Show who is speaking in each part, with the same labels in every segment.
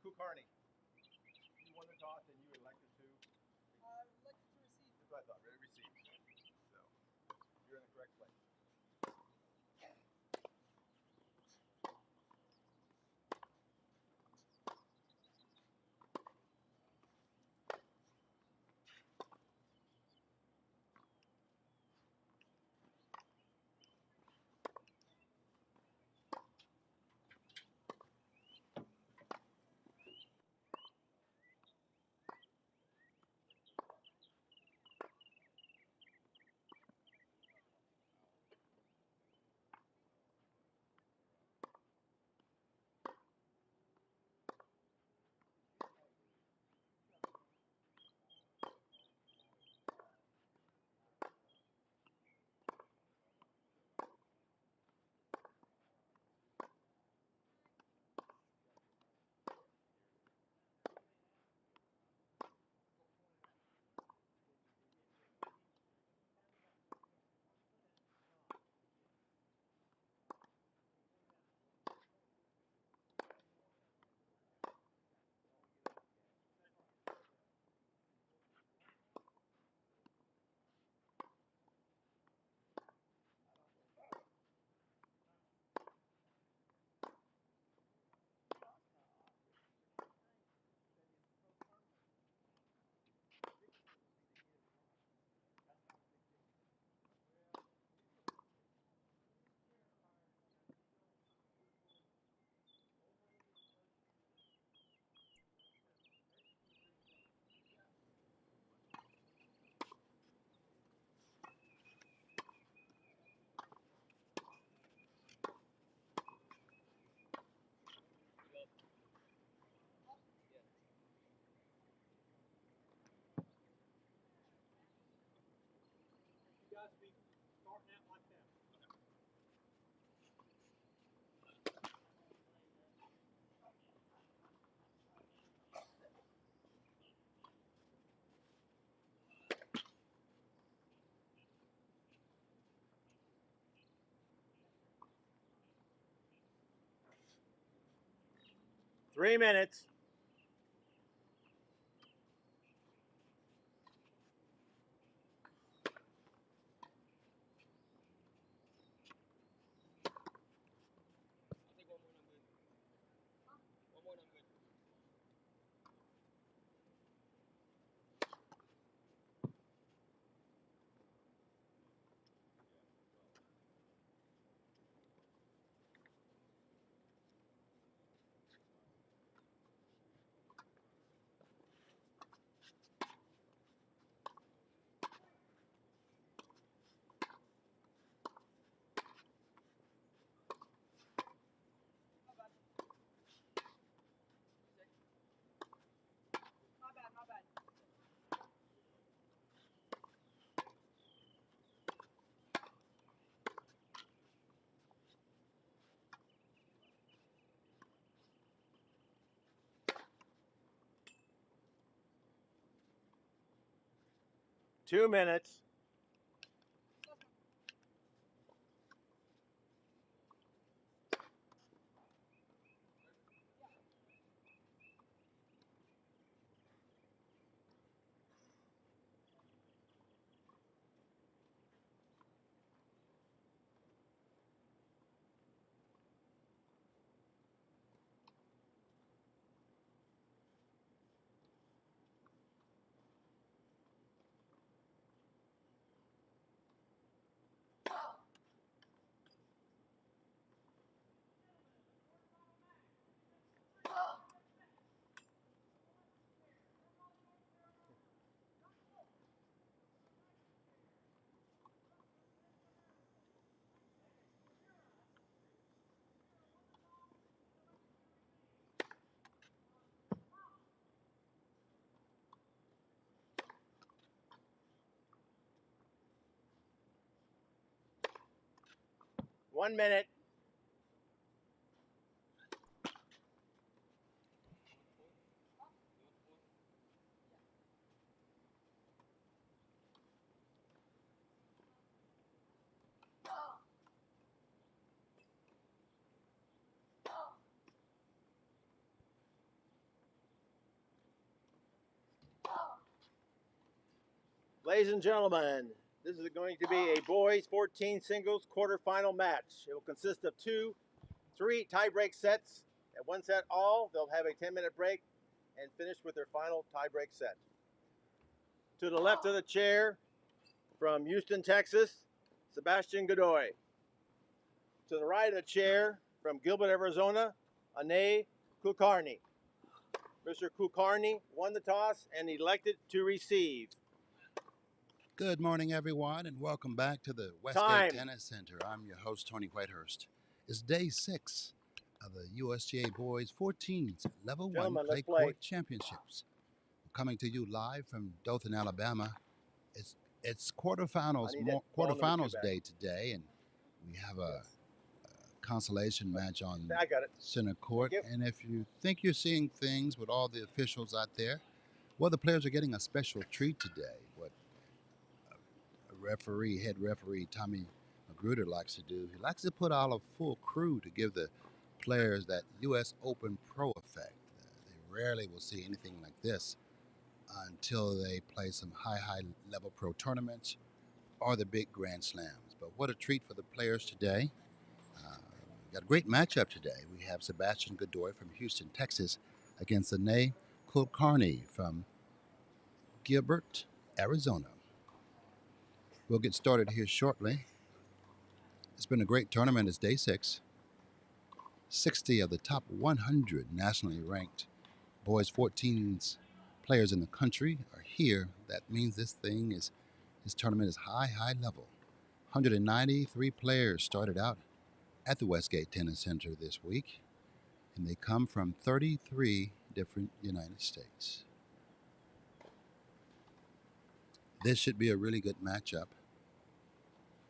Speaker 1: Kukarni. You won the toss and you elected to?
Speaker 2: Elected to receive.
Speaker 1: That's what I thought. Ready to receive. So you're in the correct place. You guys be starting out like that. 3 minutes.
Speaker 2: I'll take one more and I'm good. One more and I'm good. My bad, my bad.
Speaker 1: Two minutes. One minute.
Speaker 3: Ladies and gentlemen, this is going to be a boys 14 singles quarterfinal match. It will consist of 3 tie-break sets. At one set all, they'll have a 10-minute break and finish with their final tie-break set. To the left of the chair, from Houston, Texas, Sebastian Godoy. To the right of the chair, from Gilbert, Arizona, Ane Kulkarni. Mr. Kulkarni won the toss and elected to receive.
Speaker 4: Good morning, everyone, and welcome back to the Westgate Tennis Center. I'm your host, Tony Whitehurst. It's day 6 of the USTA Boys 14s Level 1 Clay Court Championships. We're coming to you live from Dothan, Alabama. It's quarterfinals day today, and we have a consolation match on center court. And if you think you're seeing things with all the officials out there, well, the players are getting a special treat today. What head referee Tommy Magruder likes to do, he likes to put out a full crew to give the players that U.S. Open Pro effect. They rarely will see anything like this until they play some high level pro tournaments or the big Grand Slams. But what a treat for the players today. We've got a great matchup today. We have Sebastian Godoy from Houston, Texas against Ane Kulkarni from Gilbert, Arizona. We'll get started here shortly. It's been a great tournament. It's day 6. 60 of the top 100 nationally ranked boys 14s players in the country are here. That means this tournament is high level. 193 players started out at the Westgate Tennis Center this week, and they come from 33 different United States. This should be a really good matchup.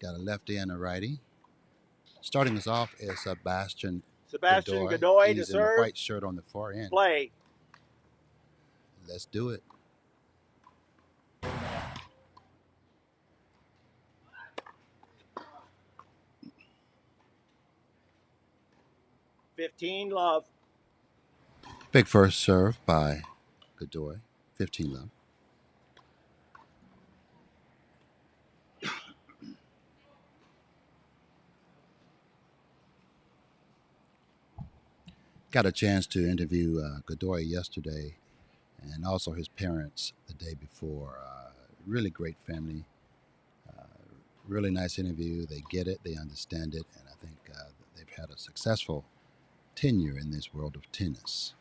Speaker 4: Got a lefty and a righty. Starting us off is Sebastian Godoy. He's in the white shirt on the far end.
Speaker 3: Play.
Speaker 4: Let's do it.
Speaker 3: $15-love.
Speaker 4: Big first serve by Godoy. 15-love. Got a chance to interview Godoy yesterday and also his parents the day before. Really great family. Really nice interview. They get it. They understand it. And I think they've had a successful tenure in this world of tennis.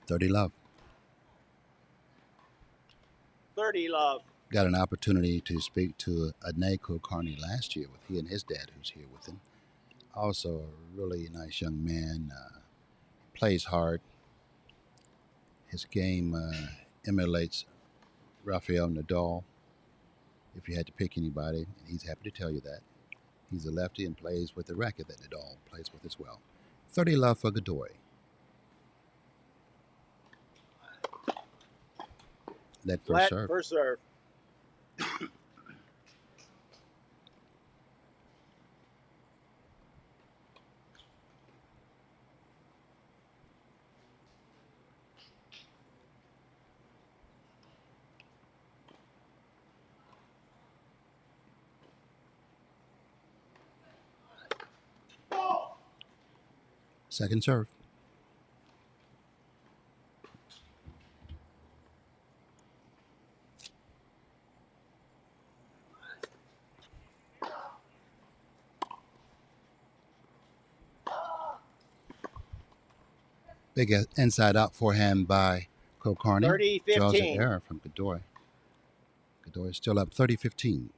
Speaker 4: $30-love.
Speaker 3: $30-love.
Speaker 4: Got an opportunity to speak to Ane Kulkarni last year with he and his dad, who's here with him. Also a really nice young man. Plays hard. His game emulates Rafael Nadal. If you had to pick anybody, and he's happy to tell you that. He's a lefty and plays with the racket that Nadal plays with as well. 30-love for Godoy. That first serve.
Speaker 3: First serve.
Speaker 4: Second serve. Big inside-out forehand by Kulkarni.
Speaker 3: 30-15.
Speaker 4: Draws an error from Godoy. Godoy is still up 30-15.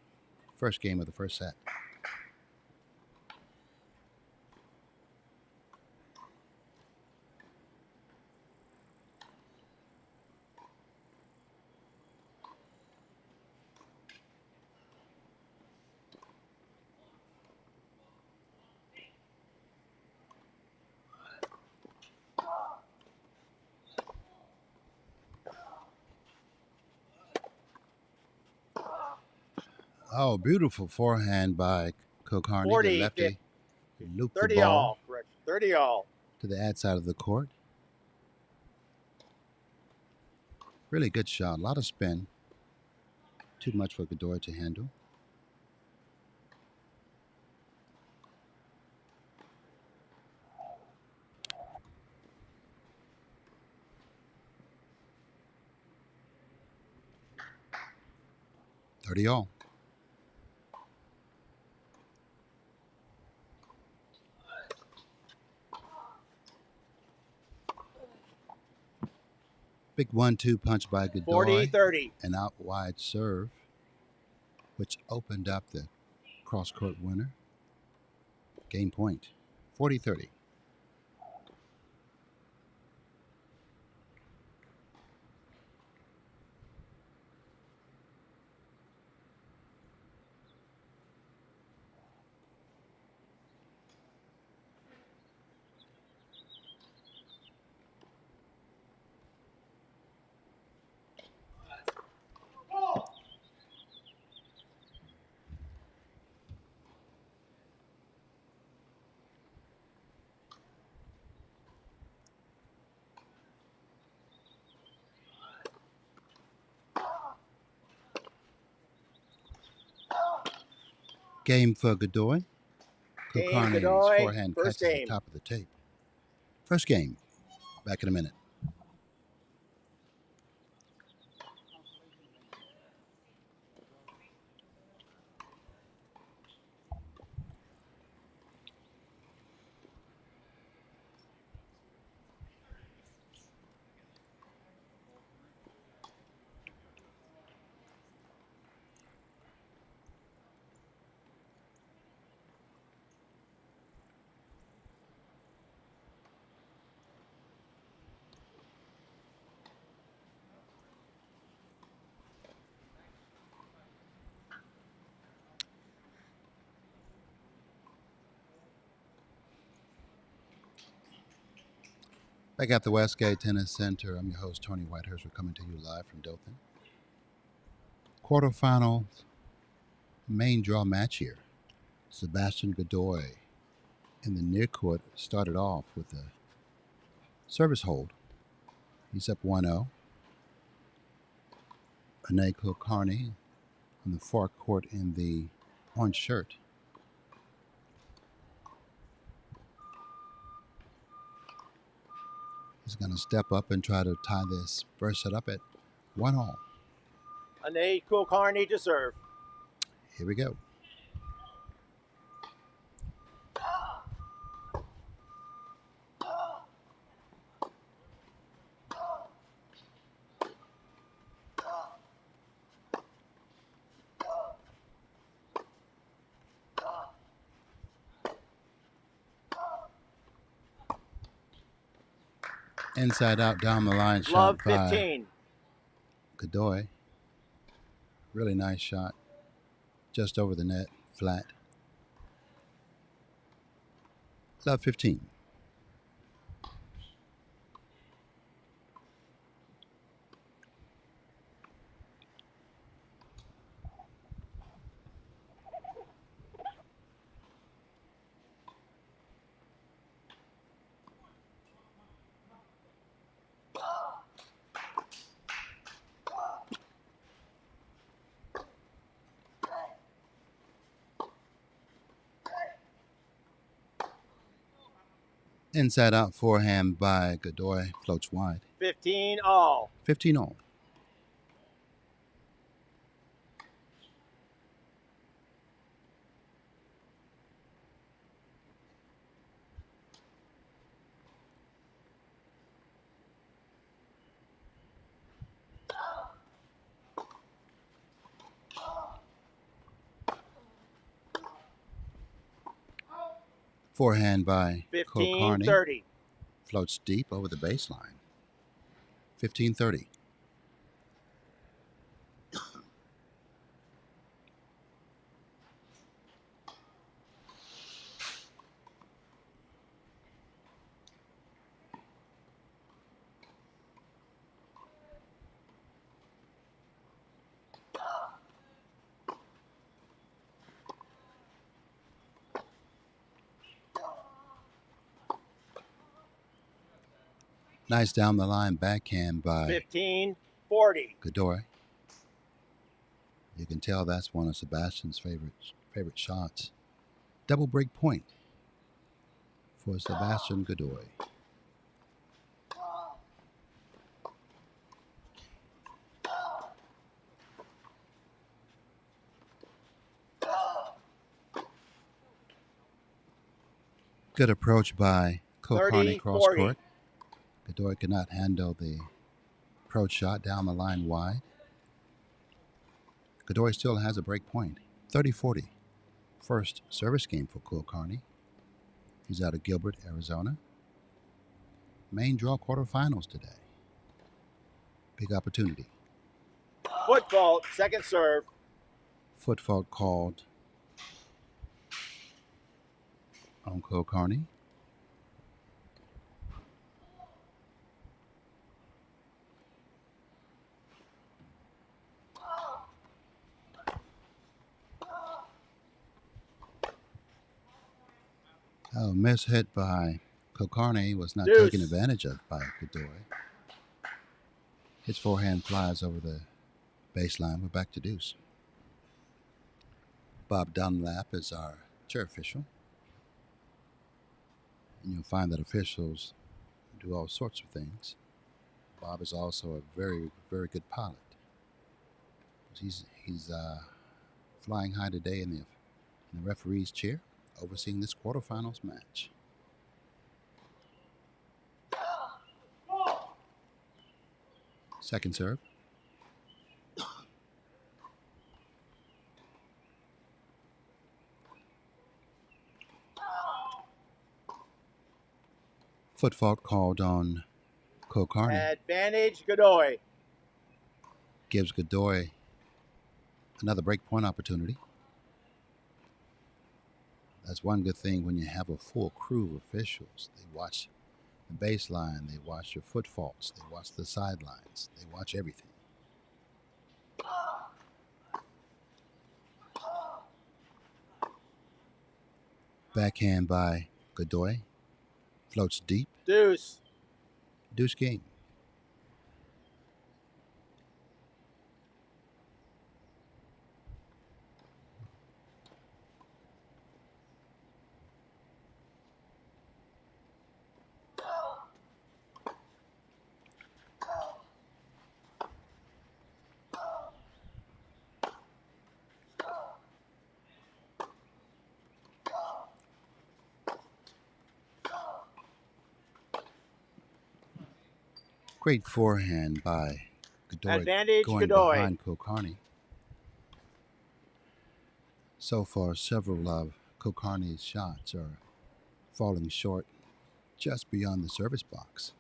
Speaker 4: First game of the first set. Oh, beautiful forehand by Kulkarni, the lefty. Looped the ball
Speaker 3: 30-all. To
Speaker 4: the ad side of the court. Really good shot. A lot of spin. Too much for Godoy to handle. $30 all. Big 1-2 punch by Godoy.
Speaker 3: 40-30.
Speaker 4: An out wide serve, which opened up the cross-court winner. Game point. 40-30. Game for Godoy.
Speaker 3: Game
Speaker 4: Kulkarni's
Speaker 3: Godoy.
Speaker 4: forehand
Speaker 3: First
Speaker 4: catches the
Speaker 3: game.
Speaker 4: top of the tape. First game. Back in a minute. Back at the Westgate Tennis Center, I'm your host, Tony Whitehurst. We're coming to you live from Dothan. Quarterfinal main draw match here. Sebastian Godoy in the near court started off with a service hold. He's up 1-0. Ane Kulkarni on the far court in the orange shirt. He's going to step up and try to tie this first set up at 1-1.
Speaker 3: Ane Kulkarni to serve.
Speaker 4: Here we go. Inside out down the line
Speaker 3: Love
Speaker 4: shot by
Speaker 3: 15.
Speaker 4: Godoy. Really nice shot. Just over the net, flat. Love 15. Inside out forehand by Godoy. Floats wide.
Speaker 3: 15 all.
Speaker 4: 15 all. Forehand by
Speaker 3: 15
Speaker 4: Kulkarni.
Speaker 3: 30.
Speaker 4: Floats deep over the baseline. 15-30. Nice down the line backhand by
Speaker 3: 15 40.
Speaker 4: Godoy. You can tell that's one of Sebastian's favorite shots. Double break point for Sebastian Godoy. Good approach by Kulkarni cross court. Godoy could not handle the approach shot down the line wide. Godoy still has a break point. 30-40. First service game for Kulkarni. He's out of Gilbert, Arizona. Main draw quarterfinals today. Big opportunity.
Speaker 3: Foot fault, second serve.
Speaker 4: Foot fault called on Kulkarni. A miss hit by Kulkarni was not taken advantage of by Godoy. His forehand flies over the baseline. We're back to deuce. Bob Dunlap is our chair official. And you'll find that officials do all sorts of things. Bob is also a very, very good pilot. He's flying high today in the referee's chair, overseeing this quarterfinals match. Second serve. Foot fault called on Kulkarni.
Speaker 3: Advantage Godoy.
Speaker 4: Gives Godoy another break point opportunity. That's one good thing when you have a full crew of officials. They watch the baseline, they watch your foot faults, they watch the sidelines, they watch everything. Backhand by Godoy. Floats deep.
Speaker 3: Deuce.
Speaker 4: Deuce game. Great forehand by Godoy.
Speaker 3: Advantage
Speaker 4: going
Speaker 3: Godoy.
Speaker 4: Behind Kulkarni. So far, several of Kulkarni's shots are falling short just beyond the service box.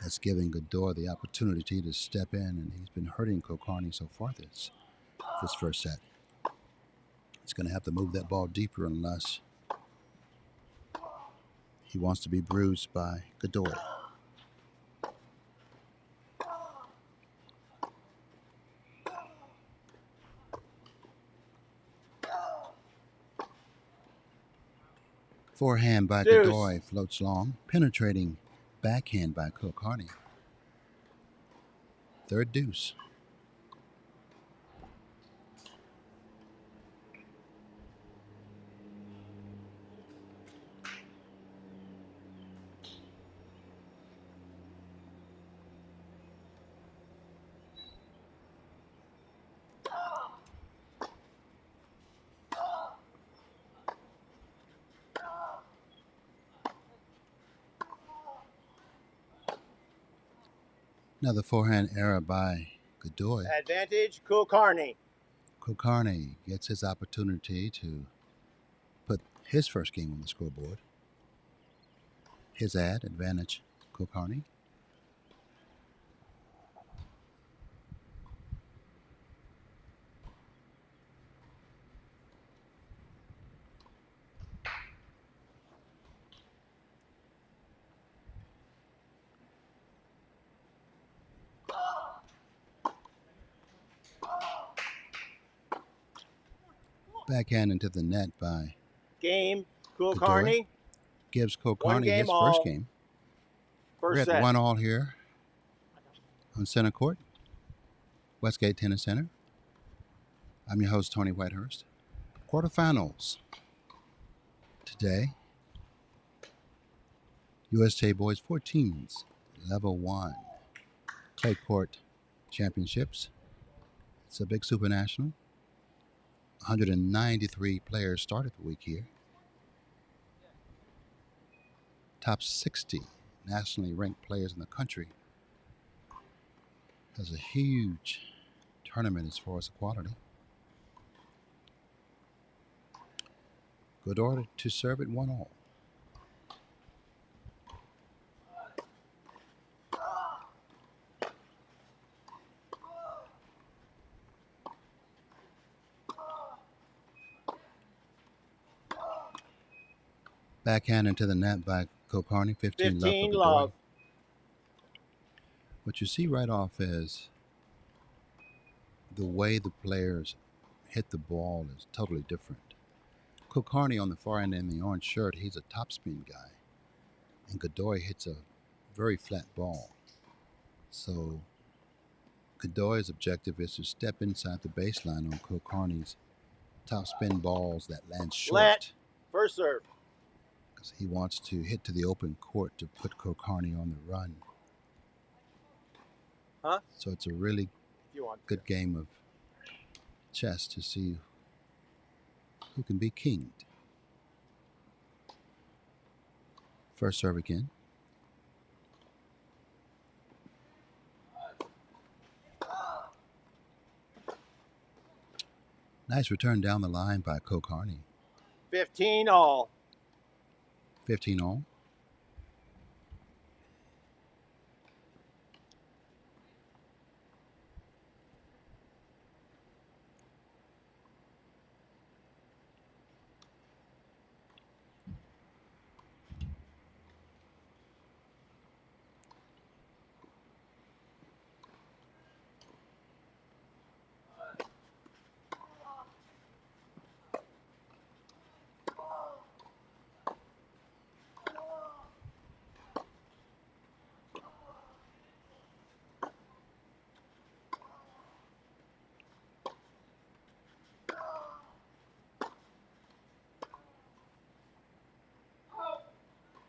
Speaker 4: That's giving Godoy the opportunity to step in, and he's been hurting Kulkarni so far this first set. He's going to have to move that ball deeper unless he wants to be bruised by Godoy. Forehand by
Speaker 3: Deuce.
Speaker 4: Godoy floats long, penetrating backhand by Kulkarni. Third deuce. Another forehand error by Godoy.
Speaker 3: Advantage Kulkarni.
Speaker 4: Kulkarni gets his opportunity to put his first game on the scoreboard. His advantage Kulkarni. Backhand into the net by
Speaker 3: Game Kulkarni.
Speaker 4: Godoy. Gives Kulkarni his first game.
Speaker 3: First
Speaker 4: We're
Speaker 3: set.
Speaker 4: at 1-1 here on center court. Westgate Tennis Center. I'm your host, Tony Whitehurst. Quarterfinals today. USTA Boys 14s, Level 1 Clay Court Championships. It's a big super national. 193 players started the week here. Top 60 nationally ranked players in the country. Has a huge tournament as far as the quality. Good order to serve it 1-all. Backhand into the net by Kokarni, 15 love for
Speaker 3: 15
Speaker 4: Godoy.
Speaker 3: love.
Speaker 4: What you see right off is the way the players hit the ball is totally different. Kokarni on the far end in the orange shirt, he's a topspin guy. And Godoy hits a very flat ball. So Godoy's objective is to step inside the baseline on Kokarni's topspin balls that land short.
Speaker 3: Let. First serve.
Speaker 4: Because he wants to hit to the open court to put Kokarni on the run.
Speaker 3: Huh?
Speaker 4: So it's a really good game of chess to see who can be kinged. First serve again. Nice return down the line by Kokarni.
Speaker 3: 15 all.
Speaker 4: 15 all.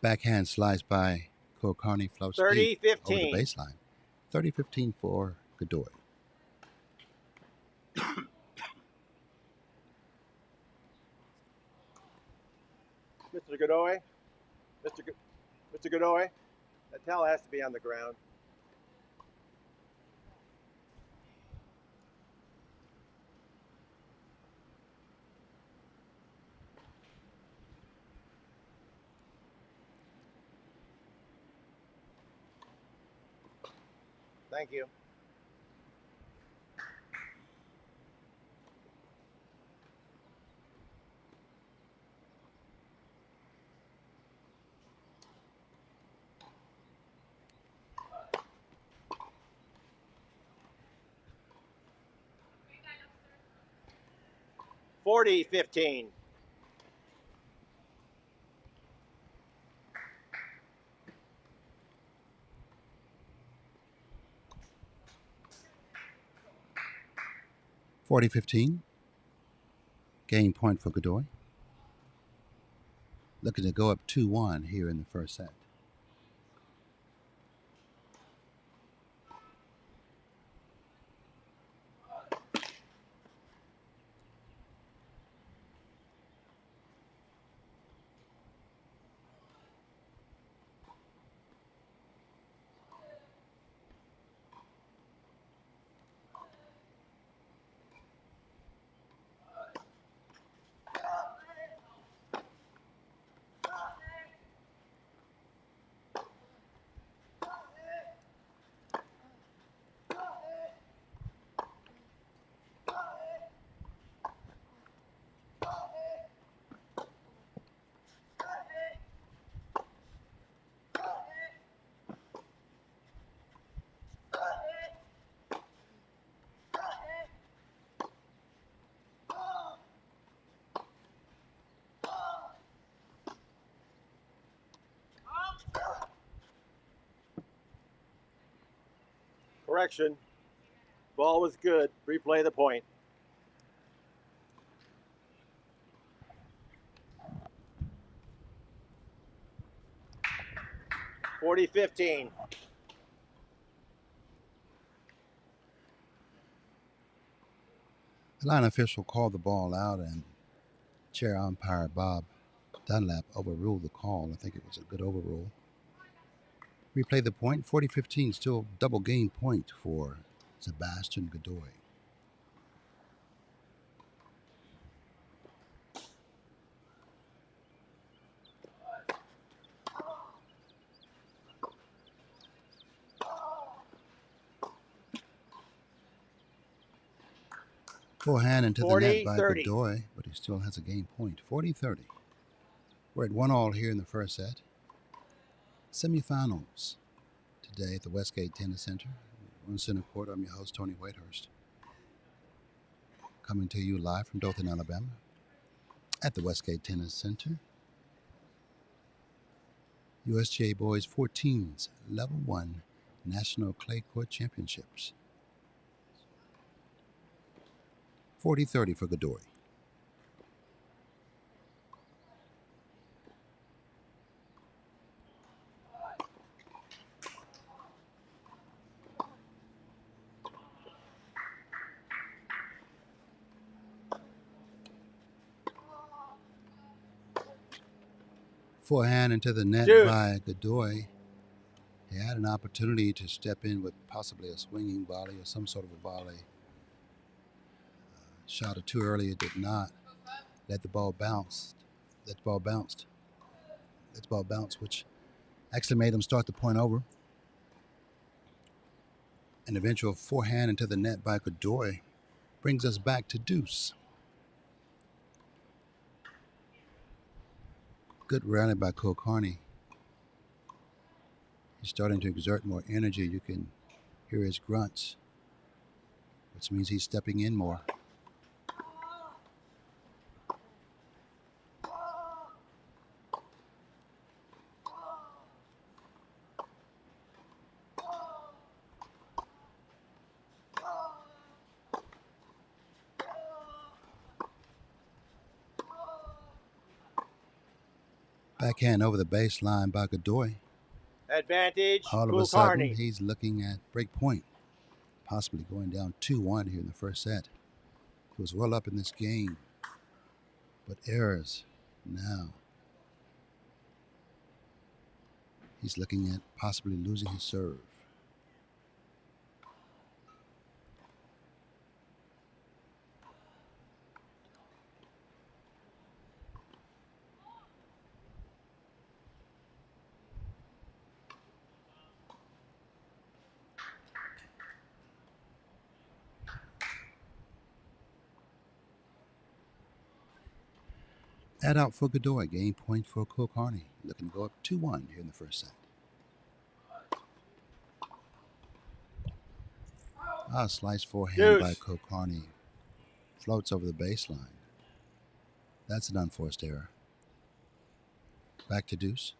Speaker 4: Backhand slice by Kokarni floats
Speaker 3: 30,
Speaker 4: deep
Speaker 3: 15.
Speaker 4: over the baseline. 30-15 for Godoy.
Speaker 3: Mr. Godoy. Mr. Godoy. That towel has to be on the ground. Thank you. $40-15.
Speaker 4: $40-15. Game point for Godoy. Looking to go up 2-1 here in the first set.
Speaker 3: Correction. Ball was good. Replay the point. 40-15.
Speaker 4: The line official called the ball out, and chair umpire Bob Dunlap overruled the call. I think it was a good overrule. Replay the point. 40-15, still double game point for Sebastian Godoy. Forehand into the net by
Speaker 3: 40-30.
Speaker 4: Godoy, but he still has a game point. 40-30. We're at 1-1 here in the first set. Semifinals today at the Westgate Tennis Center. We're in center court. I'm your host, Tony Whitehurst. Coming to you live from Dothan, Alabama at the Westgate Tennis Center. USTA Boys 14s Level 1 National Clay Court Championships. 40-30 for Godoy. Forehand into the net by Godoy. He had an opportunity to step in with possibly a swinging volley or some sort of a volley. Shot it too early, it did not. Let the ball bounce. Let the ball bounce, which actually made him start the point over. An eventual forehand into the net by Godoy brings us back to deuce. Good rally by Kulkarni. He's starting to exert more energy. You can hear his grunts, which means he's stepping in more. Backhand over the baseline by Godoy.
Speaker 3: Advantage,
Speaker 4: All of a sudden, he's looking at break point, possibly going down 2-1 here in the first set. He was well up in this game, but errors now. He's looking at possibly losing his serve. Add out for Godoy, game point for Kulkarni. Looking to go up 2-1 here in the first set. Slice forehand by Kulkarni. Floats over the baseline. That's an unforced error. Back to deuce.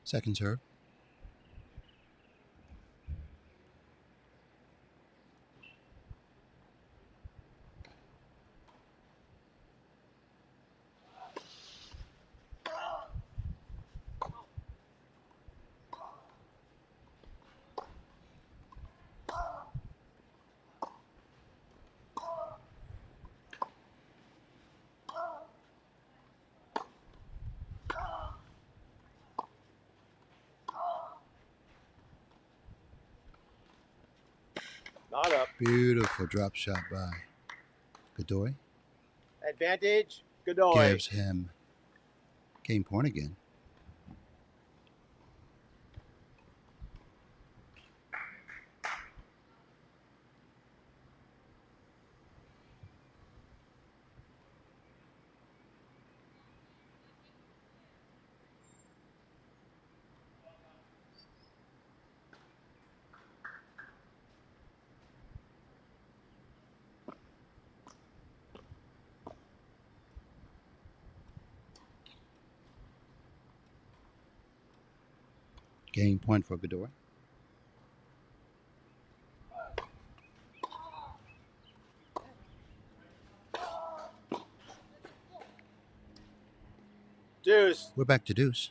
Speaker 4: Second serve.
Speaker 3: Not up.
Speaker 4: Beautiful drop shot by Godoy.
Speaker 3: Advantage, Godoy.
Speaker 4: Gives him game point again. Game point for Godoy.
Speaker 3: Deuce.
Speaker 4: We're back to deuce.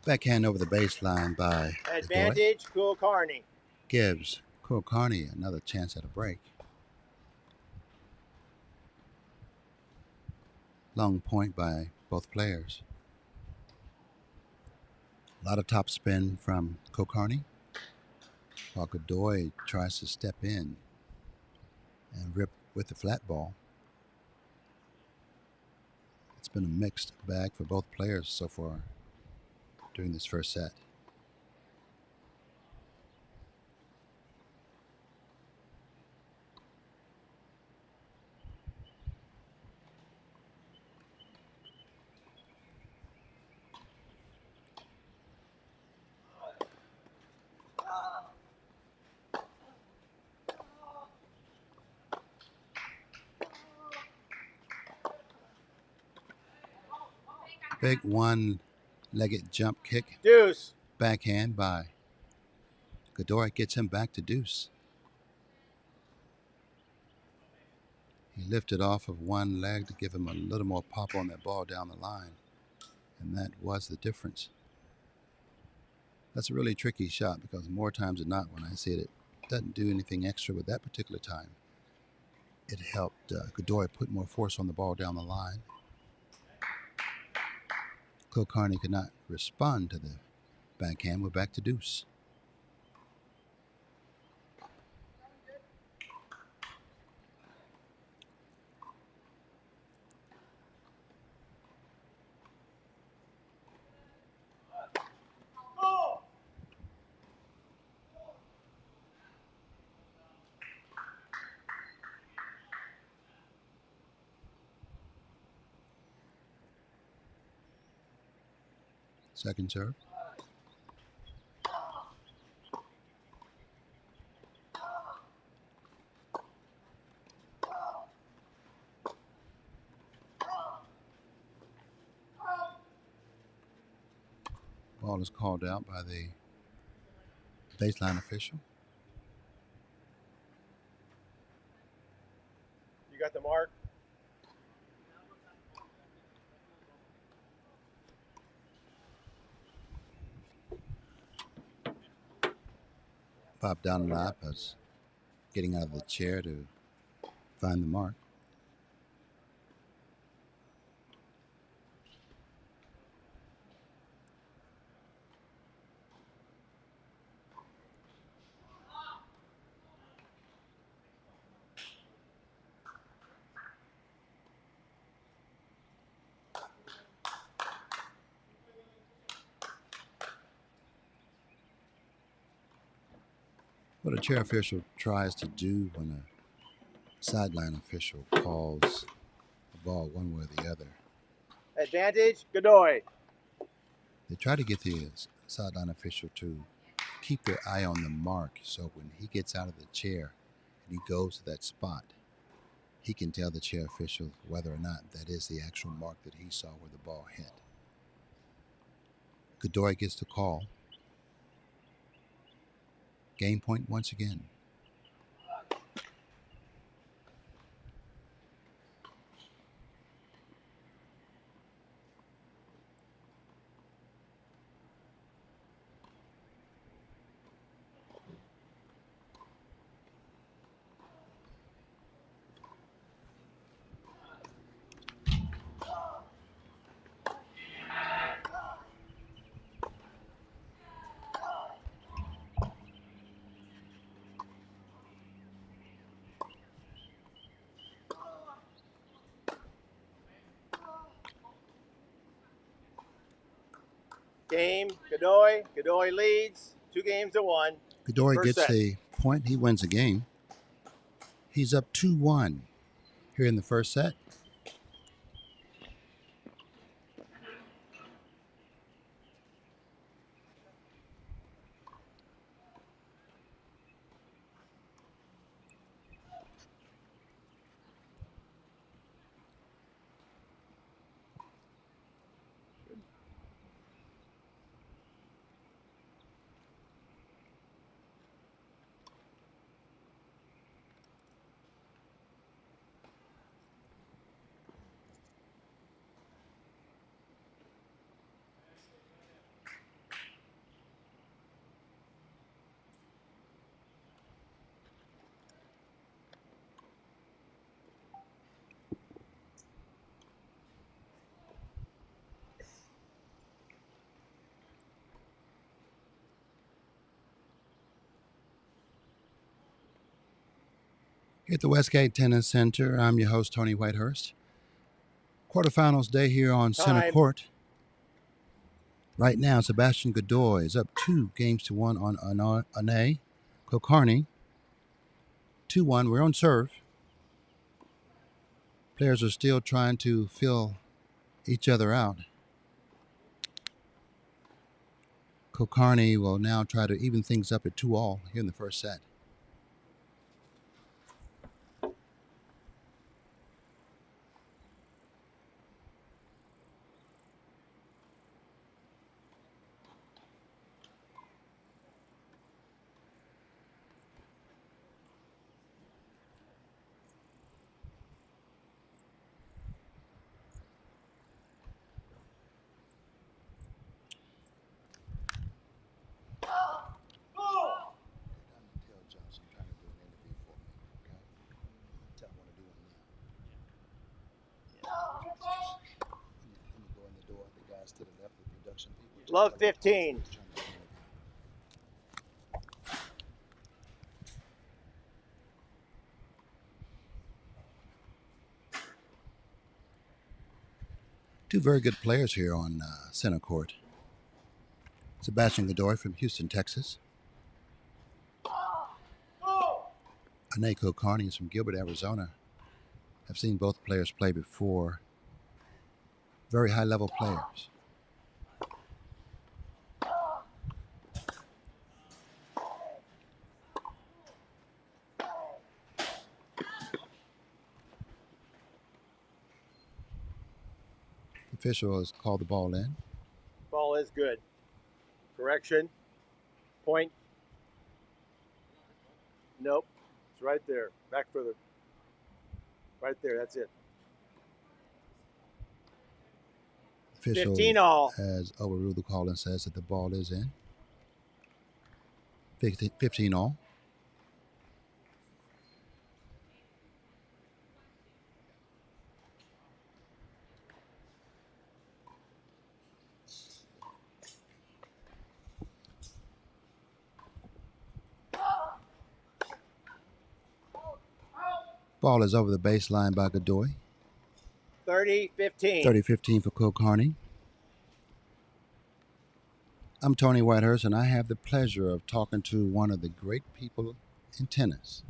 Speaker 4: Backhand over the baseline by Godoy.
Speaker 3: Advantage, Kulkarni.
Speaker 4: Gives Kulkarni another chance at a break. Long point by both players. A lot of top spin from Kulkarni, while Godoy tries to step in and rip with the flat ball. It's been a mixed bag for both players so far during this first set. Big one-legged jump kick.
Speaker 3: Deuce.
Speaker 4: Backhand by Godoy gets him back to deuce. He lifted off of one leg to give him a little more pop on that ball down the line, and that was the difference. That's a really tricky shot because more times than not when I see it, it doesn't do anything extra with that particular time. It helped Godoy put more force on the ball down the line. Kulkarni could not respond to the backhand. We're back to deuce. Second serve. Ball is called out by the baseline official.
Speaker 3: You got the mark?
Speaker 4: Bob Dunlap is getting out of the chair to find the mark. What a chair official tries to do when a sideline official calls the ball one way or the other.
Speaker 3: Advantage, Godoy.
Speaker 4: They try to get the sideline official to keep their eye on the mark so when he gets out of the chair and he goes to that spot, he can tell the chair official whether or not that is the actual mark that he saw where the ball hit. Godoy gets the call. Game point once again.
Speaker 3: Game, Godoy. Godoy leads 2-1.
Speaker 4: Godoy
Speaker 3: First
Speaker 4: gets
Speaker 3: set.
Speaker 4: the point. He wins the game. He's up 2-1 here in the first set. Here at the Westgate Tennis Center, I'm your host, Tony Whitehurst. Quarterfinals day here on center court. Right now, Sebastian Godoy is up 2-1 on Ane Kulkarni. 2-1. We're on serve. Players are still trying to fill each other out. Kulkarni will now try to even things up at 2-all here in the first set.
Speaker 3: Love 15.
Speaker 4: Two very good players here on center court. Sebastian Godoy from Houston, Texas. Ane Kulkarni is from Gilbert, Arizona. I've seen both players play before. Very high-level players. The official has called the ball in.
Speaker 3: Ball is good. Correction. Point. Nope. It's right there. Back further. Right there. That's it.
Speaker 4: The official
Speaker 3: 15-all.
Speaker 4: has overruled the call and says that the ball is in. 15-all. Ball is over the baseline by Godoy.
Speaker 3: 30-15.
Speaker 4: 30-15 for Kulkarni. I'm Tony Whitehurst, and I have the pleasure of talking to one of the great people in tennis.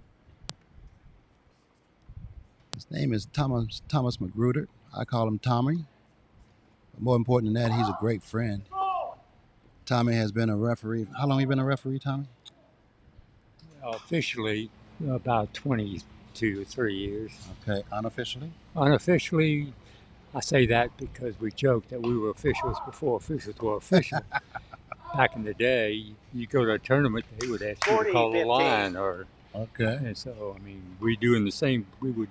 Speaker 4: His name is Thomas Magruder. I call him Tommy. But more important than that, he's a great friend. Tommy has been a referee. How long have you been a referee, Tommy?
Speaker 5: Officially, about 25 2 or 3 years.
Speaker 4: Okay, unofficially?
Speaker 5: Unofficially, I say that because we joke that we were officials before officials were official. Back in the day, you go to a tournament, they would ask you to
Speaker 3: 40,
Speaker 5: call the
Speaker 3: 15.
Speaker 5: line,
Speaker 4: Okay.
Speaker 5: and so I mean, we would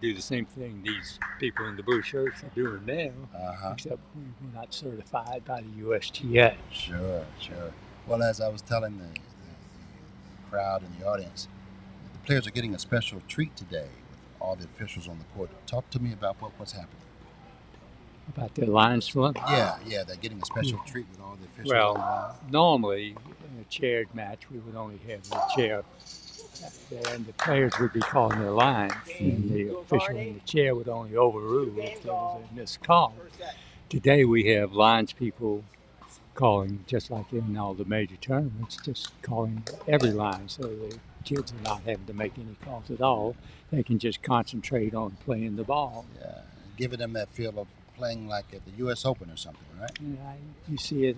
Speaker 5: do the same thing these people in the blue shirts are doing now,
Speaker 4: Uh-huh.
Speaker 5: except we're not certified by the USTA.
Speaker 4: Sure, sure. Well, as I was telling the crowd and the audience, the players are getting a special treat today with all the officials on the court. Talk to me about what's happening.
Speaker 5: About the line slump.
Speaker 4: Yeah, they're getting a special treat with all the officials on the line.
Speaker 5: Well, normally in a chaired match, we would only have the chair, and the players would be calling their lines, and the official in the chair would only overrule if there was a missed call. Today we have lines people calling, just like in all the major tournaments, just calling every line, so the kids are not having to make any calls at all. They can just concentrate on playing the ball.
Speaker 4: Yeah, giving them that feel of playing like at the U.S. Open or something, right?
Speaker 5: Yeah, you see it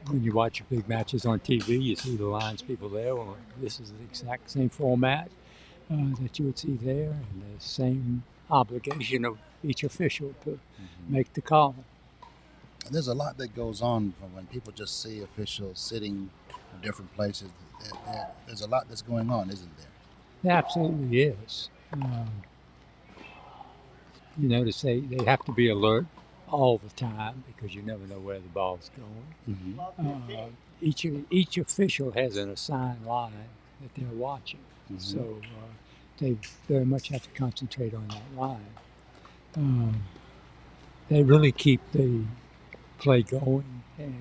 Speaker 5: when you watch big matches on TV. You see the lines people there. Well, this is the exact same format that you would see there, and the same obligation of each official to make the call.
Speaker 4: And there's a lot that goes on from when people just see officials sitting in different places. There's a lot that's going on, isn't there?
Speaker 5: There absolutely is. You notice they have to be alert all the time because you never know where the ball's going. Each official has an assigned line that they're watching, so they very much have to concentrate on that line. They really keep the play going and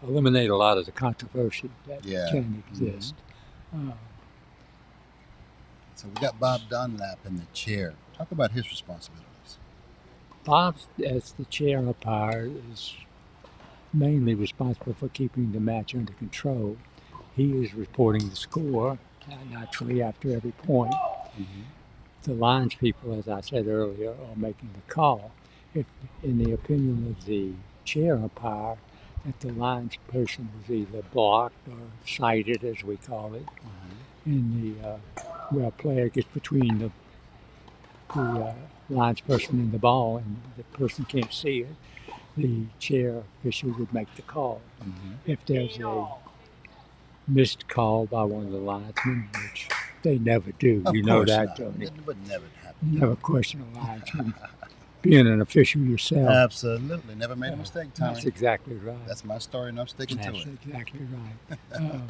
Speaker 5: eliminate a lot of the controversy that can exist.
Speaker 4: So we got Bob Dunlap in the chair. Talk about his responsibilities.
Speaker 5: Bob, as the chair umpire, is mainly responsible for keeping the match under control. He is reporting the score, naturally, after every point. The lines people, as I said earlier, are making the call. If, in the opinion of the chair umpire, that the lines person was either blocked or sighted, as we call it, in the where a player gets between the lines person and the ball, and the person can't see it, the chair official would make the call. If there's a missed call by one of the linesmen, which they never do,
Speaker 4: Of
Speaker 5: you know
Speaker 4: course
Speaker 5: that,
Speaker 4: not.
Speaker 5: don't you?
Speaker 4: It would never happen.
Speaker 5: You never question a linesman. Being an official yourself.
Speaker 4: Absolutely. Never made a mistake, Tommy.
Speaker 5: That's exactly right.
Speaker 4: That's my story, and I'm sticking to it.
Speaker 5: That's exactly right.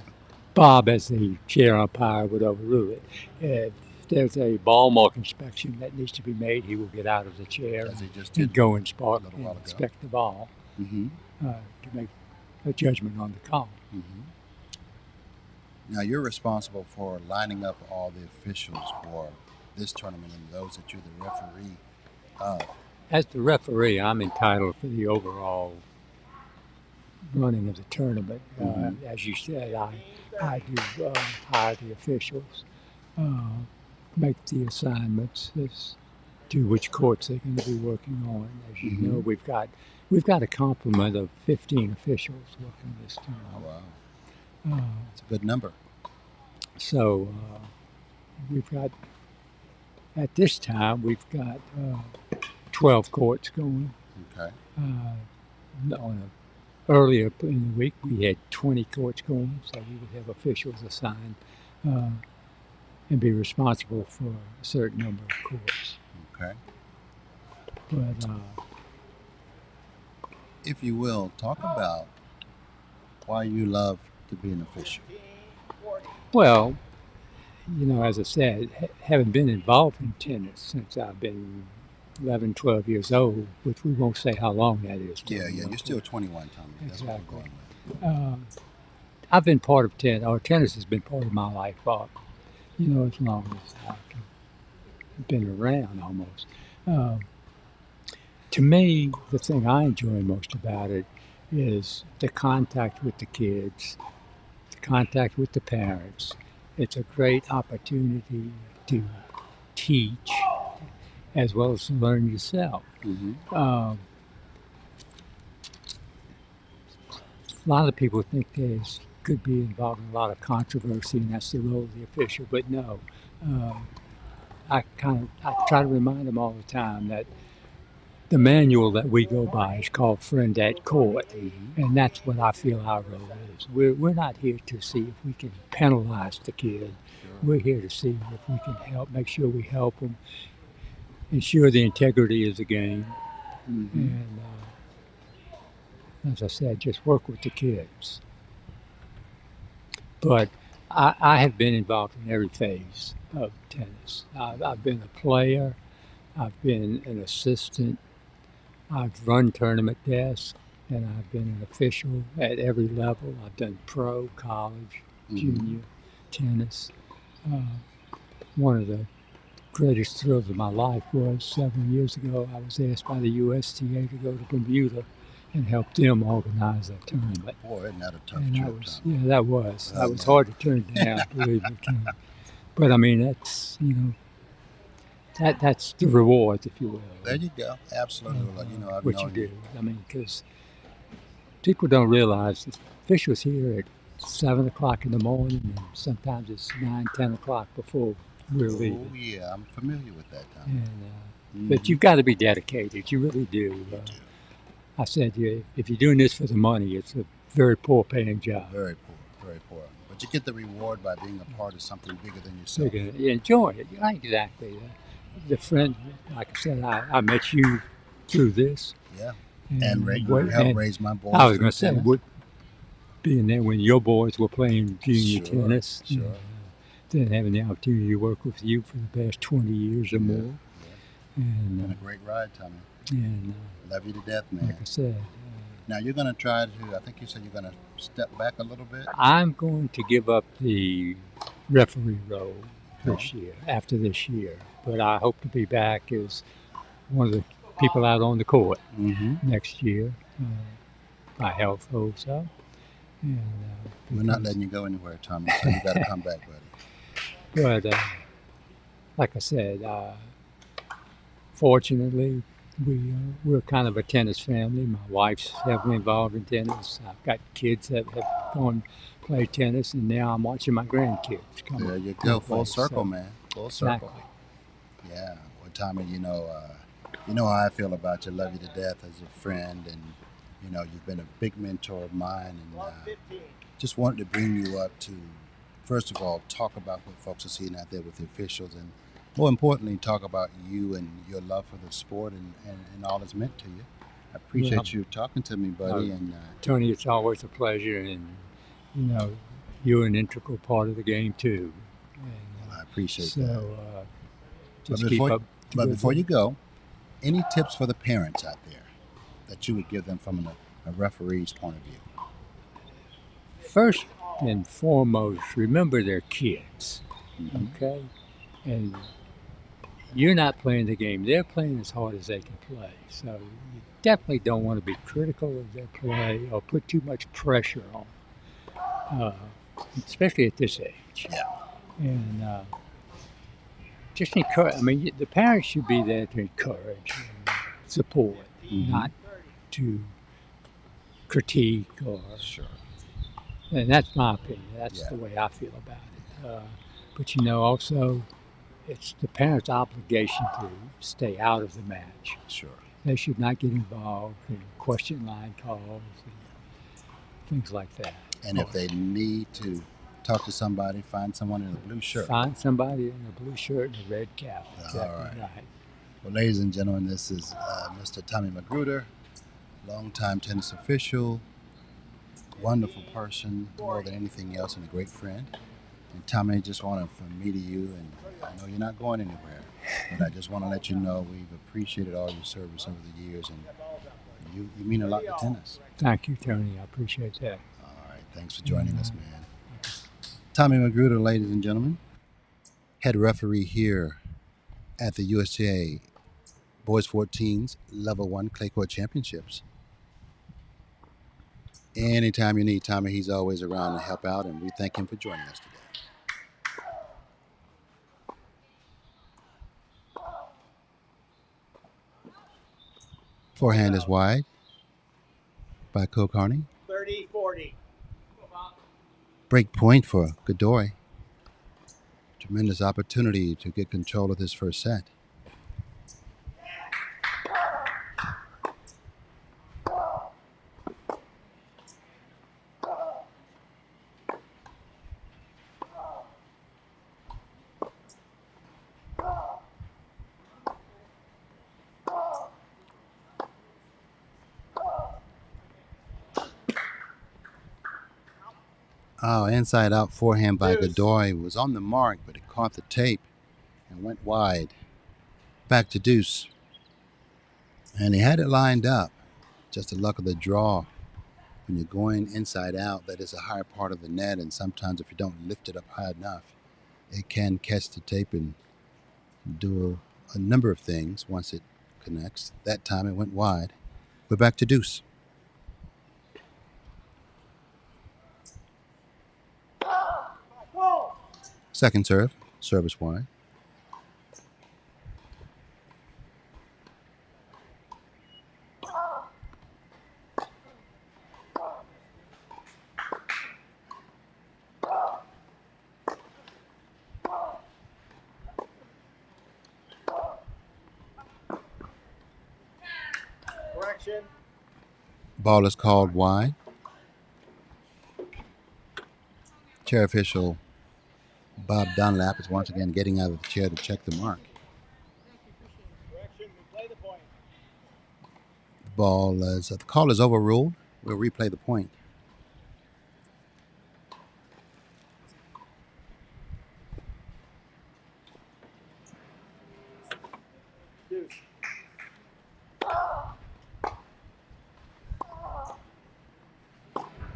Speaker 5: Bob, as the chair umpire, would overrule it. If there's a ball mark inspection that needs to be made, he will get out of the chair
Speaker 4: As he just did
Speaker 5: and go and
Speaker 4: a little while ago.
Speaker 5: inspect the ball to make a judgment on the call.
Speaker 4: Now, you're responsible for lining up all the officials for this tournament and those that you're the referee of.
Speaker 5: As the referee, I'm entitled for the overall running of the tournament. As you said, I do hire the officials, make the assignments as to which courts they're going to be working on. As you know, we've got a complement of 15 officials working this tournament.
Speaker 4: Oh, wow. It's a good number.
Speaker 5: So we've got, at this time, we've got 12 courts going.
Speaker 4: Okay.
Speaker 5: Earlier in the week, we had 20 courts going, so we would have officials assigned and be responsible for a certain number of courts.
Speaker 4: Okay.
Speaker 5: But
Speaker 4: if you will, talk about why you love to be an official.
Speaker 5: Well, you know, as I said, having been involved in tennis since I've been 11, 12 years old, which we won't say how long that is.
Speaker 4: Yeah, you're still 21, Tommy. That's what
Speaker 5: Exactly.
Speaker 4: we're going with.
Speaker 5: I've been part of tennis, or tennis has been part of my life for, you know, as long as I've been around almost. To me, the thing I enjoy most about it is the contact with the kids, the contact with the parents. It's a great opportunity to teach as well as to learn yourself. A lot of people think could be involved in a lot of controversy, and that's the role of the official, but no. I try to remind them all the time that the manual that we go by is called Friend at Court, and that's what I feel our role is. We're not here to see if we can penalize the kid.
Speaker 4: Sure.
Speaker 5: We're here to see if we can help, make sure we help them, ensure the integrity of the game, and as I said, just work with the kids. But I have been involved in every phase of tennis. I've been a player, I've been an assistant, I've run tournament desks, and I've been an official at every level. I've done pro, college, junior, tennis. One of the greatest thrills of my life was 7 years ago. I was asked by the USTA to go to Bermuda and help them organize a tournament.
Speaker 4: Boy, isn't that a tough
Speaker 5: And
Speaker 4: trip,
Speaker 5: that was,
Speaker 4: Tommy?
Speaker 5: yeah, that was.
Speaker 4: Oh,
Speaker 5: That was
Speaker 4: man.
Speaker 5: hard to turn down, believe me, Ken. But I mean, that's, that's the reward, if you will.
Speaker 4: There you go. Absolutely. Like, I've
Speaker 5: What you
Speaker 4: known
Speaker 5: do. I mean, because people don't realize that officials here at 7 o'clock in the morning, and sometimes it's 9, 10 o'clock before we're
Speaker 4: Oh,
Speaker 5: leaving.
Speaker 4: yeah, I'm familiar with that, Tommy.
Speaker 5: And, but you've got to be dedicated. You really do.
Speaker 4: You do.
Speaker 5: I said, if you're doing this for the money, it's a very poor paying job.
Speaker 4: Very poor, very poor. But you get the reward by being a part of something bigger than yourself.
Speaker 5: You enjoy it. Yeah, exactly. The friend, like I said, I met you through this.
Speaker 4: Yeah. And you helped raise my boys.
Speaker 5: I was going to
Speaker 4: through
Speaker 5: say,
Speaker 4: tennis.
Speaker 5: being there when your boys were playing junior
Speaker 4: Sure,
Speaker 5: tennis,
Speaker 4: sure.
Speaker 5: then having the opportunity to work with you for the past 20 years or more.
Speaker 4: Been a
Speaker 5: And,
Speaker 4: great ride, Tommy.
Speaker 5: and
Speaker 4: Love you to death, man.
Speaker 5: like I said,
Speaker 4: Now you're going to try to, I think you said you're going to step back a little bit.
Speaker 5: I'm going to give up the referee role this year, after this year. But I hope to be back as one of the people out on the court next year. My health holds up. And,
Speaker 4: We're not letting you go anywhere, Tommy, so you got to come back, buddy.
Speaker 5: But like I said, fortunately, we're kind of a tennis family. My wife's heavily involved in tennis. I've got kids that have gone play tennis, and now I'm watching my grandkids come.
Speaker 4: There you go, full
Speaker 5: play,
Speaker 4: circle,
Speaker 5: so-
Speaker 4: man, full circle.
Speaker 5: Exactly.
Speaker 4: Yeah, well, Tommy, you know how I feel about you. Love you to death as a friend, and you've been a big mentor of mine, and just wanted to bring you up to, first of all, talk about what folks are seeing out there with the officials, and more importantly, talk about you and your love for the sport and all it's meant to you. I appreciate you talking to me, buddy. And
Speaker 5: Tony, it's always a pleasure, and you're an integral part of the game too. And,
Speaker 4: I appreciate
Speaker 5: so,
Speaker 4: that.
Speaker 5: just
Speaker 4: But
Speaker 5: keep
Speaker 4: before,
Speaker 5: up. the
Speaker 4: but
Speaker 5: good
Speaker 4: before
Speaker 5: work.
Speaker 4: you go, any tips for the parents out there that you would give them from a referee's point of view?
Speaker 5: First and foremost, remember they're kids, okay? And you're not playing the game. They're playing as hard as they can play. So you definitely don't want to be critical of their play or put too much pressure on, especially at this age.
Speaker 4: Yeah.
Speaker 5: And just encourage. I mean, the parents should be there to encourage and support, not to critique or.
Speaker 4: Sure.
Speaker 5: And that's my opinion. That's
Speaker 4: Yeah.
Speaker 5: the way I feel about it. But also, it's the parents' obligation to stay out of the match.
Speaker 4: Sure.
Speaker 5: They should not get involved in question line calls and things like that.
Speaker 4: And if they need to talk to somebody, find someone in a blue shirt.
Speaker 5: Find somebody in a blue shirt and a red cap. Exactly
Speaker 4: All right.
Speaker 5: right.
Speaker 4: Well, ladies and gentlemen, this is Mr. Tommy Magruder, longtime tennis official, wonderful person, more than anything else, and a great friend. And Tommy, just wanted from me to you, and I know you're not going anywhere, but I just want to let you know we've appreciated all your service over the years, and you mean a lot to tennis.
Speaker 5: Thank you, Tony. I appreciate that.
Speaker 4: All right, thanks for joining us, man. Tommy Magruder, ladies and gentlemen, head referee here at the USTA Boys 14s Level 1 Clay Court Championships. Anytime you need Tommy, he's always around to help out, and we thank him for joining us today. Forehand is wide by Kokarni.
Speaker 3: 30-40.
Speaker 4: Break point for Godoy. Tremendous opportunity to get control of this first set. Oh, inside out forehand by Godoy was on the mark, but it caught the tape and went wide. Back to deuce. And he had it lined up. Just the luck of the draw. When you're going inside out, that is a higher part of the net, and sometimes if you don't lift it up high enough, it can catch the tape and do a number of things once it connects. That time it went wide. We're back to deuce. Second serve, service wide.
Speaker 3: Correction.
Speaker 4: Ball is called wide. Chair official Bob Dunlap is once again getting out of the chair to check the mark.
Speaker 3: Correction, replay the point.
Speaker 4: The ball is, the call is overruled. We'll replay the point.
Speaker 3: Deuce.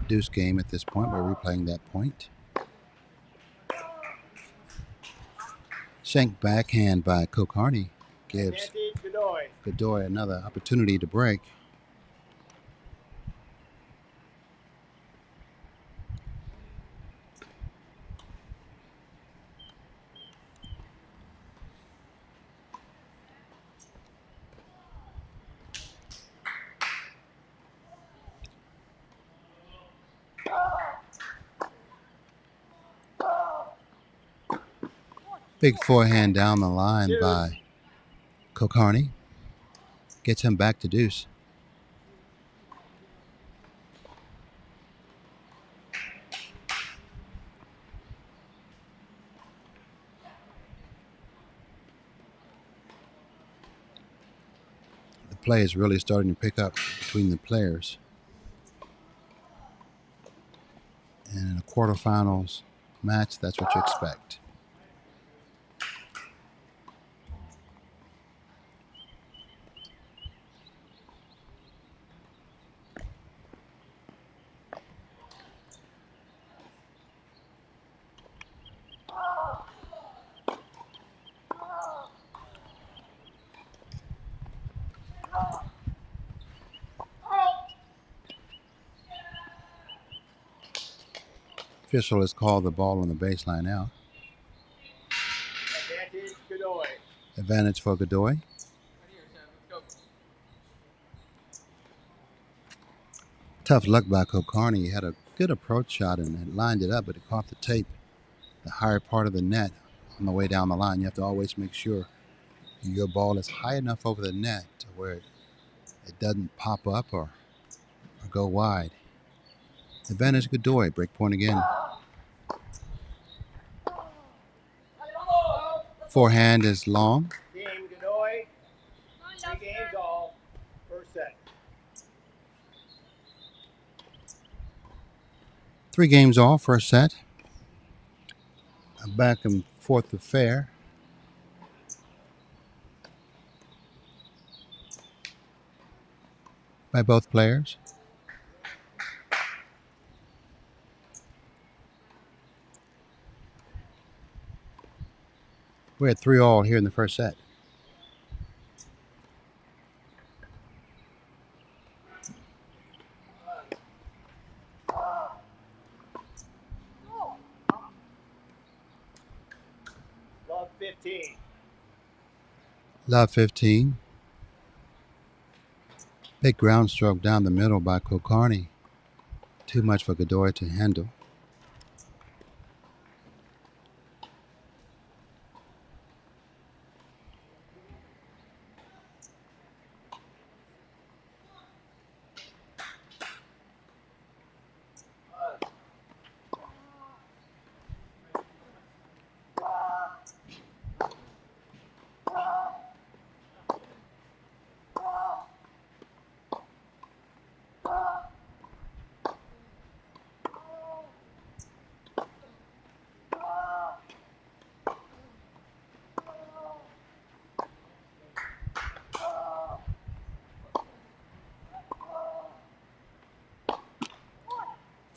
Speaker 4: Deuce game at this point. We're replaying that point. Shank backhand by Kokarni gives Godoy another opportunity to break. Big forehand down the line by Kokarni. Gets him back to deuce. The play is really starting to pick up between the players. And in a quarterfinals match, that's what you expect. Official has called the ball on the baseline out.
Speaker 3: Advantage, Godoy.
Speaker 4: Advantage for Godoy. Tough luck by Kokarni. He had a good approach shot and lined it up, but it caught the tape, the higher part of the net on the way down the line. You have to always make sure your ball is high enough over the net to where it doesn't pop up or go wide. Advantage Godoy. Break point again. Forehand is long.
Speaker 3: Game Godoy. 3 games all. First set.
Speaker 4: 3 games all, first set. A back and forth affair. By both players. We're at 3-all here in the first set.
Speaker 3: Love 15.
Speaker 4: Love 15. Big ground stroke down the middle by Kokarni. Too much for Godoy to handle.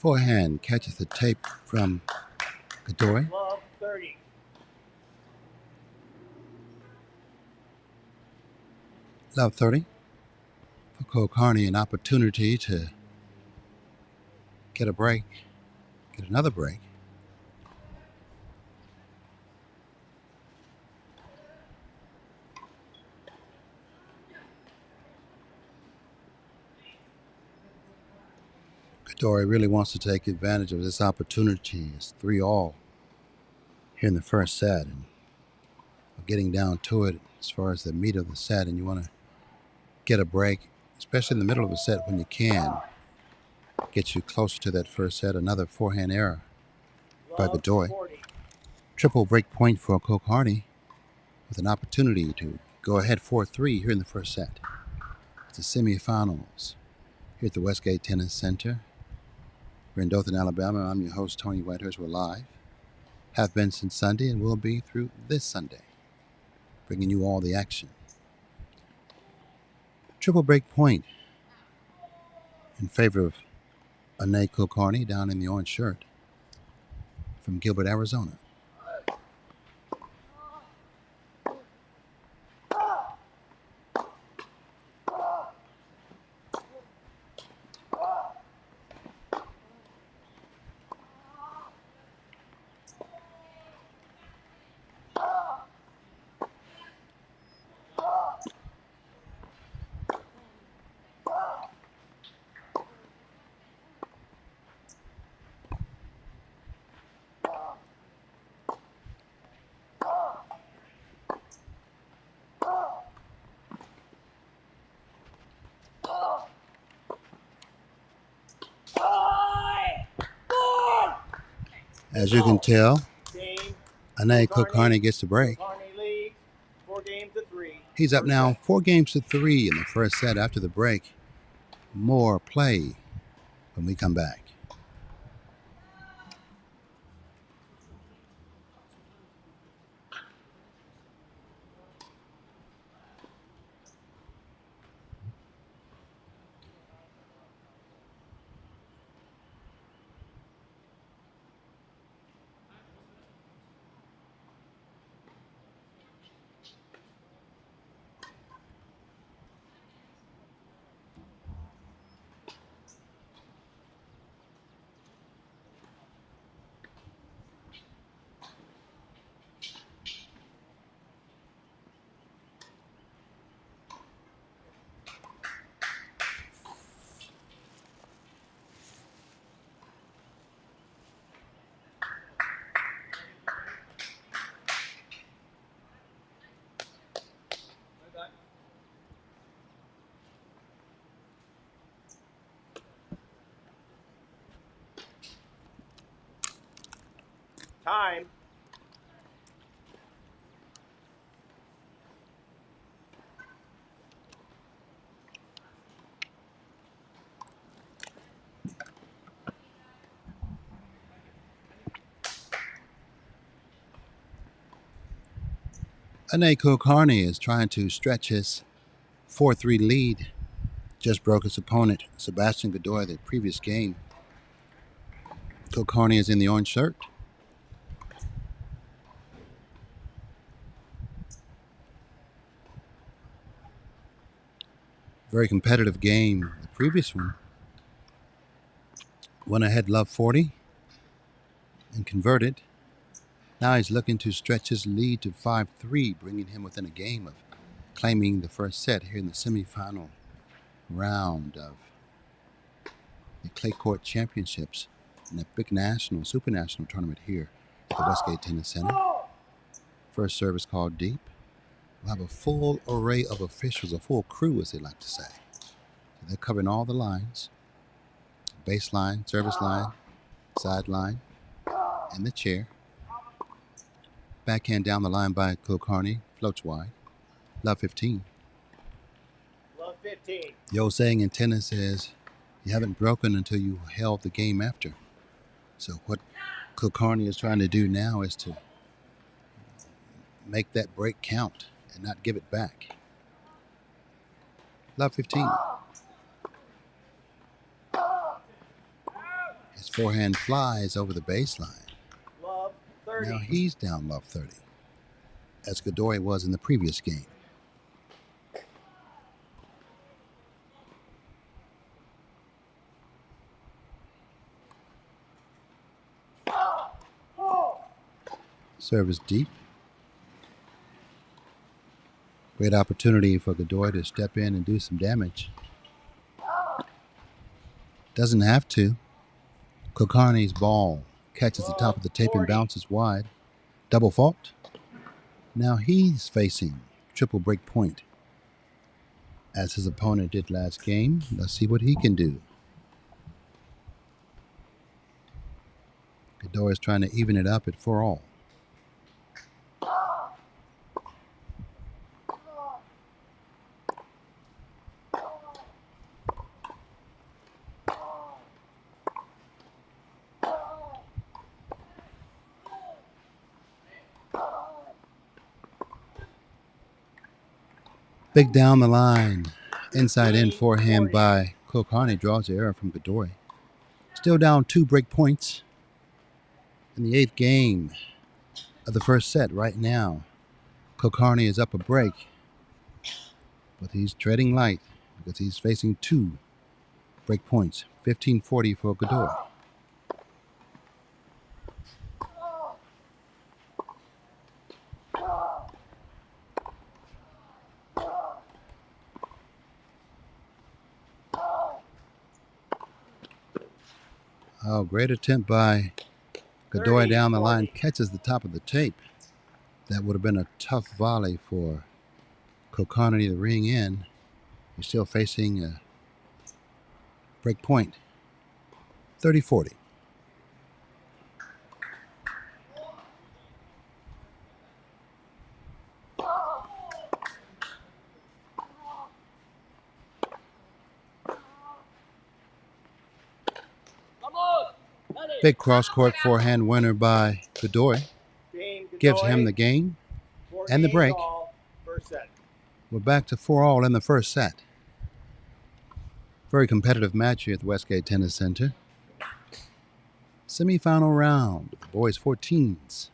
Speaker 4: Forehand catches the tape from Godoy.
Speaker 3: Love 30.
Speaker 4: Love 30. For Kulkarni, an opportunity to get a break, get another break. Godoy really wants to take advantage of this opportunity. It's 3-all here in the first set, and we're getting down to it as far as the meat of the set, and you want to get a break, especially in the middle of a set when you can. Get you closer to that first set. Another forehand error by Godoy. Triple break point for Kulkarni with an opportunity to go ahead 4-3 here in the first set. It's the semifinals here at the Westgate Tennis Center. We're in Dothan, Alabama. I'm your host, Tony Whitehurst. We're live. Have been since Sunday and will be through this Sunday, bringing you all the action. Triple break point in favor of Ane Kulkarni down in the orange shirt from Gilbert, Arizona. As you can tell, Ane Kulkarni gets the break. He's up now 4-3 in the first set after the break. More play when we come back.
Speaker 3: Time.
Speaker 4: Ane Kulkarni is trying to stretch his 4-3 lead. Just broke his opponent, Sebastian Godoy, the previous game. Kulkarni is in the orange shirt. Very competitive game. The previous one went ahead love 40 and converted. Now he's looking to stretch his lead to 5-3, bringing him within a game of claiming the first set here in the semifinal round of the Clay Court Championships in the big national, super national tournament here at the Westgate Tennis Center. First service called deep. We'll have a full array of officials, a full crew, as they like to say. So they're covering all the lines: baseline, service line, sideline, and the chair. Backhand down the line by Kulkarni, floats wide. Love 15.
Speaker 3: Love 15.
Speaker 4: The old saying in tennis is, you haven't broken until you held the game after. So what Kulkarni is trying to do now is to make that break count and not give it back. Love 15. His forehand flies over the baseline.
Speaker 3: Love 30.
Speaker 4: Now he's down love 30, as Godoy was in the previous game. Service deep. Great opportunity for Godoy to step in and do some damage. Doesn't have to. Kulkarni's ball catches the top of the tape and bounces wide. Double fault. Now he's facing triple break point, as his opponent did last game. Let's see what he can do. Godoy is trying to even it up at 4-all. Big down the line. Inside in forehand by Kulkarni draws the error from Godoy. Still down 2 break points in the 8th game of the first set right now. Kulkarni is up a break, but he's treading light because he's facing 2 break points. 15-40 for Godoy. Oh, great attempt by Godoy down the line. Catches the top of the tape. That would have been a tough volley for Kulkarni to ring in. He's still facing a break point. 30-40. Big cross-court forehand winner by Godoy. Gives him the game and the break. We're back to 4-all in the first set. Very competitive match here at the Westgate Tennis Center. Semi-final round, the boys 14s,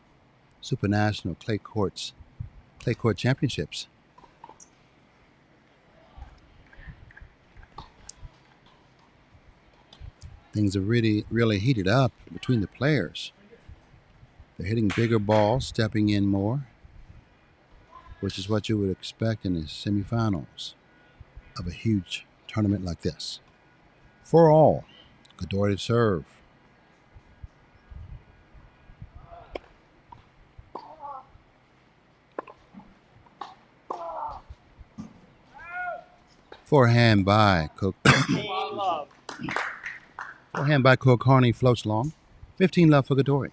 Speaker 4: Super National Clay Court Championships. Things have really heated up between the players. They're hitting bigger balls, stepping in more, which is what you would expect in the semifinals of a huge tournament like this. 4-all, Godoy to serve. Forehand by Kulkarni floats long. 15 love for Godoy.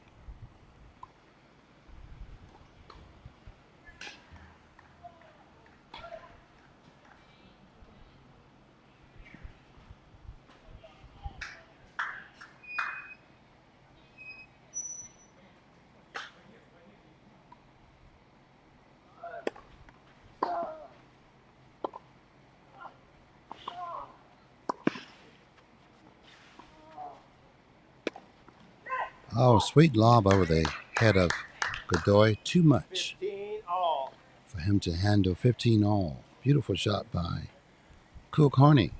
Speaker 4: Oh, sweet lob over the head of Godoy. Too much for him to handle. 15-all. Beautiful shot by Kulkarni.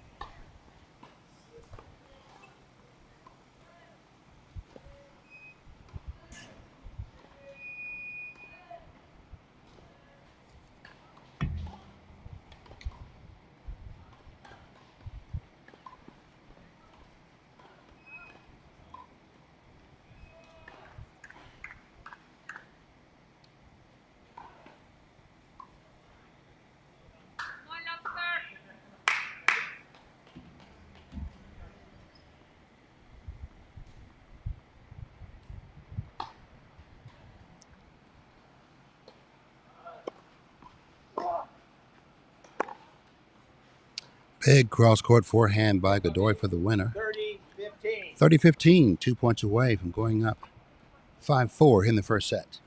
Speaker 4: Big cross-court forehand by Godoy for the winner. 30-15, 2 points away from going up 5-4 in the first set.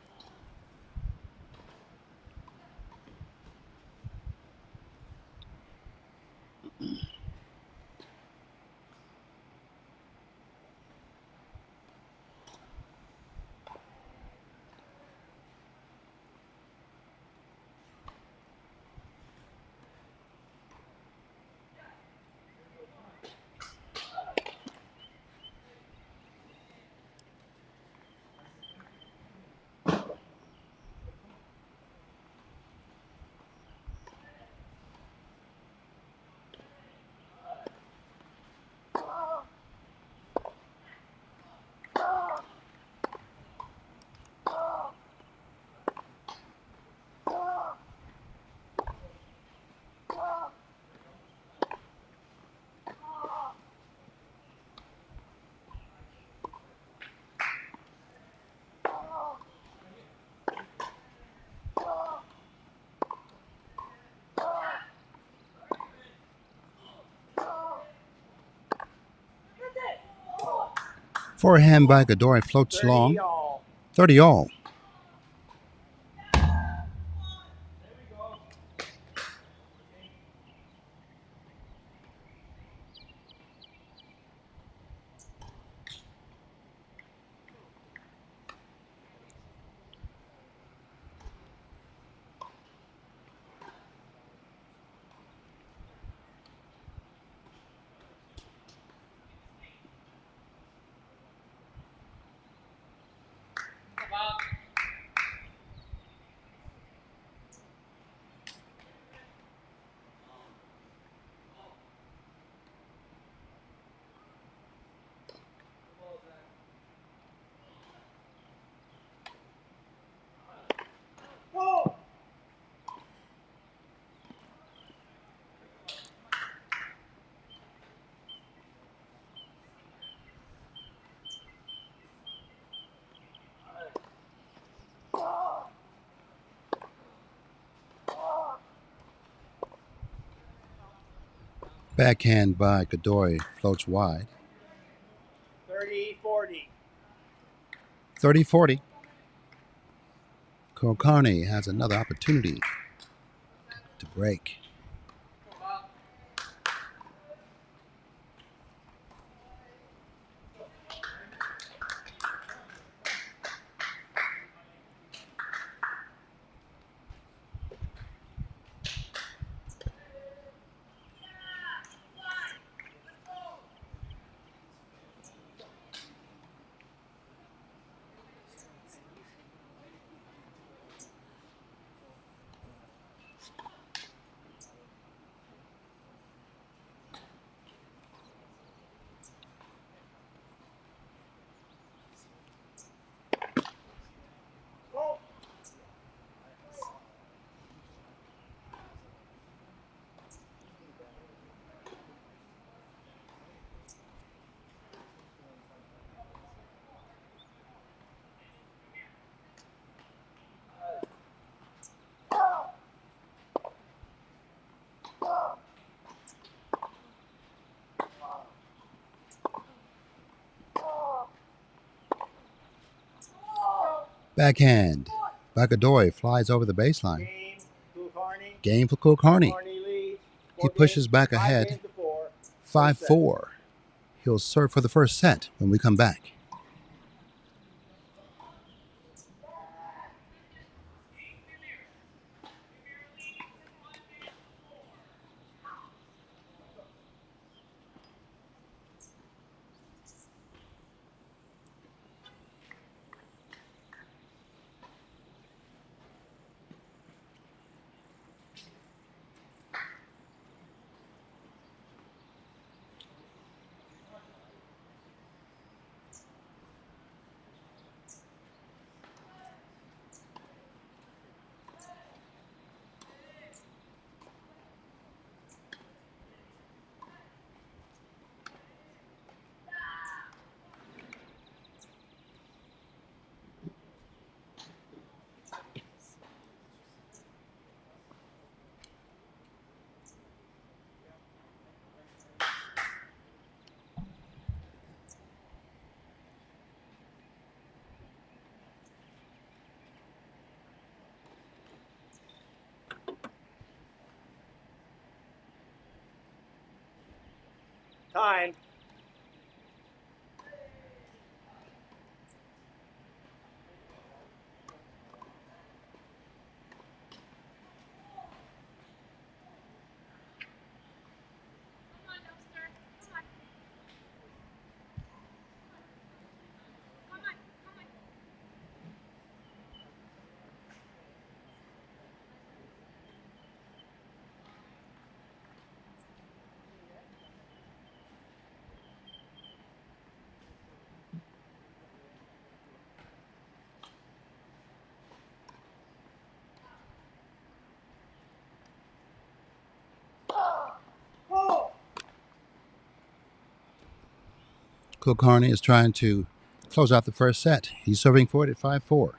Speaker 4: Forehand by Godoy floats
Speaker 3: 30
Speaker 4: long.
Speaker 3: all.
Speaker 4: 30 all. Backhand by Godoy floats wide.
Speaker 3: 30-40.
Speaker 4: 30-40. Kulkarni has another opportunity to break. Backhand by Godoy flies over the baseline. Game for Kulkarni. He pushes back ahead 5-4. He'll serve for the first set when we come back.
Speaker 3: Time.
Speaker 4: Kulkarni is trying to close out the first set. He's serving for it at 5-4.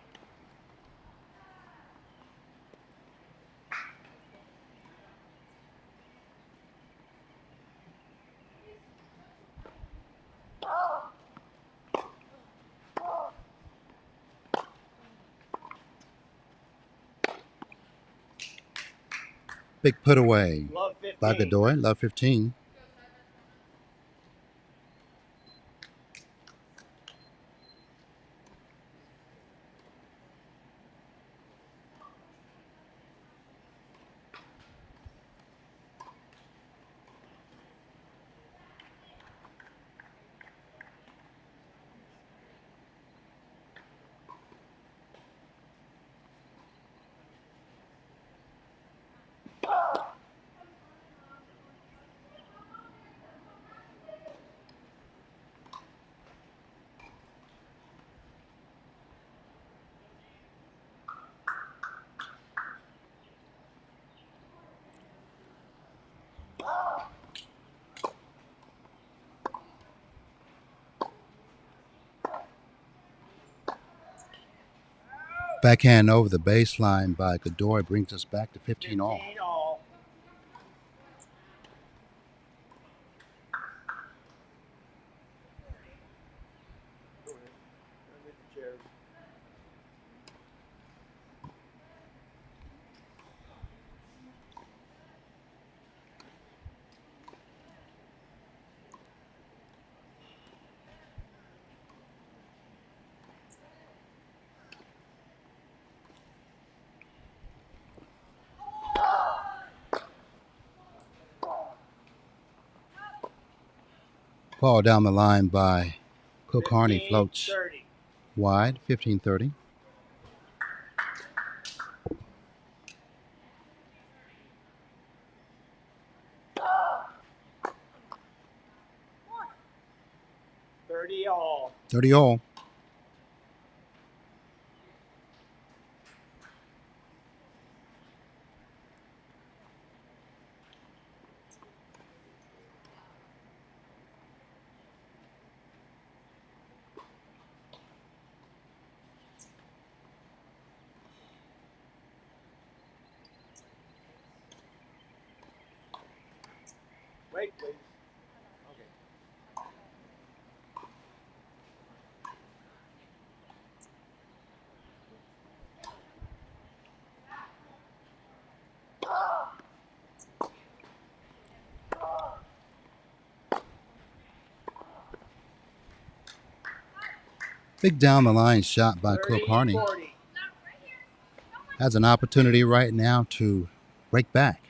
Speaker 4: Big put away
Speaker 3: Love
Speaker 4: by
Speaker 3: 15.
Speaker 4: Godoy. Love 15. Backhand over the baseline by Godoy brings us back to 15 all.
Speaker 3: 15 all. Go ahead. Underneath the chairs.
Speaker 4: Ball down the line by Kulkarni
Speaker 3: 15,
Speaker 4: floats
Speaker 3: 30.
Speaker 4: wide, 15-30.
Speaker 3: All.
Speaker 4: 30 all.
Speaker 3: Wait, please. Okay.
Speaker 4: Big down the line shot by
Speaker 3: 30,
Speaker 4: Kulkarni.
Speaker 3: 40.
Speaker 4: Has an opportunity right now to break back.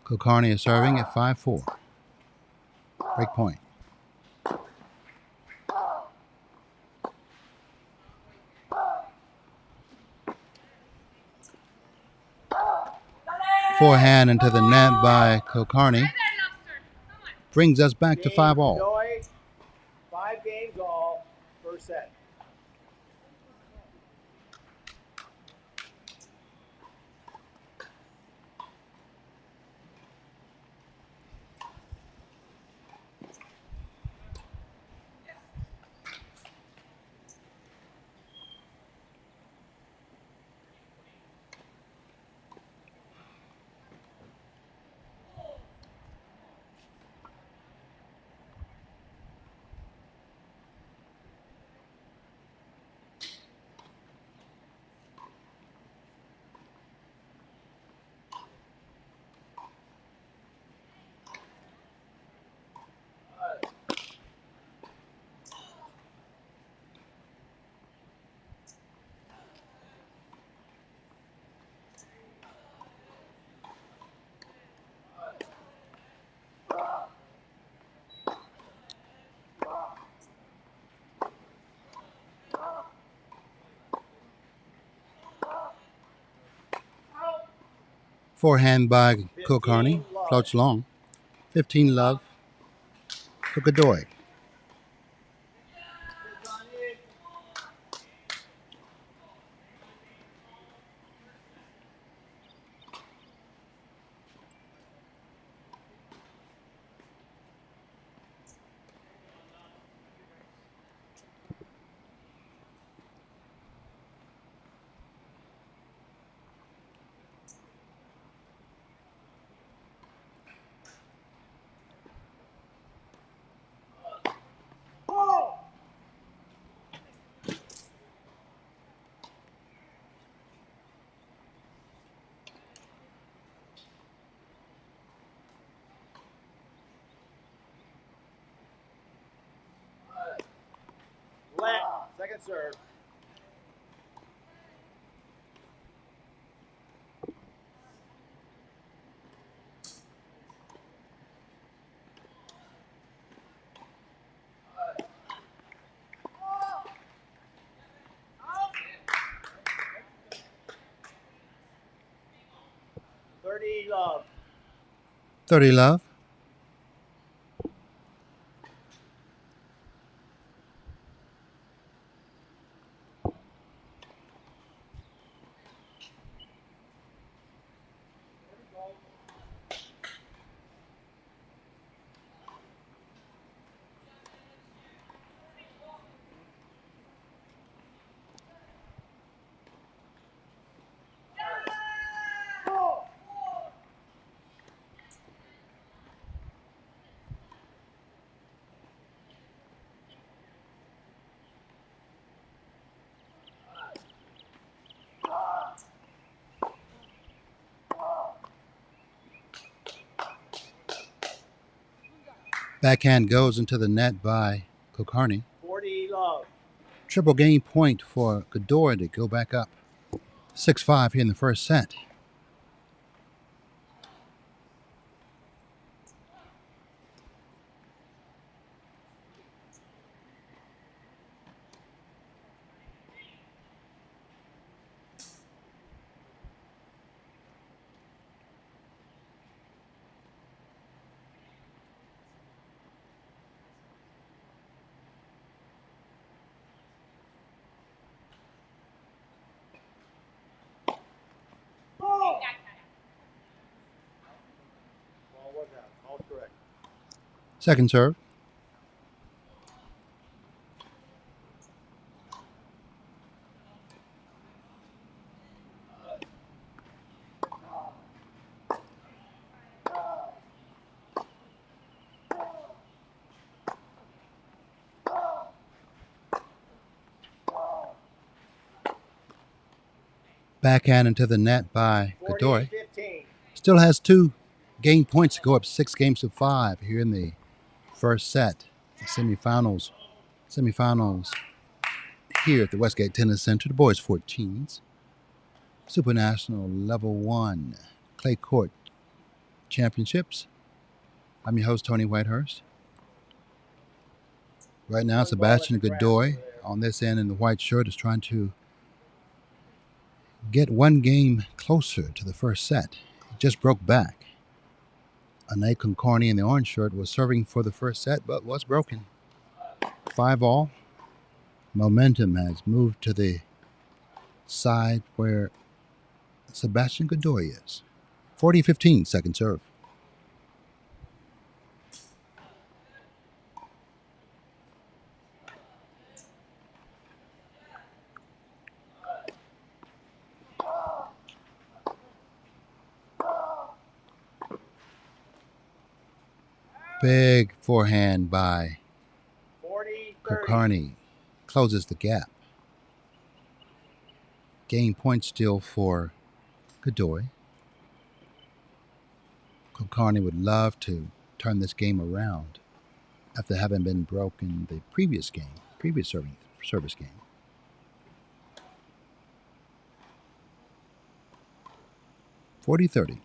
Speaker 4: Kulkarni is serving at 5-4. Break point. Forehand into the net by Kulkarni. Brings us back to 5 all.
Speaker 3: Godoy, 5 games all, first set.
Speaker 4: Forehand by Kulkarni. Floats long. 15 love for Godoy.
Speaker 3: Second serve. Love.
Speaker 4: 30 love. Backhand goes into the net by Kulkarni.
Speaker 3: 40 love.
Speaker 4: Triple game point for Godoy to go back up 6-5 here in the first set.
Speaker 3: All correct.
Speaker 4: Second serve. Backhand into the net by Godoy.
Speaker 3: 15.
Speaker 4: Still has 2 game points to go up 6-5 here in the first set. The semifinals here at the Westgate Tennis Center. The boys 14s. Supernational Level 1 Clay Court Championships. I'm your host, Tony Whitehurst. Right now, Sebastian Godoy on this end in the white shirt is trying to get 1 game closer to the first set. He just broke back. Ane Kulkarni in the orange shirt was serving for the first set, but was broken. 5-all. Momentum has moved to the side where Sebastian Godoy is. 40-15, second serve. Big forehand by Kulkarni. Closes the gap. Game point still for Godoy. Kulkarni would love to turn this game around after having been broken the previous service game. $40-30.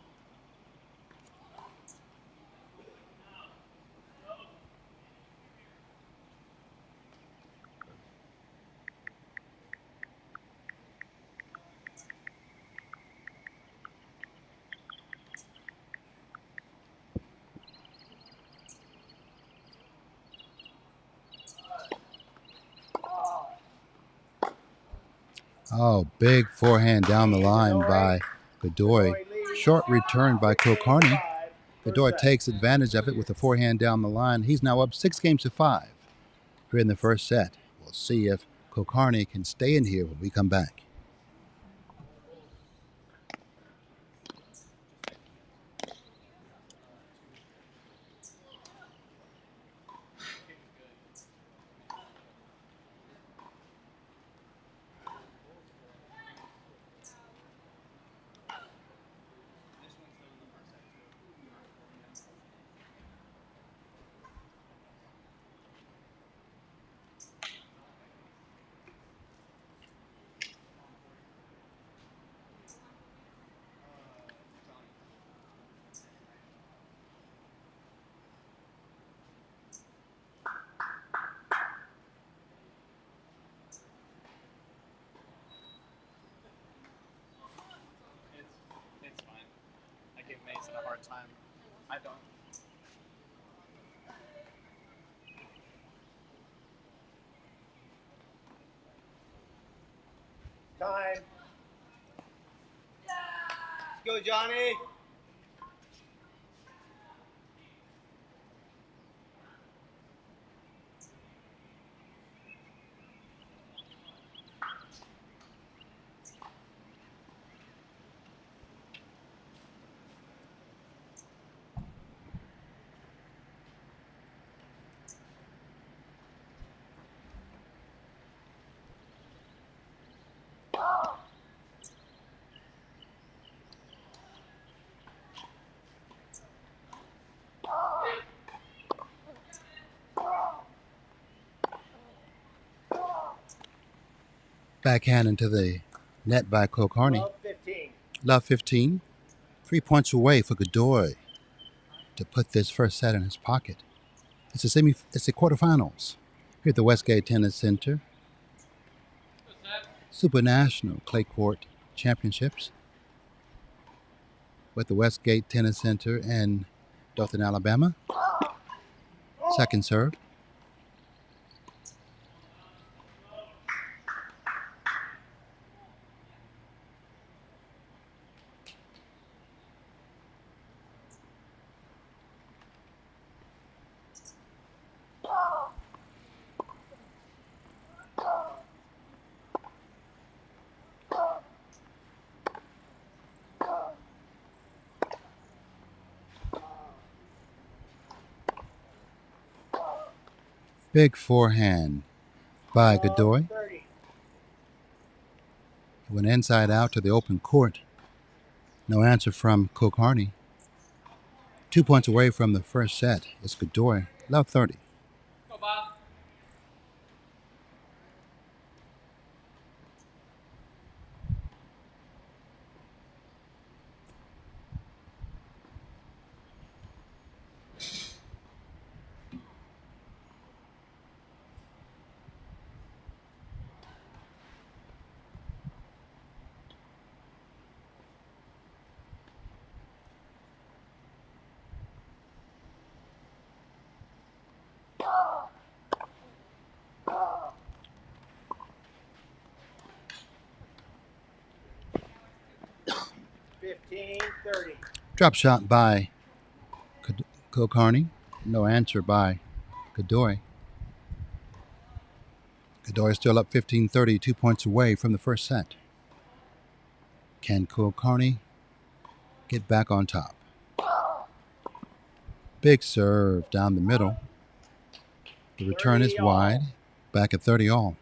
Speaker 4: Oh, big forehand down the line by Godoy. Short return by Kulkarni. Godoy takes advantage of it with a forehand down the line. He's now up 6-5 here in the first set. We'll see if Kulkarni can stay in here when we come back.
Speaker 1: a hard time. I don't.
Speaker 3: Time.
Speaker 2: Let's go, Johnny.
Speaker 4: Backhand into the net by Kulkarni.
Speaker 3: Love 15.
Speaker 4: Love 15. 3 points away for Godoy to put this first set in his pocket. It's the quarterfinals here at the Westgate Tennis Center. Super National Clay Court Championships with the Westgate Tennis Center in Dothan, Alabama. Second serve. Big forehand by Godoy. He went inside out to the open court. No answer from Kulkarni. 2 points away from the first set is Godoy. Love 30.
Speaker 2: Go, Bob.
Speaker 4: Drop shot by Kulkarni. No answer by Godoy. Godoy is still up 15-30, 2 points away from the first set. Can Kulkarni get back on top? Big serve down the middle. The return is wide. Back at 30 all.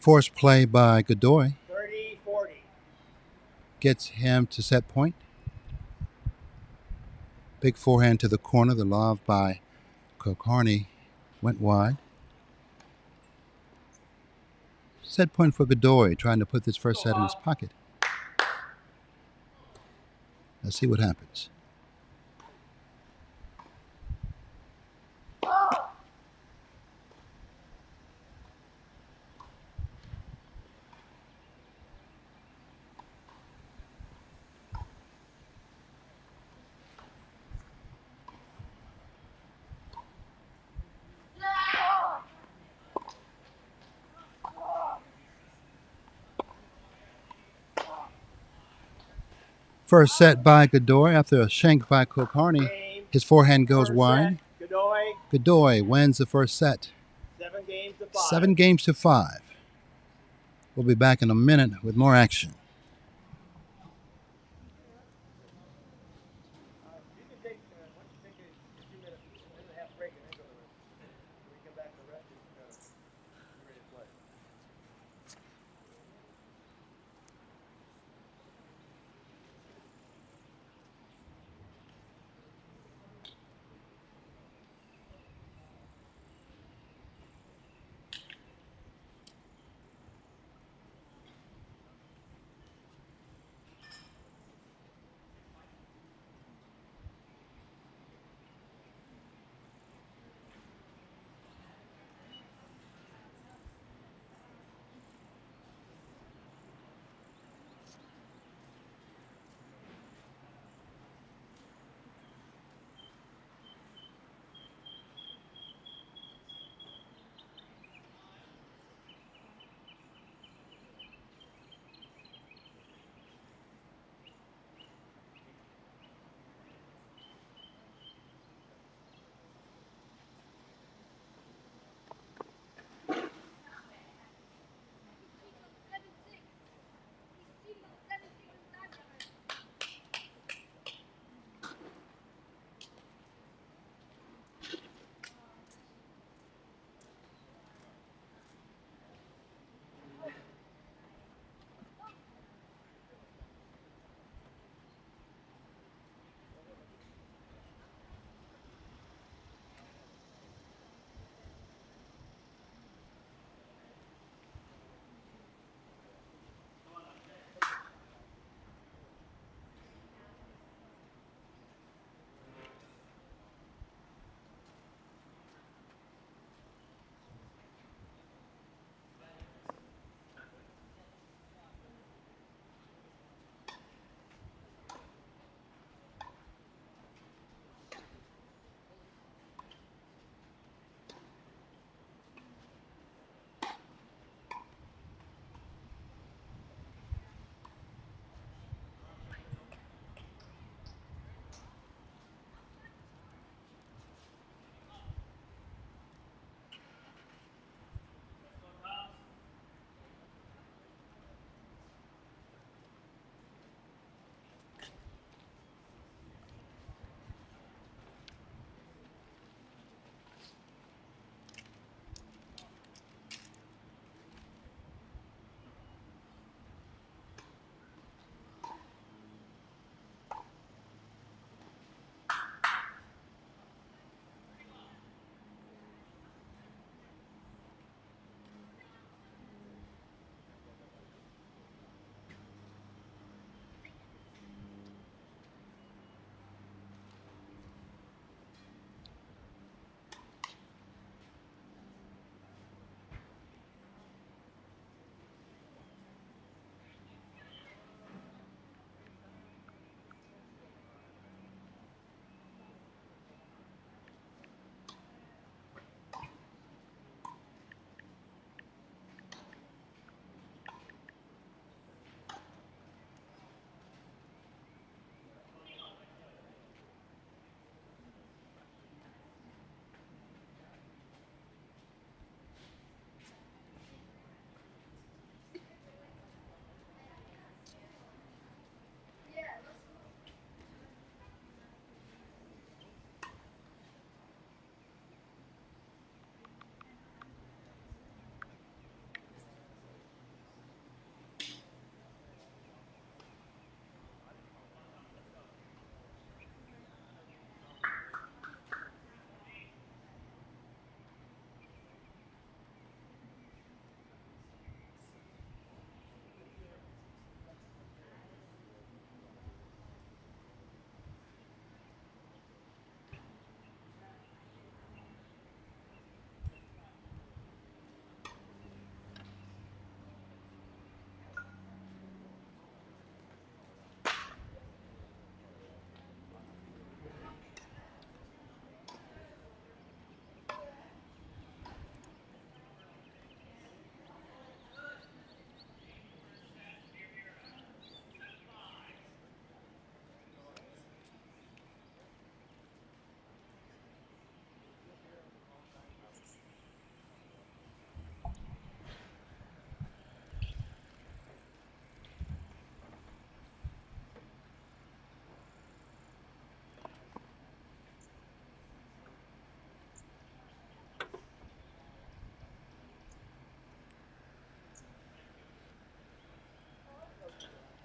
Speaker 4: Forced play by Godoy.
Speaker 3: 30-40.
Speaker 4: Gets him to set point. Big forehand to the corner. The love by Kulkarni went wide. Set point for Godoy, trying to put this first set in his pocket. Let's see what happens. First set by Godoy after a shank by Kulkarni. His forehand goes wide.
Speaker 3: Godoy.
Speaker 4: Godoy wins the first set.
Speaker 3: 7-5.
Speaker 4: 7-5. We'll be back in a minute with more action.
Speaker 3: You can take, why don't you take a 2-minute, minute and a half break and then go to the rest. When we come back to the rest, you can be ready to play.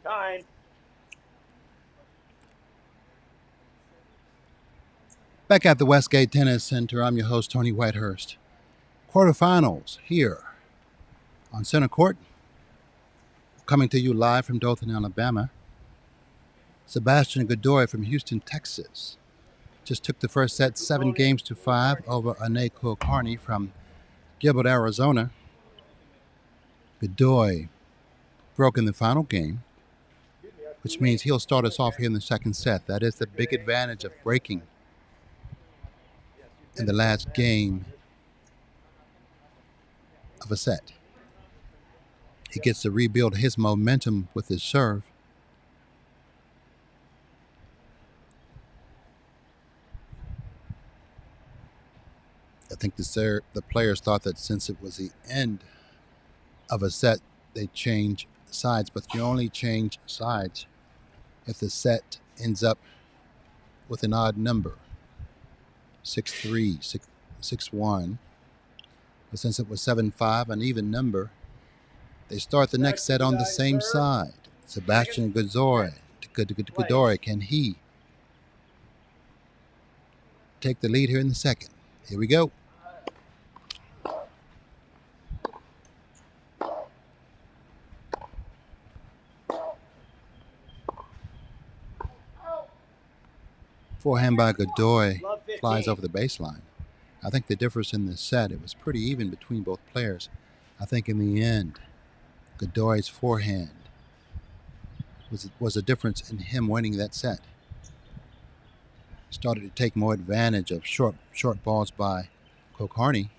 Speaker 3: Time.
Speaker 4: Back at the Westgate Tennis Center, I'm your host, Tony Whitehurst. Quarterfinals here on center court. Coming to you live from Dothan, Alabama. Sebastian Godoy from Houston, Texas. Just took the first set 7-5 over Ane Kulkarni from Gilbert, Arizona. Godoy broke in the final game, which means he'll start us off here in the second set. That is the big advantage of breaking in the last game of a set. He gets to rebuild his momentum with his serve. I think the players thought that since it was the end of a set, they change sides, but you only change sides if the set ends up with an odd number, 6-3, 6-1. But since it was 7-5, an even number, they start the next set on the same side. Sebastian Godoy, can he take the lead here in the second? Here we go. Forehand by Godoy flies over the baseline. I think the difference in this set, it was pretty even between both players. I think in the end, Godoy's forehand was a difference in him winning that set. Started to take more advantage of short balls by Kulkarni.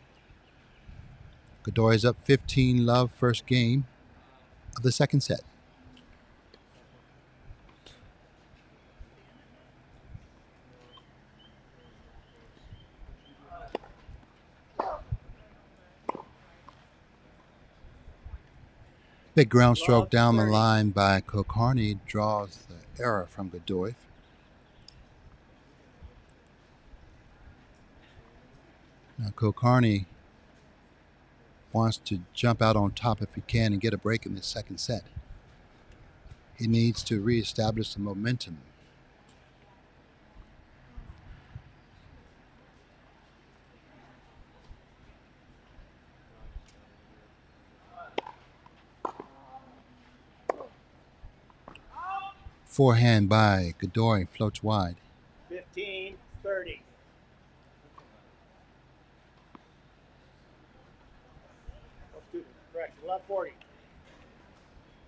Speaker 4: Godoy is up 15-love first game of the second set. Big ground stroke down the line by Kulkarni draws the error from Godoy. Now Kulkarni wants to jump out on top if he can and get a break in the second set. He needs to reestablish the momentum. Forehand by Godoy floats wide.
Speaker 3: 15-30. Correction, love 40.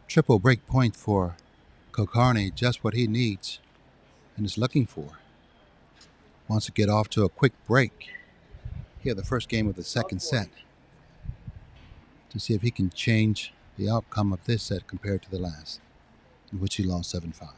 Speaker 4: Triple break point for Kulkarni, just what he needs and is looking for. Wants to get off to a quick break here, the first game of the second set, to see if he can change the outcome of this set compared to the last, in which he lost 7-5.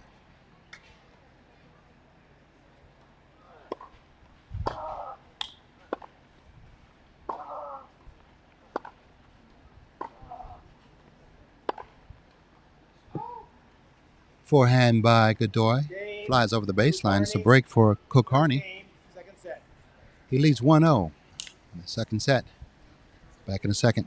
Speaker 4: Forehand by Godoy. Flies over the baseline. It's a break for Kulkarni. He leads 1-0 in the second set. Back in a second.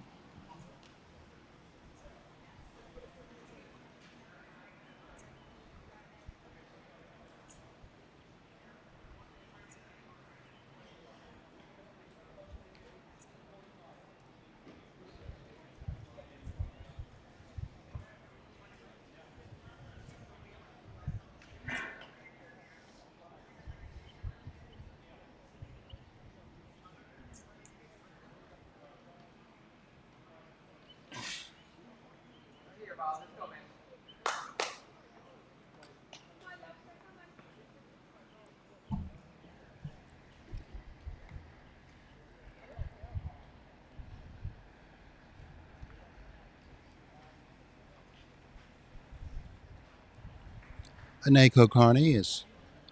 Speaker 4: Ane Kulkarni is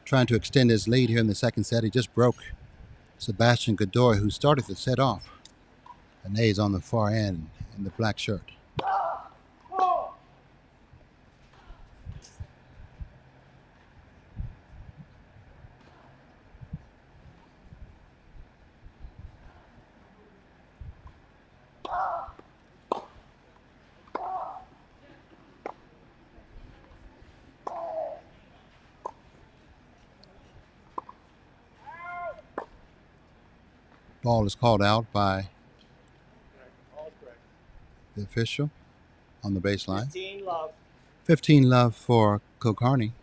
Speaker 4: trying to extend his lead here in the second set. He just broke Sebastian Godoy, who started the set off. Ane is on the far end in the black shirt. Ball is called out by
Speaker 3: All correct.
Speaker 4: the official on the baseline.
Speaker 3: 15 love.
Speaker 4: 15 love for Kulkarni.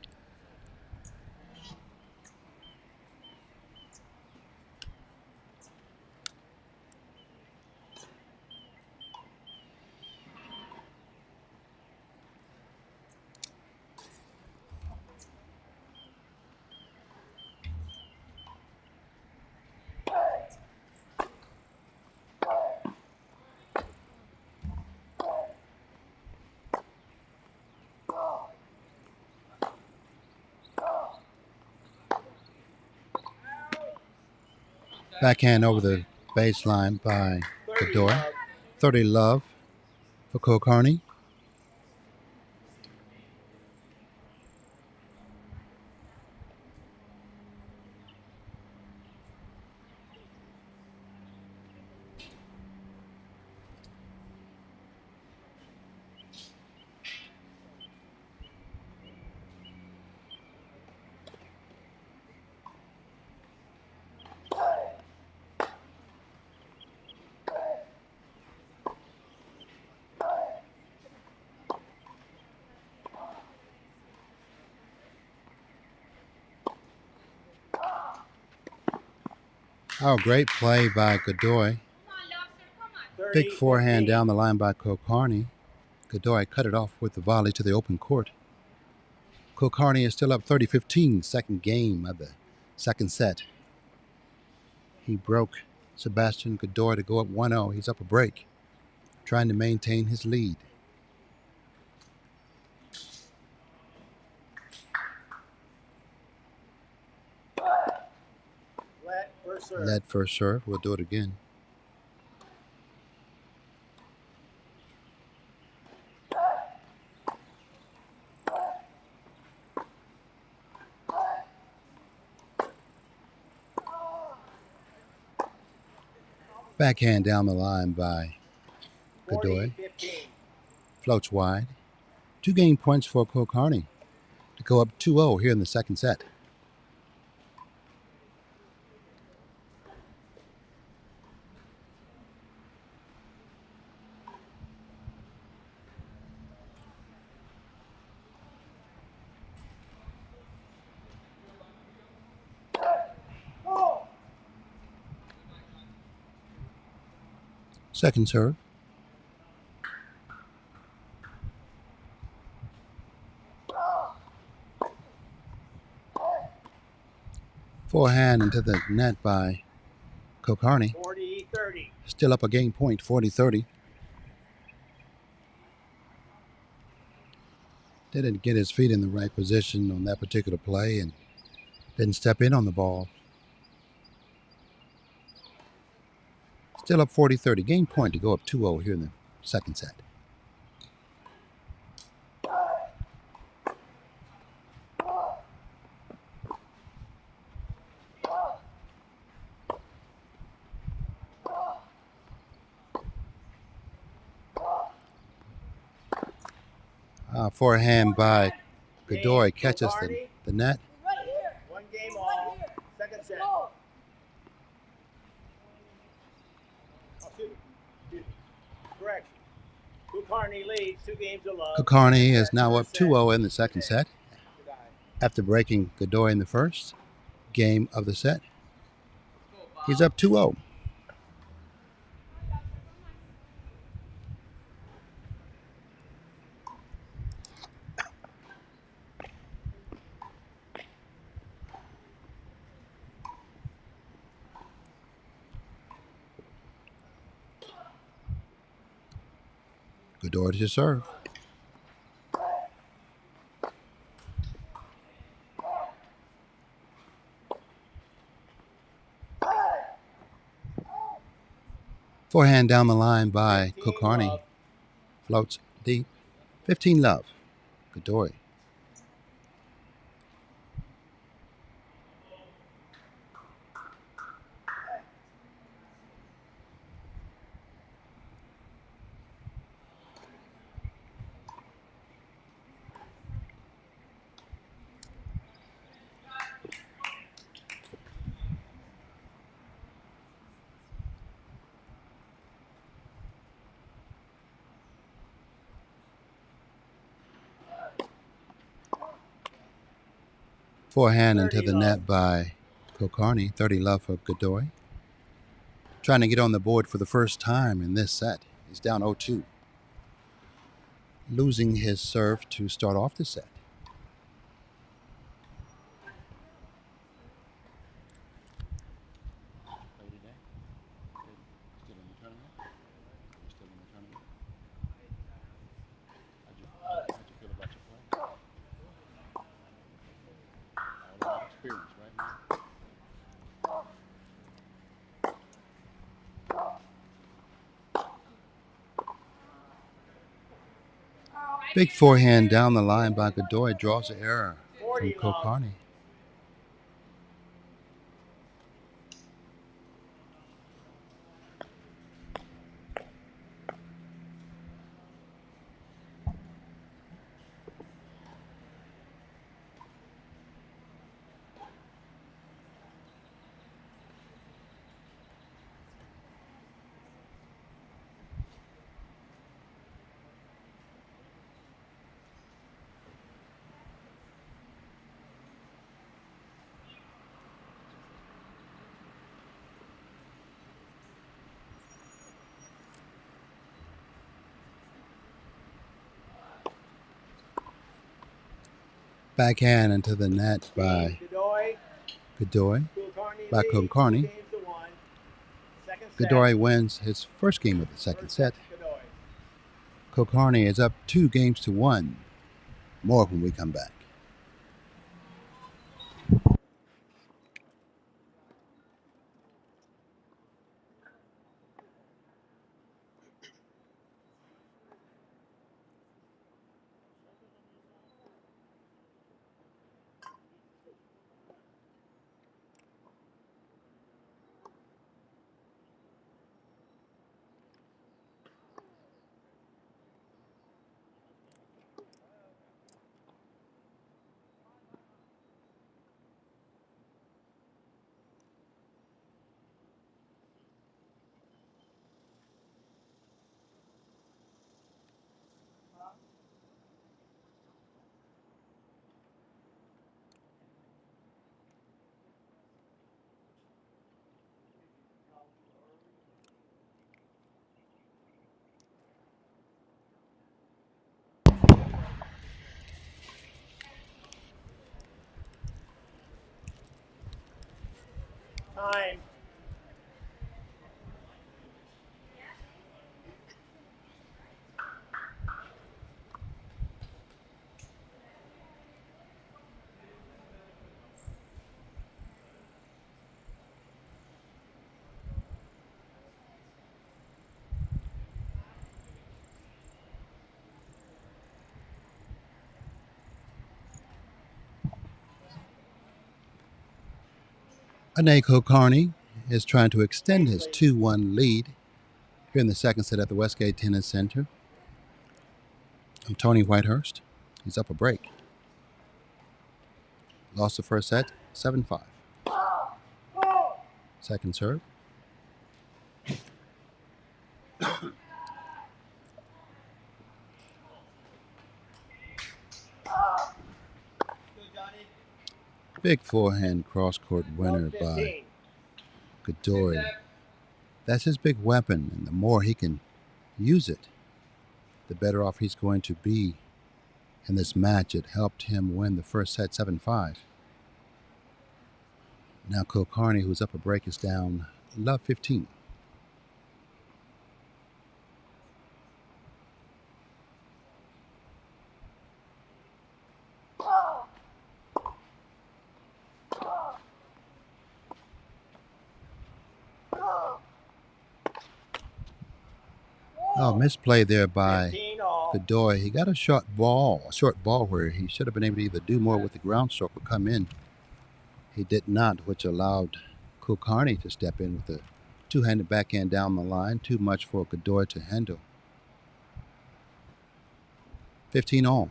Speaker 4: Backhand over the baseline by
Speaker 3: 30
Speaker 4: Godoy.
Speaker 3: love.
Speaker 4: 30 love for Kulkarni. Oh, great play by Godoy.
Speaker 3: 30,
Speaker 4: Big forehand
Speaker 3: 15.
Speaker 4: down the line by Kulkarni. Godoy cut it off with the volley to the open court. Kulkarni is still up 30-15, second game of the second set. He broke Sebastian Godoy to go up 1-0. He's up a break, trying to maintain his lead.
Speaker 3: Let first serve.
Speaker 4: Led first serve. We'll do it again. Backhand down the line by
Speaker 3: 40,
Speaker 4: Godoy.
Speaker 3: 15.
Speaker 4: Floats wide. 2 game points for Kulkarni to go up 2-0 here in the second set. Second serve. Forehand into the net by Kulkarni.
Speaker 3: 40, 30.
Speaker 4: Still up a game point, 40-30. Didn't get his feet in the right position on that particular play and didn't step in on the ball. Still up 40-30. Game point to go up 2-0 here in the second set. Forehand by Godoy catches the net.
Speaker 3: 1 game all. Second set. Correction. Kulkarni leads 2 games to love.
Speaker 4: Kulkarni is now up 2-0 in the second set after breaking Godoy in the first game of the set. He's up 2-0. Godoy to serve. Forehand down the line by Kulkarni. Floats deep. 15 love. Godoy. Forehand into the net by Kulkarni. 30 love for Godoy. Trying to get on the board for the first time in this set. He's down 0-2. Losing his serve to start off the set. Play today? Still in the tournament? You're still in the tournament? How'd you feel about your play? All about experience, right, man? Big forehand down the line by Godoy. Draws an error from Kulkarni. Backhand into the net by Godoy. By Kulkarni. Godoy wins his first game of the second set. Kulkarni is up 2-1. More when we come back.
Speaker 3: Time.
Speaker 4: Ane Kulkarni is trying to extend his 2-1 lead here in the second set at the Westgate Tennis Center. I'm Tony Whitehurst. He's up a break. Lost the first set, 7-5. Second serve. Big forehand cross-court winner by Godoy. That's his big weapon, and the more he can use it, the better off he's going to be in this match. It helped him win the first set 7-5. Now Kulkarni, who's up a break, is down love 15. Oh, misplay there by Godoy. He got a short ball where he should have been able to either do more with the ground stroke or come in. He did not, which allowed Kulkarni to step in with a two-handed backhand down the line. Too much for Godoy to handle. 15 all.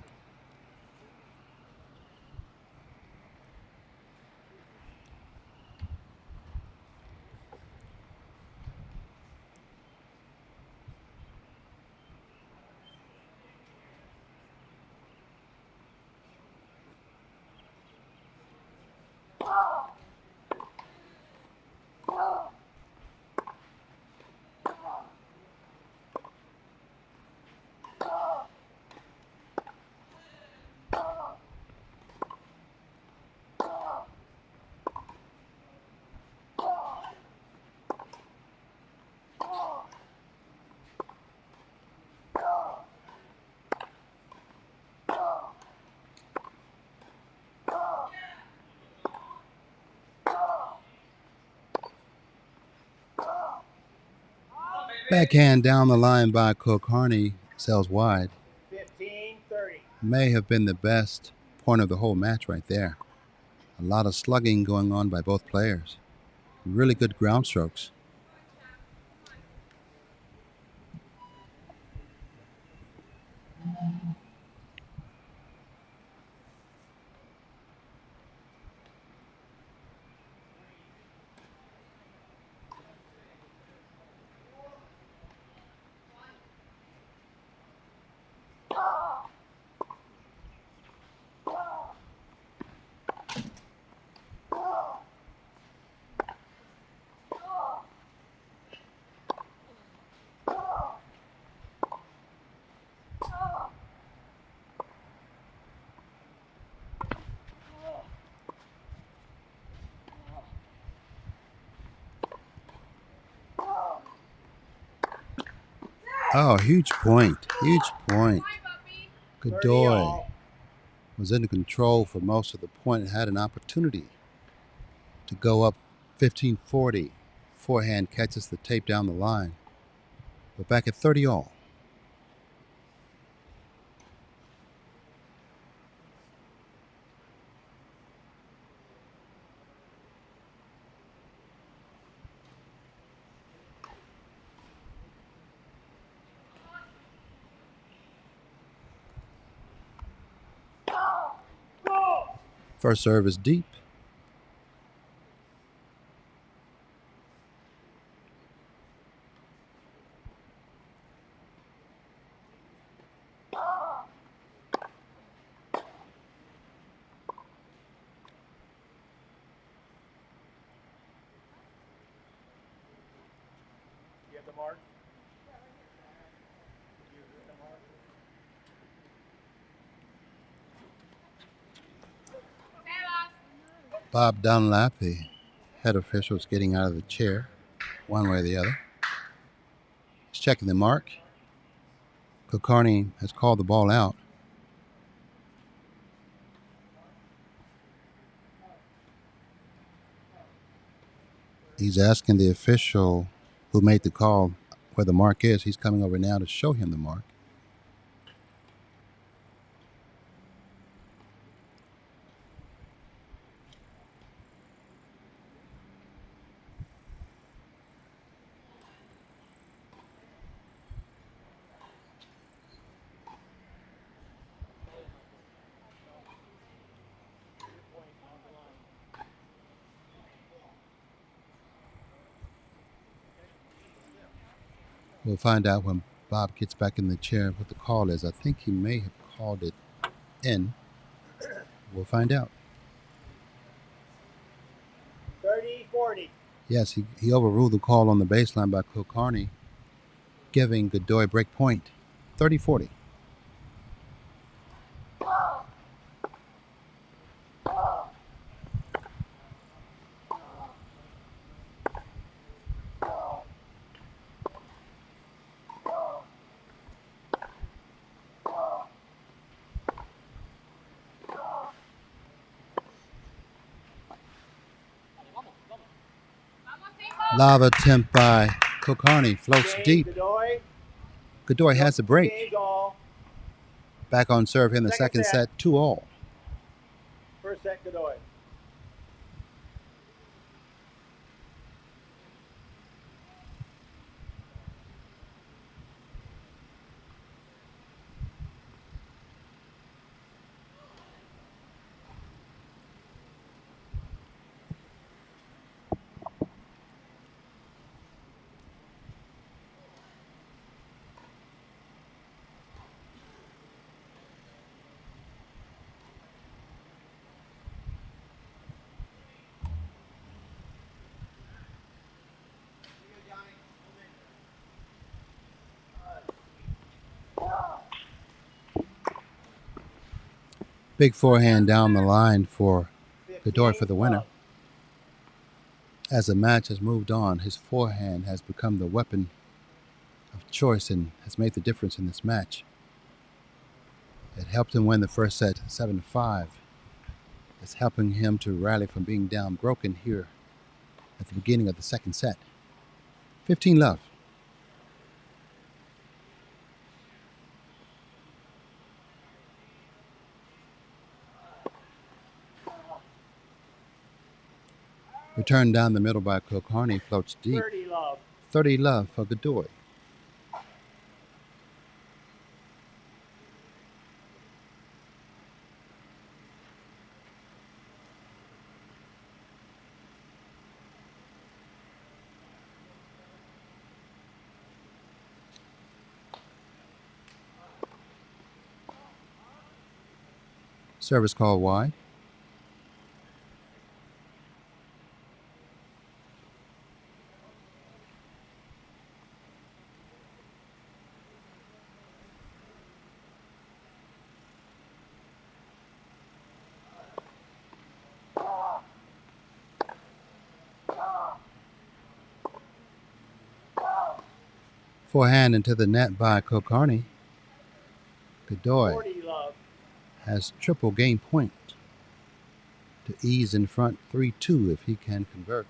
Speaker 4: Backhand down the line by Kulkarni sails wide.
Speaker 3: 15-30.
Speaker 4: May have been the best point of the whole match right there. A lot of slugging going on by both players. Really good ground strokes. Oh, huge point. Huge point. Godoy was in control for most of the point and had an opportunity to go up 15-40. Forehand catches the tape down the line. We're back at 30 all. First serve is deep.
Speaker 3: You have the mark?
Speaker 4: Bob Dunlap, the head official, is getting out of the chair, one way or the other. He's checking the mark. Kulkarni has called the ball out. He's asking the official who made the call where the mark is. He's coming over now to show him the mark. We'll find out when Bob gets back in the chair what the call is. I think he may have called it in. We'll find out.
Speaker 3: 30-40.
Speaker 4: Yes, he overruled the call on the baseline by Kulkarni, giving Godoy break point. 30-40. Lava attempt by Kulkarni floats deep. Godoy has the break. Back on serve in the second set, 2-all.
Speaker 3: First set, Godoy.
Speaker 4: Big forehand down the line for Godoy for the winner. As the match has moved on, his forehand has become the weapon of choice and has made the difference in this match. It helped him win the first set 7-5. It's helping him to rally from being down broken here at the beginning of the second set. 15 love. Return down the middle by Kulkarni, floats deep.
Speaker 3: 30 love.
Speaker 4: 30 love for Godoy. Service call wide. Forehand into the net by Kulkarni. Godoy
Speaker 3: 40 love.
Speaker 4: has triple game point to ease in front 3-2 if he can convert.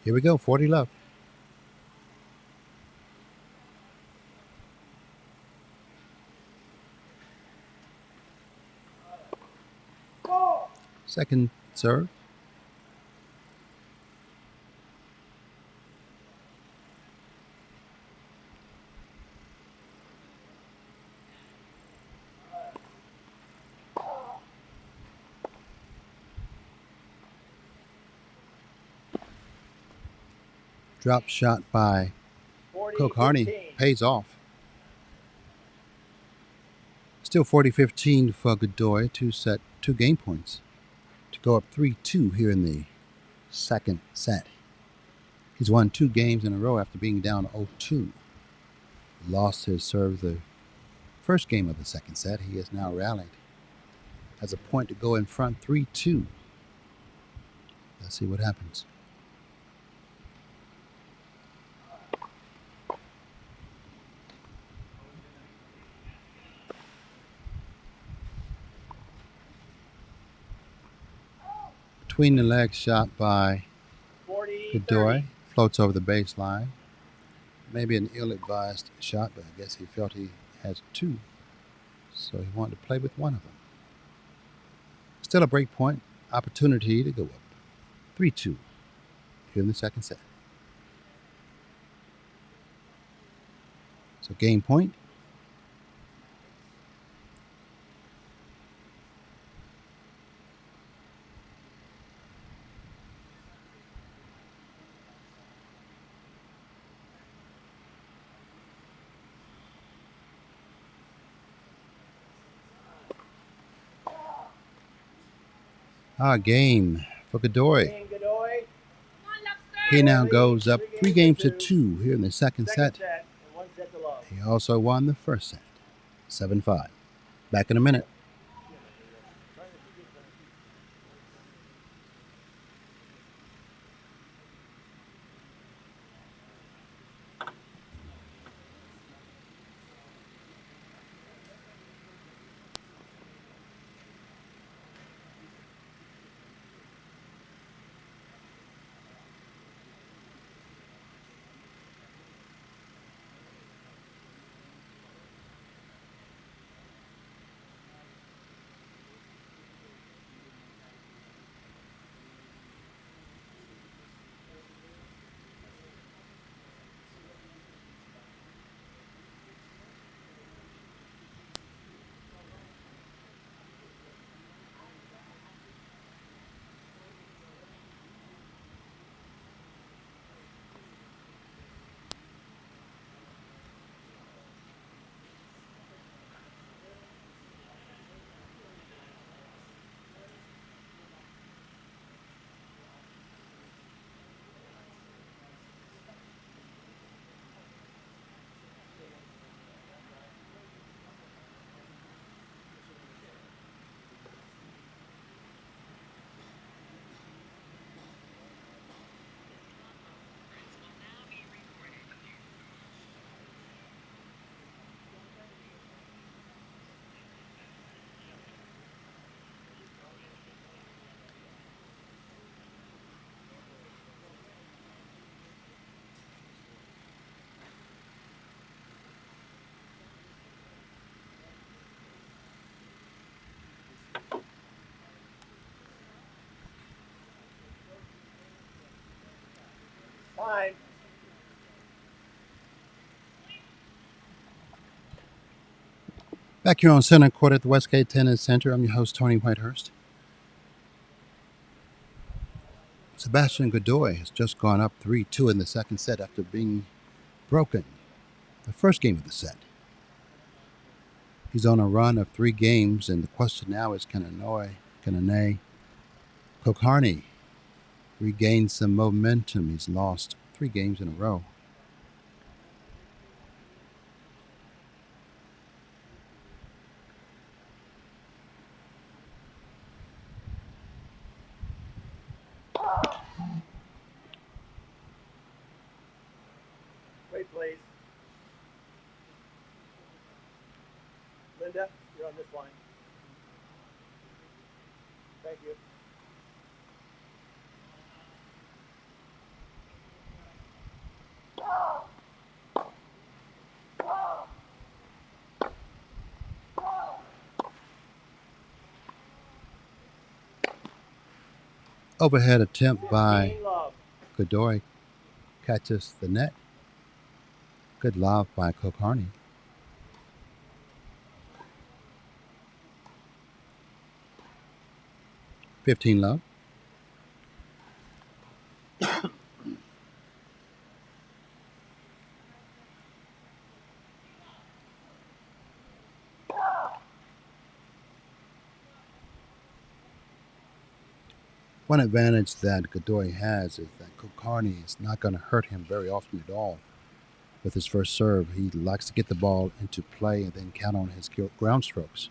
Speaker 4: Here we go, 40 love. Second serve. Drop shot by
Speaker 3: 40,
Speaker 4: Kulkarni
Speaker 3: 15.
Speaker 4: pays off. Still 40-15 for Godoy to set 2 game points to go up 3-2 here in the second set. He's won 2 games in a row after being down 0-2. Lost his serve the first game of the second set. He has now rallied. Has a point to go in front 3-2. Let's see what happens. Between the legs shot by
Speaker 3: 40,
Speaker 4: Godoy.
Speaker 3: 30.
Speaker 4: Floats over the baseline. Maybe an ill-advised shot, but I guess he felt he has 2. So he wanted to play with one of them. Still a break point. Opportunity to go up 3-2 here in the second set. So game point. Game for Godoy.
Speaker 3: Game Godoy.
Speaker 4: He now goes up 3 games to 2 here in the second set.
Speaker 3: Set and 1 set to love.
Speaker 4: He also won the first set, 7-5. Back in a minute.
Speaker 3: line.
Speaker 4: Back here on center court at the Westgate Tennis Center, I'm your host, Tony Whitehurst. Sebastian Godoy has just gone up 3-2 in the second set after being broken the first game of the set. He's on a run of 3 games, and the question now is, can Anay Kokharny regain some momentum? He's lost 3 games in a row.
Speaker 3: Wait, please. Linda, you're on this line. Thank you.
Speaker 4: Overhead attempt by Godoy catches the net. Good love by Kokharny. 15 love. One advantage that Godoy has is that Kokharny is not going to hurt him very often at all with his first serve. He likes to get the ball into play and then count on his ground strokes.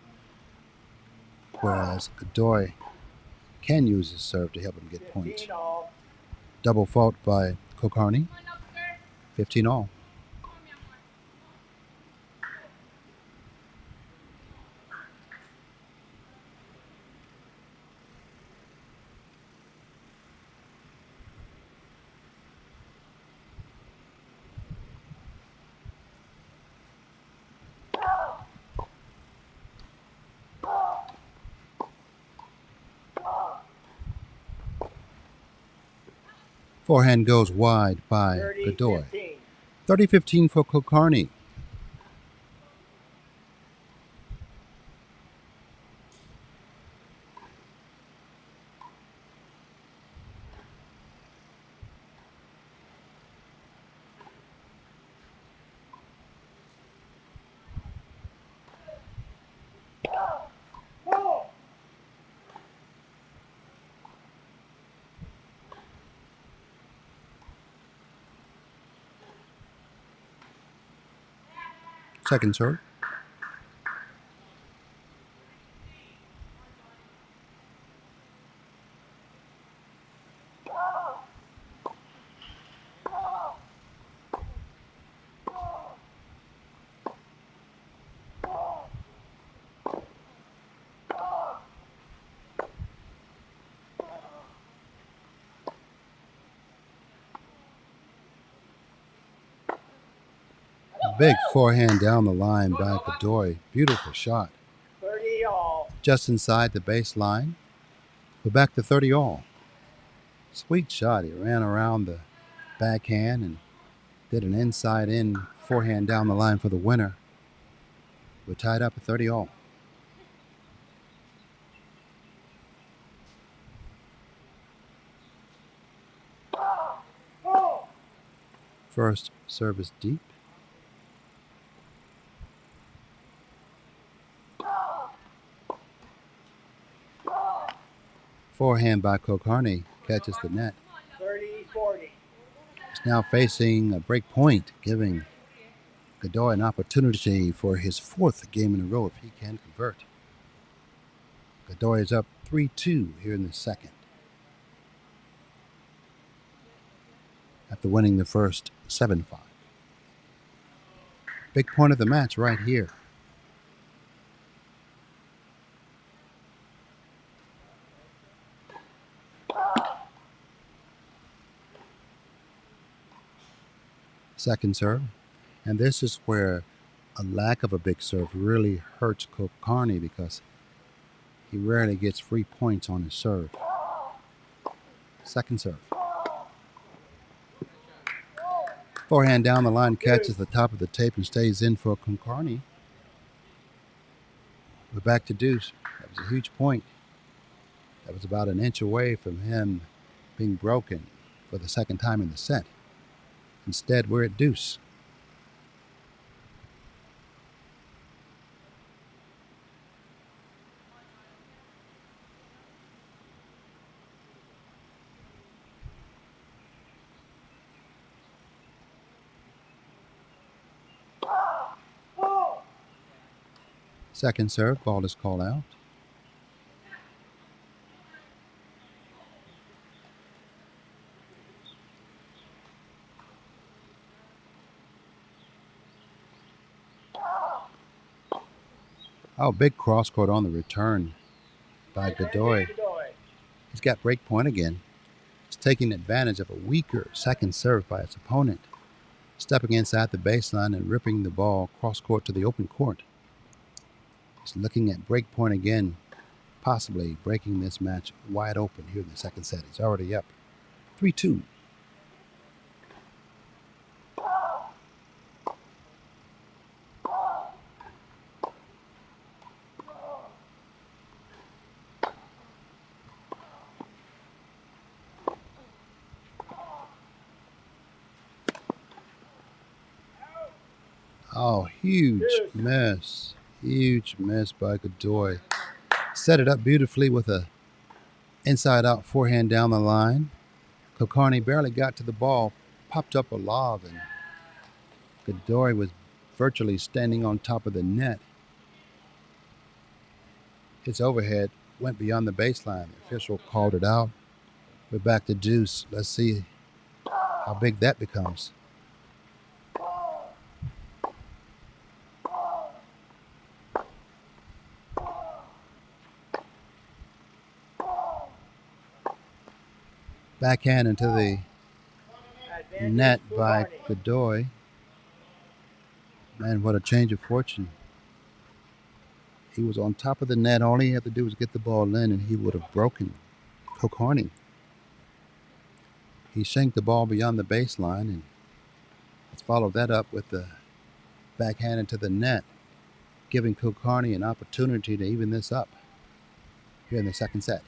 Speaker 4: Whereas Godoy can use his serve to help him get points. Double fault by Kokharny. 15 all. Forehand goes wide by Godoy. 30-15 for Kokharny. Second serve. Big forehand down the line by Godoy. Beautiful shot.
Speaker 3: 30 all.
Speaker 4: Just inside the baseline. We're back to 30 all. Sweet shot. He ran around the backhand and did an inside-in forehand down the line for the winner. We're tied up at 30 all. First service deep. Forehand by Kokharny catches the net.
Speaker 3: 30-40.
Speaker 4: He's now facing a break point, giving Godoy an opportunity for his 4th game in a row if he can convert. Godoy is up 3-2 here in the second, after winning the first 7-5. Big point of the match right here. Second serve. And this is where a lack of a big serve really hurts Kokharny because he rarely gets free points on his serve. Second serve. Forehand down the line, catches the top of the tape and stays in for Concarney. We're back to deuce. That was a huge point. That was about an inch away from him being broken for the second time in the set. Instead, we're at deuce. Second serve, ball is called out. Oh, big cross court on the return by Godoy. He's got break point again. He's taking advantage of a weaker second serve by his opponent, stepping inside the baseline and ripping the ball cross court to the open court. He's looking at break point again, possibly breaking this match wide open here in the second set. He's already up 3-2. Oh, huge miss. Huge miss by Godoy. Set it up beautifully with a inside-out forehand down the line. Concarney barely got to the ball, popped up a lob, and Godoy was virtually standing on top of the net. His overhead went beyond the baseline. The official called it out. We're back to deuce. Let's see how big that becomes. Backhand into the net by Godoy. Man, what a change of fortune. He was on top of the net. All he had to do was get the ball in, and he would have broken Concarney. He shanked the ball beyond the baseline, and let's follow that up with the backhand into the net, giving Concarney an opportunity to even this up here in the second set.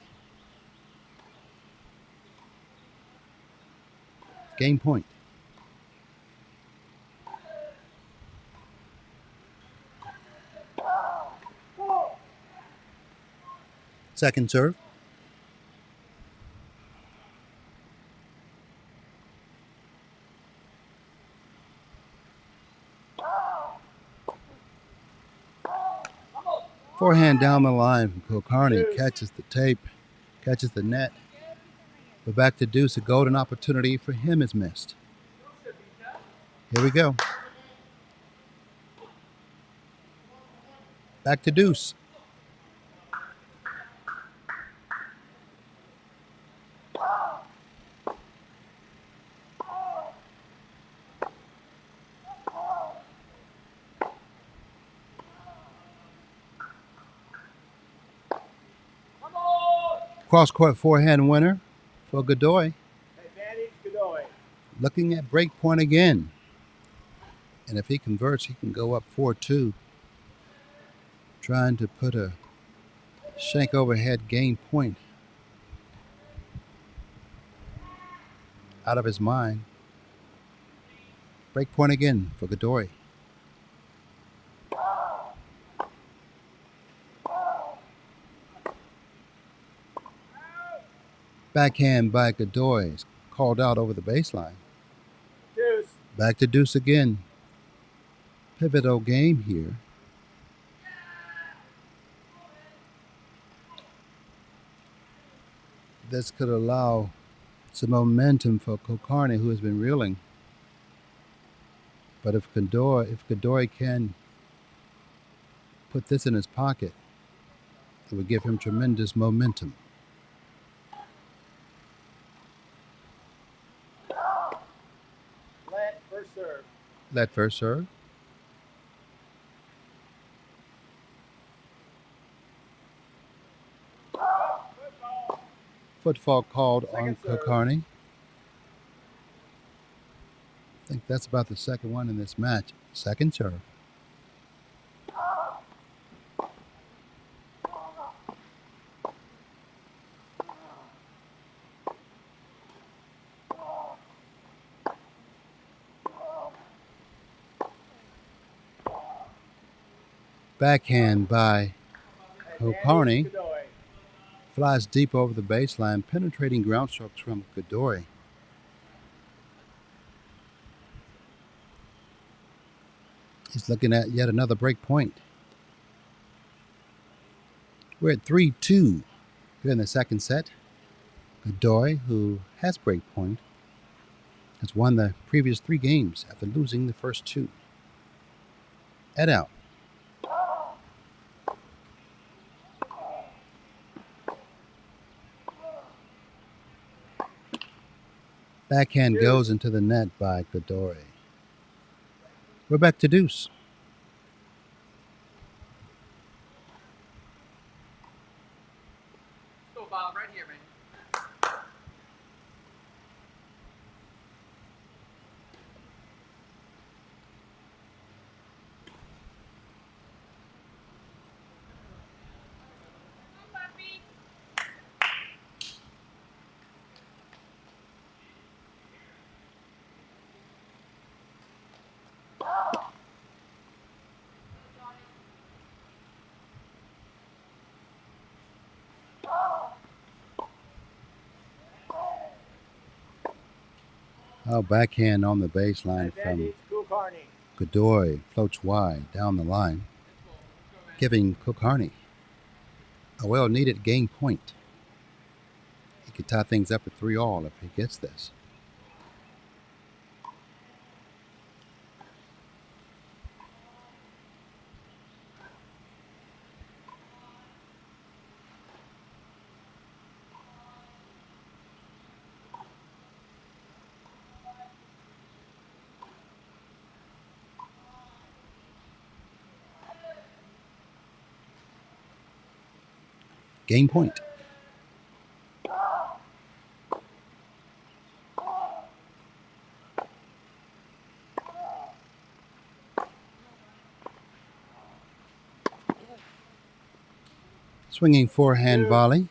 Speaker 4: Game point. Second serve. Forehand down the line from Concarney, catches the tape, catches the net. But back to deuce, a golden opportunity for him is missed. Here we go. Back to deuce. Cross-court forehand winner for Godoy.
Speaker 3: Advantage Godoy.
Speaker 4: Looking at break point again. And if he converts, he can go up 4-2. Trying to put a shank overhead game point out of his mind. Break point again for Godoy. Backhand by Godoy is called out over the baseline.
Speaker 3: Deuce.
Speaker 4: Back to deuce again. Pivotal game here. This could allow some momentum for Concarney, who has been reeling. But if Godoy can put this in his pocket, it would give him tremendous momentum.
Speaker 3: Let first serve.
Speaker 4: Let first serve. Footfall called on Concarney. I think That's about the second one in this match. Second serve. Backhand by Kulkarni. Flies deep over the baseline, penetrating ground strokes from Godoy. He's looking at yet another break point. We're at 3-2 here in the second set. Godoy, who has break point, has won the previous 3 games after losing the first 2. Head out. Backhand goes into the net by Godoy. We're back to deuce.
Speaker 2: Go ball right here, man.
Speaker 4: Oh, backhand on the baseline from Godoy. Floats wide down the line, giving Kulkarni a well-needed game point. He could tie things up at 3-all if he gets this. Game point. Swinging forehand volley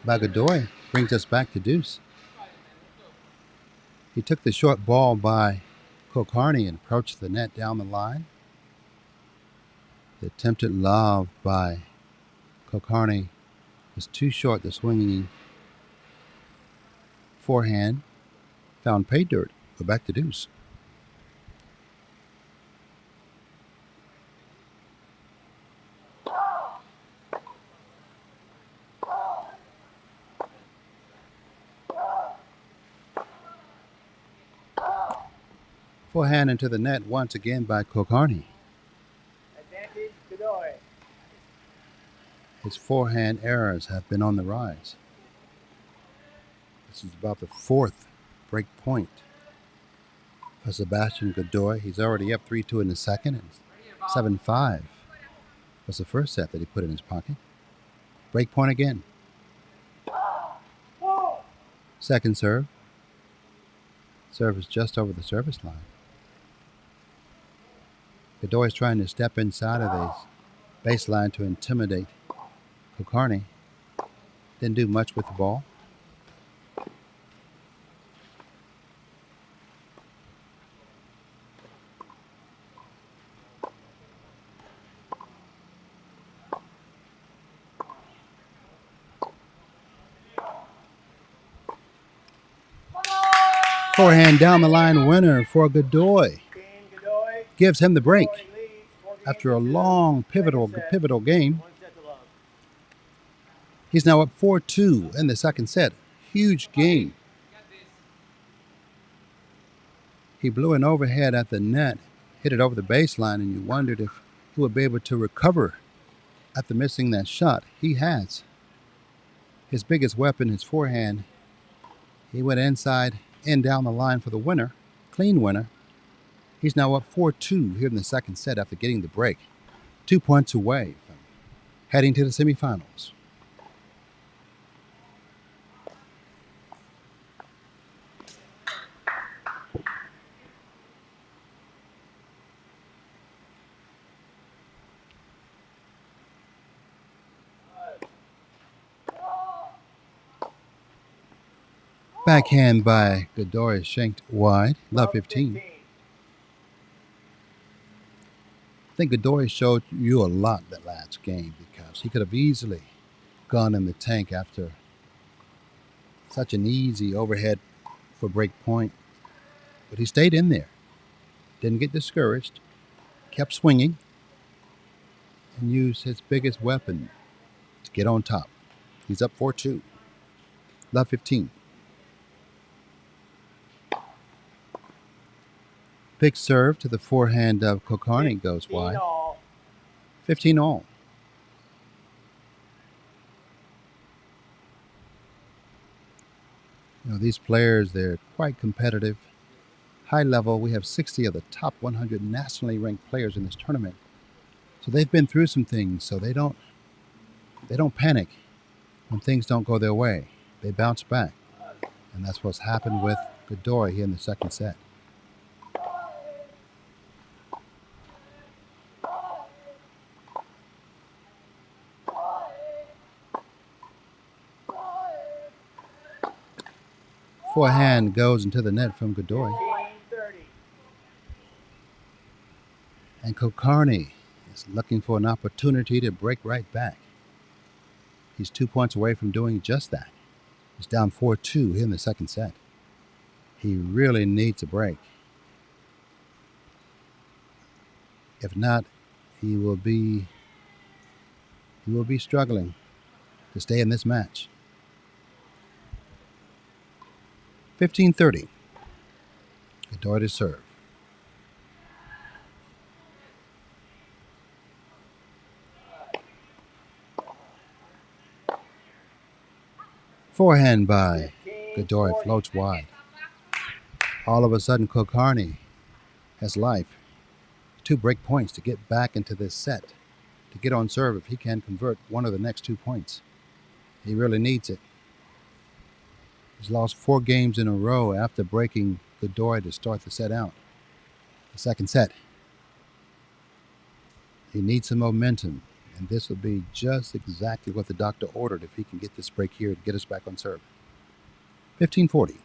Speaker 4: by Godoy brings us back to deuce. He took the short ball by Kulkarni and approached the net down the line. The attempted lob by Kulkarni was too short. The swinging forehand found pay dirt. Go back to deuce. Forehand into the net once again by Kulkarni.
Speaker 3: Advantage Godoy.
Speaker 4: His forehand errors have been on the rise. This is about the 4th break point for Sebastian Godoy. He's already up 3-2 in the second, and 7-5 was the first set that he put in his pocket. Break point again. Second serve. Serve is just over the service line. Godoy is trying to step inside of the baseline to intimidate Kulkarni. Didn't do much with the ball. Forehand down the line winner for Godoy. Gives him the break after a long pivotal game. He's now up 4-2 in the second set. Huge game. He blew an overhead at the net, hit it over the baseline, and you wondered if he would be able to recover after missing that shot. He has. His biggest weapon, his forehand. He went inside and down the line for the winner, clean winner. He's now up 4-2 here in the second set after getting the break. 2 points away from heading to the semifinals. Backhand by Godoy shanked wide. Love 15. I think Godoy showed you a lot that last game because he could have easily gone in the tank after such an easy overhead for break point. But he stayed in there, didn't get discouraged, kept swinging, and used his biggest weapon to get on top. He's up 4-2. Love 15. Big serve to the forehand of Kulkarni goes wide. 15 all. You know, these players, they're quite competitive. High level, we have 60 of the top 100 nationally ranked players in this tournament. So they've been through some things, so they don't panic when things don't go their way. They bounce back. And that's what's happened with Godoy here in the second set. Forehand goes into the net from Godoy. And Kulkarni is looking for an opportunity to break right back. He's 2 points away from doing just that. He's down 4-2 here in the second set. He really needs a break. If not, he will be struggling to stay in this match. 15-30. Godoy to serve. Forehand by Godoy floats wide. All of a sudden, Kulkarni has life. 2 break points to get back into this set, to get on serve if he can convert one of the next 2 points. He really needs it. He's lost 4 games in a row after breaking Godoy to start the set out. The second set. He needs some momentum, and this will be just exactly what the doctor ordered if he can get this break here to get us back on serve. 15-40.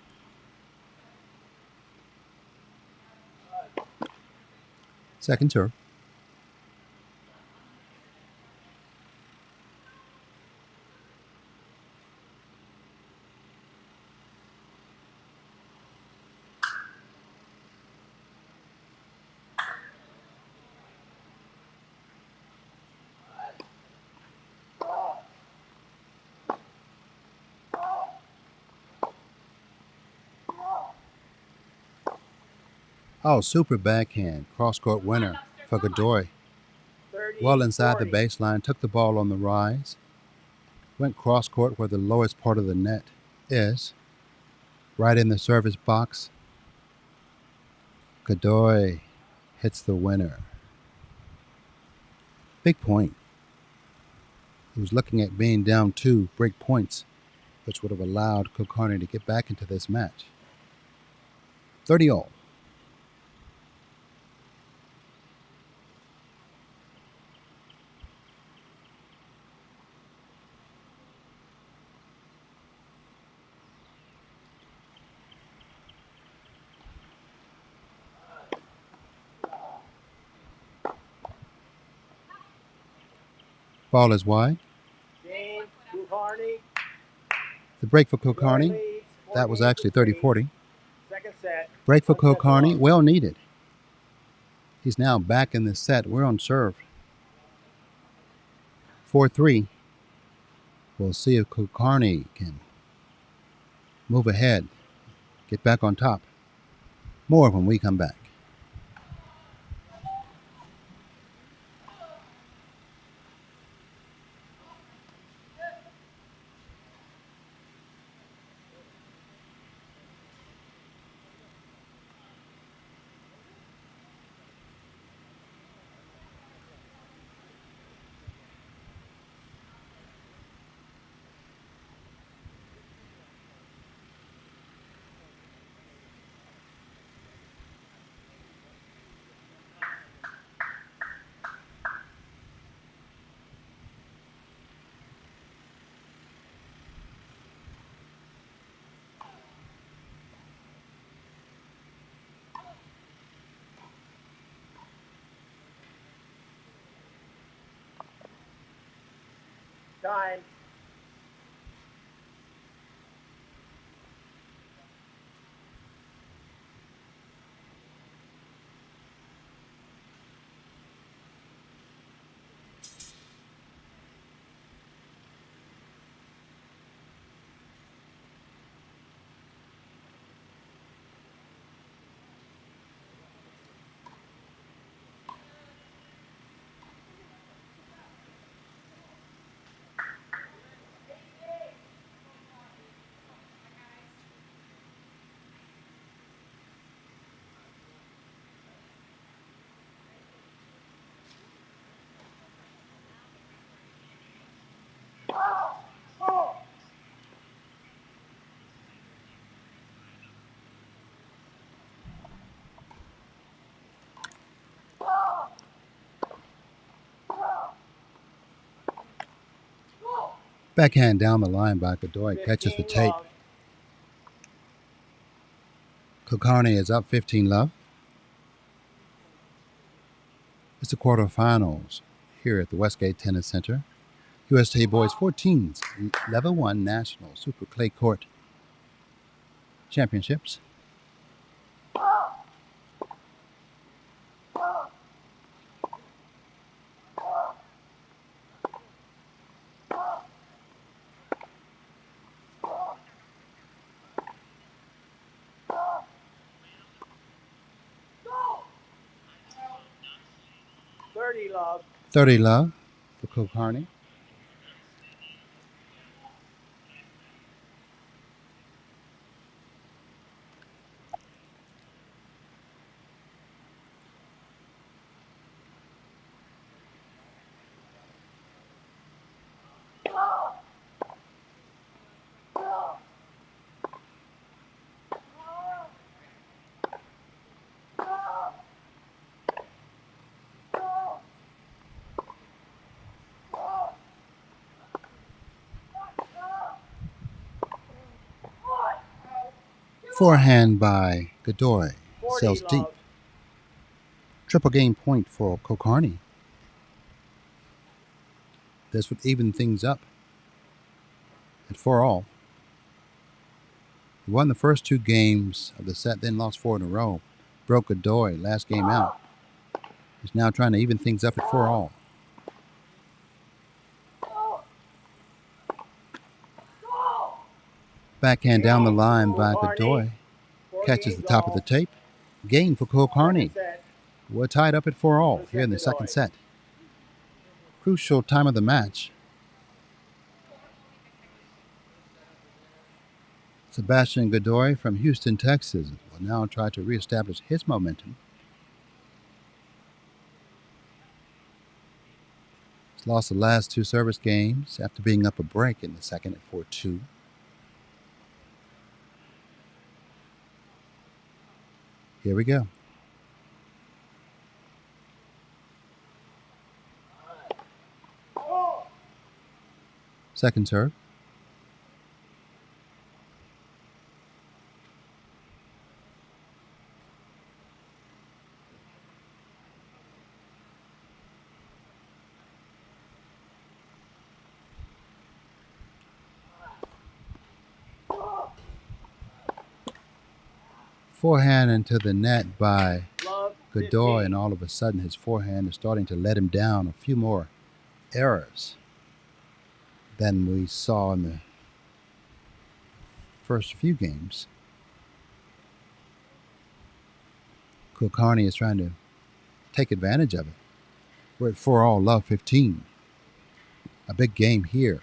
Speaker 4: Second serve. Oh, super backhand. Cross-court winner for Godoy. Well inside the baseline, took the ball on the rise. Went cross-court where the lowest part of the net is. Right in the service box. Godoy hits the winner. Big point. He was looking at being down 2 break points, which would have allowed Kulkarni to get back into this match. 30 all. Ball is wide. The break for Kulkarni. That was actually 30-40. Break for Kulkarni, well needed. He's now back in the set. We're on serve. 4-3. We'll see if Kulkarni can move ahead, get back on top. More when we come back.
Speaker 3: Time.
Speaker 4: Backhand down the line by Godoy, catches the
Speaker 3: 15
Speaker 4: tape.
Speaker 3: love.
Speaker 4: Kulkarni is up 15-love. It's the quarterfinals here at the Westgate Tennis Center. USTA Boys 14's Level 1 National Super Clay Court Championships.
Speaker 3: Love.
Speaker 4: 30-love for Kulkarni. Forehand by Godoy. Sails deep. Triple game point for Kulkarni. This would even things up at 4-all. He won the first 2 games of the set, then lost 4 in a row. Broke Godoy last game out. He's now trying to even things up at 4-all. Backhand down the line by Godoy. Catches the top of the tape. Gain for Kulkarni. We're tied up at 4-all here in the second set. Crucial time of the match. Sebastian Godoy from Houston, Texas will now try to reestablish his momentum. He's lost the last 2 service games after being up a break in the second at 4-2. Here we go. Second serve. Forehand into the net by Godoy, and all of a sudden his forehand is starting to let him down. A few more errors than we saw in the first few games. Kulkarni is trying to take advantage of it. We're at 4-all, love 15. A big game here.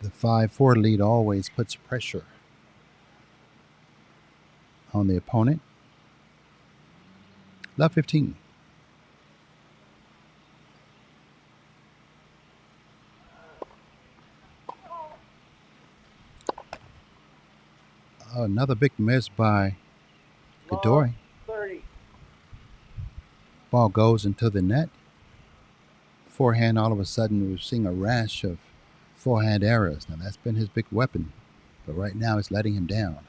Speaker 4: The 5-4 lead always puts pressure on the opponent. Love 15. Another big miss by Godoy.
Speaker 3: 30.
Speaker 4: Ball goes into the net. Forehand, all of a sudden, we're seeing a rash of forehand errors. Now, that's been his big weapon, but right now it's letting him down.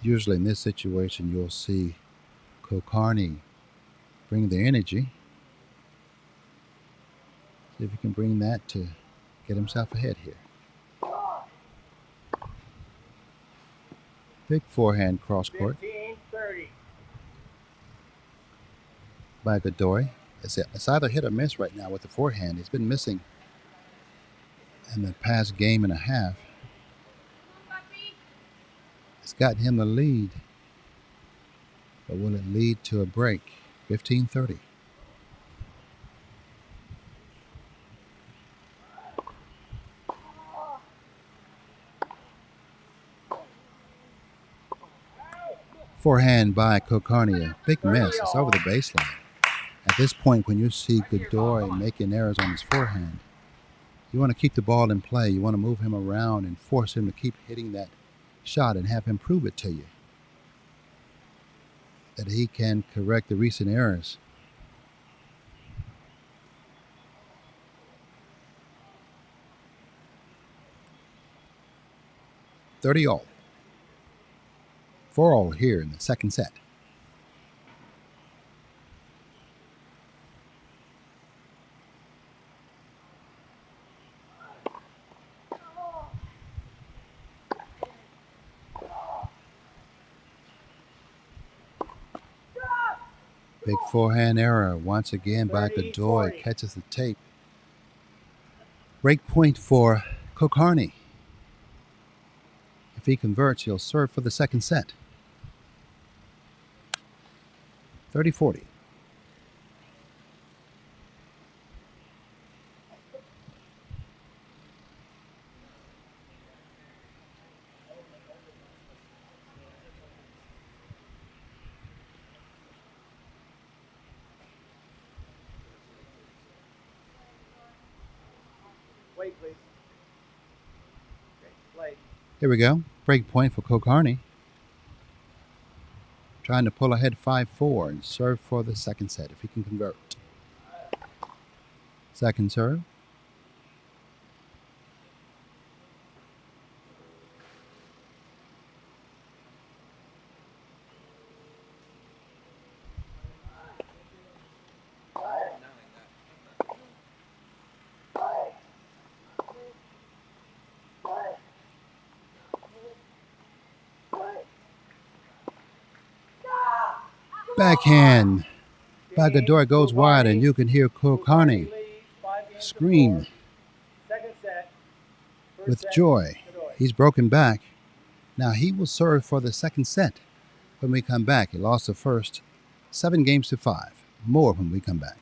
Speaker 4: Usually in this situation, you'll see Kulkarni bring the energy. See if he can bring that to get himself ahead here. Big forehand cross court
Speaker 3: 15-30.
Speaker 4: by Godoy. It's either hit or miss right now with the forehand. He's been missing in the past game and a half. It's gotten him the lead. But will it lead to a break? 15-30. Forehand by Kulkarni. Big miss. It's over the baseline. At this point, when you see Godoy making errors on his forehand, you want to keep the ball in play. You want to move him around and force him to keep hitting that shot and have him prove it to you that he can correct the recent errors. $30-all. 4-all here in the second set. Big forehand error once again by Godoy. Catches the tape. Break point for Kulkarni. If he converts, he'll serve for the second set. 30-40.
Speaker 3: Wait, please. Okay, play.
Speaker 4: Here we go. Break point for Kulkarni. Trying to pull ahead 5-4 and serve for the second set if he can convert. Second serve. Backhand by Godoy goes wide, and you can hear Kulkarni scream with joy. He's broken back. Now he will serve for the second set when we come back. He lost the first 7-5. More when we come back.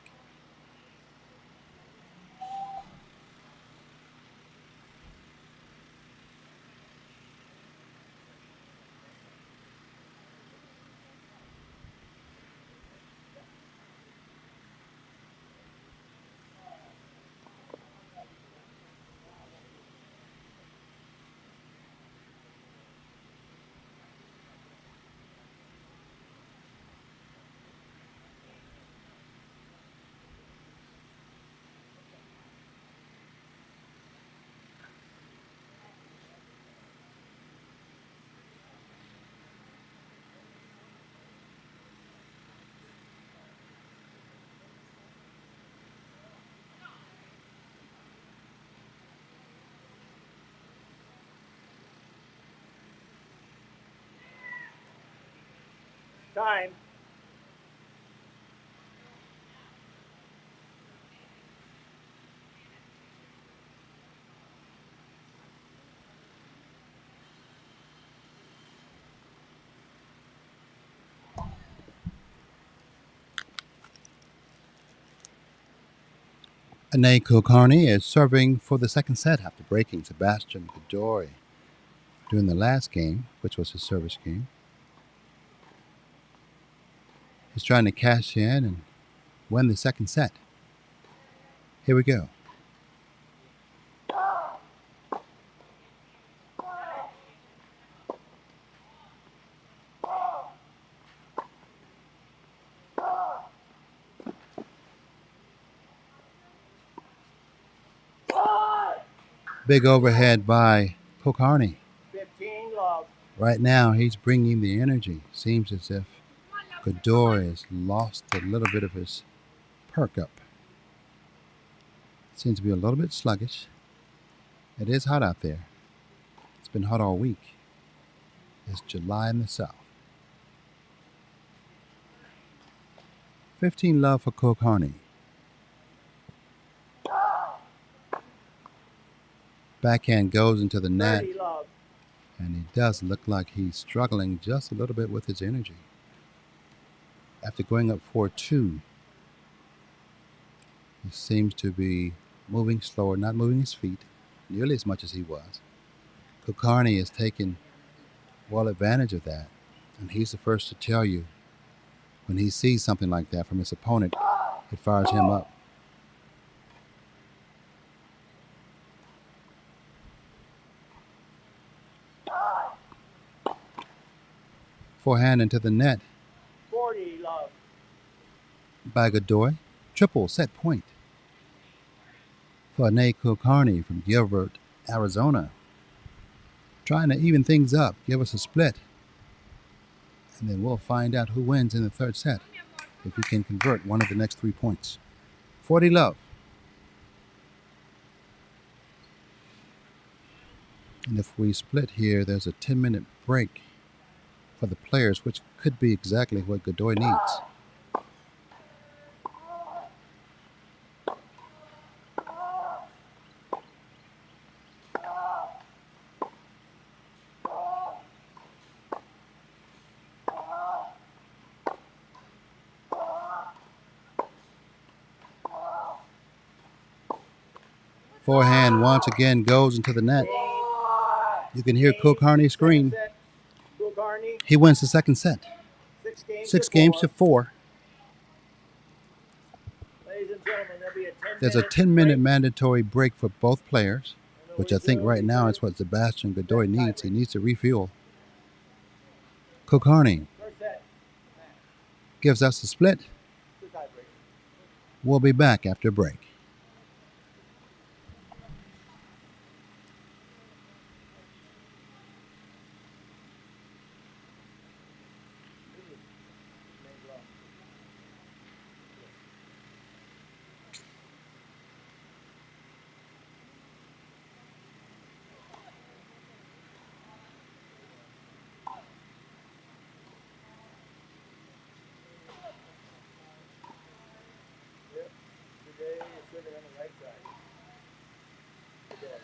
Speaker 3: Time.
Speaker 4: Ane Kulkarni is serving for the second set after breaking Sebastian Godoy during the last game, which was his service game. He's trying to cash in and win the second set. Here we go. Big overhead by Kulkarni.
Speaker 3: 15 love.
Speaker 4: Right now, he's bringing the energy. Seems as if Godoy has lost a little bit of his perk up. Seems to be a little bit sluggish. It is hot out there. It's been hot all week. It's July in the South. 15 love for Cook Harney. Backhand goes into the net. And he does look like he's struggling just a little bit with his energy. After going up 4-2, he seems to be moving slower, not moving his feet nearly as much as he was. Kulkarni has taken well advantage of that, and he's the first to tell you when he sees something like that from his opponent, it fires him up. Forehand into the net
Speaker 3: 40 love.
Speaker 4: by Godoy. Triple set point for Ane Kulkarni from Gilbert, Arizona. Trying to even things up, give us a split. And then we'll find out who wins in the third set if he can convert one of the next 3 points. 40 love. And if we split here, there's a 10-minute break for the players, which could be exactly what Godoy needs. Forehand once again goes into the net. You can hear Kulkarni scream. He wins the second set. 6 games to 4.
Speaker 3: Ladies and gentlemen, there'll be a 10-minute
Speaker 4: There's a 10-minute mandatory break for both players, which I think right now is what Sebastian Godoy needs. He needs to refuel. Kulkarni gives us a split. We'll be back after break.
Speaker 3: Today is sitting on the right side. Today.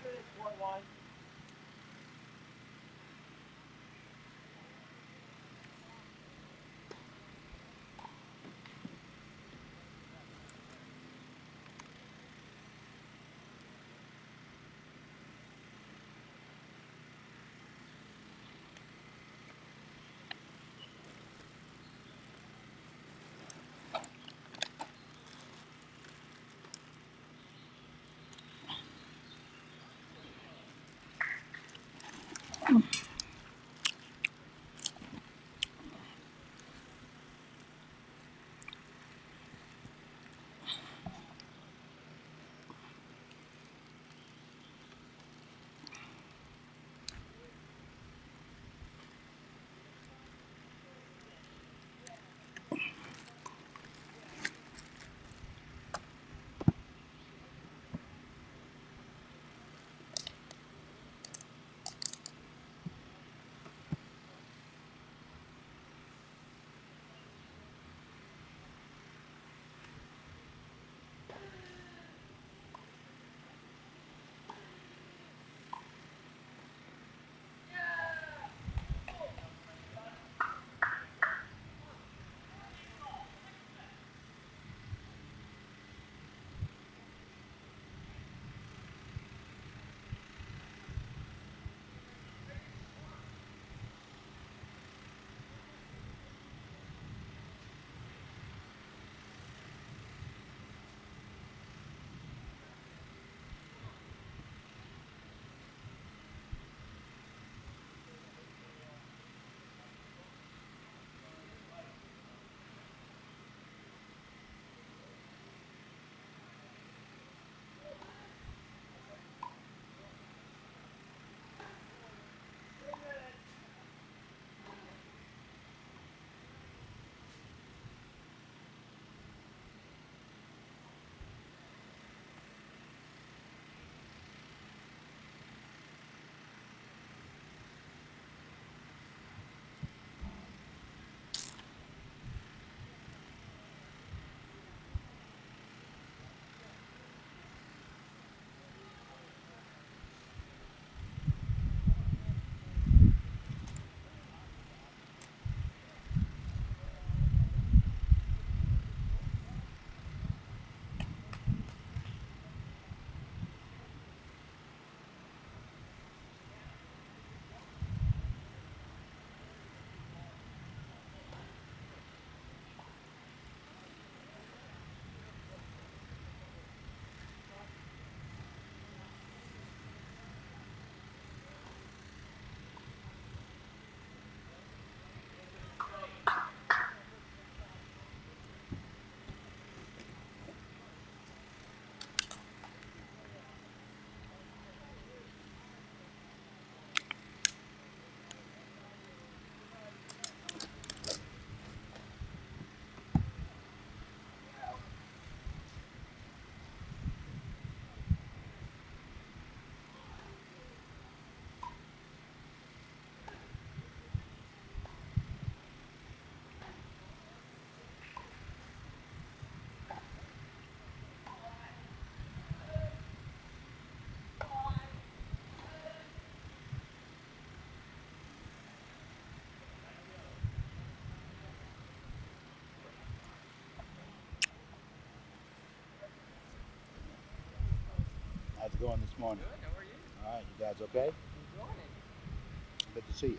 Speaker 3: minutes, 4-1.
Speaker 4: How's it going this morning?
Speaker 2: Good. How are you?
Speaker 4: All right, you guys okay?
Speaker 2: Enjoying it.
Speaker 4: Good to see you.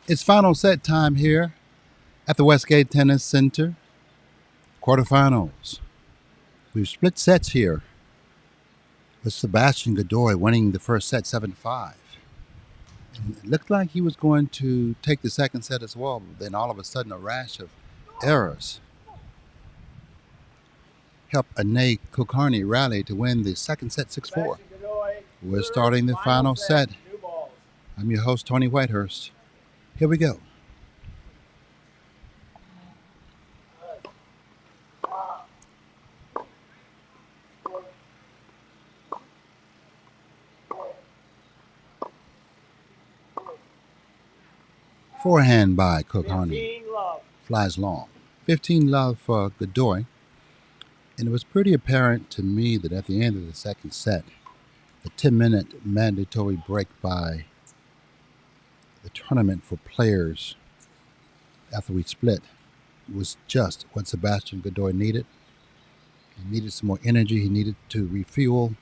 Speaker 4: It's final set time here at the Westgate Tennis Center. Quarterfinals. We've split sets here with Sebastian Godoy winning the first set 7-5. And it looked like he was going to take the second set as well, but then all of a sudden a rash of errors helped Ane Kulkarni rally to win the second set 6-4. We're starting the final set. I'm your host, Tony Whitehurst. Here we go. Forehand by Kulkarni. Flies long. 15-love for Godoy. And it was pretty apparent to me that at the end of the second set, the 10-minute mandatory break by the tournament for players after we split was just what Sebastian Godoy needed. He needed some more energy. He needed to refuel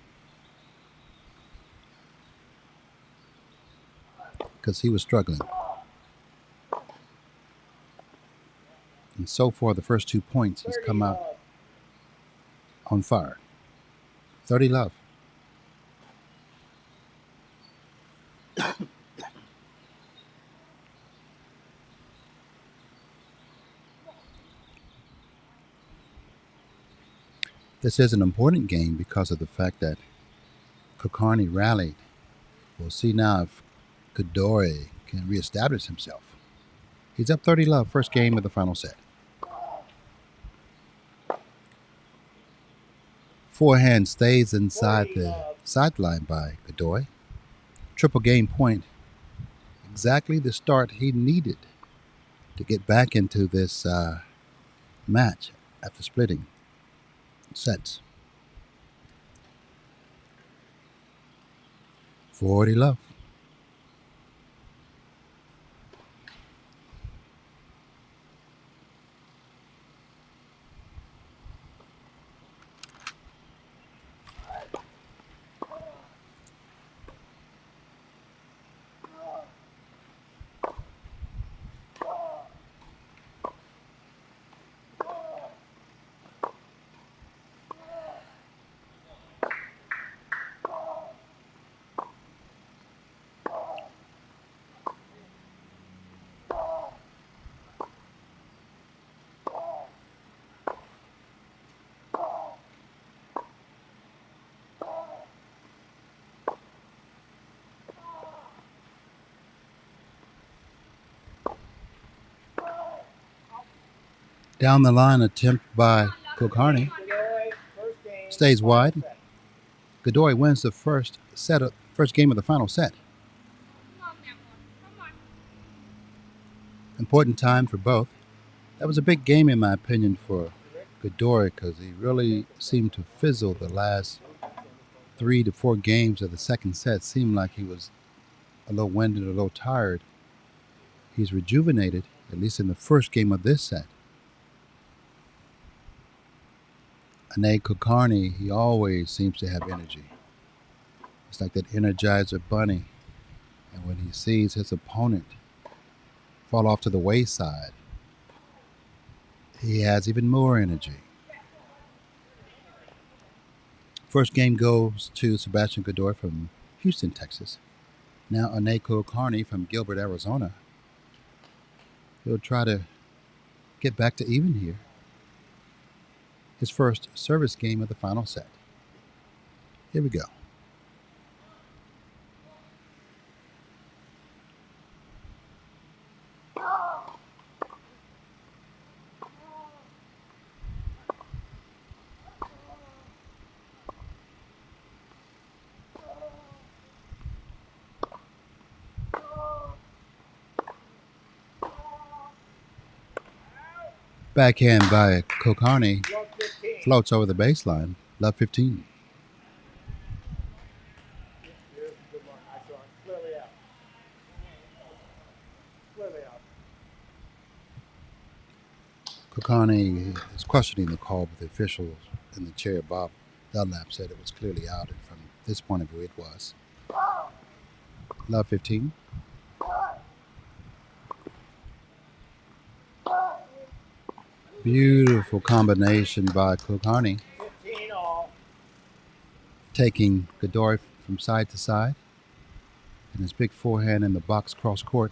Speaker 4: because he was struggling. And so far, the first 2 points, he's come out on fire. 30-love. This is an important game because of the fact that Kulkarni rallied. We'll see now if Godoy can reestablish himself. He's up 30-love, first game of the final set. Forehand stays inside the sideline by Godoy. Triple game point. Exactly the start he needed to get back into this match after splitting sets. 40-love. Down the line attempt by Kulkarni. Stays wide. Godoy wins the first game of the final set. Important time for both. That was a big game in my opinion for Godoy because he really seemed to fizzle the last 3 to 4 games of the second set. Seemed like he was a little winded, a little tired. He's rejuvenated, at least in the first game of this set. Ane Kulkarni, he always seems to have energy. It's like that Energizer bunny. And when he sees his opponent fall off to the wayside, he has even more energy. First game goes to Sebastian Godoy from Houston, Texas. Now Ane Kulkarni from Gilbert, Arizona. He'll try to get back to even here. His first service game of the final set. Here we go. Backhand by Kulkarni. Floats over the baseline. Love 15. Kulkarni is questioning the call, but the officials in the chair, Bob Dunlap, said it was clearly out, and from this point of view, it was. Love 15. Beautiful combination by Kulkarni,
Speaker 3: 15 all.
Speaker 4: taking Godoy from side to side. And his big forehand in the box cross court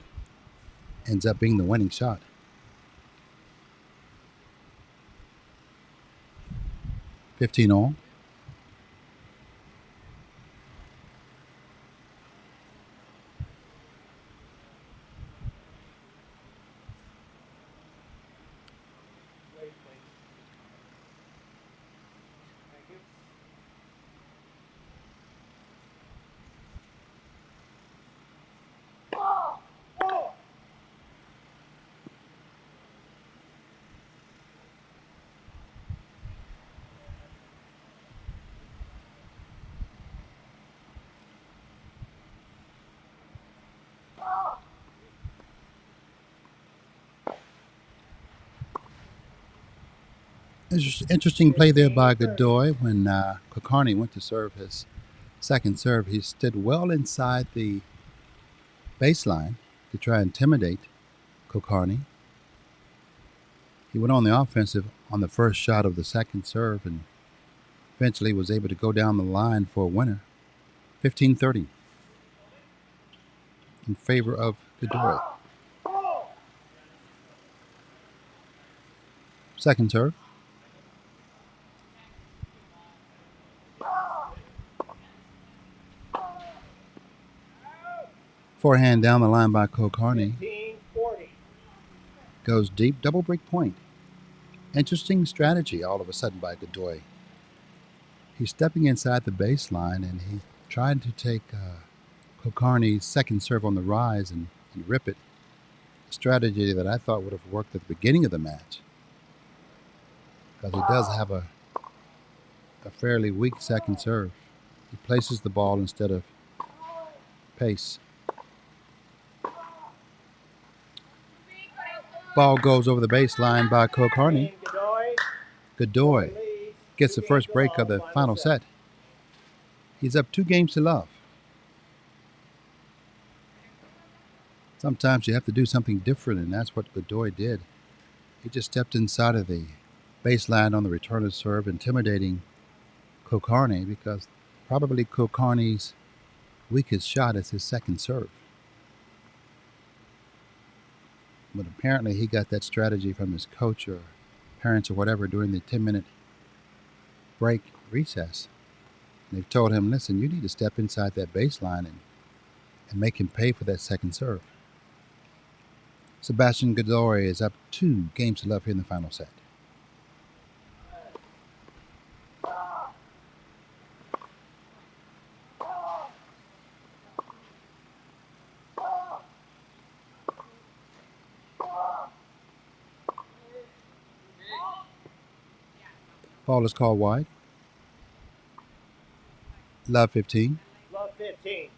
Speaker 4: ends up being the winning shot. 15 all.
Speaker 3: Wait, please. Thank you.
Speaker 4: Interesting play there by Godoy when Kulkarni went to serve his second serve. He stood well inside the baseline to try and intimidate Kulkarni. He went on the offensive on the first shot of the second serve and eventually was able to go down the line for a winner. 15-30 in favor of Godoy. Second serve. Forehand down the line by Kulkarni.
Speaker 3: 15-40.
Speaker 4: Goes deep, double break point. Interesting strategy all of a sudden by Godoy. He's stepping inside the baseline and he tried to take Kulkarni's second serve on the rise and rip it. A strategy that I thought would have worked at the beginning of the match, because he does have a fairly weak second serve. He places the ball instead of pace. Ball goes over the baseline by Kulkarni. Godoy gets the first break of the final set. He's up 2 games to love. Sometimes you have to do something different, and that's what Godoy did. He just stepped inside of the baseline on the return of serve, intimidating Kulkarni, because probably Kulkarni's weakest shot is his second serve. But apparently he got that strategy from his coach or parents or whatever during the 10-minute break recess. And they've told him, listen, you need to step inside that baseline and make him pay for that second serve. Sebastian Godoy is up 2 games to love here in the final set. Ball is called wide. Love 15.
Speaker 3: Love 15.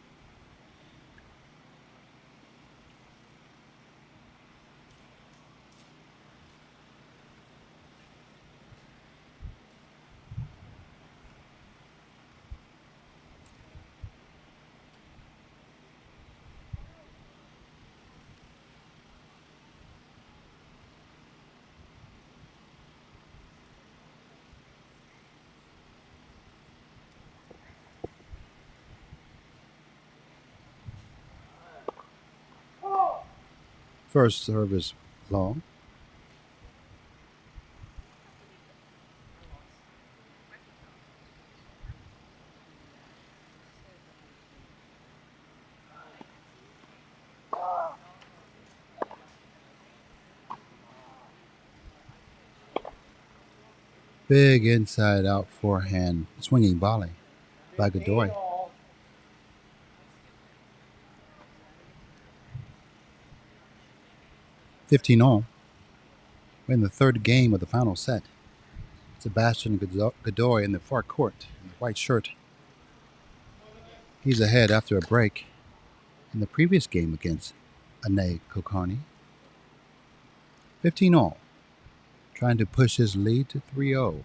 Speaker 4: First serve is long. Big inside out forehand swinging volley by Godoy. 15 all. We're in the third game of the final set. Sebastian Godoy in the far court in the white shirt. He's ahead after a break in the previous game against Ane Kulkarni. 15 all. Trying to push his lead to 3-0.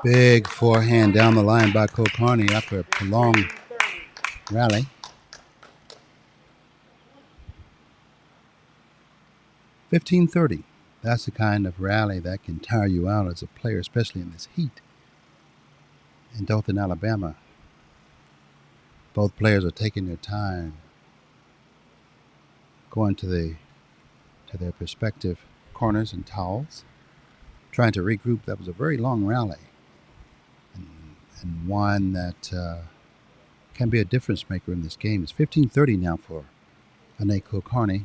Speaker 4: Big forehand down the line by Kulkarni after a prolonged
Speaker 3: 30.
Speaker 4: rally. $15-30. That's the kind of rally that can tire you out as a player, especially in this heat. In Dothan, Alabama, both players are taking their time, going to their respective corners and towels, trying to regroup. That was a very long rally, and one that can be a difference maker in this game. It's 15-30 now for Ane Kulkarni.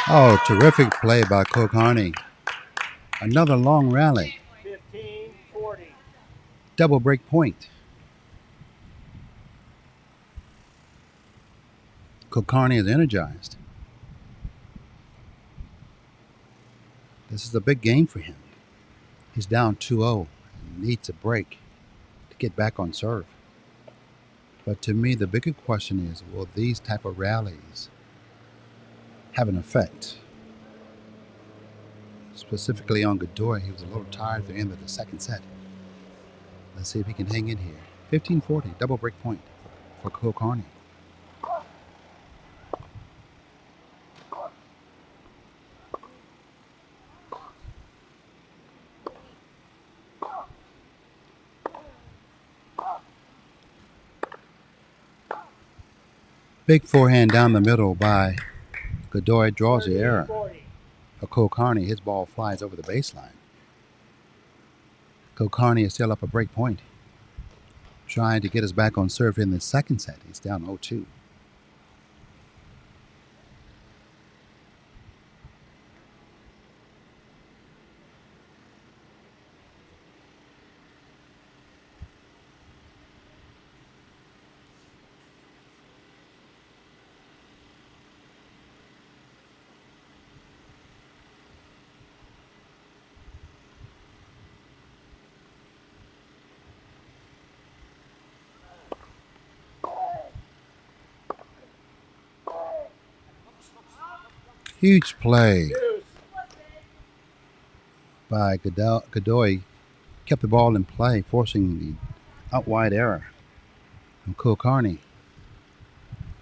Speaker 4: Oh, terrific play by Kulkarni. Another long rally.
Speaker 3: 15-40.
Speaker 4: Double break point. Kulkarni is energized. This is a big game for him. He's down 2-0 and needs a break to get back on serve. But to me, the bigger question is, will these type of rallies have an effect? Specifically on Godoy, he was a little tired at the end of the second set. Let's see if he can hang in here. 15-40, double break point for Kulkarni. Big forehand down the middle by Godoy, draws the error. For Kulkarni, his ball flies over the baseline. Kulkarni is still up a break point, trying to get us back on serve in the second set. He's down 0-2. Huge play by Godoy. Kept the ball in play, forcing the out wide error from Kulkarni.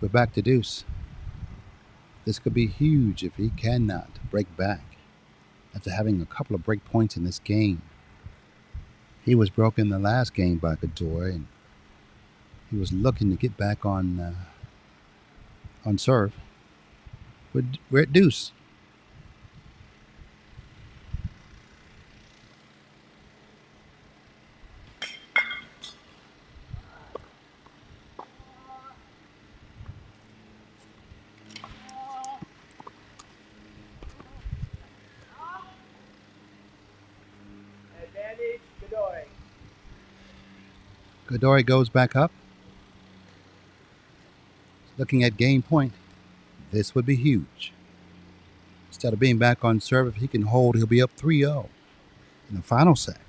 Speaker 4: We're back to deuce. This could be huge if he cannot break back after having a couple of break points in this game. He was broken the last game by Godoy, and he was looking to get back on serve. We're at deuce.
Speaker 3: Advantage, Godoy.
Speaker 4: Godoy goes back up. Looking at game point, this would be huge. Instead of being back on serve, if he can hold, he'll be up 3-0 in the final set.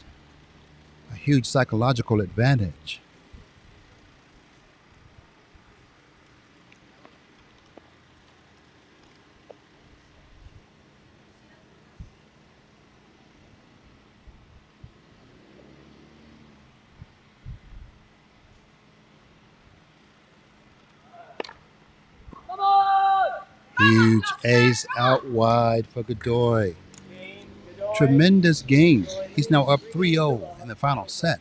Speaker 4: A huge psychological advantage. Huge ace out wide for Godoy. Tremendous game. He's now up 3-0 in the final set.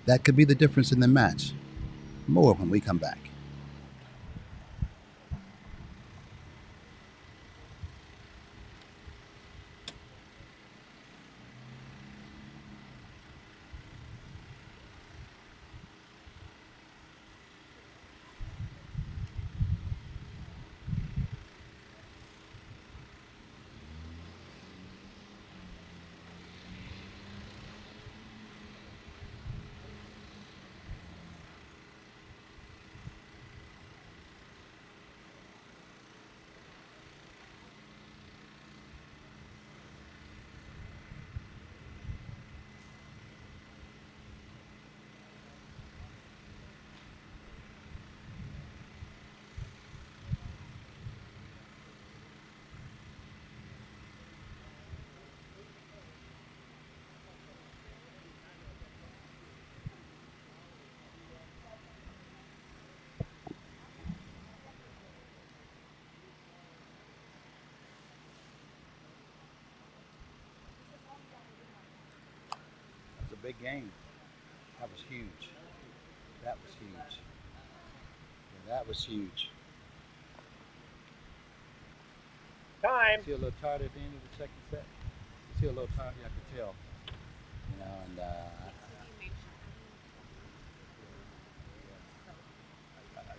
Speaker 4: That could be the difference in the match. More when we come back. big game. That was huge. That was huge. Yeah, that was huge.
Speaker 3: Time.
Speaker 4: See a little tired at the end of the second set. See a little tired. Yeah, I could tell. You know, and I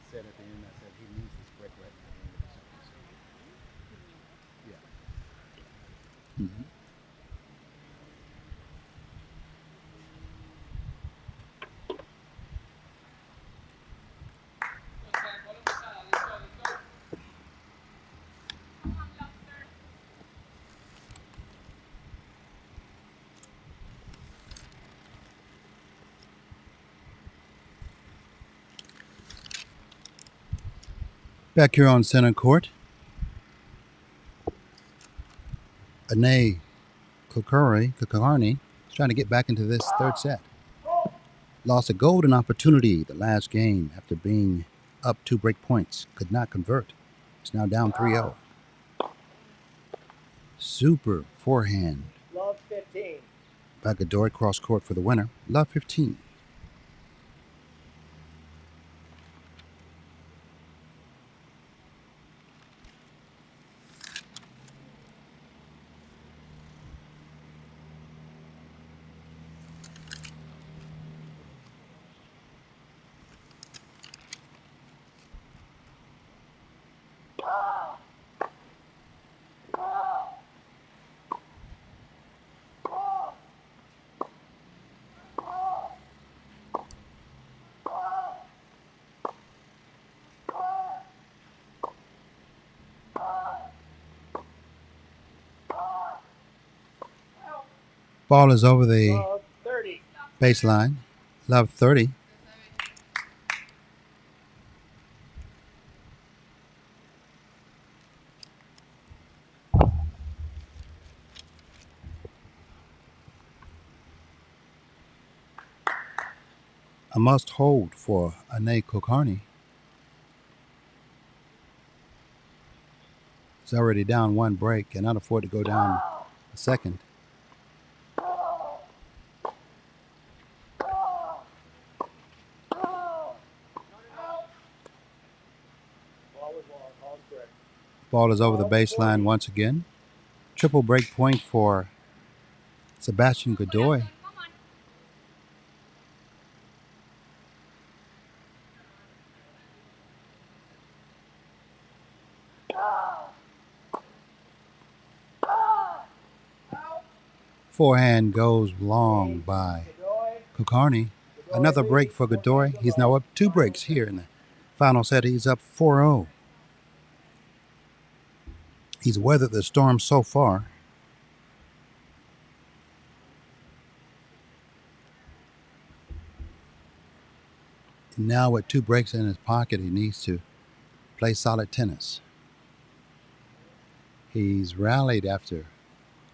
Speaker 4: said at the end, I said he needs this break right now at the end of the second set. Yeah. Mm-hmm. Back here on center court, Ane Kulkarni is trying to get back into this third set. Lost a golden opportunity the last game after being up 2 break points. Could not convert. It's now down 3-0. Super forehand.
Speaker 3: Love 15.
Speaker 4: By Godoy cross court for the winner. Love 15. Ball is over the baseline. Love 30. A must hold for Ane Kulkarni. He's already down 1 break, cannot afford to go down a second. Ball is over the baseline once again. Triple break point for Sebastian Godoy. Forehand goes long by Kulkarni. Another break for Godoy. He's now up 2 breaks here in the final set. He's up 4-0. He's weathered the storm so far. Now with 2 breaks in his pocket, he needs to play solid tennis. He's rallied after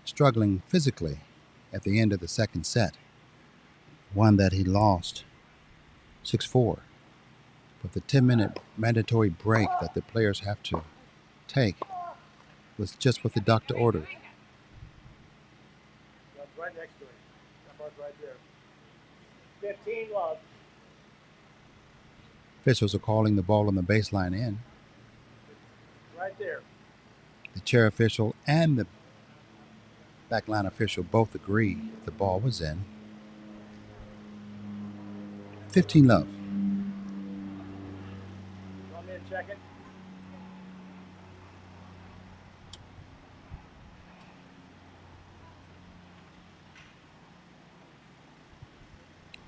Speaker 4: struggling physically at the end of the second set, one that he lost 6-4. But the 10-minute mandatory break that the players have to take was just what the doctor ordered.
Speaker 3: Right next to him. That part's right there. 15 love.
Speaker 4: Officials are calling the ball on the baseline in.
Speaker 3: Right there.
Speaker 4: The chair official and the backline official both agree the ball was in. 15 love.
Speaker 3: Want me to check it?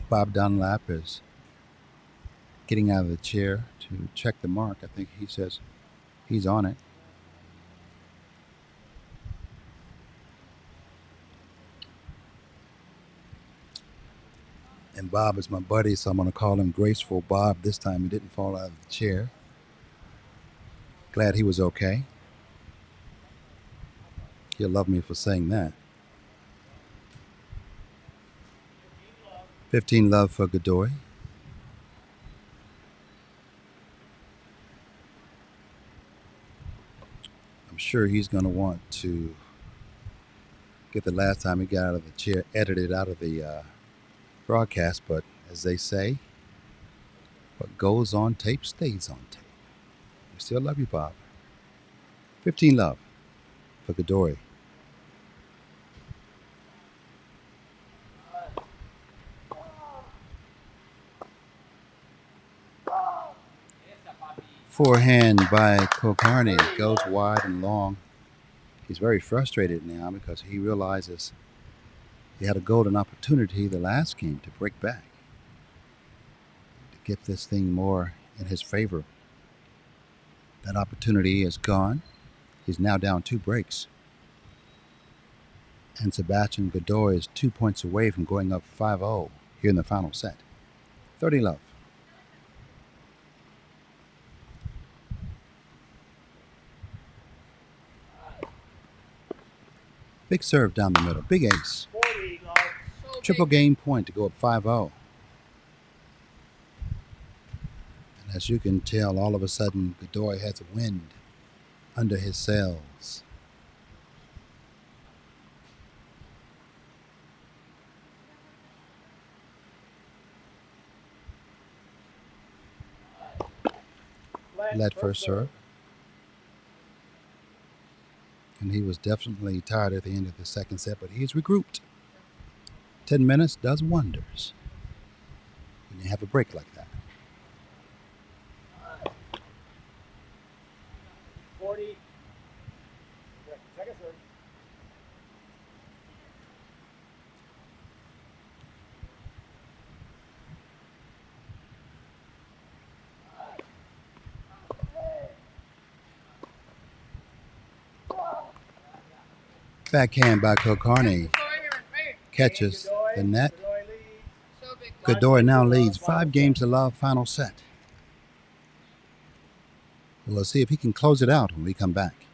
Speaker 4: Bob Dunlap is getting out of the chair to check the mark. I think he says he's on it. And Bob is my buddy, so I'm going to call him Graceful Bob. This time he didn't fall out of the chair. Glad he was okay. He'll love me for saying that. 15 love for Godoy. I'm sure he's going to want to get the last time he got out of the chair edited out of the broadcast, but as they say, what goes on tape stays on tape. We still love you, Bob. 15 love for Godoy. Forehand by Kulkarni goes wide and long. He's very frustrated now because he realizes he had a golden opportunity the last game to break back, to get this thing more in his favor. That opportunity is gone. He's now down 2 breaks. And Sebastian Godoy is 2 points away from going up 5-0 here in the final set. 30 love. Big serve down the middle. Big ace.
Speaker 3: 40 love.
Speaker 2: So
Speaker 4: Triple
Speaker 2: big.
Speaker 4: game point to go up 5-0. And as you can tell, all of a sudden, Godoy has a wind under his sails. Led first serve. And he was definitely tired at the end of the second set, but he's regrouped. 10 minutes does wonders when you have a break like that.
Speaker 3: 40. Second serve.
Speaker 4: Backhand by Kulkarni catches the net.
Speaker 2: So big.
Speaker 4: Godoy now leads 5 games to love, final set. We'll see if he can close it out when we come back.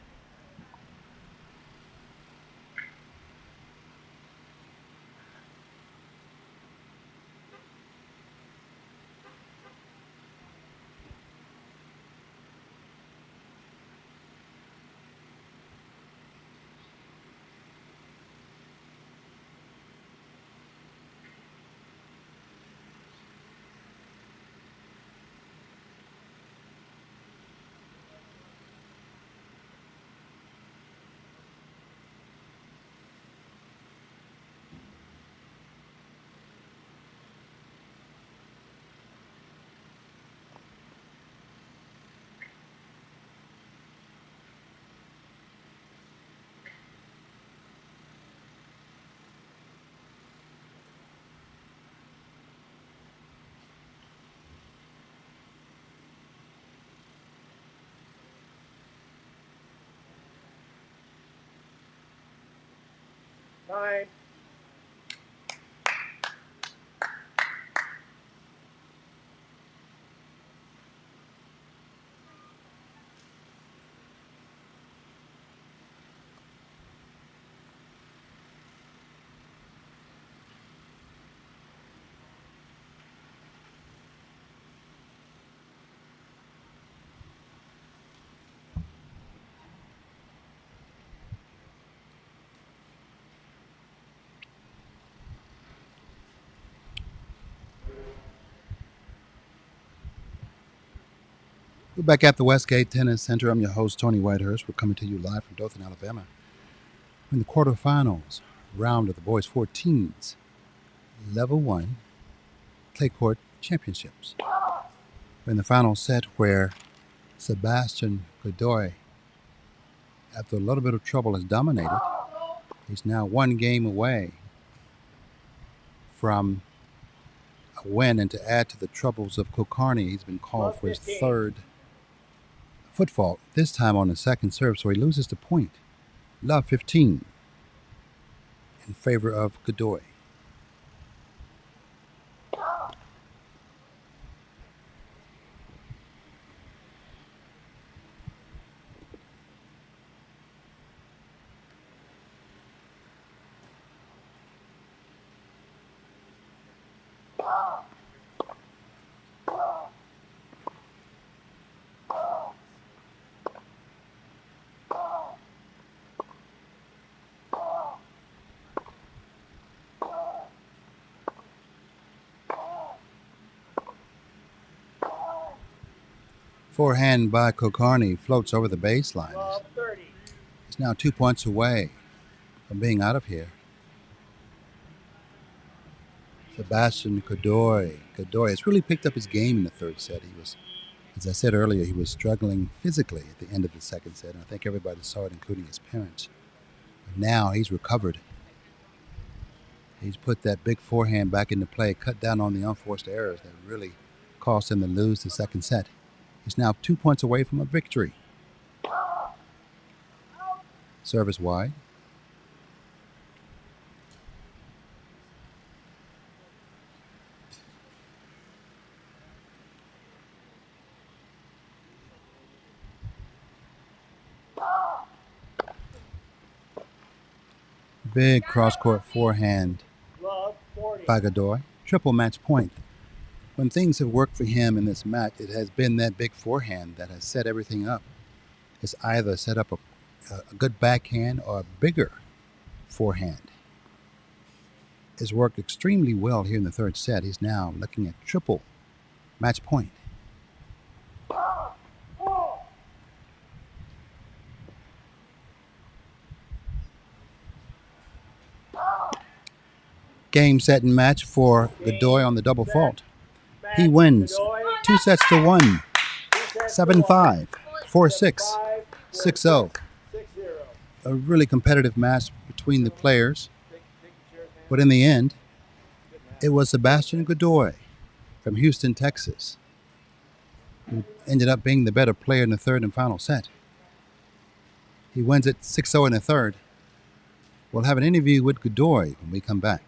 Speaker 3: Time.
Speaker 4: We're back at the Westgate Tennis Center. I'm your host, Tony Whitehurst. We're coming to you live from Dothan, Alabama. We're in the quarterfinals round of the boys 14s, level 1 clay court championships. We're in the final set where Sebastian Godoy, after a little bit of trouble, has dominated. He's now 1 game away from a win, and to add to the troubles of Kulkarni, he's been called for his 3rd foot fault, this time on the second serve, so he loses the point. Love 15 in favor of Godoy. Forehand by Kokarni floats over the baseline.
Speaker 3: Love 30.
Speaker 4: He's now 2 points away from being out of here. Sebastian Godoy has really picked up his game in the third set. He was, as I said earlier, he was struggling physically at the end of the second set, and I think everybody saw it, including his parents. But now he's recovered. He's put that big forehand back into play, cut down on the unforced errors that really caused him to lose the second set. He's now 2 points away from a victory. Service wide. Big cross-court forehand
Speaker 3: Love 40.
Speaker 4: by Godoy. Triple match point. When things have worked for him in this match, it has been that big forehand that has set everything up. It's either set up a good backhand or a bigger forehand. It's worked extremely well here in the third set. He's now looking at triple match point. Game, set, and match for Godoy on the double fault. He wins 2-1, 7-5, 4-6, 6-0. A really competitive match between the players. But in the end, it was Sebastian Godoy from Houston, Texas, who ended up being the better player in the third and final set. He wins it 6-0 in the third. We'll have an interview with Godoy when we come back.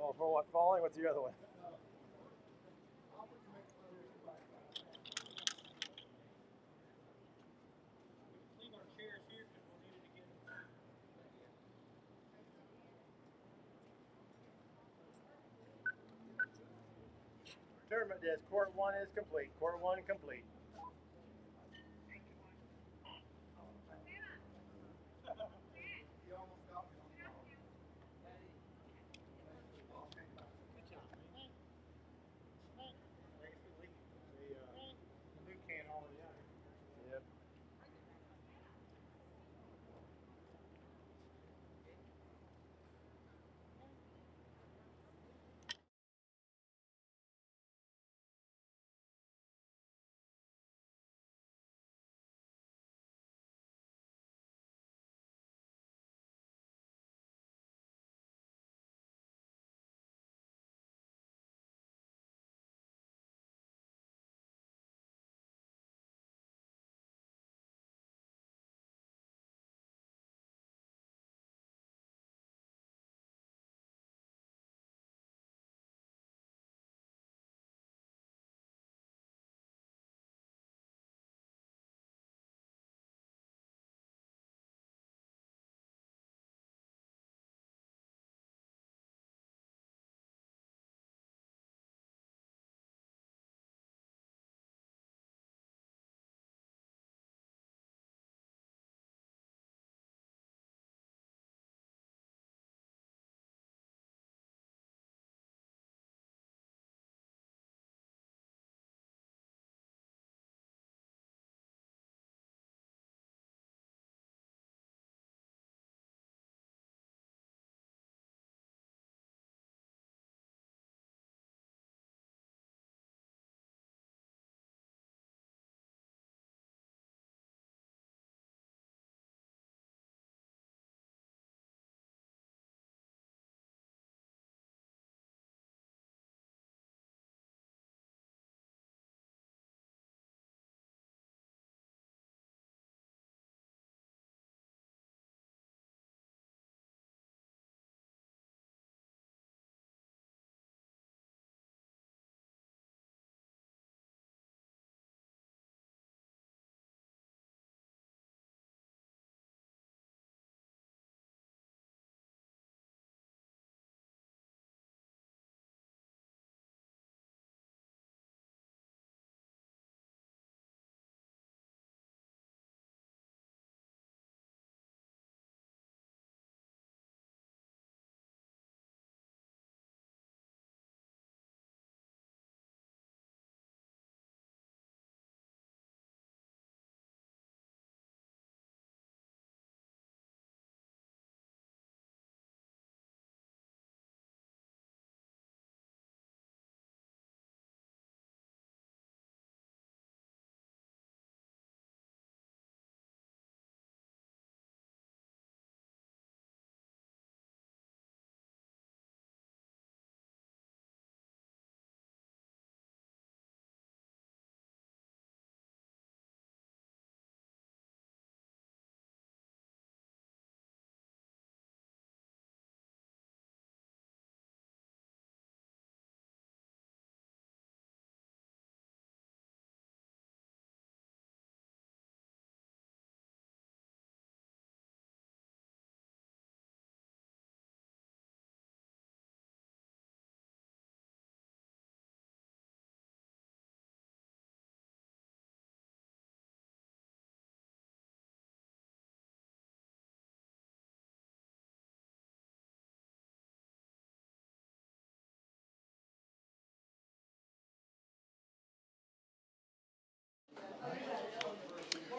Speaker 3: Oh, for what? Falling? What's the other one? Tournament disc. Court 1 is complete. Court 1 complete.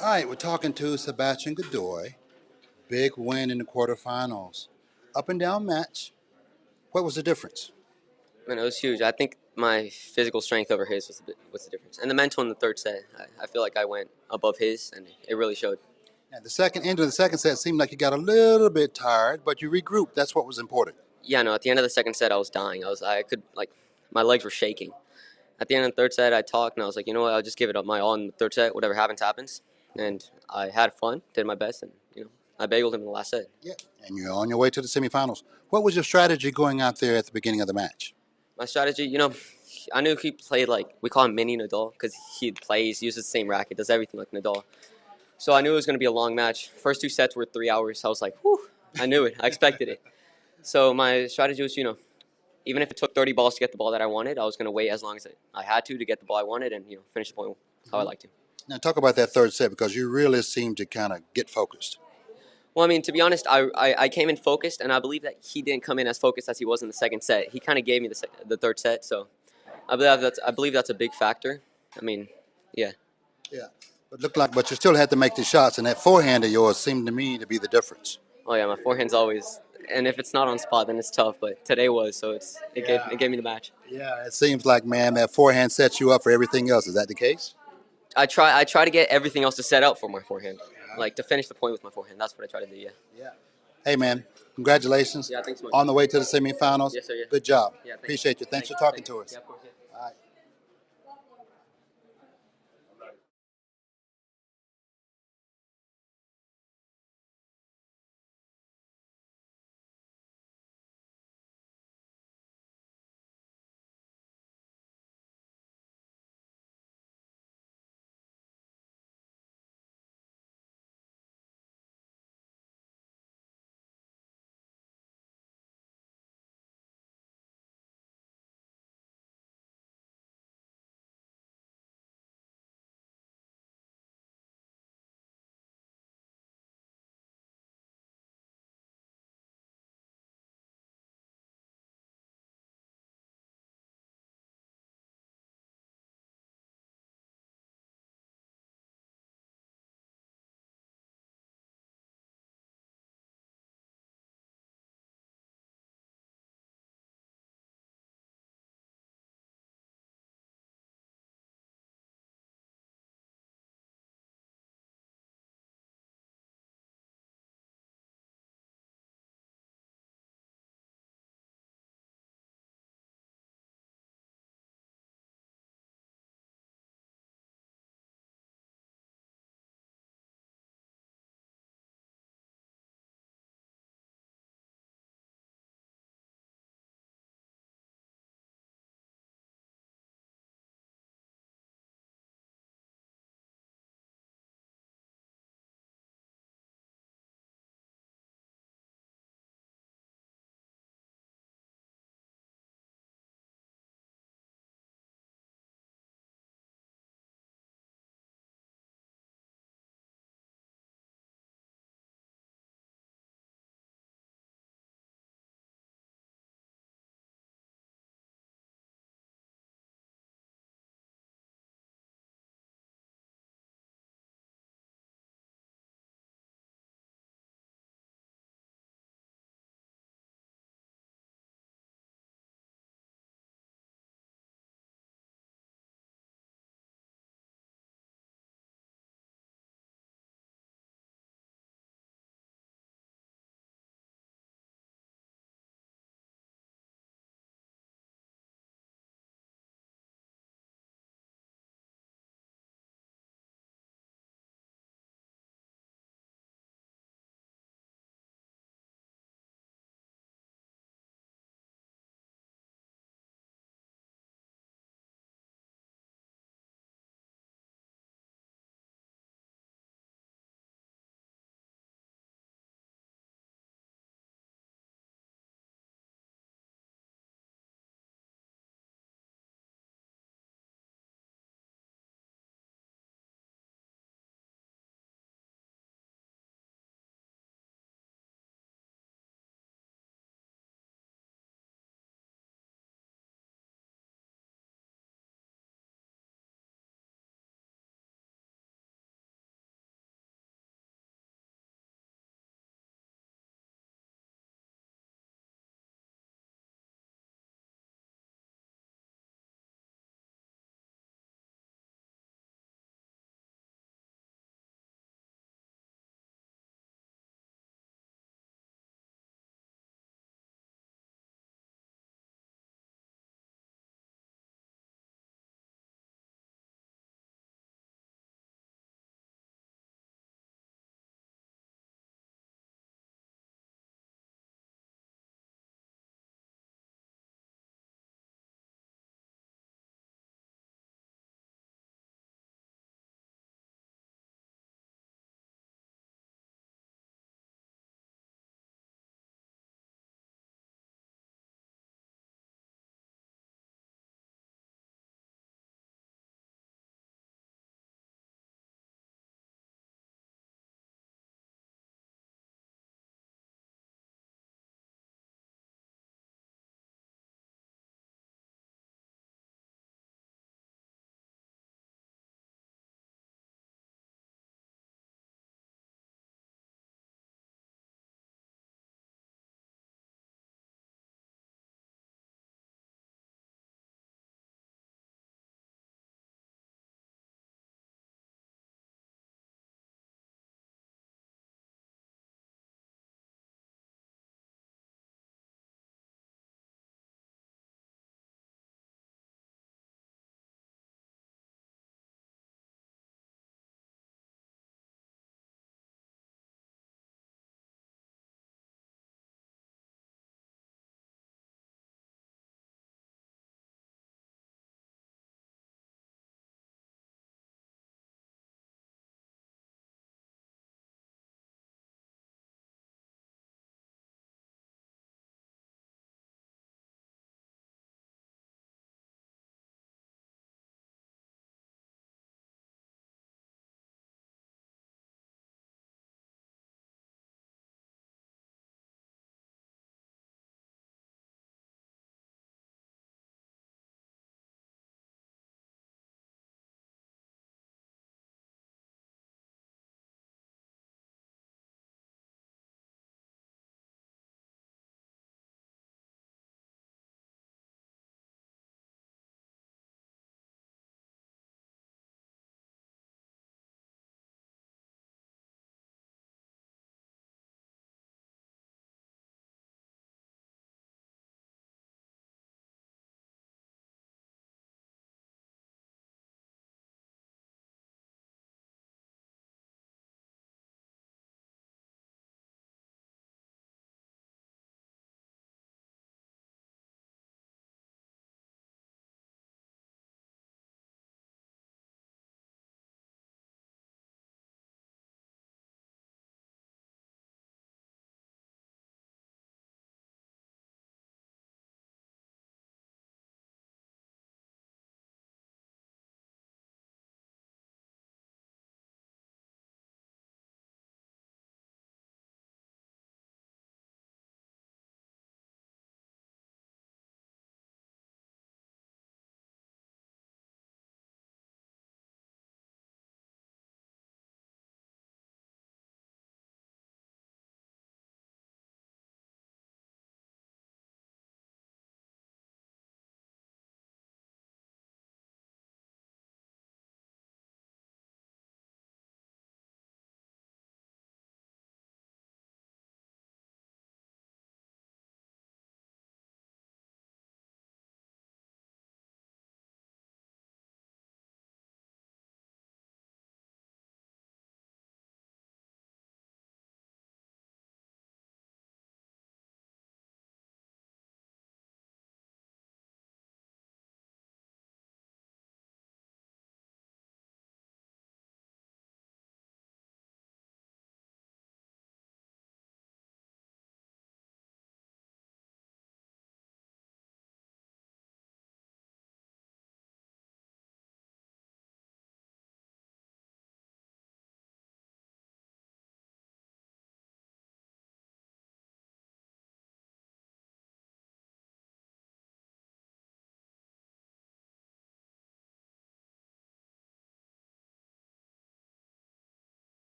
Speaker 4: All right, we're talking to Sebastian Godoy. Big win in the quarterfinals. Up and down match. What was the difference?
Speaker 2: Man, it was huge. I think my physical strength over his was the difference, and the mental in the third set. I feel like I went above his, and it really showed.
Speaker 4: At the second end of the second set, seemed like you got a little bit tired, but you regrouped. That's what was important.
Speaker 2: Yeah, no. At the end of the second set, I was dying. I could like, my legs were shaking. At the end of the third set, I talked, and I was like, you know what? I'll just give it up my all in the third set. Whatever happens, happens. And I had fun, did my best, and I bageled him in the last set.
Speaker 4: Yeah. And you're on your way to the semifinals. What was your strategy going out there at the beginning of the match?
Speaker 2: My strategy, I knew he played like we call him Mini Nadal because he plays, uses the same racket, does everything like Nadal. So I knew it was going to be a long match. First two sets were 3 hours. I was like, whew, I knew it. I expected it. So my strategy was, even if it took 30 balls to get the ball that I wanted, I was going to wait as long as I had to get the ball I wanted and finish the point how I like to.
Speaker 4: Now, talk about that third set because you really seemed to kind of get focused.
Speaker 2: Well, I mean, to be honest, I came in focused, and I believe that he didn't come in as focused as he was in the second set. He kind of gave me the third set, so I believe that's a big factor. I mean, yeah.
Speaker 4: Yeah. But you still had to make the shots, and that forehand of yours seemed to me to be the difference.
Speaker 2: Oh yeah, my forehand's always, and if it's not on spot, then it's tough. But today was, so it gave me the match.
Speaker 4: Yeah, it seems like, man, that forehand sets you up for everything else. Is that the case?
Speaker 2: I try to get everything else to set up for my forehand, like to finish the point with my forehand. That's what I try to do. Yeah.
Speaker 4: Yeah. Hey, man, congratulations.
Speaker 2: Yeah. Thanks so much.
Speaker 4: On the way to the semifinals.
Speaker 2: Yes, sir. Yeah.
Speaker 4: Good job.
Speaker 2: Yeah. Thanks.
Speaker 4: Appreciate you. Thanks for talking to us.
Speaker 2: Yeah. Of course. Yeah.
Speaker 4: All right.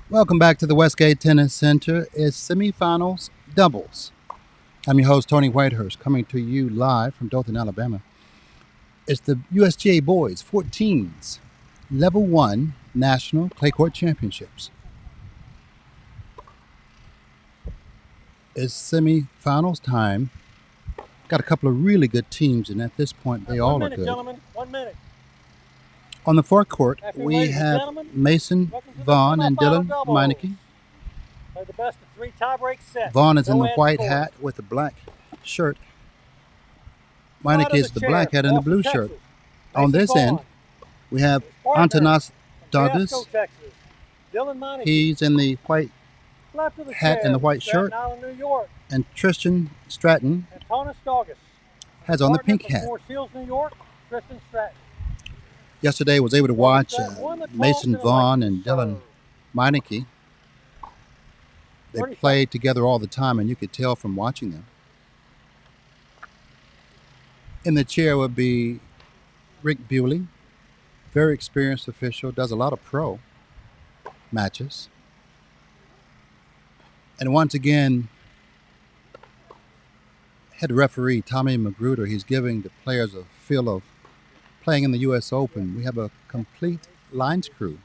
Speaker 4: Welcome back to the Westgate Tennis Center. It's semifinals doubles. I'm your host, Tony Whitehurst, coming to you live from Dothan, Alabama. It's the USTA Boys 14s Level 1 National Clay Court Championships. It's semifinals time. Got a couple of really good teams, and at this point, they all are good.
Speaker 3: Gentlemen. 1 minute.
Speaker 4: On the forecourt,
Speaker 3: After
Speaker 4: we
Speaker 3: ladies and
Speaker 4: have
Speaker 3: gentlemen,
Speaker 4: Mason
Speaker 3: welcome to the
Speaker 4: Vaughn and
Speaker 3: semifinal
Speaker 4: Dylan
Speaker 3: doubles.
Speaker 4: Meineke.
Speaker 3: Play the best of 3 tie-break sets.
Speaker 4: Vaughn is in
Speaker 3: No
Speaker 4: the
Speaker 3: ad
Speaker 4: white
Speaker 3: scores.
Speaker 4: hat with the black shirt.
Speaker 3: Come out
Speaker 4: Meineke
Speaker 3: of
Speaker 4: is the
Speaker 3: chair.
Speaker 4: black hat and the
Speaker 3: Boston,
Speaker 4: blue
Speaker 3: Texas.
Speaker 4: shirt. On
Speaker 3: Mason
Speaker 4: this
Speaker 3: Vaughn.
Speaker 4: end, we have
Speaker 3: His partner
Speaker 4: Antanas
Speaker 3: from
Speaker 4: Douglas.
Speaker 3: Casco, Texas. Dylan Meineke.
Speaker 4: He's in the white
Speaker 3: Left of the
Speaker 4: hat
Speaker 3: chair
Speaker 4: and the white
Speaker 3: from Staten
Speaker 4: shirt.
Speaker 3: Island, New York.
Speaker 4: And Tristan Stratton
Speaker 3: Antanas Douglas.
Speaker 4: has on the
Speaker 3: Partner
Speaker 4: pink
Speaker 3: from
Speaker 4: hat.
Speaker 3: Forest Hills, New York. Tristan Stratton.
Speaker 4: Yesterday, I was able to watch
Speaker 3: Won the
Speaker 4: Mason
Speaker 3: toss
Speaker 4: Vaughn
Speaker 3: and
Speaker 4: and Dylan
Speaker 3: serve.
Speaker 4: Meineke. They
Speaker 3: 30
Speaker 4: played together all the time, and you could tell from watching them. In the chair would be Rick Bewley, very experienced official, does a lot of pro matches. And once again, head referee Tommy Magruder, he's giving the players a feel of playing in the U.S. Open. We have a complete lines crew.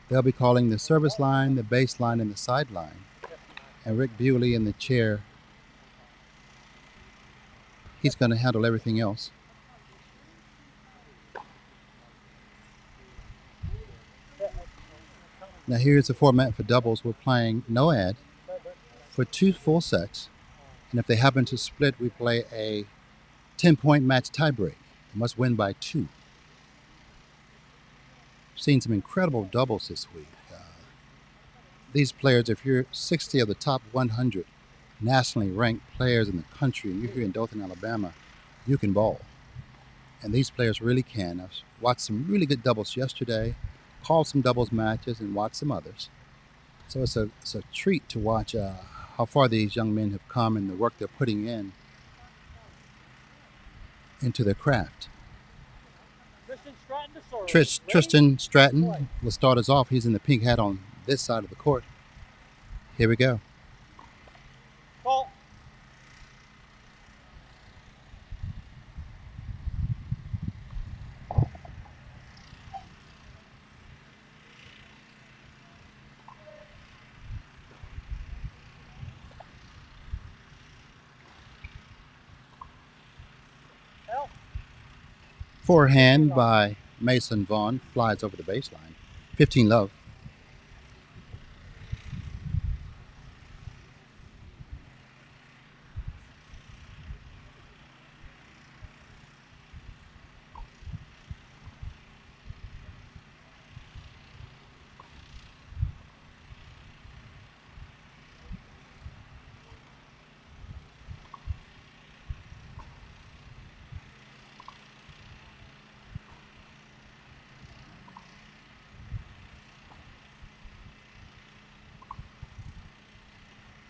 Speaker 4: They'll be calling the service line, the base line, and the sideline. And Rick Bewley in the chair, he's going to handle everything else. Now here's the format for doubles. We're playing no ad for 2 full sets. And if they happen to split, we play a 10-point match tiebreak. They must win by 2. Seen some incredible doubles this week. These players, if you're 60 of the top 100 nationally ranked players in the country, and you're here in Dothan, Alabama, you can ball. And these players really can. I've watched some really good doubles yesterday, called some doubles matches, and watched some others. So it's a treat to watch how far these young men have come and the work they're putting into their craft. Tristan Stratton will start us off. He's in the pink hat on this side of the court. Here we go.
Speaker 3: Ball.
Speaker 4: Forehand by Mason Vaughn flies over the baseline. 15-love.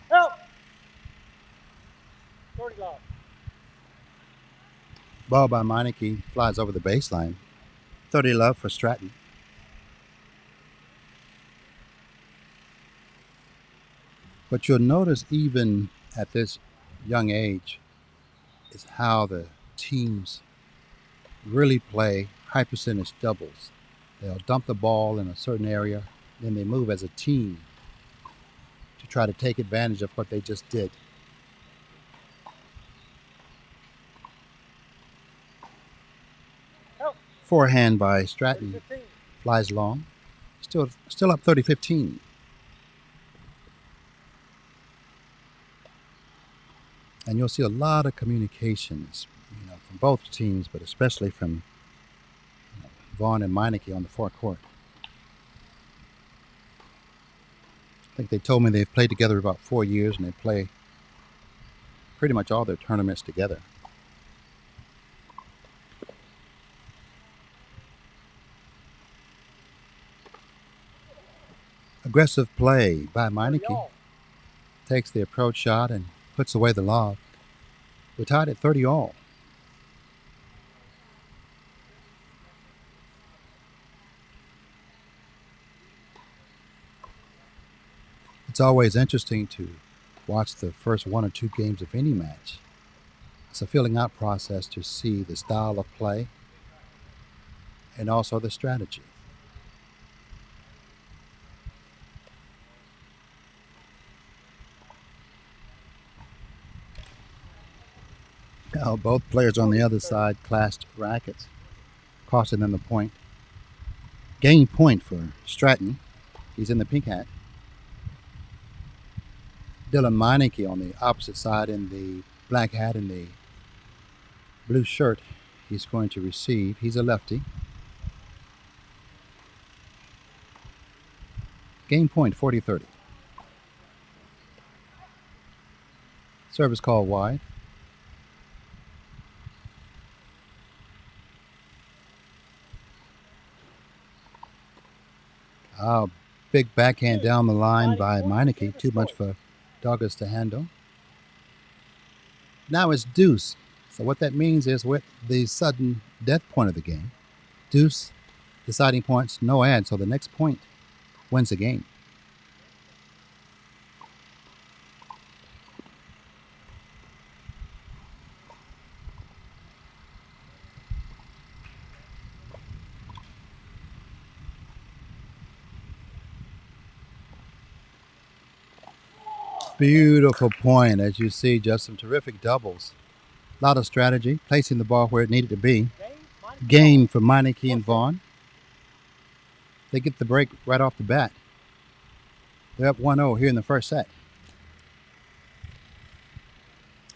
Speaker 3: Help. 30 love.
Speaker 4: Ball by Meineke flies over the baseline. 30-love for Stratton. But you'll notice even at this young age is how the teams really play high percentage doubles. They'll dump the ball in a certain area, then they move as a team to try to take advantage of what they just did. Forehand by Stratton flies long. Still up 30-15. And you'll see a lot of communications, from both teams, but especially from Vaughn and Meineke on the forecourt. I think they told me they've played together about 4 years, and they play pretty much all their tournaments together. Aggressive play by Meineke. Takes the approach shot and puts away the lob. We're tied at 30 all. It's always interesting to watch the first one or two games of any match. It's a filling out process to see the style of play and also the strategy. Now, both players on the other side clashed rackets, costing them the point. Game point for Stratton. He's in the pink hat. Dylan Meineke on the opposite side in the black hat and the blue shirt. He's going to receive. He's a lefty. Game point 40-30. Service call wide. Big backhand down the line by Meineke. Too much for Douglas to handle. Now it's deuce. So what that means is with the sudden death point of the game, deuce, deciding points, no ad. So the next point wins the game. Beautiful point. As you see, just some terrific doubles. A lot of strategy, placing the ball where it needed to be. Game for Meineke and Vaughn. They get the break right off the bat. They're up 1-0 here in the first set.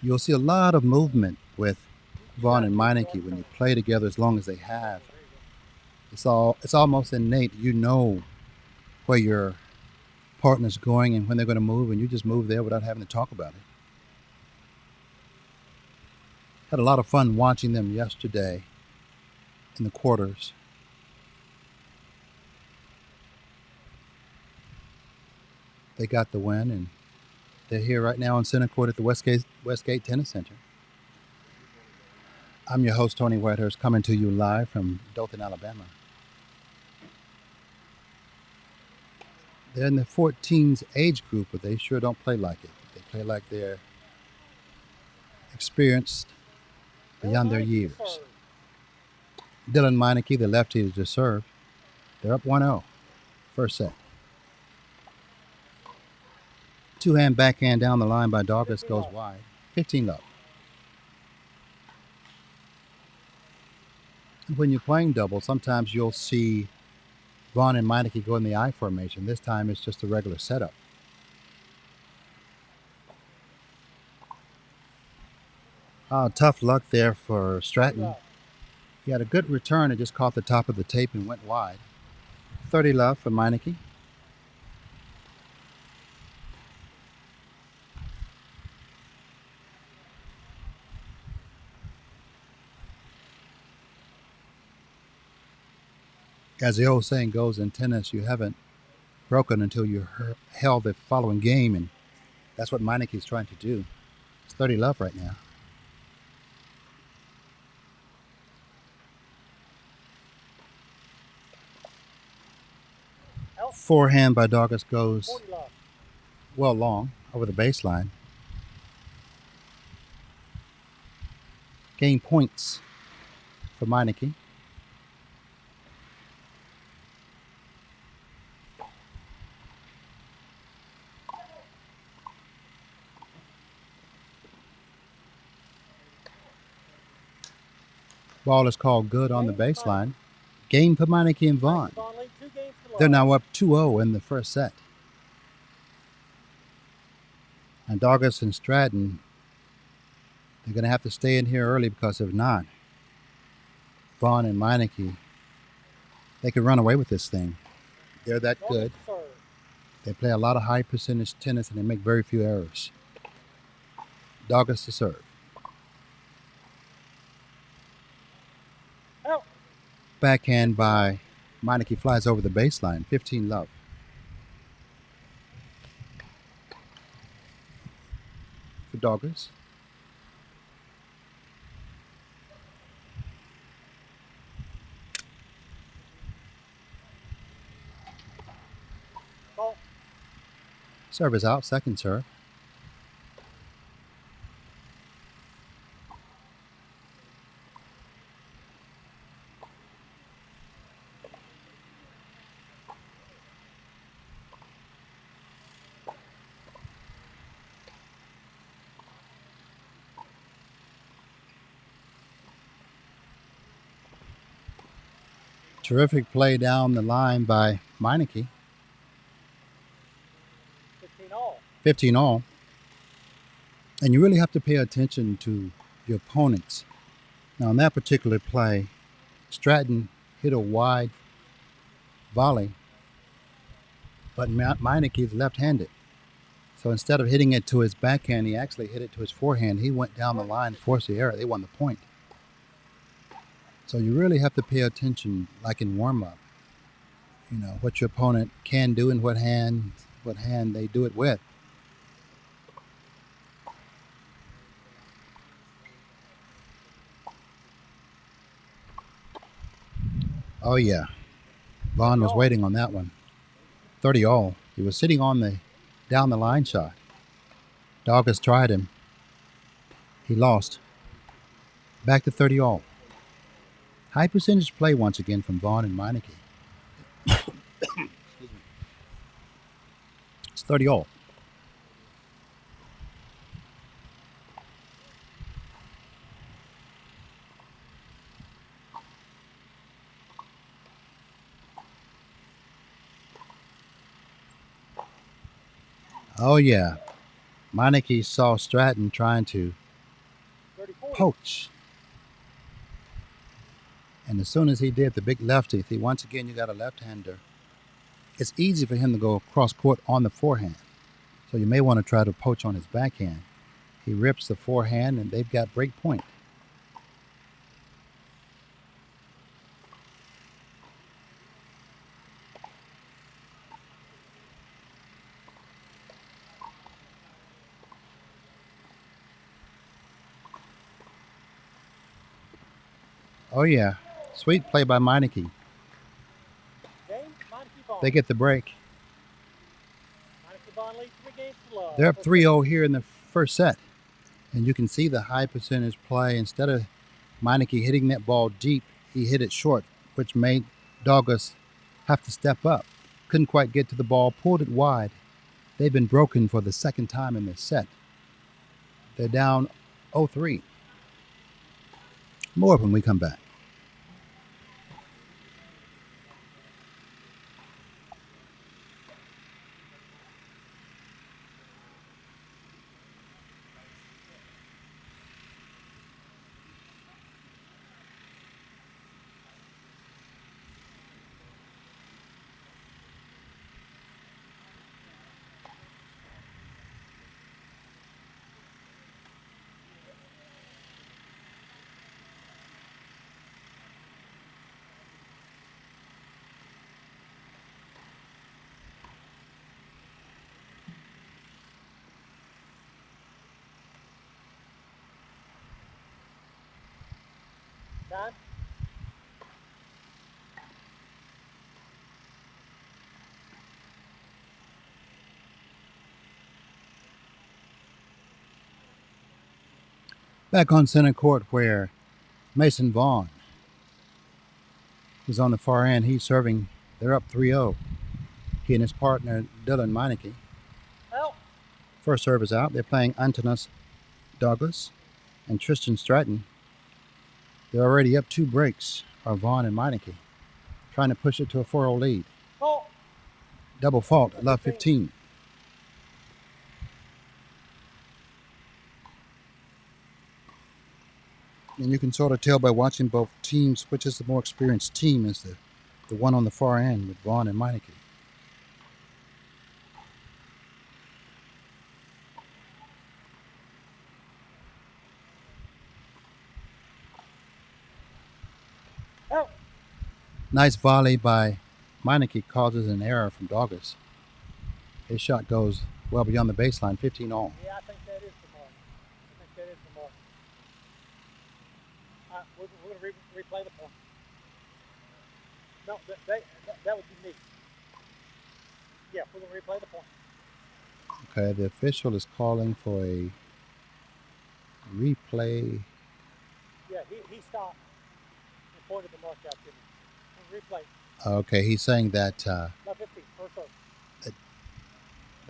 Speaker 4: You'll see a lot of movement with Vaughn and Meineke when you play together as long as they have. It's almost innate. You know where your partner's going and when they're going to move, and you just move there without having to talk about it. Had a lot of fun watching them yesterday in the quarters. They got the win, and they're here right now on center court at the Westgate Tennis Center. I'm your host, Tony Whitehurst, coming to you live from Dothan, Alabama. They're in the 14s age group, but they sure don't play like it. They play like they're experienced beyond their years. Dylan Meineke, the lefty, to serve. They're up 1-0. First set. Two-hand backhand down the line by Douglas goes wide. 15-love. When you're playing double, sometimes you'll see Vaughn and Meineke go in the I formation. This time it's just a regular setup. Tough luck there for Stratton. He had a good return. It just caught the top of the tape and went wide. 30-love for Meineke. As the old saying goes in tennis, you haven't broken until you held the following game, and that's what Meineke is trying to do. It's 30-love right now. Forehand by Douglas goes well long over the baseline. Game points for Meineke. Ball is called good on the baseline. Game for Meineke and Vaughn. They're now up 2-0 in the first set. And Douglas and Stratton, they're going to have to stay in here early because if not, Vaughn and Meineke, they could run away with this thing. They're that good. They play a lot of high percentage tennis and they make very few errors. Douglas to serve. Backhand by Meineke flies over the baseline. 15-love. For Douglas. Service out, second serve. Terrific play down the line by Meineke.
Speaker 3: 15 all.
Speaker 4: 15 all. And you really have to pay attention to your opponents. Now, in that particular play, Stratton hit a wide volley, but Meineke is left-handed. So instead of hitting it to his backhand, he actually hit it to his forehand. He went down the line, forced the error. They won the point. So you really have to pay attention, like in warm-up, you know, what your opponent can do and what hand they do it with. Oh, yeah. Vaughn was waiting on that one. 30 all. He was sitting on the down the line shot. Doggers tried him. He lost. Back to 30 all. High percentage play once again from Vaughn and Meineke. It's 30 all. Oh, yeah. Meineke saw Stratton trying to poach. And as soon as he did, the big lefty, once again, you got a left-hander. It's easy for him to go cross court on the forehand. So you may want to try to poach on his backhand. He rips the forehand, and they've got break point. Oh, yeah. Sweet play by Meineke. They get the break. They're up 3-0 here in the first set. And you can see the high percentage play. Instead of Meineke hitting that ball deep, he hit it short, which made Doggers have to step up. Couldn't quite get to the ball, pulled it wide. They've been broken for the second time in this set. They're down 0-3. More when we come back.
Speaker 3: Time.
Speaker 4: Back on center court where Mason Vaughn is on the far end. He's serving. They're up 3-0. He and his partner, Dylan Meineke.
Speaker 3: Help.
Speaker 4: First serve is out. They're playing Antonis Douglas and Tristan Stratton. They're already up 2 breaks, are Vaughn and Meineke, trying to push it to a 4-0 lead.
Speaker 3: Fault.
Speaker 4: Double fault, love 15. And you can sort of tell by watching both teams which is the more experienced team is the one on the far end with Vaughn and Meineke.
Speaker 3: Oh.
Speaker 4: Nice volley by Meineke causes an error from Doggers. His shot goes well beyond the baseline, 15 all.
Speaker 3: Yeah, I think that is the mark. I think that is the mark. We're going to replay the point. No, that would be me. Yeah, we're going to replay the point.
Speaker 4: Okay, the official is calling for a replay.
Speaker 5: Yeah, he stopped and pointed the mark out to me. Replay.
Speaker 4: Okay, he's saying that
Speaker 5: Not 50, first serve.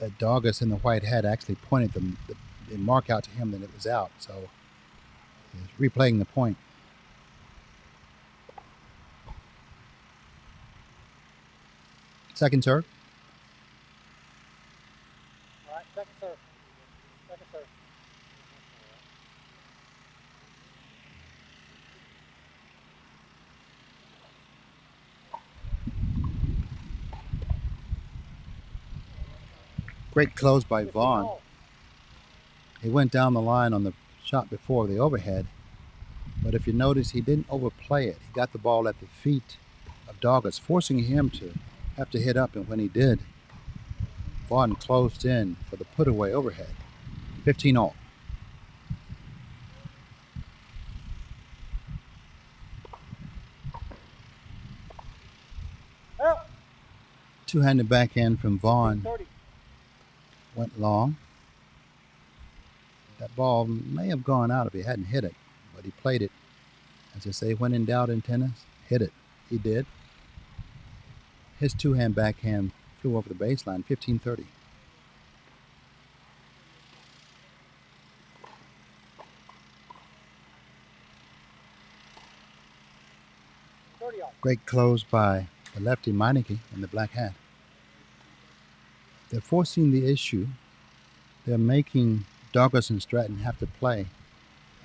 Speaker 4: that Doggis in the white hat actually pointed the mark out to him that it was out. So he's replaying the point. Second serve.
Speaker 5: All right, second serve. Second serve.
Speaker 4: Great close by Vaughn. He went down the line on the shot before the overhead, but if you notice, he didn't overplay it. He got the ball at the feet of Doggis, forcing him to have to hit up, and when he did, Vaughn closed in for the put-away overhead. 15-all. Two-handed backhand from Vaughn went long. That ball may have gone out if he hadn't hit it, but he played it. As I say, when in doubt in tennis, hit it. He did. His two-hand backhand flew over the baseline, 15-30. Great close by the lefty Meineke in the black hat. They're forcing the issue. They're making Douglas and Stratton have to play,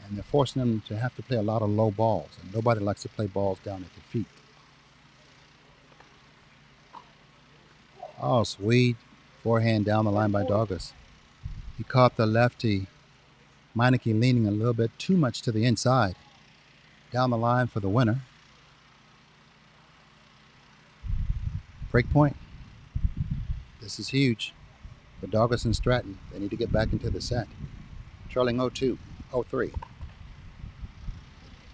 Speaker 4: and they're forcing them to have to play a lot of low balls, and nobody likes to play balls down at the feet. Oh, sweet forehand down the line by Douglas. He caught the lefty Meineke leaning a little bit too much to the inside. Down the line for the winner. Break point. This is huge for Douglas and Stratton. They need to get back into the set. Trailing 0-2, 0-3.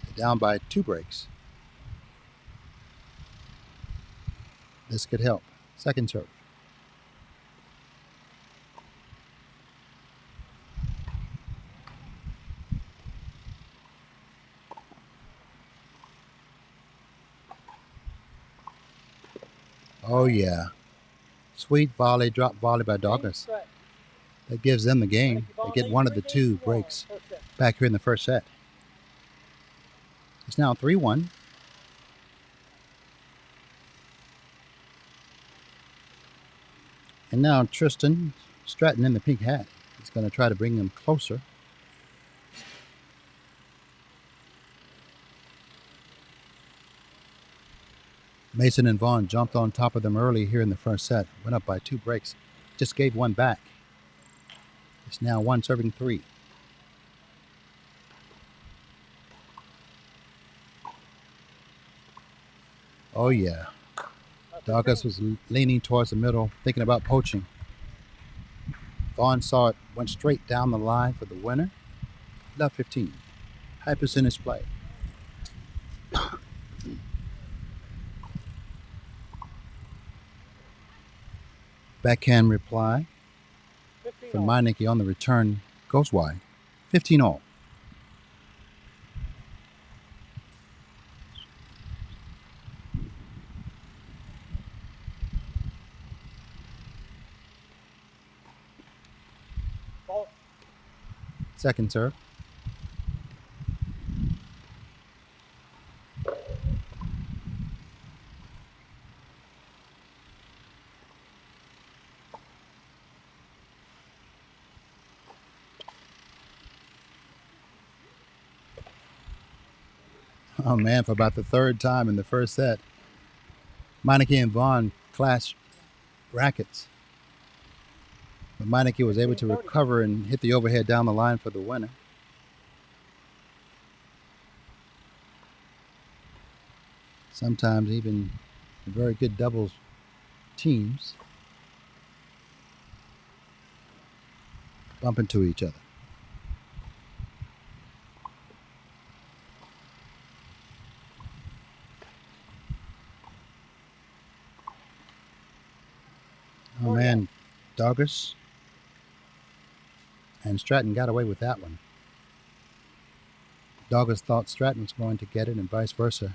Speaker 4: They're down by 2 breaks. This could help. Second serve. Oh, yeah. Sweet volley, drop volley by Douglas. That gives them the game. They get one of the 2 breaks back here in the first set. It's now 3-1. And now Tristan Stratton in the pink hat is going to try to bring them closer. Mason and Vaughn jumped on top of them early here in the first set. Went up by 2 breaks. Just gave one back. It's now 1-3. Oh, yeah. Douglas was leaning towards the middle, thinking about poaching. Vaughn saw it, went straight down the line for the winner. Love 15. High percentage play. Backhand reply from Meineke on the return goes wide. 15-all. Second serve. Oh, man, for about the 3rd time in the first set, Meineke and Vaughn clashed rackets. But Meineke was able to recover and hit the overhead down the line for the winner. Sometimes even very good doubles teams bump into each other. Oh, man, Douglas And Stratton got away with that one. Doggers thought Stratton was going to get it and vice versa.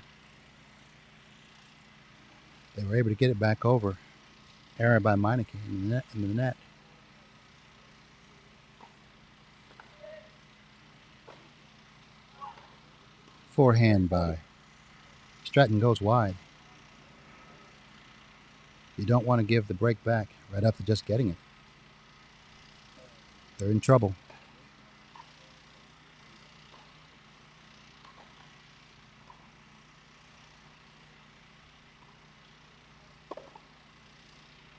Speaker 4: They were able to get it back over. Error by Meineke in the net. Forehand by Stratton goes wide. You don't want to give the break back right after just getting it. They're in trouble.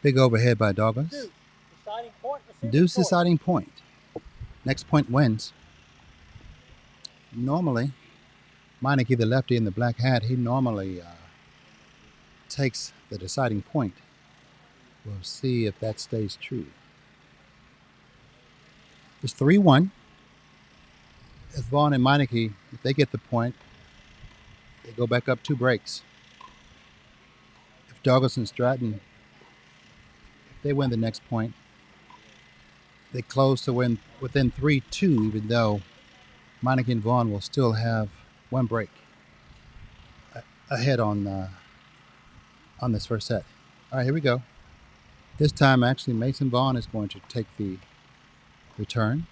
Speaker 4: Big overhead by Doggers. Deuce deciding point. Next point wins. Normally, Meineke, the lefty in the black hat, he normally takes the deciding point. We'll see if that stays true. It's 3-1. If Vaughn and Meineke, if they get the point, they go back up 2 breaks. If Douglas and Stratton, if they win the next point, they close to win within 3-2, even though Meineke and Vaughn will still have 1 break ahead on this first set. All right, here we go. This time, actually, Mason Vaughn is going to take the return.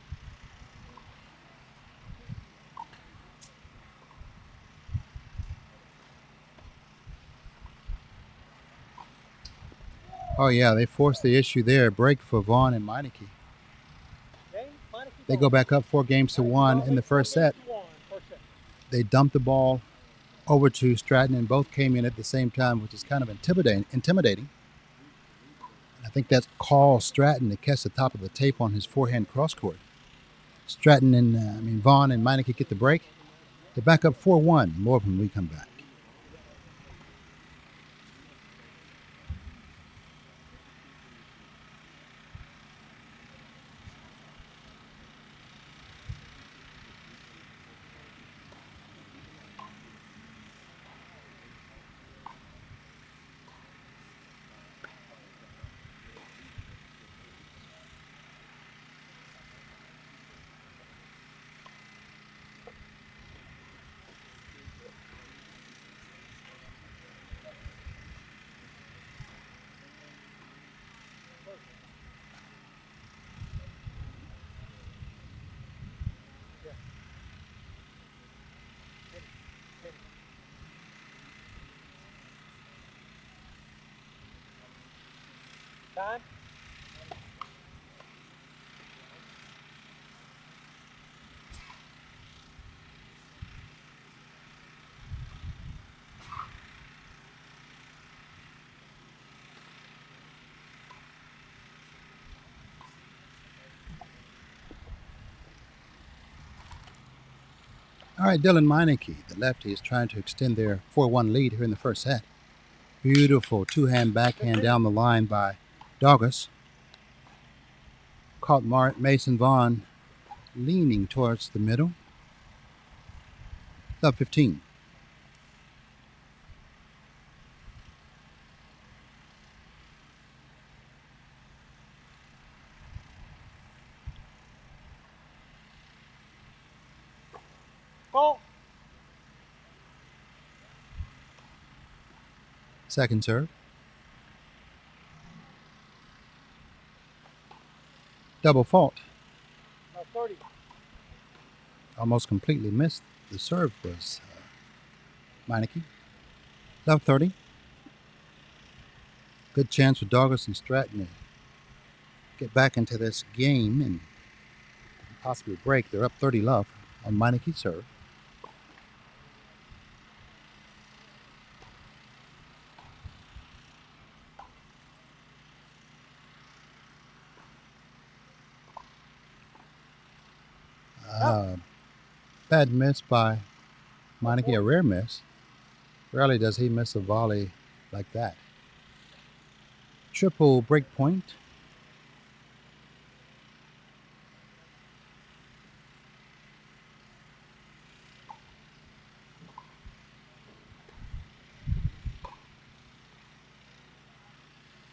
Speaker 4: Oh, yeah, they forced the issue there. Break for Vaughn and Meineke. They go back up 4-1 in the first set. They dumped the ball over to Stratton, and both came in at the same time, which is kind of intimidating. I think that's caused Stratton to catch the top of the tape on his forehand cross-court. Stratton and Vaughn and Meineke get the break. They're back up 4-1. More when we come back.
Speaker 3: Time.
Speaker 4: All right, Dylan Meineke, the lefty, is trying to extend their 4-1 lead here in the first set. Beautiful 2-hand backhand down the line by Doggers. Caught Mason Vaughn leaning towards the middle. Love 15.
Speaker 3: Ball.
Speaker 4: Second serve. Double fault.
Speaker 3: 30.
Speaker 4: Almost completely missed. The serve was Meineke. Love 30. Good chance for Doggers and Stratton to get back into this game and possibly break. They're up 30 love on Meineke's serve. Bad miss by Meineke, a rare miss. Rarely does he miss a volley like that. Triple break point.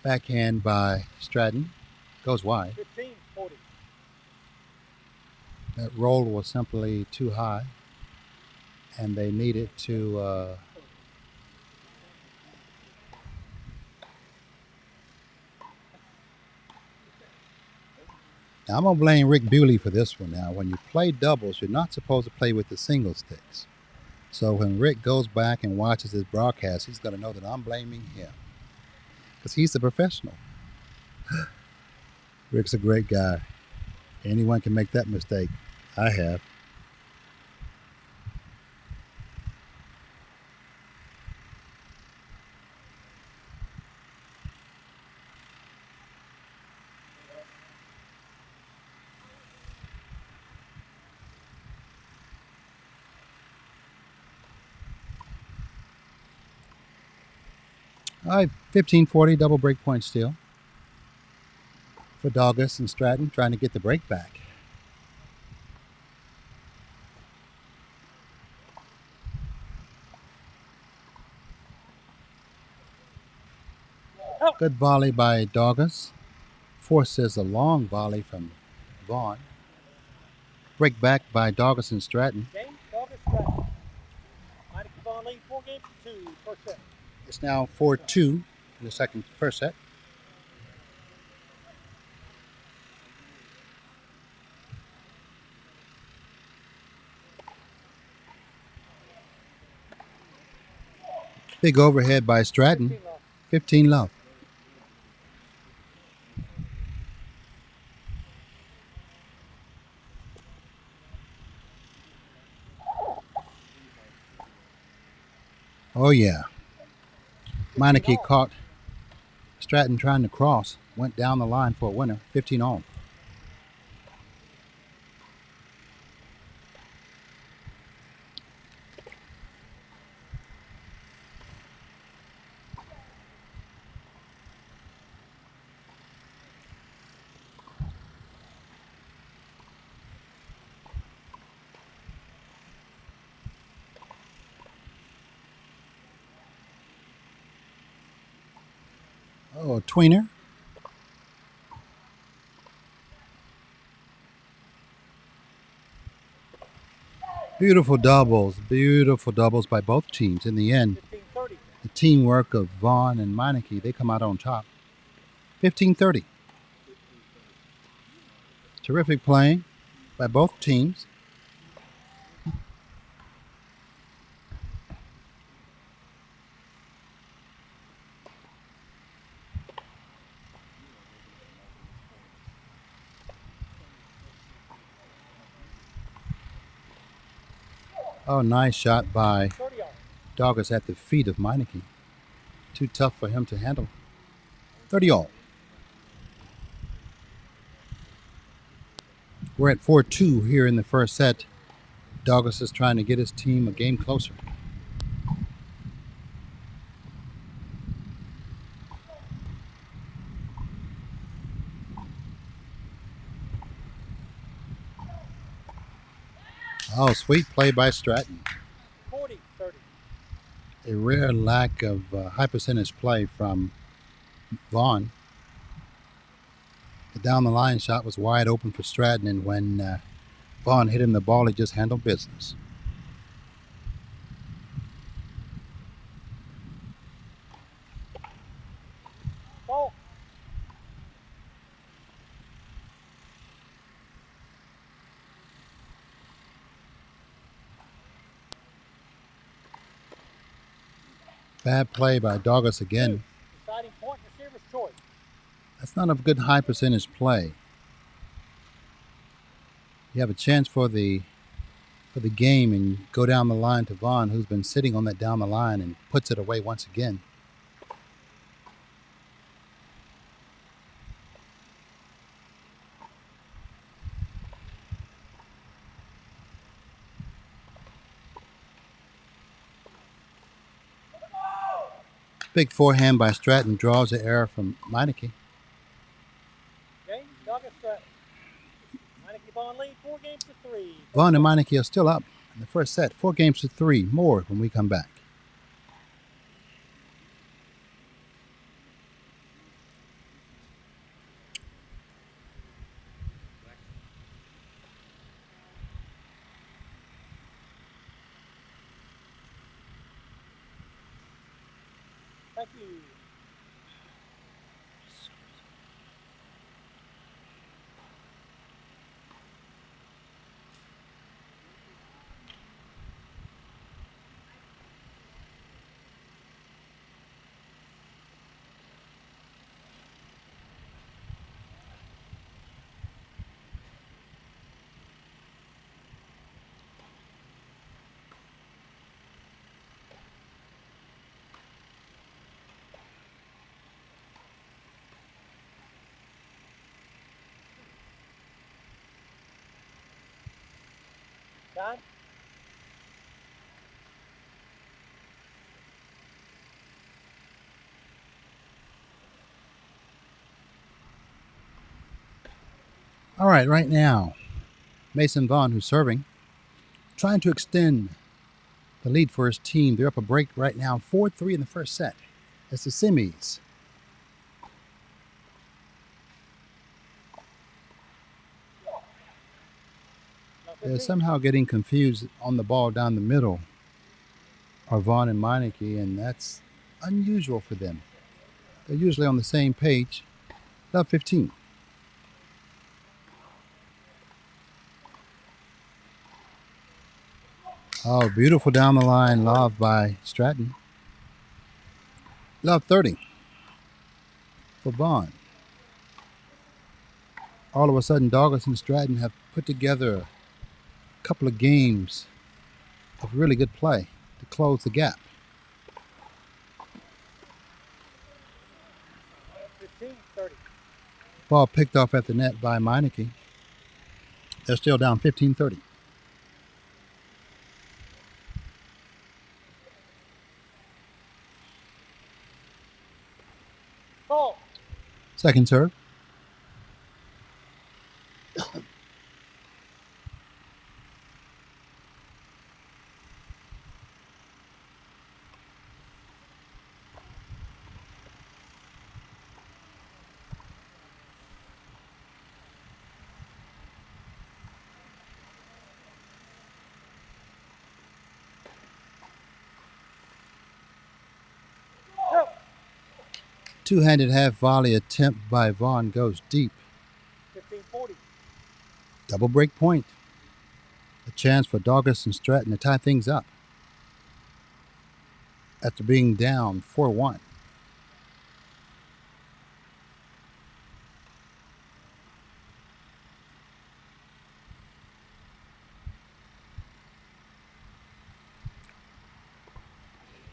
Speaker 4: Backhand by Stratton. Goes wide.
Speaker 3: 15, 40.
Speaker 4: That roll was simply too high, and they needed to now, I'm going to blame Rick Bewley for this one. Now, when you play doubles, you're not supposed to play with the single sticks. So when Rick goes back and watches his broadcast, he's going to know that I'm blaming him because he's the professional. Rick's a great guy. Anyone can make that mistake. I have. All right, 15-40 double break point still for Douglas and Stratton trying to get the break back. Good volley by Douglas. Forces a long volley from Vaughn. Break back by Douglas and Stratton.
Speaker 3: Game, Douglas, Stratton. Meineke Vaughn lead 4 games to 2, first set.
Speaker 4: It's now 4-2 in the first set. Big overhead by Stratton. 15 love. Oh, yeah. Meineke caught Stratton trying to cross. Went down the line for a winner. 15 all. Oh, a tweener. Beautiful doubles by both teams. In the end,
Speaker 3: 15-30.
Speaker 4: the teamwork of Vaughn and Meineke, they come out on top. 15-30. Terrific playing by both teams. Oh, nice shot by
Speaker 3: 30 all.
Speaker 4: Douglas at the feet of Meineke. Too tough for him to handle. 30 all. We're at 4-2 here in the first set. Douglas is trying to get his team a game closer. Oh, sweet play by Stratton.
Speaker 3: 40-30.
Speaker 4: A rare lack of high percentage play from Vaughn. The down the line shot was wide open for Stratton, and when Vaughn hit him the ball, he just handled business.
Speaker 3: Ball.
Speaker 4: Bad play by Douglas again.
Speaker 3: Deciding point, receiver's choice.
Speaker 4: That's not a good high percentage play. You have a chance for the game and go down the line to Vaughn, who's been sitting on that down the line, and puts it away once again. Big forehand by Stratton draws the error from Meineke.
Speaker 3: Game, Douglas, Stratton. Meineke Vaughn lead 4 games to 3.
Speaker 4: Vaughn and Meineke are still up in the first set. 4 games to 3. More when we come back.
Speaker 3: Thank you. Time.
Speaker 4: All right, right now, Mason Vaughn, who's serving, trying to extend the lead for his team. They're up a break right now, 4-3 in the first set. It's the semis. They're somehow getting confused on the ball down the middle, are Vaughn and Meineke, and that's unusual for them. They're usually on the same page. Love 15. Oh, beautiful down the line lob by Stratton. Love 30 for Vaughn. All of a sudden, Douglas and Stratton have put together a couple of games of really good play to close the gap.
Speaker 3: 15-30.
Speaker 4: Ball picked off at the net by Meineke. They're still down 15-30.
Speaker 3: Call.
Speaker 4: Second serve.
Speaker 3: No.
Speaker 4: Two-handed half volley attempt by Vaughn goes deep.
Speaker 3: 15-40.
Speaker 4: Double break point. A chance for Douglas and Stratton to tie things up after being down 4-1.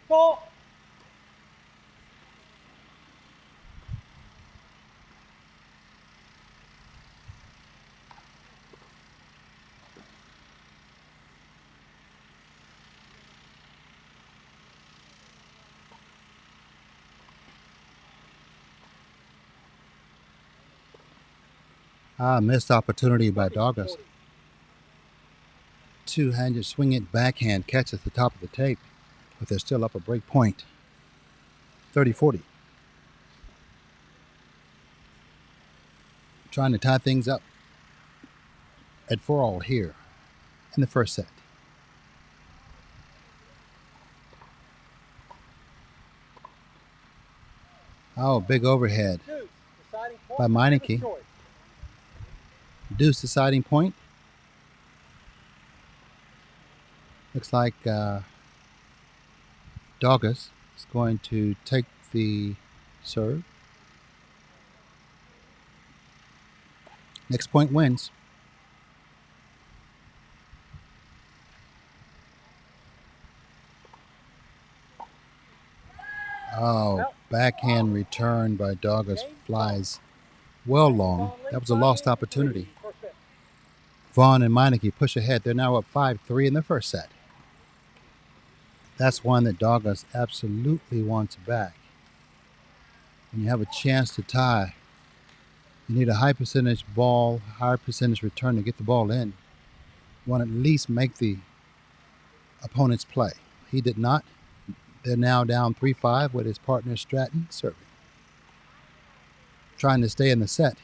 Speaker 3: Call.
Speaker 4: Missed opportunity by Douglas. Two-handed swing it backhand catches the top of the tape, but they're still up a break point. 30-40. Trying to tie things up at 4-all here in the first set. Oh, big overhead by Meineke. Deuce deciding point. Looks like Douglas is going to take the serve. Next point wins. Oh, backhand return by Douglas flies well long. That was a lost opportunity. Vaughn and Meineke push ahead. They're now up 5-3 in the first set. That's one that Douglas absolutely wants back. When you have a chance to tie, you need a high percentage ball, higher percentage return to get the ball in. You want to at least make the opponent's play. He did not. They're now down 3-5 with his partner Stratton serving. Trying to stay in the set.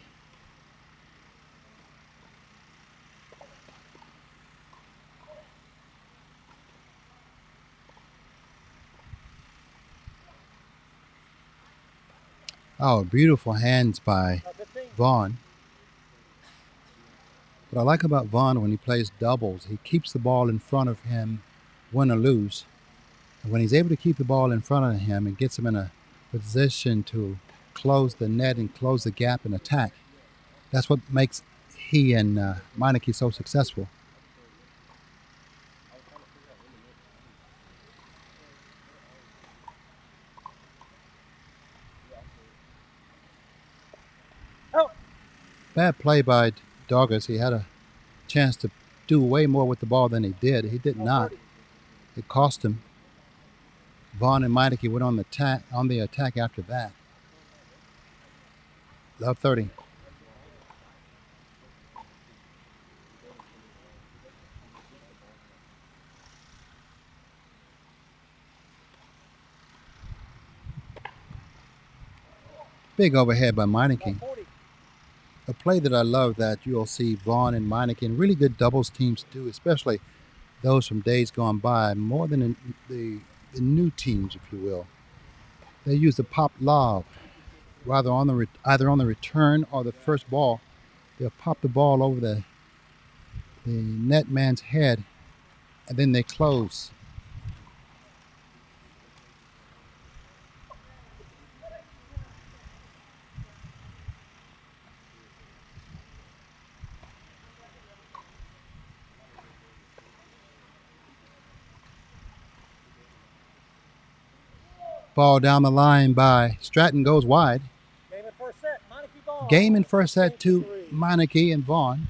Speaker 4: Oh, beautiful hands by
Speaker 3: 15.
Speaker 4: Vaughn. What I like about Vaughn when he plays doubles, he keeps the ball in front of him, win or lose. And when he's able to keep the ball in front of him and gets him in a position to close the net and close the gap and attack, that's what makes he and Meineke so successful.
Speaker 3: Oh.
Speaker 4: Bad play by Doggers. He had a chance to do way more with the ball than he did. He did not. It cost him. Vaughn and Meineke went on the attack after that. Love 30. Big overhead by Meineke. A play that I love that you'll see Vaughn and Meineke and really good doubles teams do, especially those from days gone by, more than the new teams, if you will. They use the pop lob, either on the return or the first ball. They'll pop the ball over the net man's head, and then they close. Ball down the line by Stratton goes wide.
Speaker 3: Game in first set. Meineke ball.
Speaker 4: Game in first set to Meineke and Vaughn.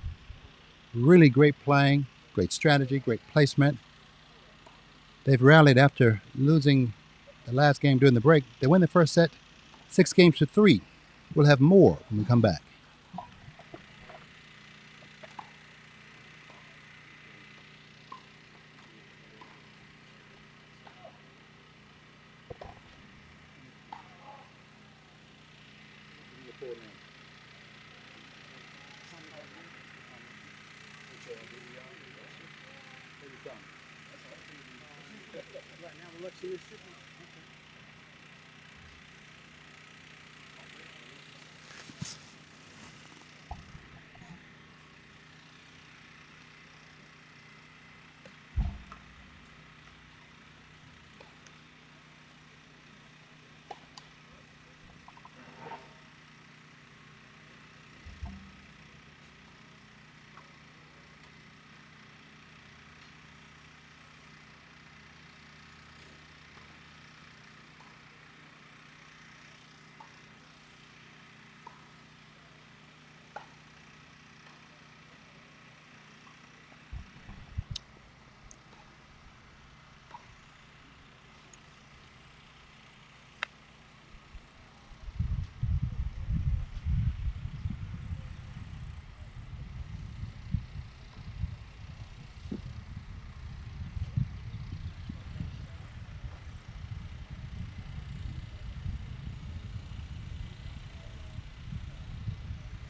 Speaker 4: Really great playing, great strategy, great placement. They've rallied after losing the last game during the break. They win the first set 6-3. We'll have more when we come back.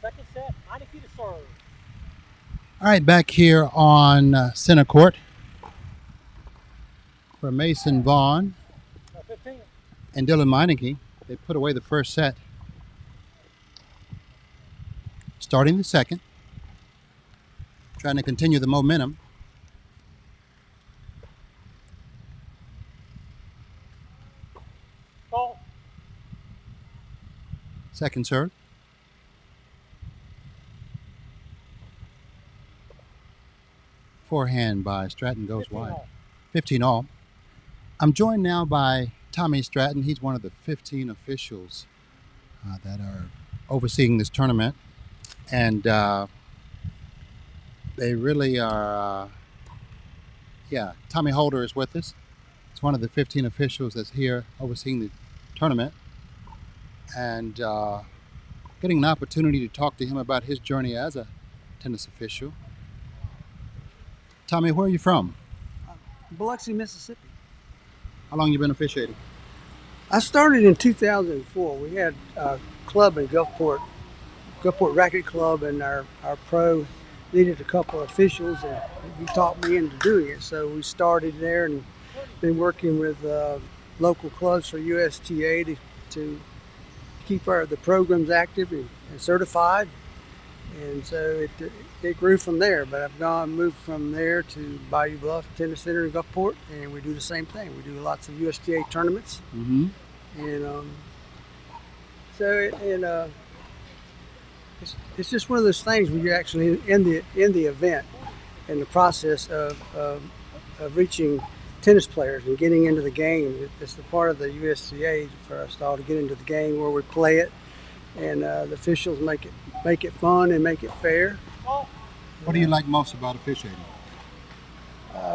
Speaker 3: Second set. Meineke to serve.
Speaker 4: All right, back here on center court for Mason Vaughn
Speaker 3: 15.
Speaker 4: and Dylan Meineke. They put away the first set. Starting the second. Trying to continue the momentum.
Speaker 3: Ball.
Speaker 4: Second serve. Forehand by Stratton goes
Speaker 3: 15
Speaker 4: wide.
Speaker 3: all.
Speaker 4: 15 all. I'm joined now by Tommy Stratton. He's one of the 15 officials that are overseeing this tournament. And they really are, Tommy Holder is with us. He's one of the 15 officials that's here overseeing the tournament. And getting an opportunity to talk to him about his journey as a tennis official. Tommy, where are you from?
Speaker 6: Biloxi, Mississippi.
Speaker 4: How long you been officiating?
Speaker 6: I started in 2004. We had a club in Gulfport Racket Club, and our pro needed a couple of officials, and he talked me into doing it. So we started there and been working with local clubs for USTA to keep the programs active and certified. And so it grew from there. But I've moved from there to Bayou Bluff Tennis Center in Gulfport, and we do the same thing. We do lots of USTA tournaments,
Speaker 4: Mm-hmm.
Speaker 6: and it's just one of those things where you're actually in the event, in the process of reaching tennis players and getting into the game. It's the part of the USTA for us all to get into the game where we play it, and the officials make it fun and make it fair.
Speaker 4: What do you like most about officiating?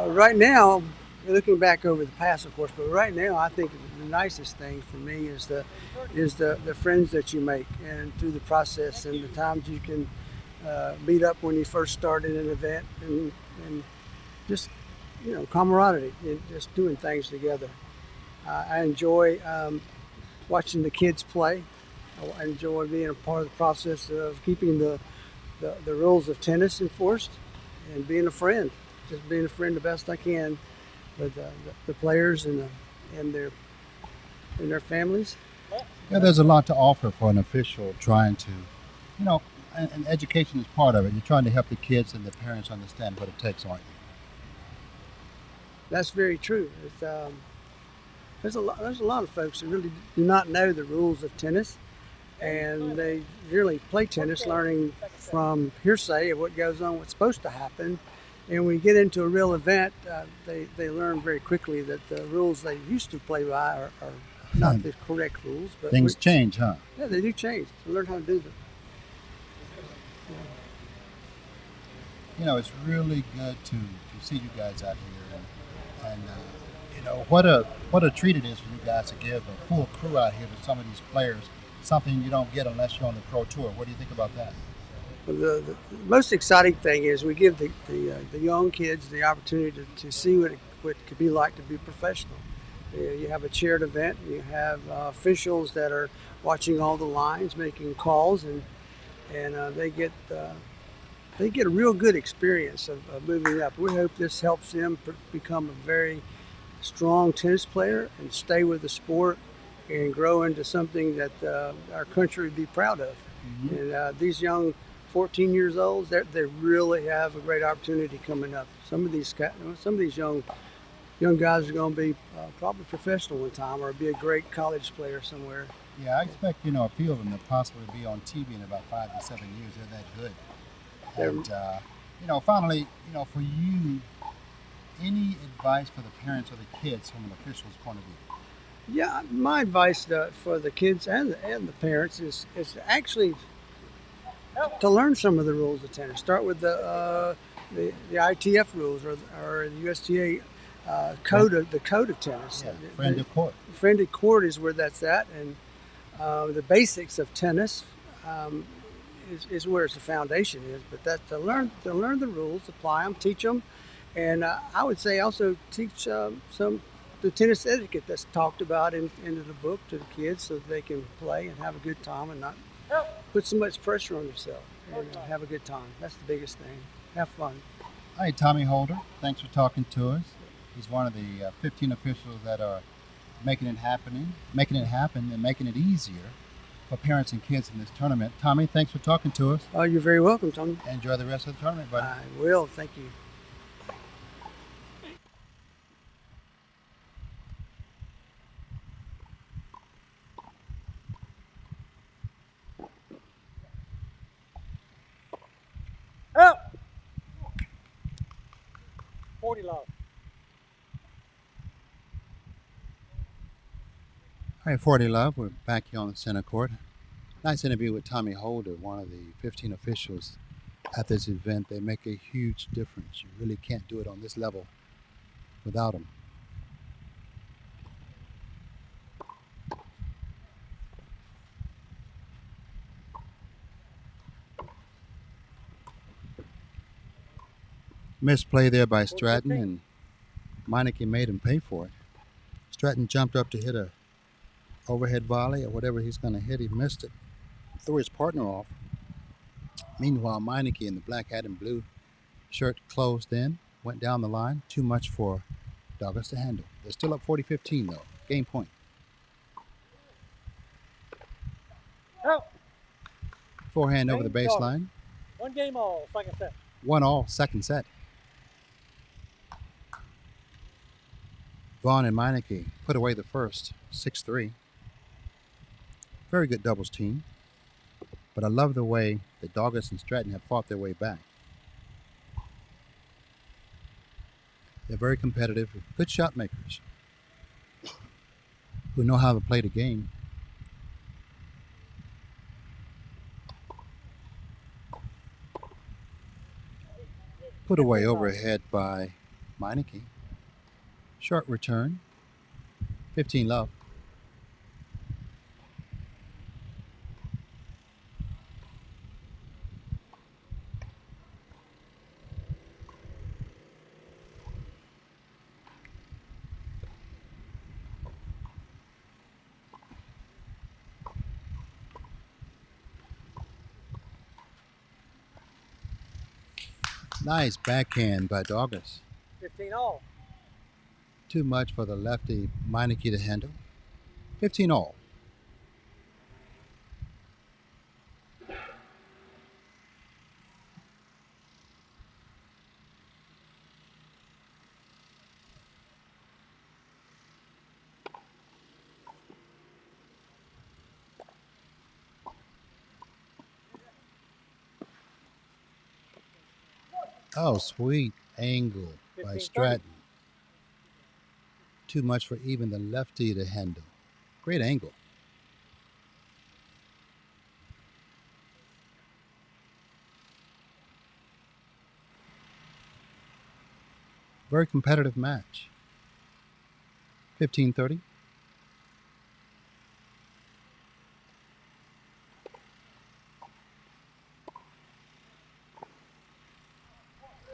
Speaker 6: Right now, looking back over the past, of course, but right now I think the nicest thing for me is the friends that you make, and through the process, and the times you can meet up when you first start in an event, and just camaraderie, and just doing things together. I enjoy watching the kids play. I enjoy being a part of the process of keeping the rules of tennis enforced, and being a friend, just being a friend the best I can with the players and their families.
Speaker 4: Yeah, there's a lot to offer for an official trying to, and education is part of it. You're trying to help the kids and the parents understand what it takes, aren't you?
Speaker 6: That's very true. There's a lot of folks who really do not know the rules of tennis, and they really play tennis learning from hearsay of what goes on, what's supposed to happen. And when you get into a real event, they learn very quickly that the rules they used to play by are not the correct rules. But
Speaker 4: things change, huh?
Speaker 6: Yeah, they do change. They learn how to do them.
Speaker 4: It's really good to see you guys out here, and what a treat it is for you guys to give a full crew out here to some of these players, something you don't get unless you're on the pro tour. What do you think about that?
Speaker 6: The most exciting thing is we give the young kids the opportunity to see what it could be like to be professional. You have a chaired event, you have officials that are watching all the lines, making calls, and they get a real good experience of moving up. We hope this helps them become a very strong tennis player and stay with the sport and grow into something that our country would be proud of. Mm-hmm. And these young 14 years old, they really have a great opportunity coming up. Some of these young guys are going to be probably professional one time, or be a great college player somewhere.
Speaker 4: Yeah, I expect a few of them to possibly be on TV in about 5 to 7 years. They're that good. And finally, for you, any advice for the parents or the kids from an official's point of view?
Speaker 6: Yeah, my advice for the kids and the parents is actually to learn some of the rules of tennis. Start with the ITF rules or the USTA code of tennis.
Speaker 4: Yeah, friendly court.
Speaker 6: Friendly court is where that's at, and the basics of tennis is where the foundation is. But that to learn the rules, apply them, teach them, and I would say also teach the tennis etiquette that's talked about into the book to the kids, so that they can play and have a good time and not put so much pressure on themselves, and have a good time. That's the biggest thing. Have fun.
Speaker 4: Hi, Tommy Holder. Thanks for talking to us. He's one of the 15 officials that are making it happen, and making it easier for parents and kids in this tournament. Tommy, thanks for talking to us.
Speaker 6: Oh, you're very welcome, Tony.
Speaker 4: Enjoy the rest of the tournament, buddy.
Speaker 6: I will. Thank you. Up. 40 love.
Speaker 4: All right, 40 Love, we're back here on the center court. Nice interview with Tommy Holder, one of the 15 officials at this event. They make a huge difference. You really can't do it on this level without them. Misplay there by Stratton, and Meineke made him pay for it. Stratton jumped up to hit a overhead volley or whatever he's going to hit. He missed it. Threw his partner off. Meanwhile, Meineke in the black hat and blue shirt closed in, went down the line. Too much for Douglas to handle. They're still up 40-15 though. Game point. Forehand over the
Speaker 6: Game started.
Speaker 4: baseline.
Speaker 6: 1 game all, second set.
Speaker 4: 1-all, second set. Vaughn and Meineke put away the first, 6-3. Very good doubles team. But I love the way the Doggett and Stratton have fought their way back. They're very competitive, good shot makers who know how to play the game. Put away overhead by Meineke. Short return. 15 love. Nice backhand by Doggett.
Speaker 6: 15 all.
Speaker 4: Too much for the lefty Meineke to handle. 15 all. Oh, sweet angle by
Speaker 6: 15-30.
Speaker 4: Stratton. Too much for even the lefty to handle. Great angle. Very competitive match. 15-30.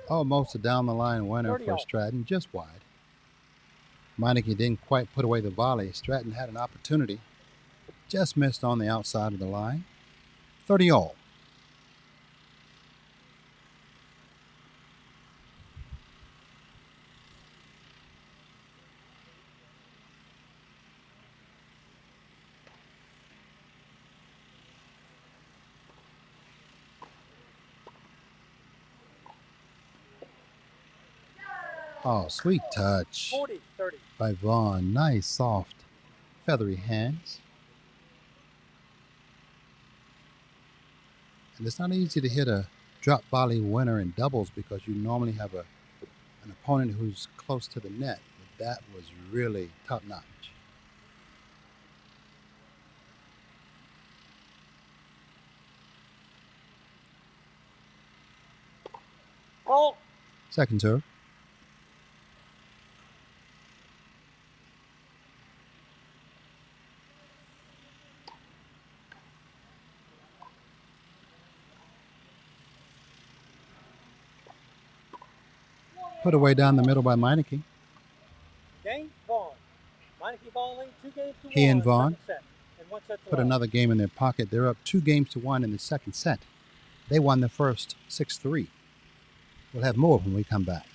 Speaker 4: Almost a down the line winner
Speaker 6: 30
Speaker 4: for
Speaker 6: all.
Speaker 4: Stratton, just wide. Meineke didn't quite put away the volley. Stratton had an opportunity. Just missed on the outside of the line. 30 all. Oh, sweet touch
Speaker 6: 40-30.
Speaker 4: by Vaughn. Nice, soft, feathery hands. And it's not easy to hit a drop volley winner in doubles because you normally have an opponent who's close to the net. But that was really top notch.
Speaker 6: All.
Speaker 4: Second serve. Put away down the middle by Meineke.
Speaker 6: Game, Vaughn. Meineke Bowling, 2 games to 1.
Speaker 4: He and Vaughn
Speaker 6: second set, and 1 set to
Speaker 4: put
Speaker 6: love.
Speaker 4: another game in their pocket. They're up 2 games to 1 in the second set. They won the first 6-3. We'll have more when we come back.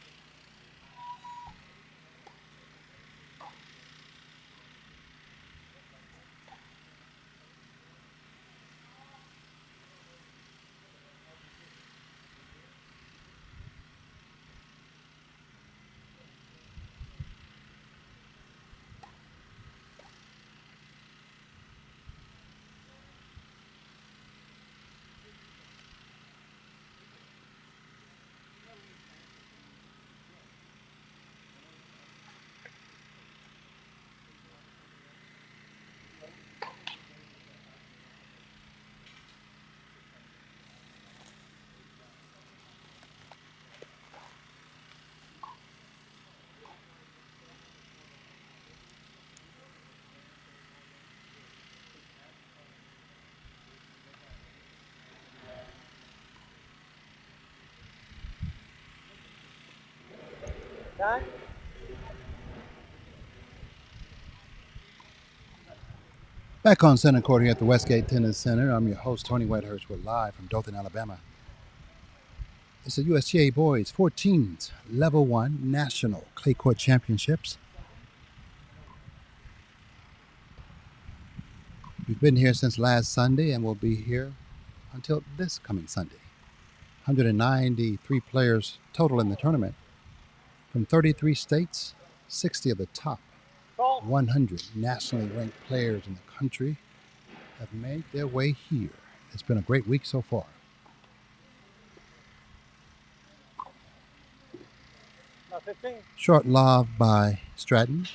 Speaker 6: Time.
Speaker 4: Back on center court here at the Westgate Tennis Center. I'm your host, Tony Whitehurst. We're live from Dothan, Alabama. It's the USTA Boys 14s Level 1 National Clay Court Championships. We've been here since last Sunday, and we'll be here until this coming Sunday. 193 players total in the tournament from 33 states, 60 of the top 100 nationally ranked players in the country have made their way here. It's been a great week so far. Short lob by Stratton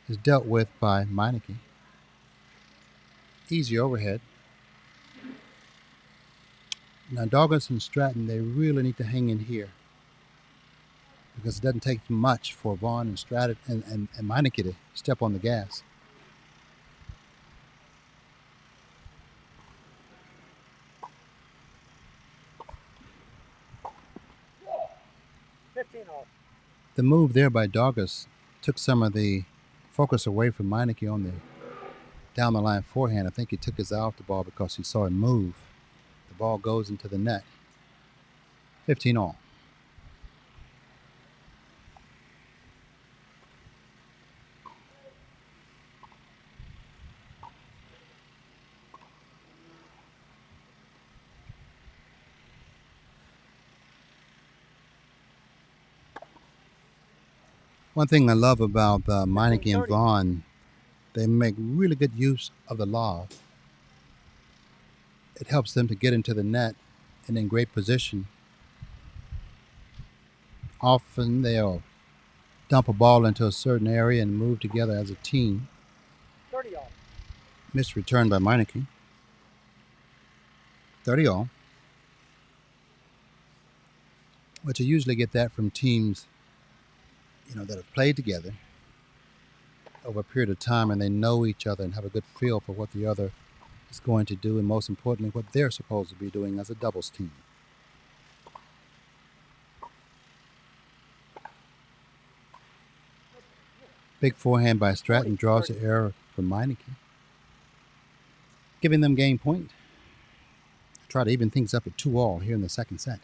Speaker 4: is dealt with by Meineke. Easy overhead. Now Douglas and Stratton, they really need to hang in here because it doesn't take much for Vaughn and Stratton and Meineke to step on the gas. The move there by Douglas took some of the focus away from Meineke on the down the line forehand. I think he took his eye off the ball because he saw him move. The ball goes into the net. 15 all. One thing I love about Meineke and Vaughn, they make really good use of the lob. It helps them to get into the net and in great position. Often they'll dump a ball into a certain area and move together as a team.
Speaker 6: 30 all.
Speaker 4: Missed return by Meineke. 30 all. But you usually get that from teams, that have played together over a period of time and they know each other and have a good feel for what the other is going to do and most importantly what they're supposed to be doing as a doubles team. Big forehand by Stratton draws the error from Meineke, giving them game point. Try to even things up at 2 all here in the second set.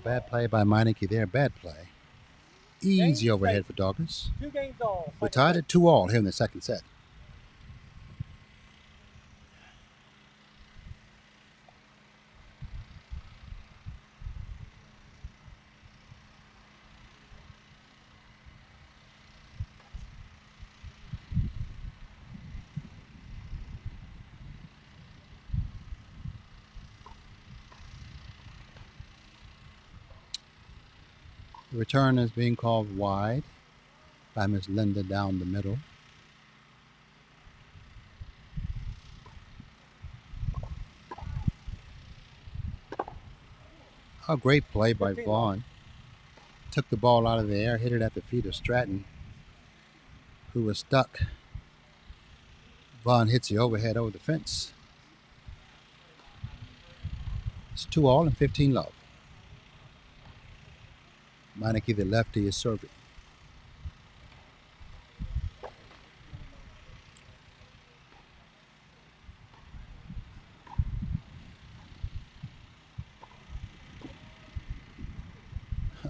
Speaker 4: Bad play by Meineke there, bad play. Easy overhead for Douglas.
Speaker 6: 2 games all.
Speaker 4: We're tied at 2 all here in the second set. The return is being called wide by Miss Linda down the middle. A great play by Vaughn. Took the ball out of the air, hit it at the feet of Stratton, who was stuck. Vaughn hits the overhead over the fence. It's 2 all and 15 love. Meineke, the lefty, is serving.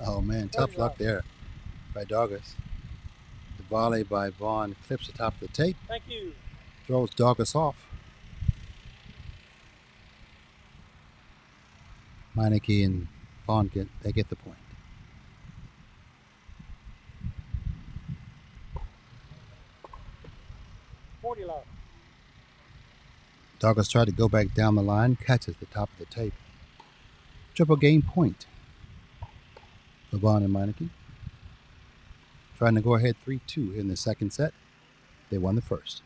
Speaker 4: Oh man, tough luck there by Douglas. The volley by Vaughn clips the top of the tape.
Speaker 6: Thank you.
Speaker 4: Throws Douglas off. Meineke and Vaughn get the point. Douglas tried to go back down the line, catches the top of the tape. Triple game point for Vaughn and Meineke. Trying to go ahead 3-2 in the second set. They won the first.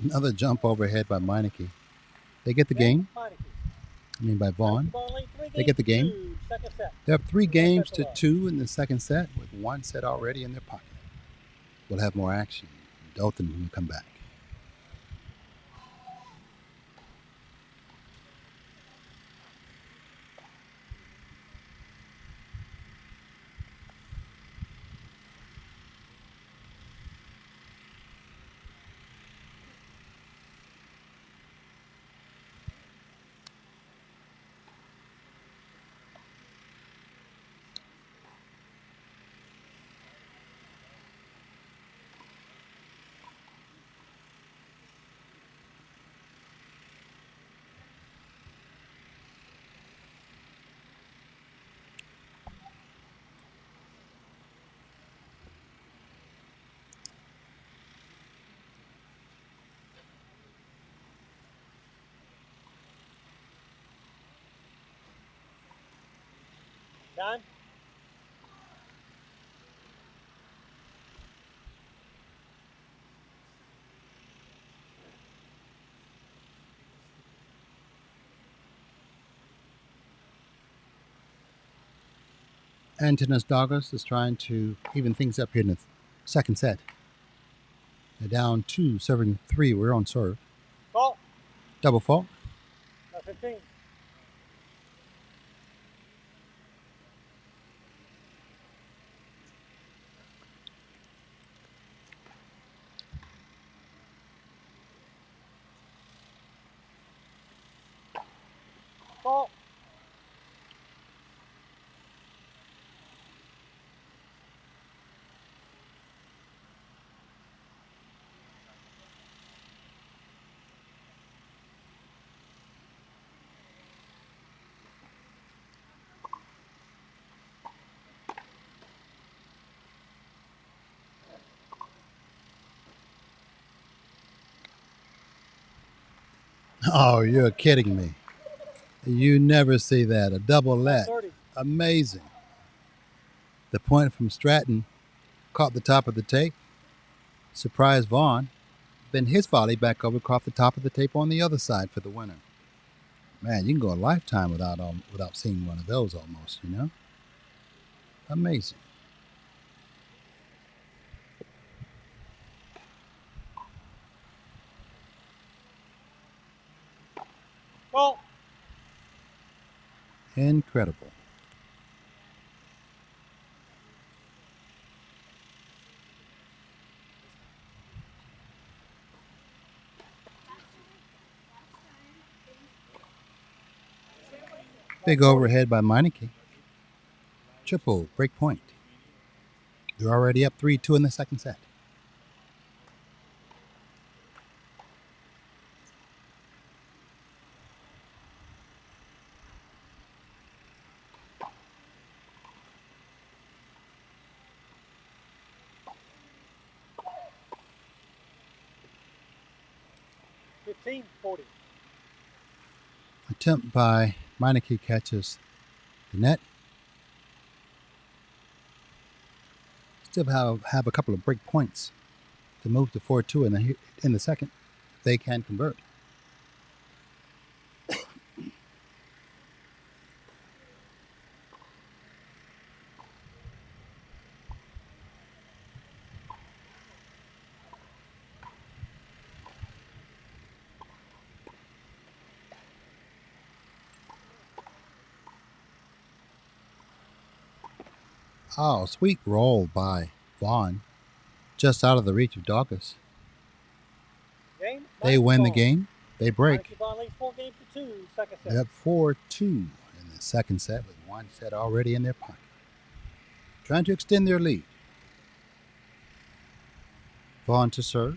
Speaker 4: Another jump overhead by Meineke. They get the game. By Vaughn. They get the game. They have 3 games to 2 in the second set with 1 set already in their pocket. We'll have more action from Dothan when we come back.
Speaker 3: Time.
Speaker 4: Antonis Douglas is trying to even things up here in the second set. They're down 2, serving 3. We're on serve.
Speaker 3: Fault.
Speaker 4: Double fault.
Speaker 3: 15. Fault.
Speaker 4: Oh, you're kidding me. You never see that. A double let. Amazing. The point from Stratton caught the top of the tape, surprised Vaughn. Then his volley back over caught the top of the tape on the other side for the winner. Man, you can go a lifetime without seeing one of those almost, you know? Amazing.
Speaker 3: Fault.
Speaker 4: Incredible. Big overhead by Meineke. Triple break point. They're already up 3-2 in the second set.
Speaker 3: $15.40.
Speaker 4: Attempt by Meineke catches the net. Still have a couple of break points to move to 4-2 in the second. If they can convert. Oh, sweet roll by Vaughn. Just out of the reach of Douglas. They win the game. They break. They're up 4-2 in the second set with one set already in their pocket. Trying to extend their lead. Vaughn to serve.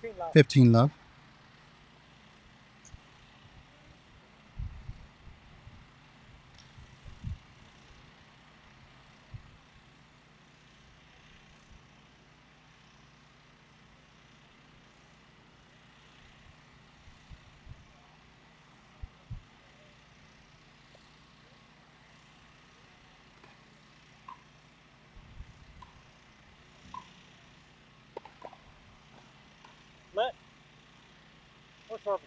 Speaker 3: $15.
Speaker 4: 15 love.
Speaker 3: Let. Or service.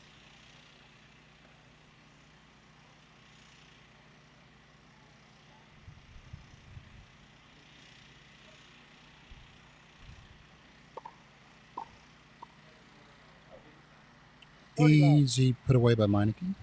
Speaker 4: Easy put away by Meineke.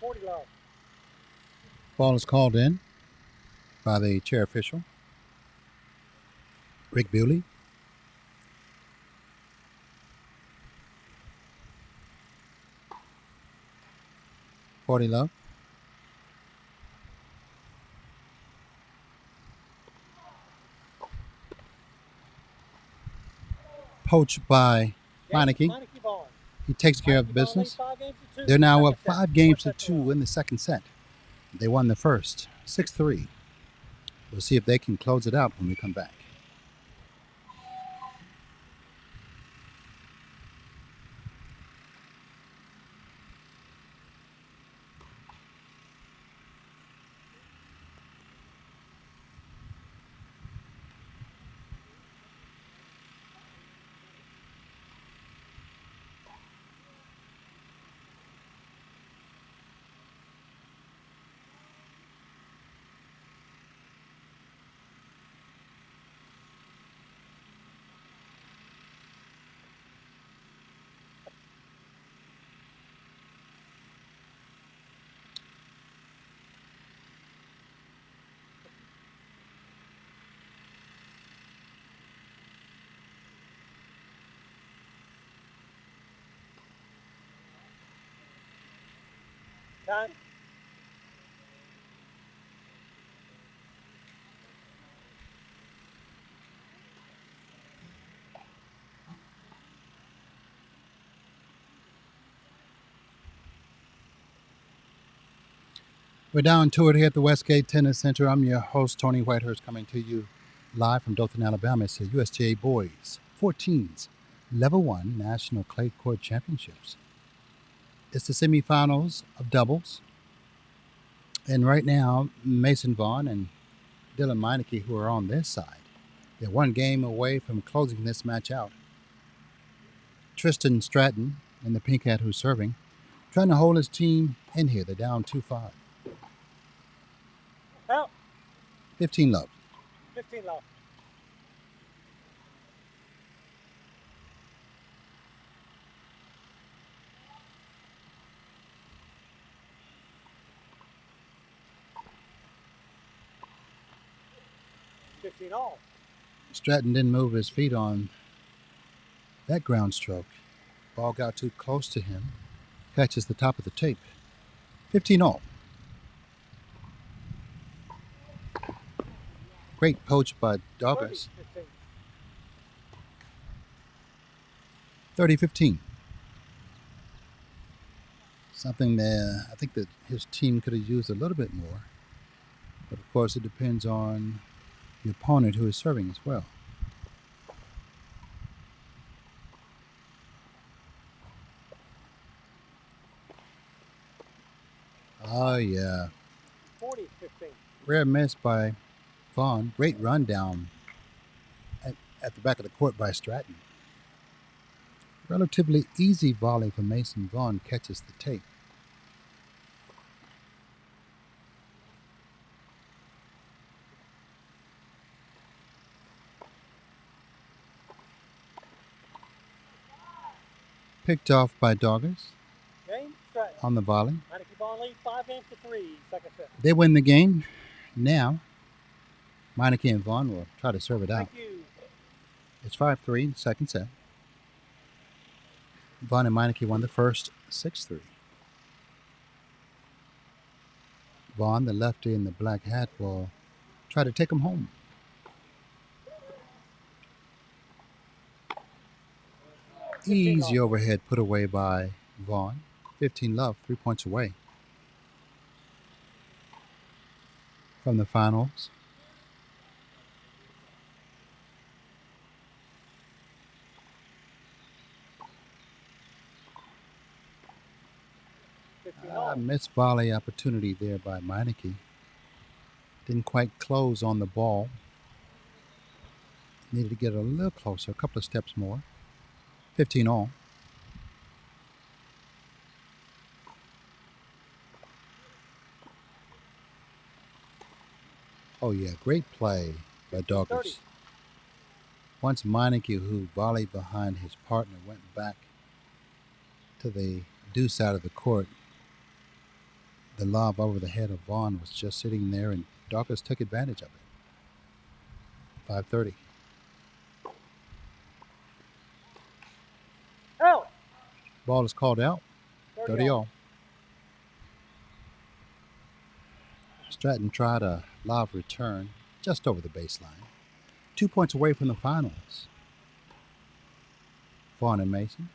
Speaker 6: 40 love.
Speaker 4: Ball is called in by the chair official, Rick Bewley. $40 love. Poached by Meineke. He takes care of the business. They're now up 5 games to 2 in the second set. They won the first, 6-3. We'll see if they can close it out when we come back.
Speaker 6: Time.
Speaker 4: We're down to it here at the Westgate Tennis Center. I'm your host, Tony Whitehurst, coming to you live from Dothan, Alabama. It's the USTA Boys 14s Level 1 National Clay Court Championships. It's the semifinals of doubles. And right now, Mason Vaughn and Dylan Meineke, who are on this side, they're one game away from closing this match out. Tristan Stratton in the pink hat who's serving, trying to hold his team in here. They're down 2-5.
Speaker 6: Out.
Speaker 4: 15 love.
Speaker 6: 15 love. All.
Speaker 4: Stratton didn't move his feet on that ground stroke. Ball got too close to him. Catches the top of the tape. 15 all. Great poach by Doggers. 30-15. Something that I think that his team could have used a little bit more. But of course it depends on the opponent who is serving as well. Oh, yeah.
Speaker 6: 40-15.
Speaker 4: Rare miss by Vaughn. Great run down at the back of the court by Stratton. Relatively easy volley from Mason Vaughn catches the tape. Picked off by Doggers on the volley.
Speaker 6: Lead 5 games to 3, second set.
Speaker 4: They win the game. Now, Meineke and Vaughn will try to serve it out. It's 5-3, second set. Vaughn and Meineke won the first 6-3. Vaughn, the lefty in the black hat, will try to take him home. Easy overhead put away by Vaughn. 15 love, 3 points away from the finals. Missed volley opportunity there by Meineke. Didn't quite close on the ball. Needed to get a little closer, a couple of steps more. 15 all. Oh yeah, great play by Doggers. Once Meineke, who volleyed behind his partner, went back to the due side of the court, The lob over the head of Vaughn was just sitting there, and Dawkins took advantage of it. 5:30.
Speaker 6: Out.
Speaker 4: Ball is called out. 30 all. Stratton tried a lob return just over the baseline. 2 points away from the finals. Vaughn and Mason.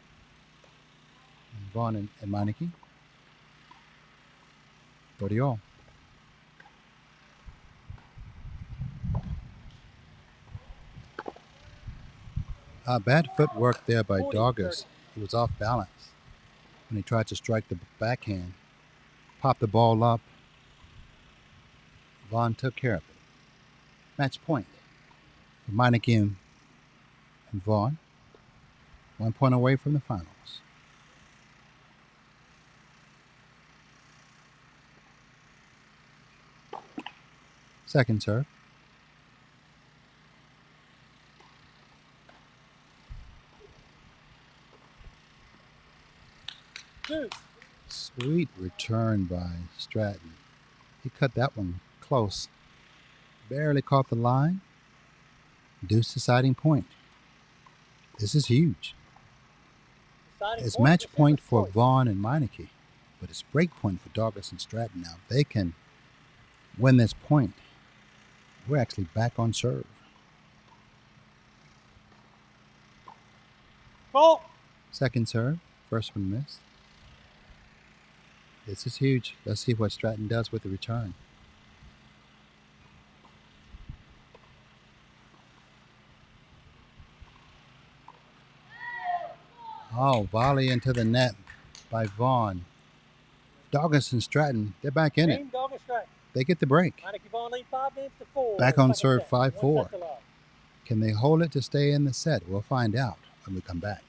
Speaker 4: And Vaughn and Meineke. 30 all. Bad footwork there by Dawkins. He was off balance when he tried to strike the backhand. Popped the ball up. Vaughn took care of it. Match point for Meineke and Vaughn. 1 point away from the finals. Second serve. Sweet return by Stratton. He cut that one close. Barely caught the line. Deuce deciding point. This is huge. It's match point for Vaughn and Meineke, but it's break point for Dawkins and Stratton now. They can win this point. We're actually back on serve.
Speaker 6: Ball.
Speaker 4: Second serve. First one missed. This is huge. Let's see what Stratton does with the return. Oh, volley into the net by Vaughn. Dawkins and Stratton, they're back in it. They get the break. Back on serve 5-4. Can they hold it to stay in the set? We'll find out when we come back.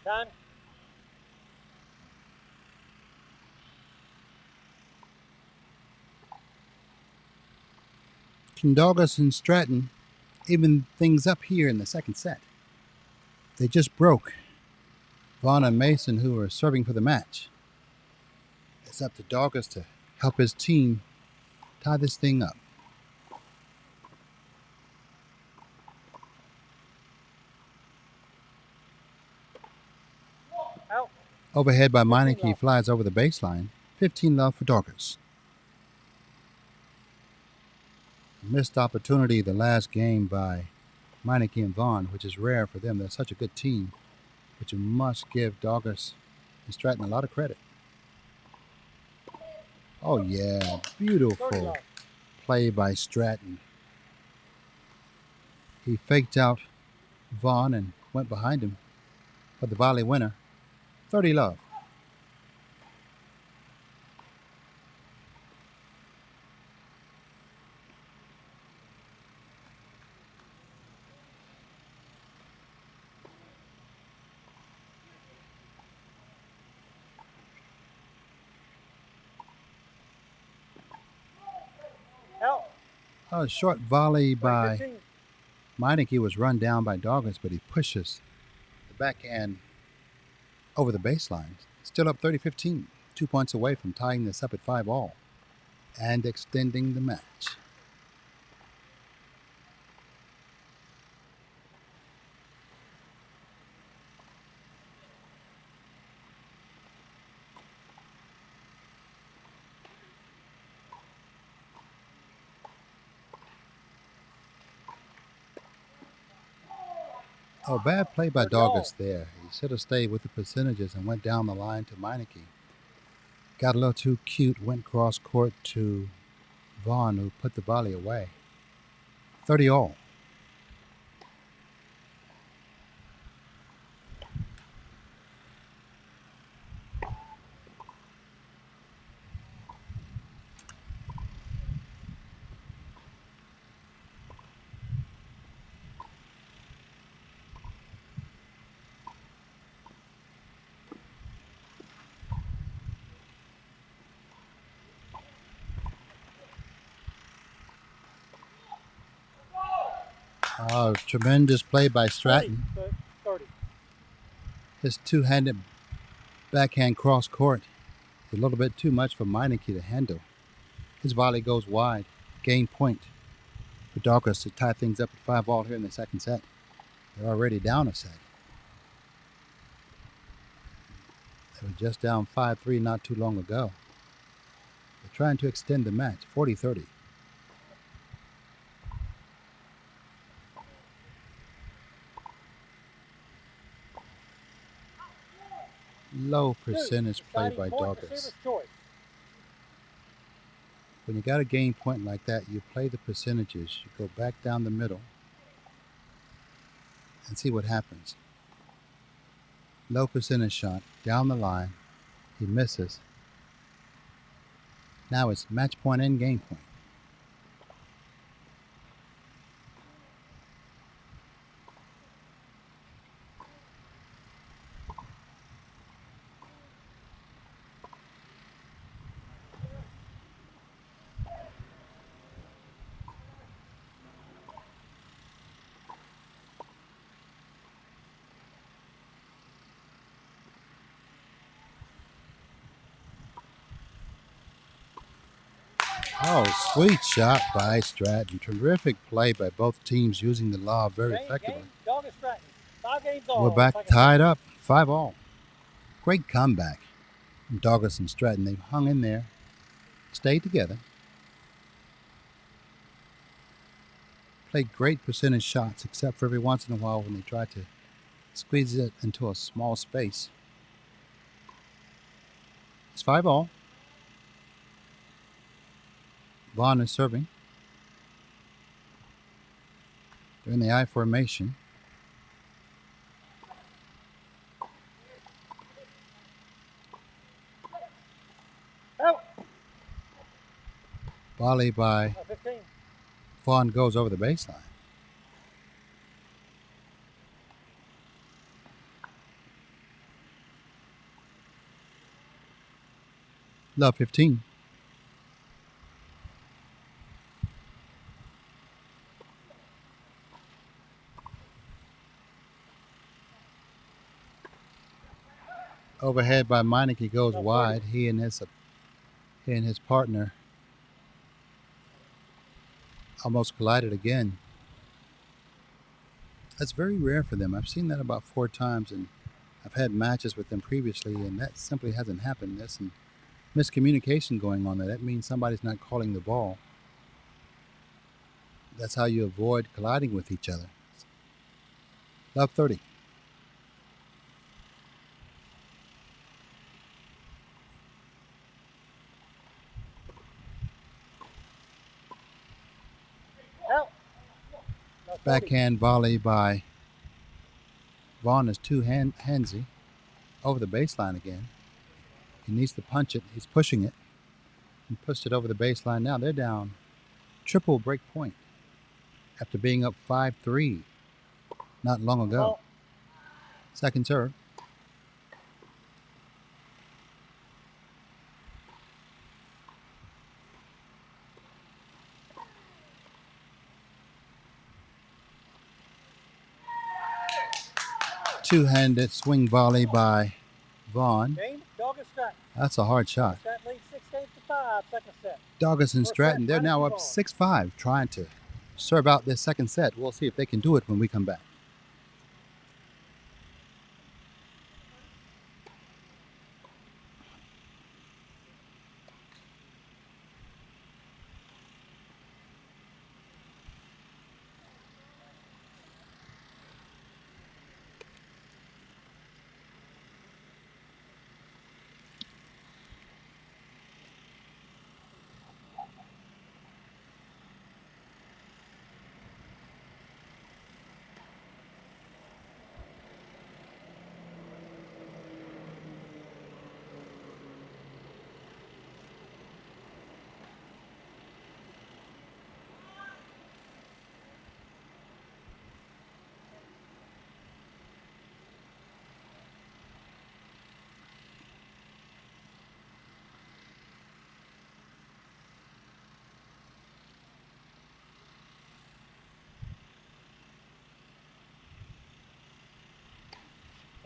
Speaker 6: Time.
Speaker 4: Can Dawkins and Stratton even things up here in the second set? They just broke Vaughn and Mason, who are serving for the match. It's up to Dawkins to help his team tie this thing up.
Speaker 6: Out.
Speaker 4: Overhead by Meineke flies over the baseline. 15 love for Dawkins. Missed opportunity the last game by Meineke and Vaughn, which is rare for them. They're such a good team. But you must give Dawkins and Stratton a lot of credit. Oh, yeah. Beautiful play by Stratton. He faked out Vaughn and went behind him for the volley winner. 30 love.
Speaker 6: Out.
Speaker 4: A short volley by Meineke was run down by Dawkins, but he pushes the backhand over the baseline. Still up 30-15. 2 points away from tying this up at 5 all and extending the match. Oh, bad play by
Speaker 3: Third ball.
Speaker 4: Doggett there. He should have stayed with the percentages and went down the line to Meineke. Got a little too cute, went cross court to Vaughn, who put the volley away. 30 all. Oh, tremendous play by Stratton.
Speaker 3: 30.
Speaker 4: His two-handed backhand cross court is a little bit too much for Meineke to handle. His volley goes wide. Game point for Doggett to tie things up at 5 all here in the second set. They're already down a set. They were just down 5-3 not too long ago. They're trying to extend the match, 40-30. Low percentage play by Doggett. When you got a game point like that, you play the percentages. You go back down the middle and see what happens. Low percentage shot, down the line. He misses. Now it's match point and game point. Oh, sweet shot by Stratton. Terrific play by both teams using the lob very effectively. We're back tied up, 5 all. Great comeback from Doggett and Stratton. They've hung in there, stayed together, played great percentage shots, except for every once in a while when they tried to squeeze it into a small space. It's 5 all. Vaughn is serving. They're in the I formation.
Speaker 3: Out.
Speaker 4: Volley by
Speaker 3: 15.
Speaker 4: Vaughn goes over the baseline. Love 15. Overhead by Meineke goes wide. He and his partner almost collided again. That's very rare for them. I've seen that about 4 times, and I've had matches with them previously, and that simply hasn't happened. There's some miscommunication going on there. That means somebody's not calling the ball. That's how you avoid colliding with each other. Love 30. Backhand volley by Vaughn is too handsy. Over the baseline again. He needs to punch it. He's pushing it. He pushed it over the baseline. Now they're down. Triple break point after being up 5-3 not long ago. Second serve. Two-handed swing volley by Vaughn. That's a hard shot. Doggett and Stratton, they're now up 6-5, trying to serve out this second set. We'll see if they can do it when we come back.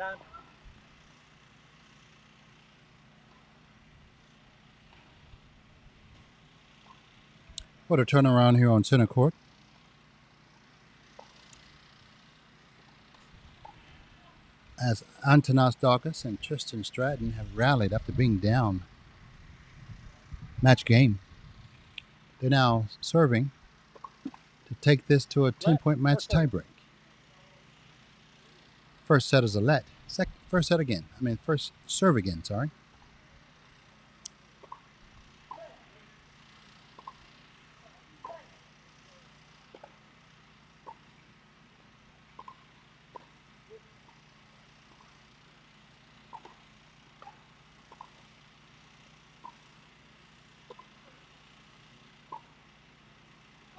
Speaker 3: Time.
Speaker 4: What a turnaround here on center court. As Antanas Daukus and Tristan Stratton have rallied after being down match game. They're now serving to take this to a 10-point match tiebreak. First set is a let. First serve again, sorry.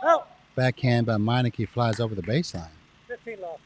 Speaker 3: Oh.
Speaker 4: Backhand by Meineke flies over the baseline.
Speaker 3: 15 love.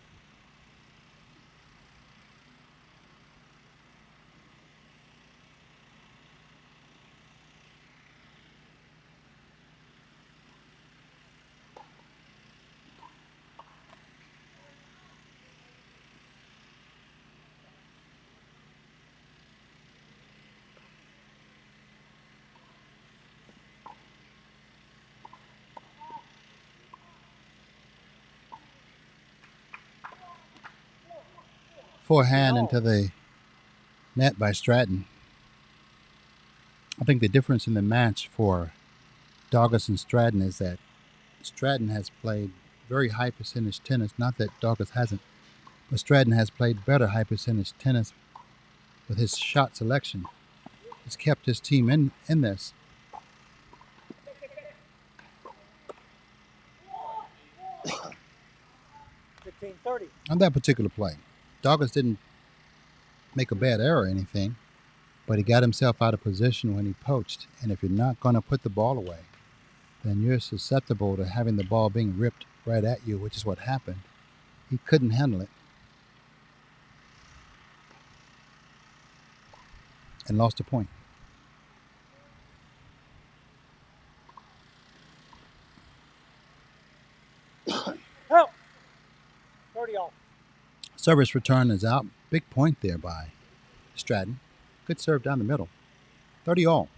Speaker 4: Forehand into the net by Stratton. I think the difference in the match for Daukus and Stratton is that Stratton has played very high percentage tennis. Not that Daukus hasn't, but Stratton has played better high percentage tennis with his shot selection. It's kept his team in this.
Speaker 3: 15-30.
Speaker 4: On that particular play, Daukus didn't make a bad error or anything, but he got himself out of position when he poached. And if you're not going to put the ball away, then you're susceptible to having the ball being ripped right at you, which is what happened. He couldn't handle it and lost a point.
Speaker 3: Help! 30 all.
Speaker 4: Service return is out. Big point there by Stratton. Good serve down the middle. 30 all.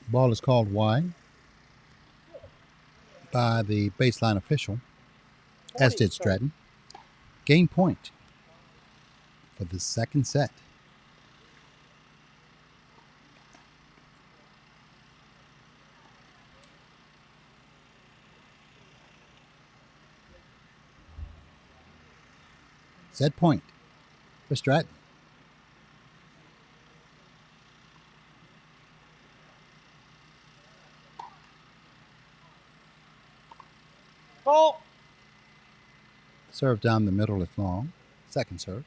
Speaker 4: Ball is called wide by the baseline official, as did Stratton. Game point for the second set. Set point for Stratton.
Speaker 3: Ball.
Speaker 4: Serve down the middle is long. Second serve.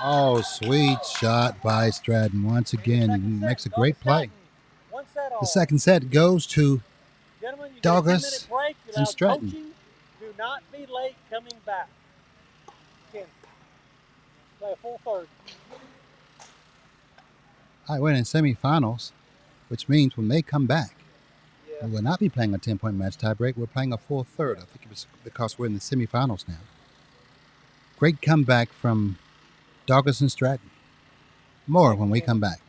Speaker 4: Oh, sweet shot by Stratton. Once again, makes a great play. The second set goes to Daukus and Stratton.
Speaker 3: Coaching. Do not be late coming back. 10. Play a full third.
Speaker 4: All right, we're in semifinals, which means when they come back, we will not be playing a 10-point match tiebreak. We're playing a full third. I think it was because we're in the semifinals now. Great comeback from Daukus and Stratton. More when we come back.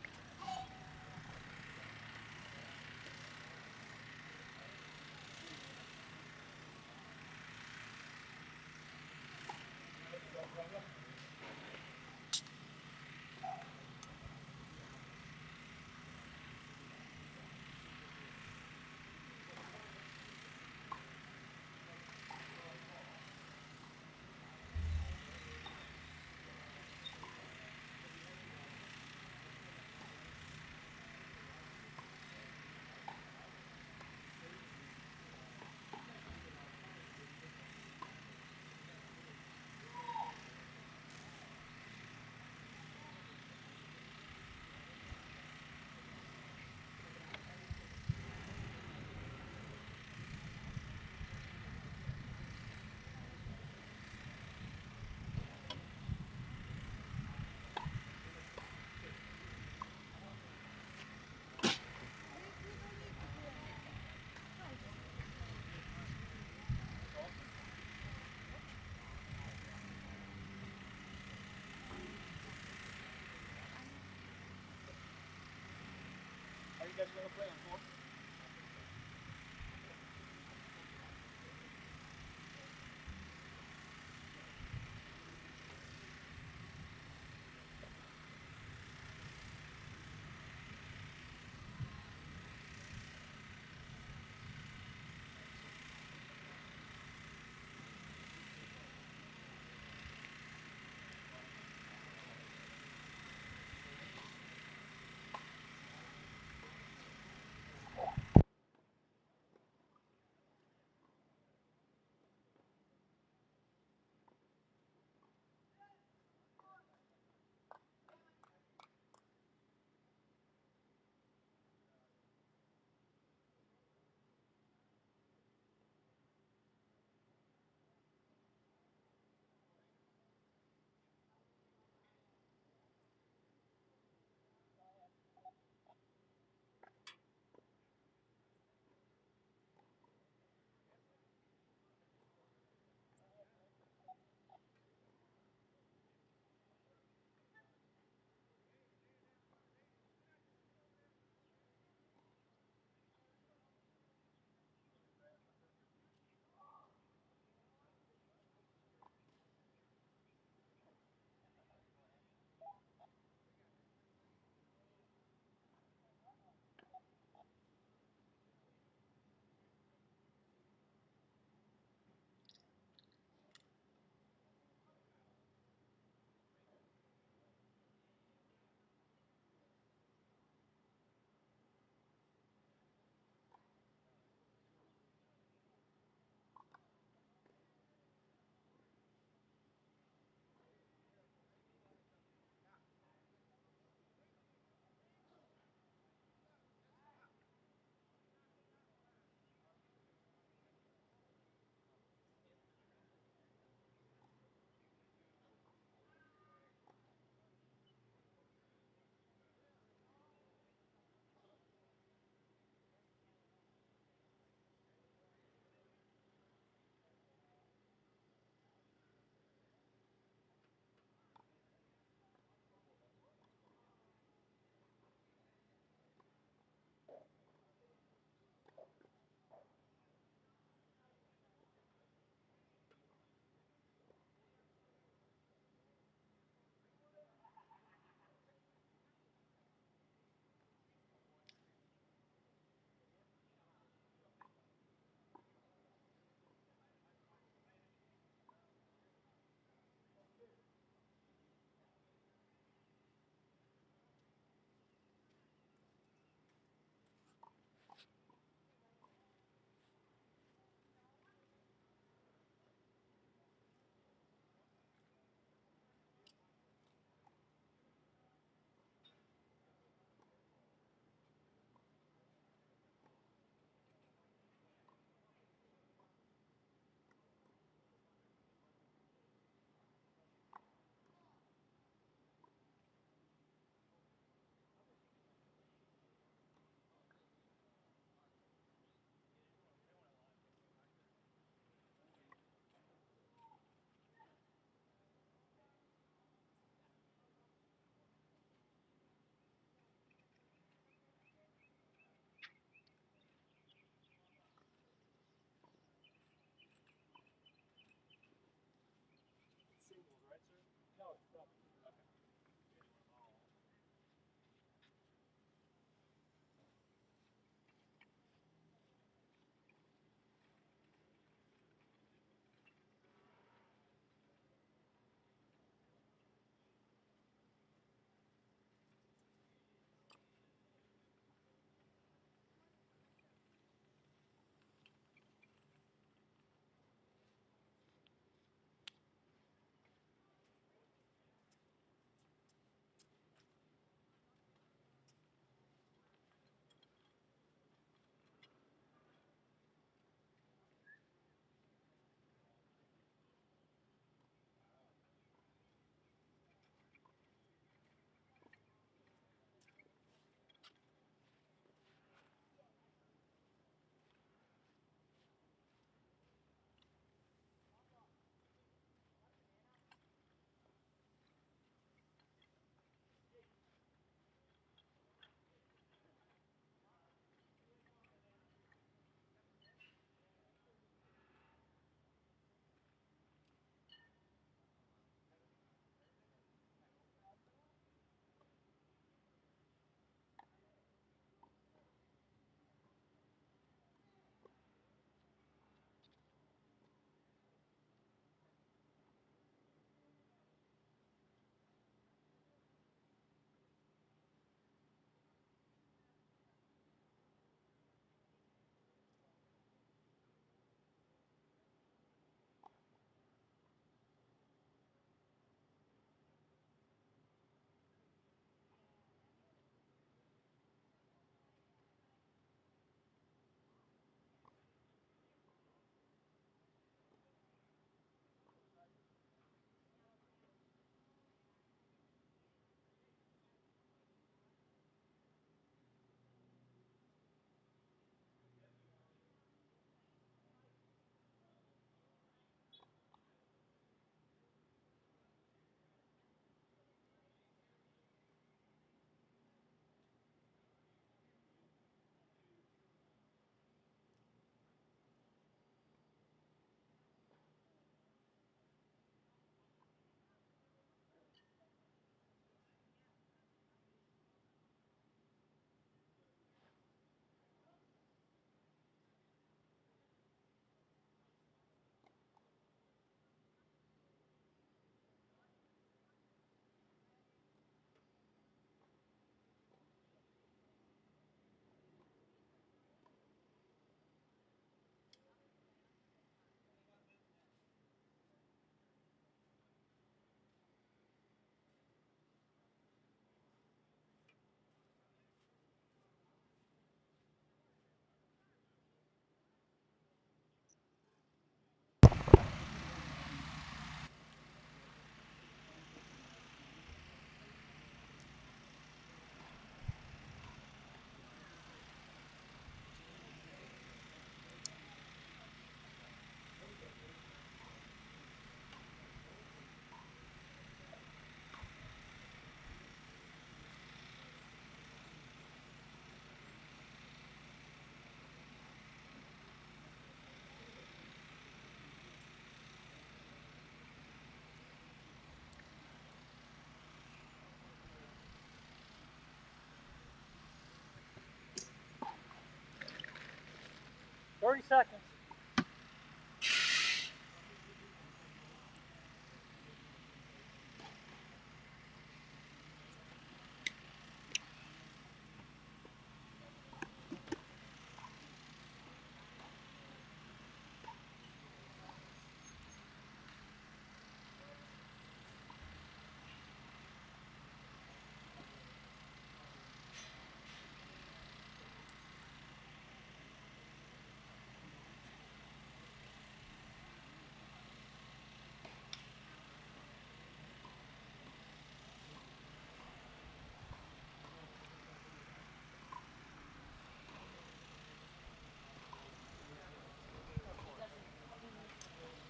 Speaker 7: 30 seconds.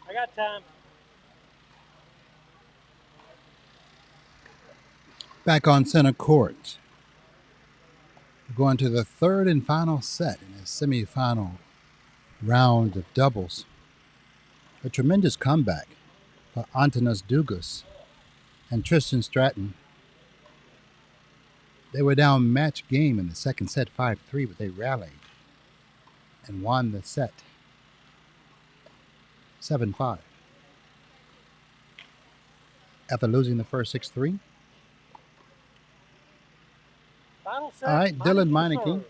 Speaker 7: I got time.
Speaker 4: Back on center court. We're going to the third and final set in a semifinal round of doubles. A tremendous comeback for Antanas Dugas. And Tristan Stratton, they were down match game in the second set 5-3, but they rallied and won the set 7-5. After losing the first 6-3.
Speaker 7: Final set.
Speaker 4: All right, Dylan Meineke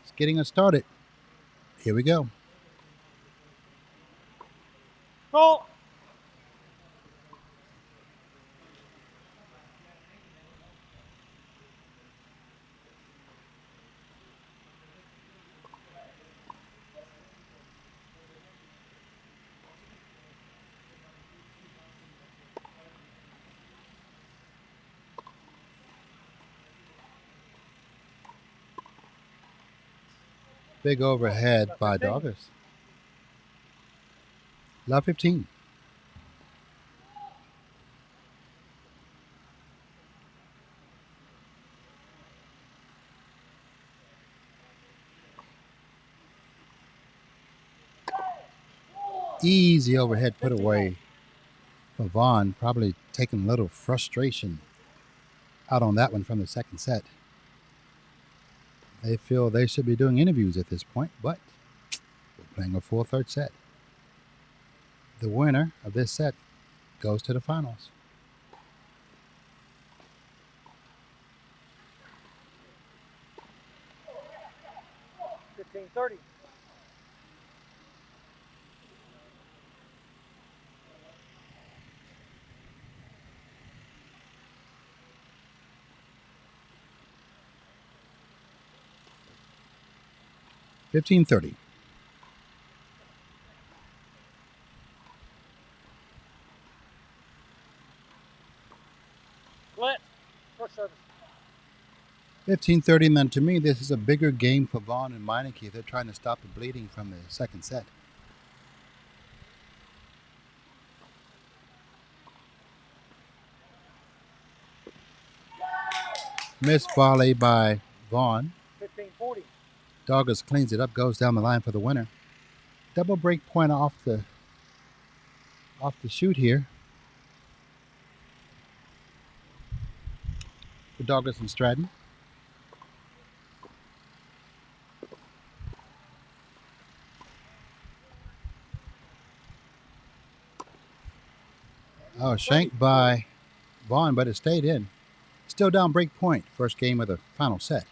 Speaker 4: is getting us started. Here we go.
Speaker 7: Go.
Speaker 4: Big overhead by Doggers. Love 15. Easy overhead put away for Vaughn, probably taking a little frustration out on that one from the second set. They feel they should be doing interviews at this point, but we're playing a full third set. The winner of this set goes to the finals.
Speaker 7: $15-30.
Speaker 4: $15-30.
Speaker 7: Split. First service.
Speaker 4: 15-30, and then to me, this is a bigger game for Vaughn and Meineke. They're trying to stop the bleeding from the second set. Missed volley by Vaughn.
Speaker 7: 15-40.
Speaker 4: Doggers cleans it up, goes down the line for the winner. Double break point off the shoot here for Doggers and Stratton. Oh, shanked by Vaughn, but it stayed in. Still down break point. First game of the final set.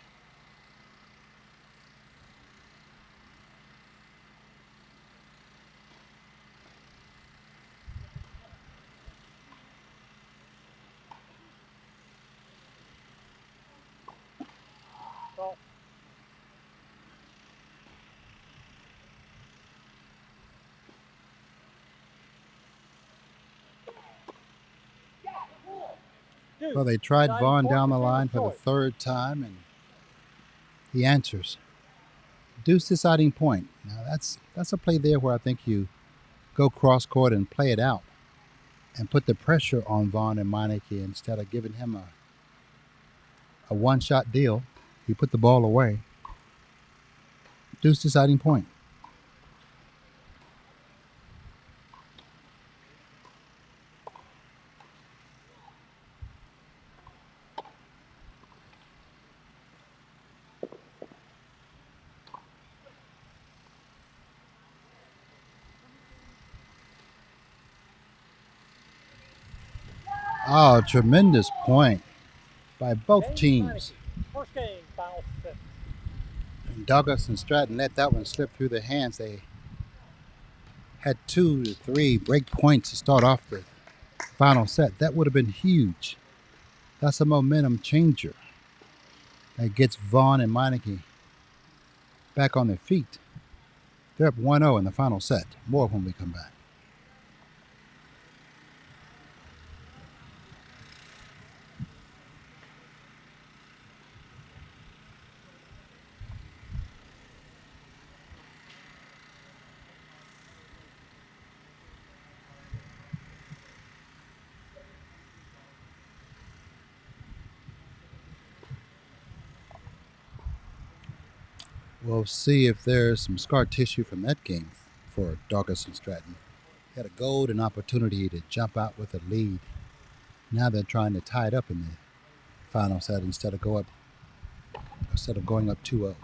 Speaker 7: Go.
Speaker 4: Well, they tried Vaughn down the line for the third time, and he answers. Deuce deciding point. Now that's a play there where I think you go cross court and play it out and put the pressure on Vaughn and Meineke instead of giving him a one-shot deal. He put the ball away. Deuce deciding point. Oh, tremendous point by both teams.
Speaker 7: First game, final set.
Speaker 4: And Douglas and Stratton let that one slip through their hands. They had 2 to 3 break points to start off the final set. That would have been huge. That's a momentum changer that gets Vaughn and Meineke back on their feet. They're up 1-0 in the final set. More when we come back. We'll see if there's some scar tissue from that game for Douglas and Stratton. He had a golden opportunity to jump out with a lead Now they're trying to tie it up in the final set instead of going up 2-0.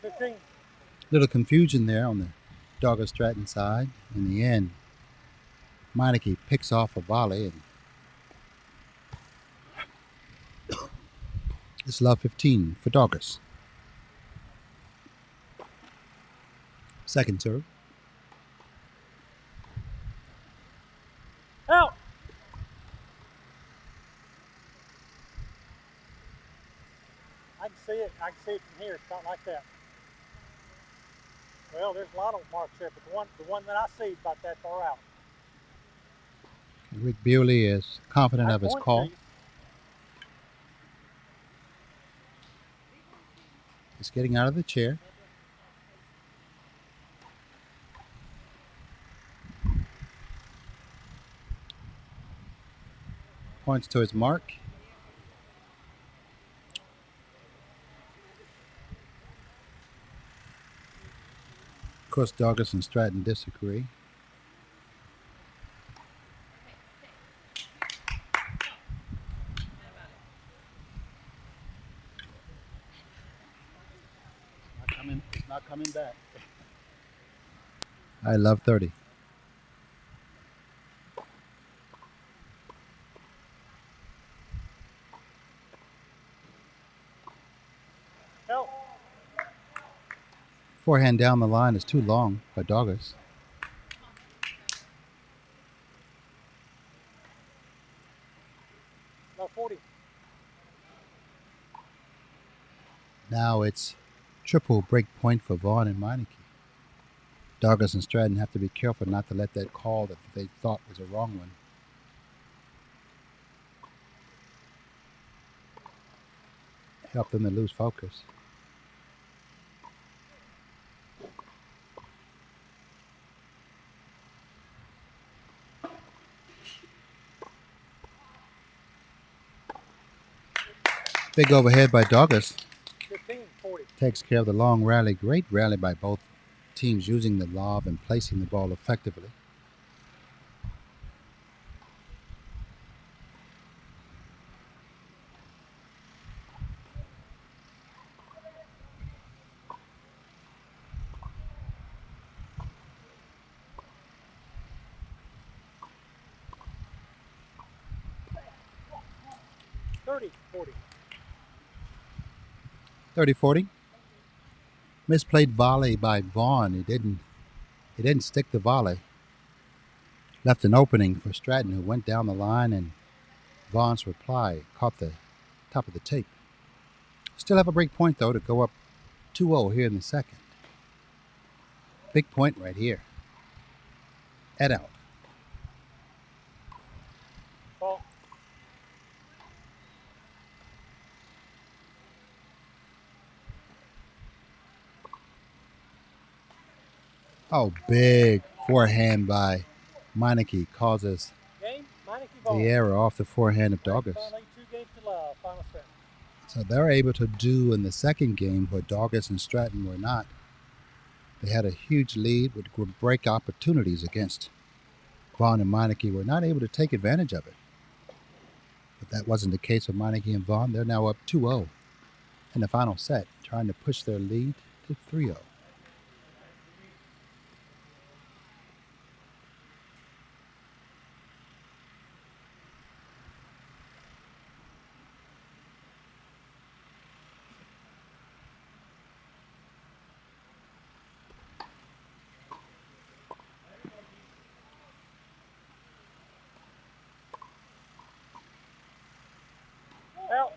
Speaker 7: 15.
Speaker 4: Little confusion there on the Dogger Stratton side. In the end, Meineke picks off a volley, and it's love 15 for Doggers. Second serve.
Speaker 7: Out. I can see it. I can see it from here. It's not like that. Well, there's a lot of marks there, but the one that I see is about that far out.
Speaker 4: Rick Bewley is confident of his call. He's getting out of the chair. Points to his mark. Of course, Doggers and Stratton disagree. It's not coming back. I love 30.
Speaker 7: Out.
Speaker 4: Forehand down the line is too long by Doggers.
Speaker 7: No, 40.
Speaker 4: Now it's triple break point for Vaughn and Meineke. Doggers and Stratton have to be careful not to let that call that they thought was a wrong one help them to lose focus. Big overhead by Doggers.
Speaker 7: 15, 40.
Speaker 4: Takes care of the long rally. Great rally by both teams using the lob and placing the ball effectively.
Speaker 7: $30,
Speaker 4: 30-40. Misplayed volley by Vaughn. He didn't stick the volley. Left an opening for Stratton, who went down the line, and Vaughn's reply caught the top of the tape. Still have a break point, though, to go up 2-0 here in the second. Big point right here. Head out.
Speaker 7: Ball.
Speaker 4: Oh, big forehand by Meineke causes
Speaker 7: Game. Meineke ball.
Speaker 4: the error off the forehand of Doggers.
Speaker 7: Finally, 2 games to love. Final set.
Speaker 4: So they're able to do in the second game what Doggers and Stratton were not. They had a huge lead with break opportunities against Vaughn and Meineke. Were not able to take advantage of it. But that wasn't the case with Meineke and Vaughn. They're now up 2-0 in the final set, trying to push their lead to 3-0.
Speaker 7: Out.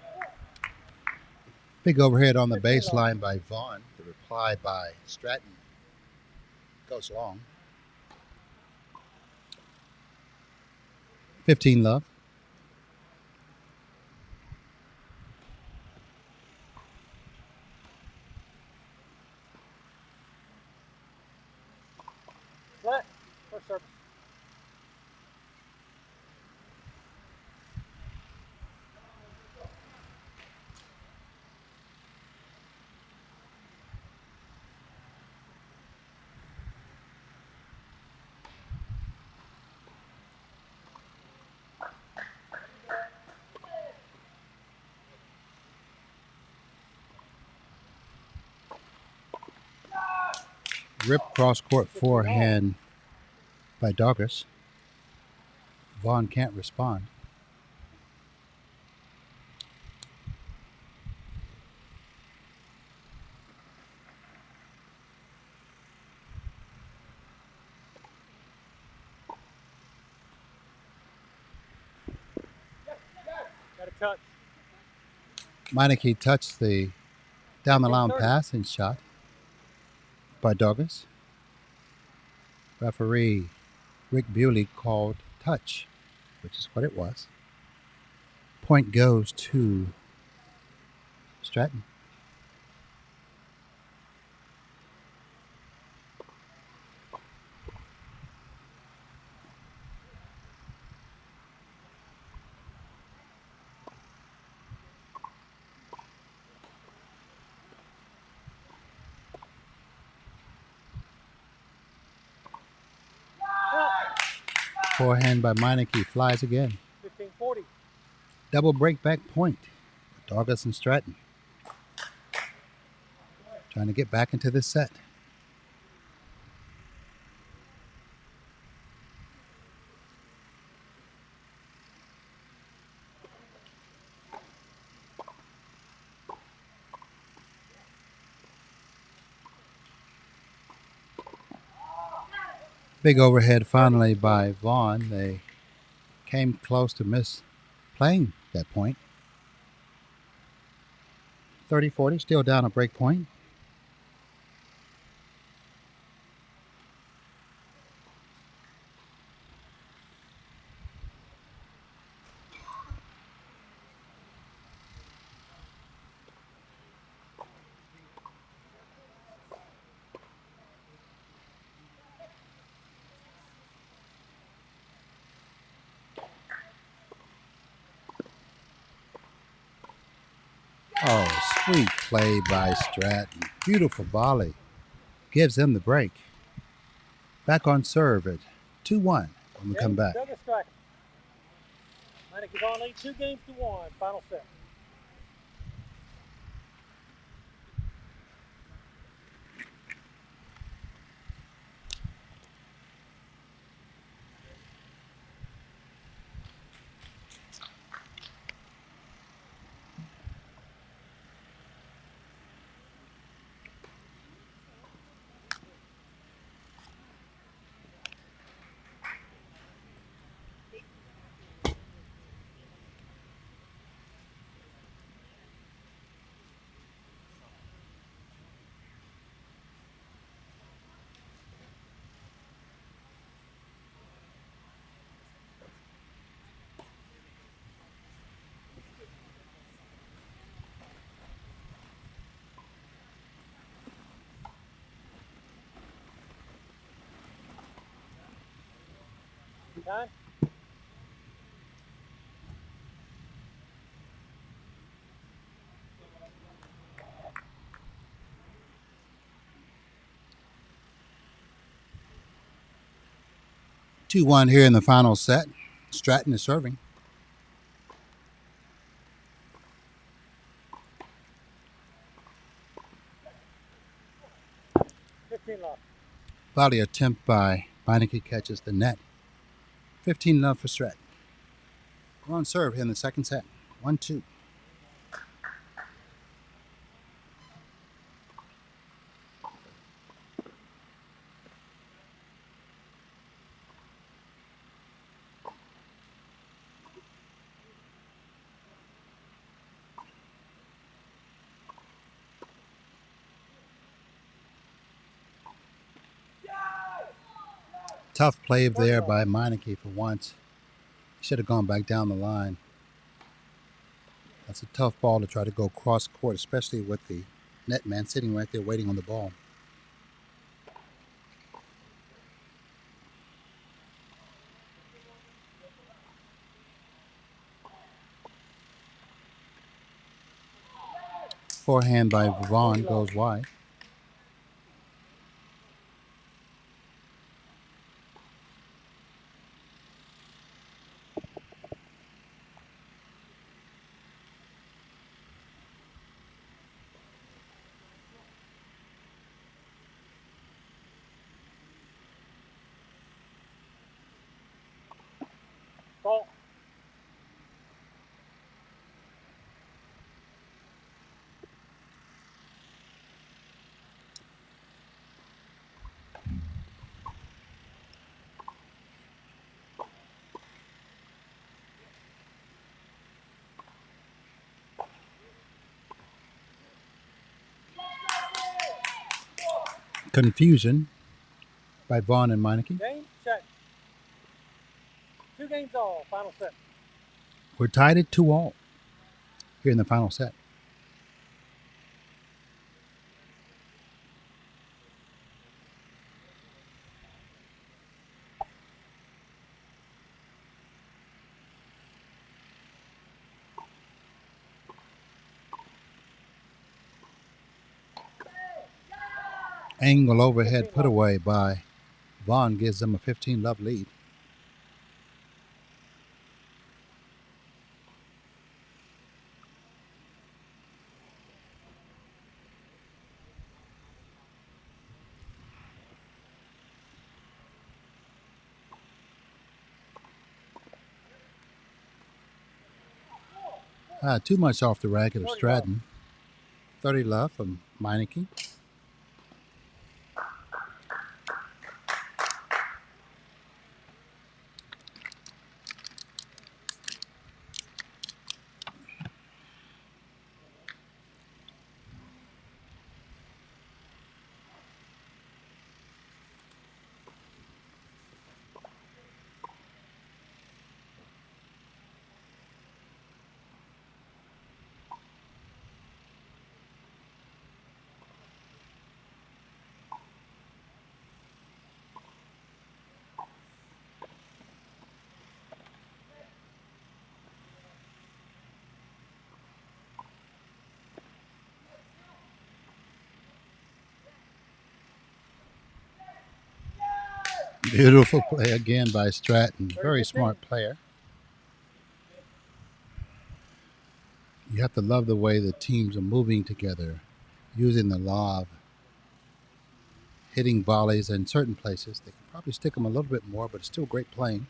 Speaker 4: Big overhead on the baseline by Vaughn. The reply by Stratton goes long. 15 love.
Speaker 7: Flat. First service.
Speaker 4: Rip cross court forehand by Douglas. Vaughn can't respond.
Speaker 7: Got a touch.
Speaker 4: Meineke touched the down the line
Speaker 7: 10-30.
Speaker 4: passing shot by Douglas. Referee Rick Bewley called touch, which is what it was. Point goes to Stratton. Forehand by Meineke flies again.
Speaker 7: 15-40.
Speaker 4: Double break back point. Douglas and Stratton trying to get back into this set. Big overhead finally by Vaughn. They came close to miss playing that point. 30-40, still down a break point. Oh, sweet play by Stratton. Beautiful volley. Gives them the break. Back on serve at 2-1 when we come back.
Speaker 7: Douglas striking. Meineke's on lead 2-1. Final set. Time.
Speaker 4: 2-1 here in the final set. Stratton is serving.
Speaker 7: 15 love.
Speaker 4: Volley attempt by Meineke catches the net. 15 love for Stratton. We're on serve here in the second set. 1-2. Tough play there by Meineke for once. Should have gone back down the line. That's a tough ball to try to go cross court, especially with the net man sitting right there waiting on the ball. Forehand by Vaughn goes wide. Confusion by Vaughn and Meineke.
Speaker 7: Game, set. 2 games all, final set.
Speaker 4: We're tied at 2-all here in the final set. Angle overhead put away by Vaughn gives them a 15-love lead. Too much off the racket of Stratton. 30 love from Meineke. Beautiful play again by Stratton. Very smart player. You have to love the way the teams are moving together, using the lob, hitting volleys in certain places. They can probably stick them a little bit more, but it's still great playing.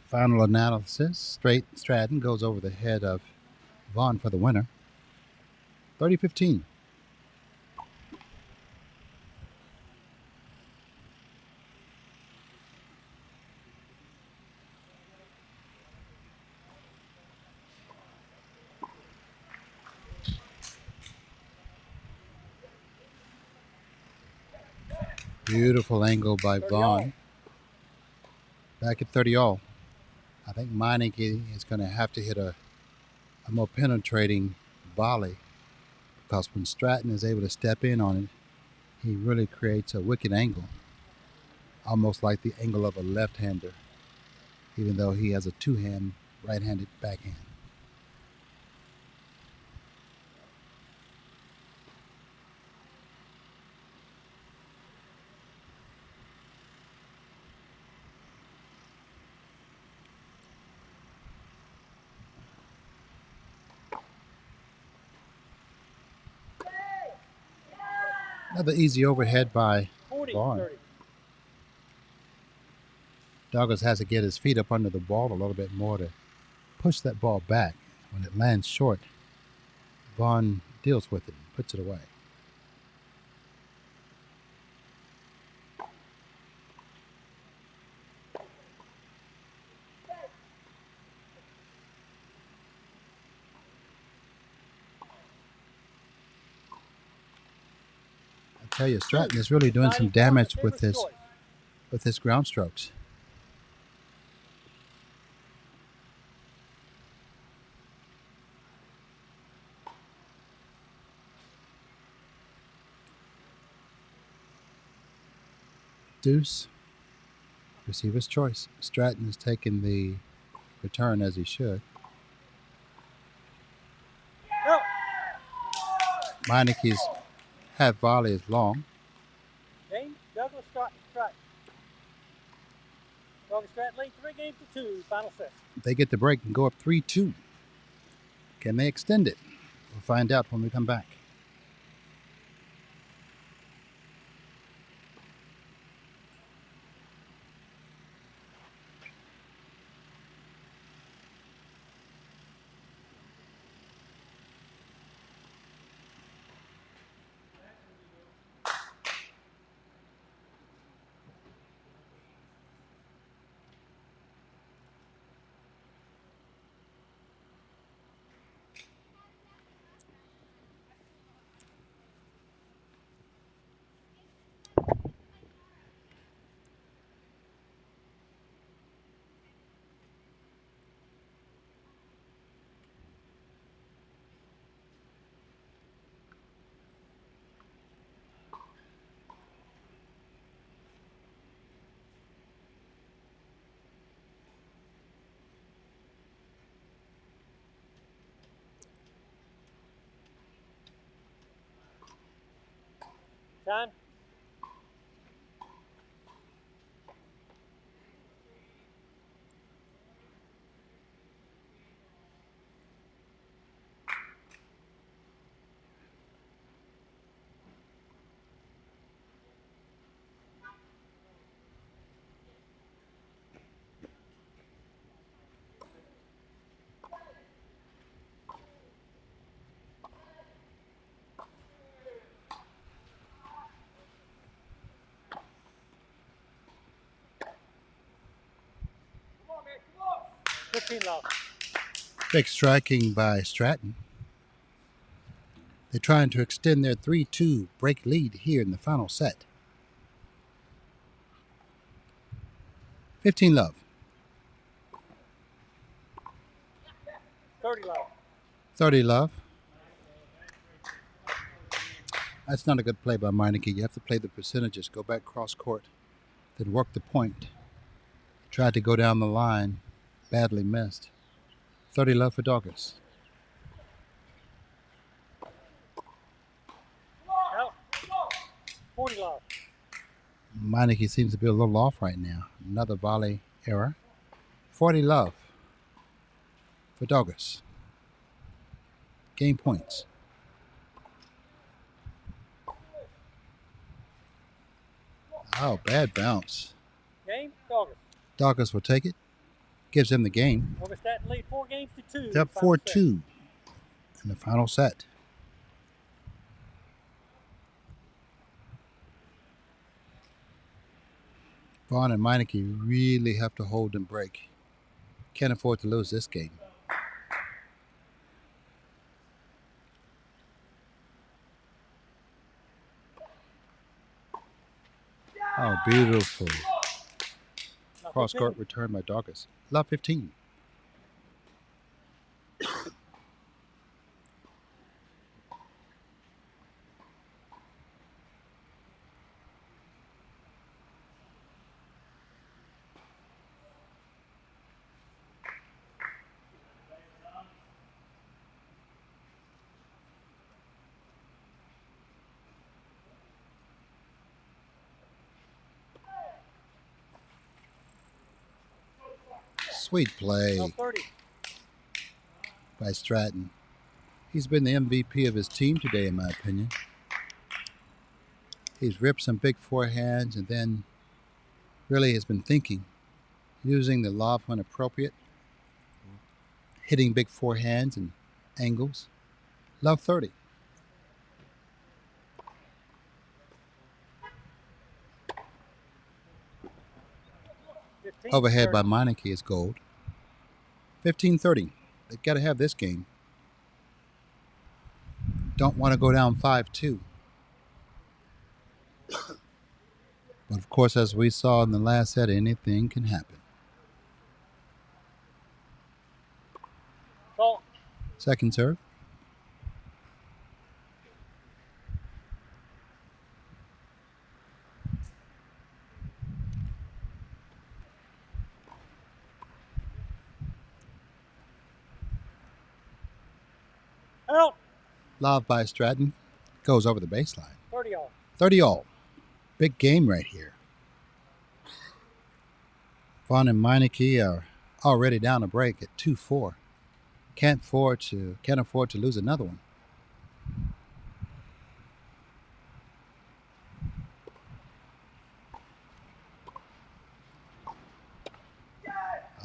Speaker 4: Final analysis, Stratton goes over the head of Vaughn for the winner. 30-15. Beautiful angle by Vaughn. Back at 30-all. I think Meineke is going to have to hit a more penetrating volley, because when Stratton is able to step in on it, he really creates a wicked angle, almost like the angle of a left-hander, even though he has a two-hand right-handed backhand. Another easy overhead by Vaughn. Douglas has to get his feet up under the ball a little bit more to push that ball back. When it lands short, Vaughn deals with it and puts it away. I tell you, Stratton is really doing some damage with his ground strokes. Deuce, receiver's choice. Stratton is taking the return as he should. Meineke's half volley is long.
Speaker 7: Game, Douglas Stratton. Douglas Stratton lead 3-2, final set.
Speaker 4: They get the break and go up 3-2. Can they extend it? We'll find out when we come back.
Speaker 7: Time.
Speaker 1: Come on, man. Come on.
Speaker 7: 15 love.
Speaker 4: Big striking by Stratton. They're trying to extend their 3-2 break lead here in the final set. 15 love.
Speaker 7: 30 love.
Speaker 4: 30 love. That's not a good play by Meineke. You have to play the percentages. Go back cross court. Then work the point. Tried to go down the line. Badly missed. 30 love for Doggers.
Speaker 7: Out. 40 love.
Speaker 4: Meineke seems to be a little off right now. Another volley error. 40 love for Doggers. Game points. Oh, bad bounce.
Speaker 7: Game. Doggers.
Speaker 4: Doggers will take it. Gives them the game.
Speaker 7: Westgate lead 4 games to 2.
Speaker 4: It's up 4-2 in the final set. Vaughn and Meineke really have to hold and break. Can't afford to lose this game. Oh, beautiful. Cross court return by Doggers. Love 15. Sweet play
Speaker 7: 30.
Speaker 4: by Stratton. He's been the MVP of his team today, in my opinion. He's ripped some big forehands and then really has been thinking, using the lob when appropriate, hitting big forehands and angles. Love 30. Overhead by Meineke is gold. 15-30. They've got to have this game. Don't want to go down 5-2. But of course, as we saw in the last set, anything can happen.
Speaker 7: Ball.
Speaker 4: Second serve.
Speaker 7: Out.
Speaker 4: Lob by Stratton. Goes over the baseline.
Speaker 7: 30 all.
Speaker 4: 30 all. Big game right here. Vaughn and Meineke are already down a break at 2-4. Can't afford to lose another one.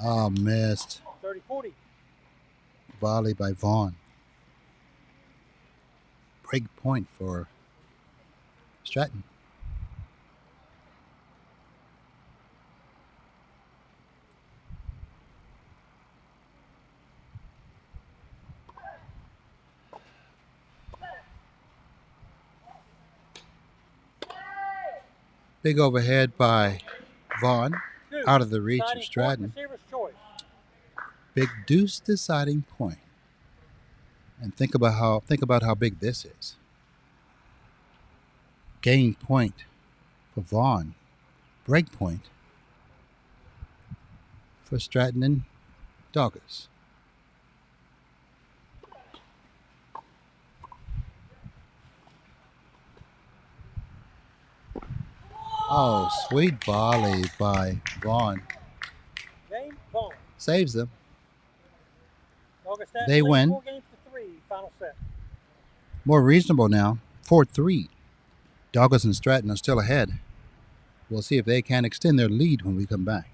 Speaker 4: Oh, missed.
Speaker 7: 30-40.
Speaker 4: Volley by Vaughn. Break point for Stratton. Big overhead by Vaughn. Out of the reach of Stratton. Big deuce deciding point. And think about how big this is. Game point for Vaughn. Break point for Stratton and Doggers. Oh, sweet volley by Vaughn.
Speaker 7: Game, Vaughn.
Speaker 4: Saves them.
Speaker 7: Doggett Stat
Speaker 4: They
Speaker 7: lead
Speaker 4: win.
Speaker 7: 4 games to 3. Final set.
Speaker 4: More reasonable now. 4-3. Douglas and Stratton are still ahead. We'll see if they can extend their lead when we come back.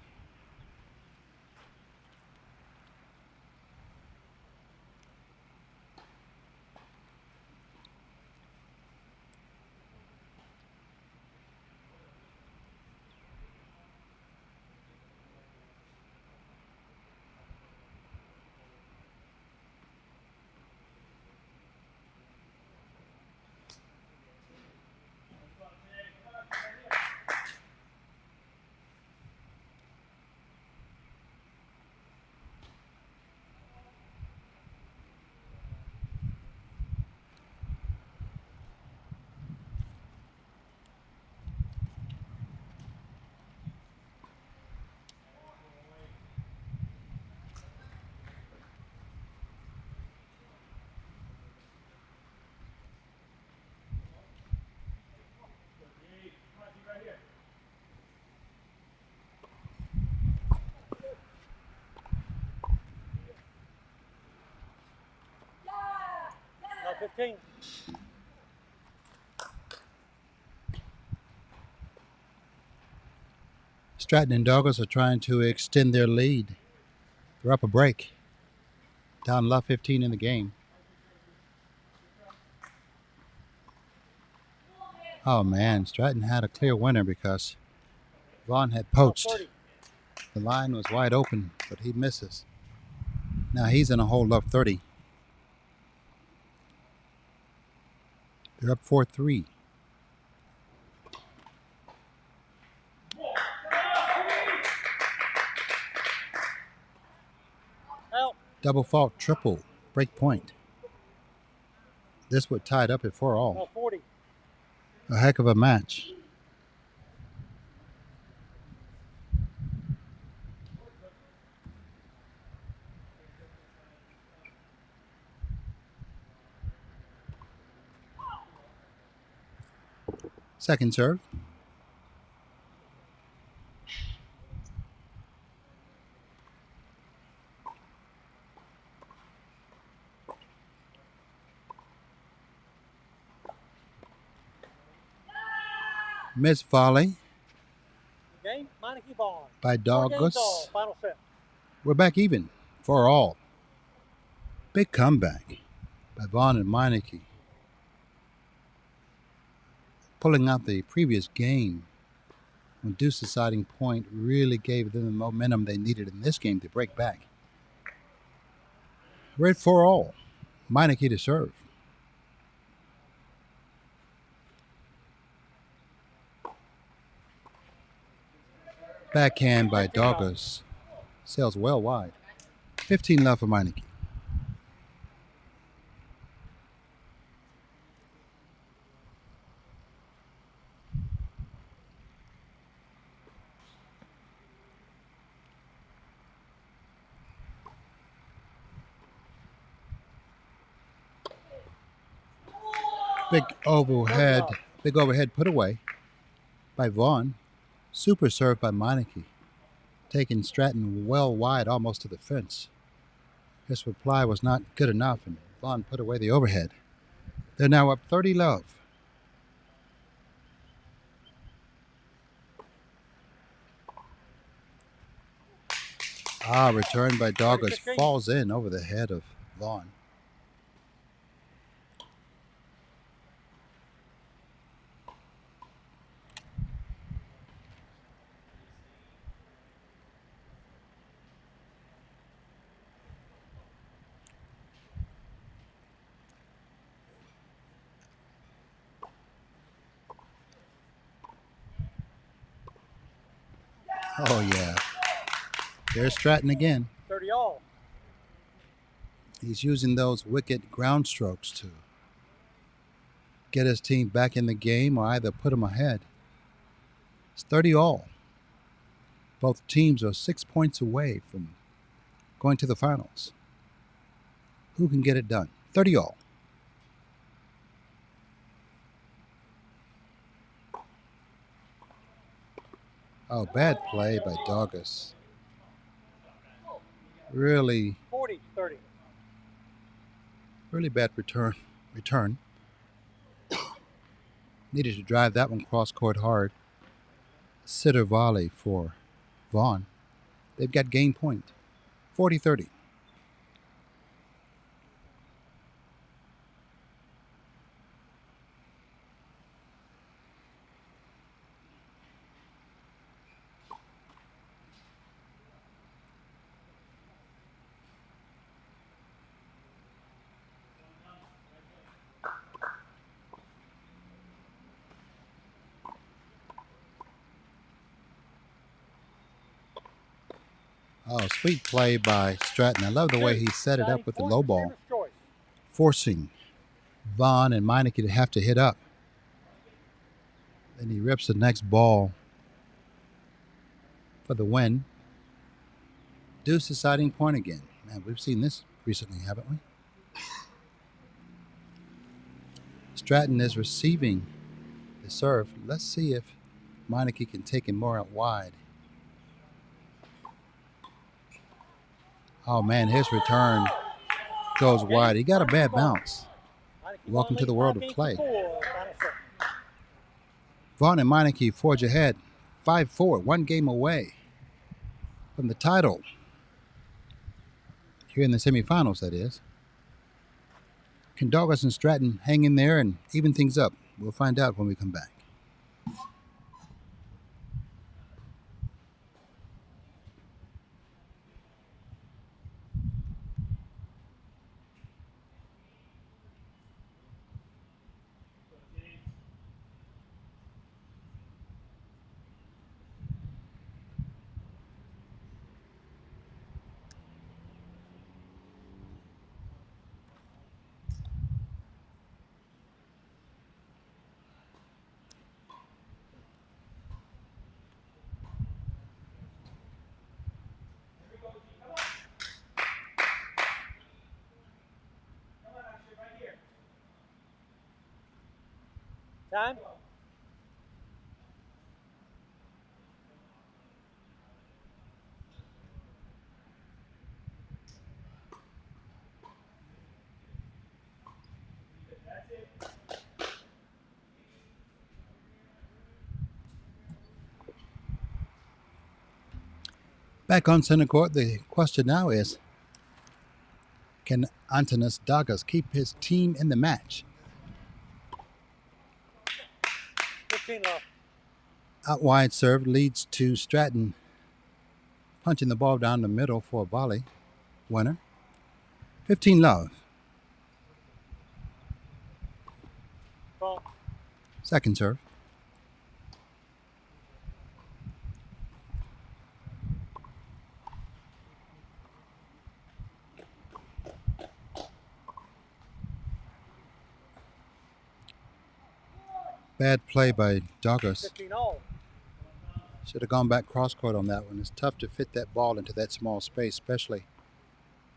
Speaker 7: Now 15.
Speaker 4: Stratton and Douglas are trying to extend their lead. They're up a break. Down left 15 in the game. Oh man, Stratton had a clear winner because Vaughn had poached. The line was wide open, but he misses. Now he's in a hole up 30. They're up 4-3.
Speaker 7: Out.
Speaker 4: Double fault, triple, break point. This would tie it up at 4-all.
Speaker 7: Now 40.
Speaker 4: A heck of a match. Second serve. Miss volley
Speaker 7: Game, Meineke Vaughn.
Speaker 4: by
Speaker 7: 4 games all.
Speaker 4: Douglas.
Speaker 7: Final set.
Speaker 4: We're back even, 4-all. Big comeback by Vaughn and Meineke. Pulling out the previous game when Deuce deciding point really gave them the momentum they needed in this game to break back. We're at 4-all. Meineke to serve. Backhand by Douglas. Sails well wide. 15 left for Meineke. Big overhead put away by Vaughn. Super serve by Meineke. Taking Stratton well wide, almost to the fence. His reply was not good enough, and Vaughn put away the overhead. They're now up 30 love. Return by Douglas falls in over the head of Vaughn. Oh, yeah. There's Stratton again.
Speaker 7: 30 all.
Speaker 4: He's using those wicked ground strokes to get his team back in the game or either put them ahead. It's 30 all. Both teams are 6 points away from going to the finals. Who can get it done? 30 all. Oh, bad play by Douglas. Really
Speaker 7: 40-30.
Speaker 4: really bad return. Needed to drive that one cross court hard. Sitter volley for Vaughn. They've got game point. 40-30. Oh, sweet play by Stratton. I love the way he set it up with the low ball, forcing Vaughn and Meineke to have to hit up. Then he rips the next ball for the win. Deuce deciding point again. Man, we've seen this recently, haven't we? Stratton is receiving the serve. Let's see if Meineke can take him more out wide. Oh, man, his return goes wide. He got a bad bounce. Welcome to the world of play. Vaughn and Meineke forge ahead 5-4, one game away from the title. Here in the semifinals, that is. Can Douglas and Stratton hang in there and even things up? We'll find out when we come back.
Speaker 7: Time.
Speaker 4: Back on center court, the question now is, can Antonis Douglas keep his team in the match?
Speaker 7: 15 left.
Speaker 4: Out wide serve leads to Stratton punching the ball down the middle for a volley winner. 15 love.
Speaker 7: Ball.
Speaker 4: Second serve. Bad play by Douglas.
Speaker 7: 15 all.
Speaker 4: Should have gone back cross court on that one. It's tough to fit that ball into that small space, especially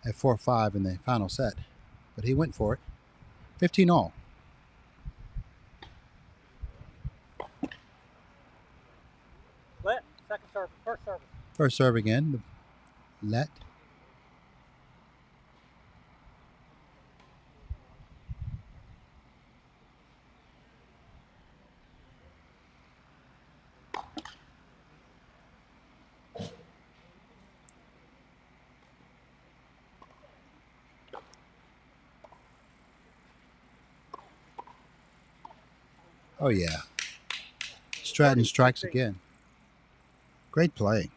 Speaker 4: at 4-5 in the final set. But he went for it. 15 all.
Speaker 7: Let. Second serve. First service.
Speaker 4: First serve again. Let. Oh, yeah. Stratton strikes again. Great play.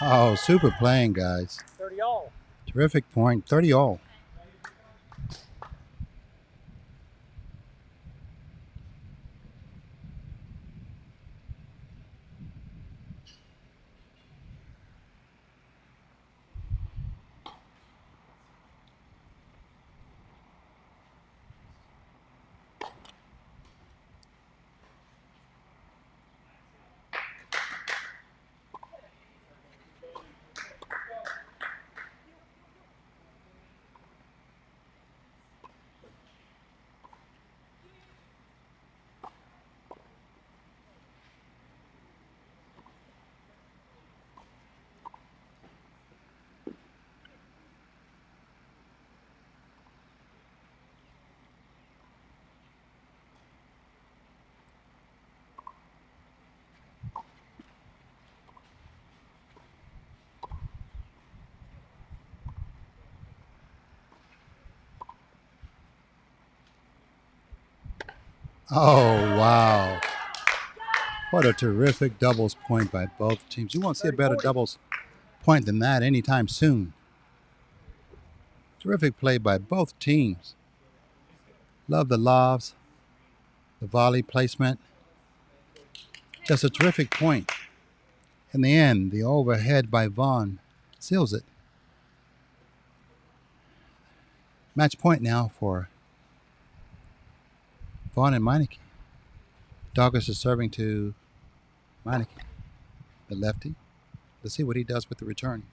Speaker 4: Oh, super playing, guys.
Speaker 7: 30 all.
Speaker 4: Terrific point. 30 all. Oh, wow. What a terrific doubles point by both teams. You won't see a better
Speaker 7: 30-40.
Speaker 4: doubles point than that anytime soon. Terrific play by both teams. Love the lobs, the volley placement. Just a terrific point. In the end, the overhead by Vaughn seals it. Match point now for Vaughn and Meineke. Douglas is serving to Meineke, the lefty. Let's see what he does with the return.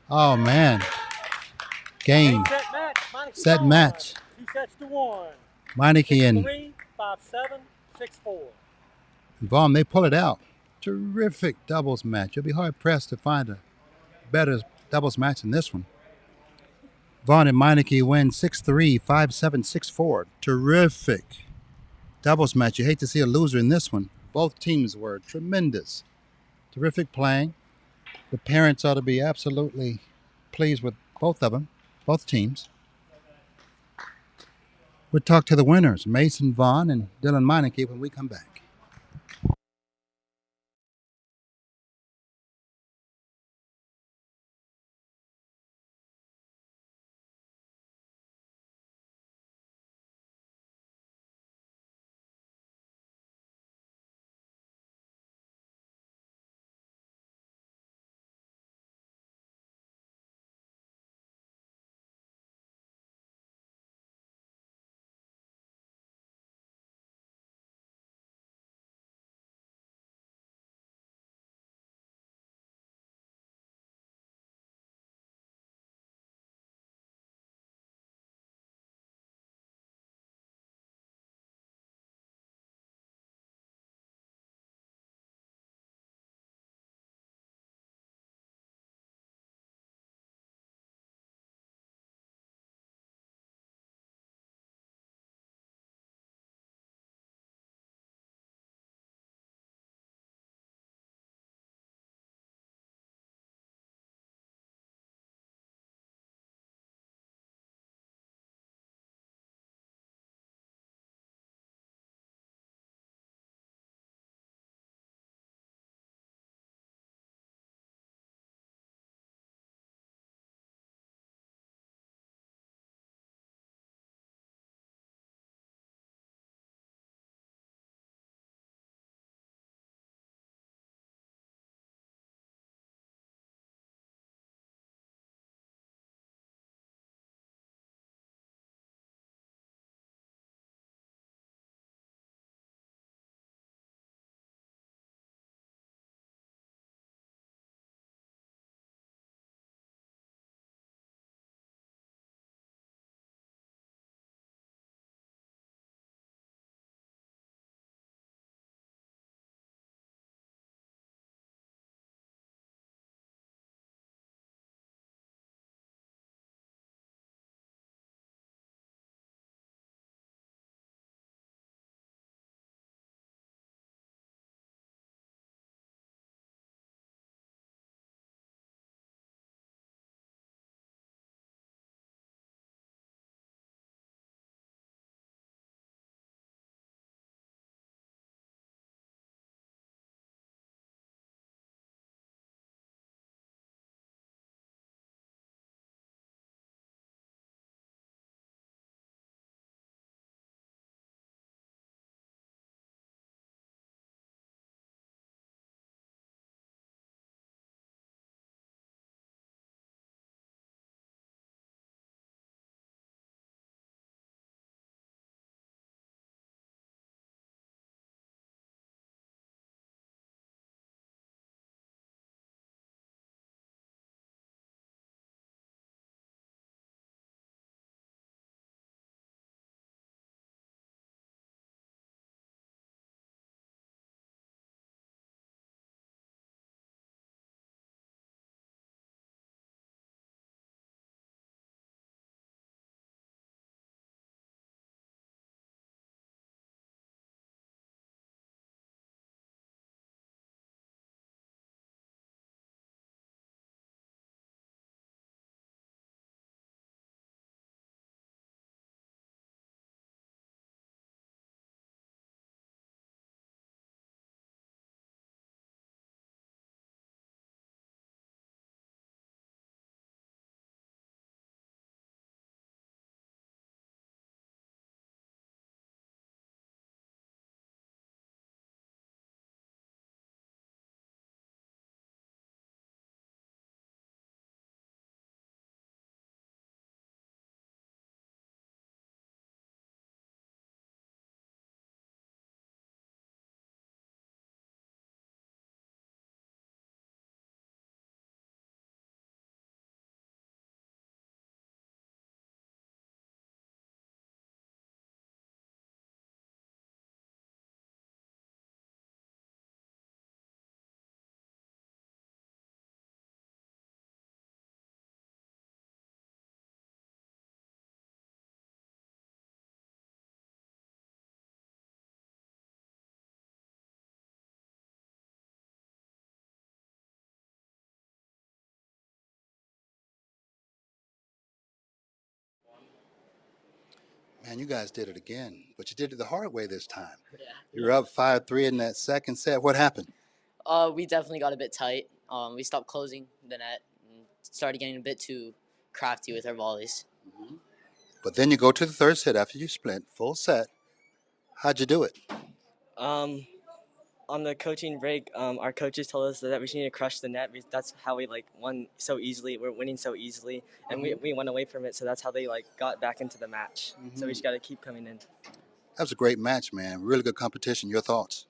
Speaker 4: Oh, man. Game.
Speaker 7: Set match. Meineke
Speaker 4: Set
Speaker 7: won.
Speaker 4: match.
Speaker 7: 2-1.
Speaker 4: Meineke and
Speaker 7: 6-3, 5-7, 6-4.
Speaker 4: Vaughn, they pull it out. Terrific doubles match. You'll be hard pressed to find a better doubles match than this one. Vaughn and Meineke win 6-3, 5-7, 6-4. Terrific doubles match. You hate to see a loser in this one. Both teams were tremendous. Terrific playing. The parents ought to be absolutely pleased with both of them, both teams. We'll talk to the winners, Mason Vaughn and Dylan Meineke, when we come back. Man, you guys did it again, but you did it the hard way this time.
Speaker 8: Yeah.
Speaker 4: You were up 5-3 in that second set. What happened?
Speaker 8: We definitely got a bit tight. We stopped closing the net and started getting a bit too crafty with our volleys.
Speaker 4: But then you go to the third set after you split, full set. How'd you do it?
Speaker 9: On the coaching break, our coaches told us that we should need to crush the net. That's how we won so easily. We're winning so easily, and we went away from it. So that's how they got back into the match. So we just got to keep coming in.
Speaker 4: That was a great match, man. Really good competition. Your thoughts?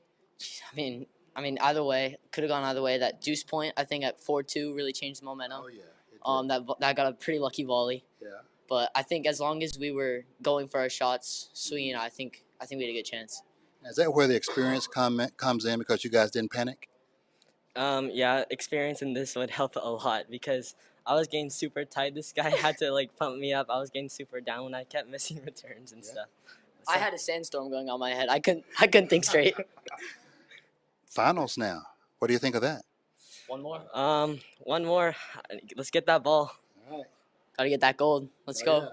Speaker 8: I mean, either way could have gone either way. That deuce point, I think at 4-2 really changed the momentum.
Speaker 4: Oh yeah.
Speaker 8: That got a pretty lucky volley.
Speaker 4: Yeah.
Speaker 8: But I think as long as we were going for our shots, swinging, I think we had a good chance.
Speaker 4: Is that where the experience comes in because you guys didn't panic?
Speaker 9: Yeah, experience in this would help a lot because I was getting super tight. This guy had to pump me up. I was getting super down when I kept missing returns and stuff. So,
Speaker 8: I had a sandstorm going on my head. I couldn't think straight.
Speaker 4: Finals now. What do you think of that?
Speaker 8: One more.
Speaker 9: one more. Let's get that ball.
Speaker 4: All right.
Speaker 8: Gotta get that gold. Let's go.
Speaker 4: Yeah.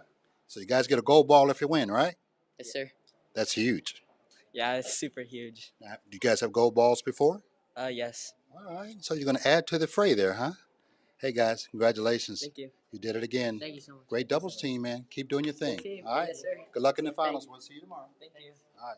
Speaker 4: So you guys get a gold ball if you win, right?
Speaker 8: Yes, sir.
Speaker 4: That's huge.
Speaker 9: Yeah, it's super huge.
Speaker 4: Now, do you guys have gold balls before?
Speaker 9: Yes.
Speaker 4: All right. So you're going to add to the fray there, huh? Hey, guys, congratulations.
Speaker 9: Thank you.
Speaker 4: You did it again.
Speaker 8: Thank you so much.
Speaker 4: Great doubles team, man. Keep doing your thing.
Speaker 8: Team.
Speaker 4: All right.
Speaker 8: Yes, sir.
Speaker 4: Good luck in the finals. We'll see you tomorrow.
Speaker 9: Thank you.
Speaker 4: All right.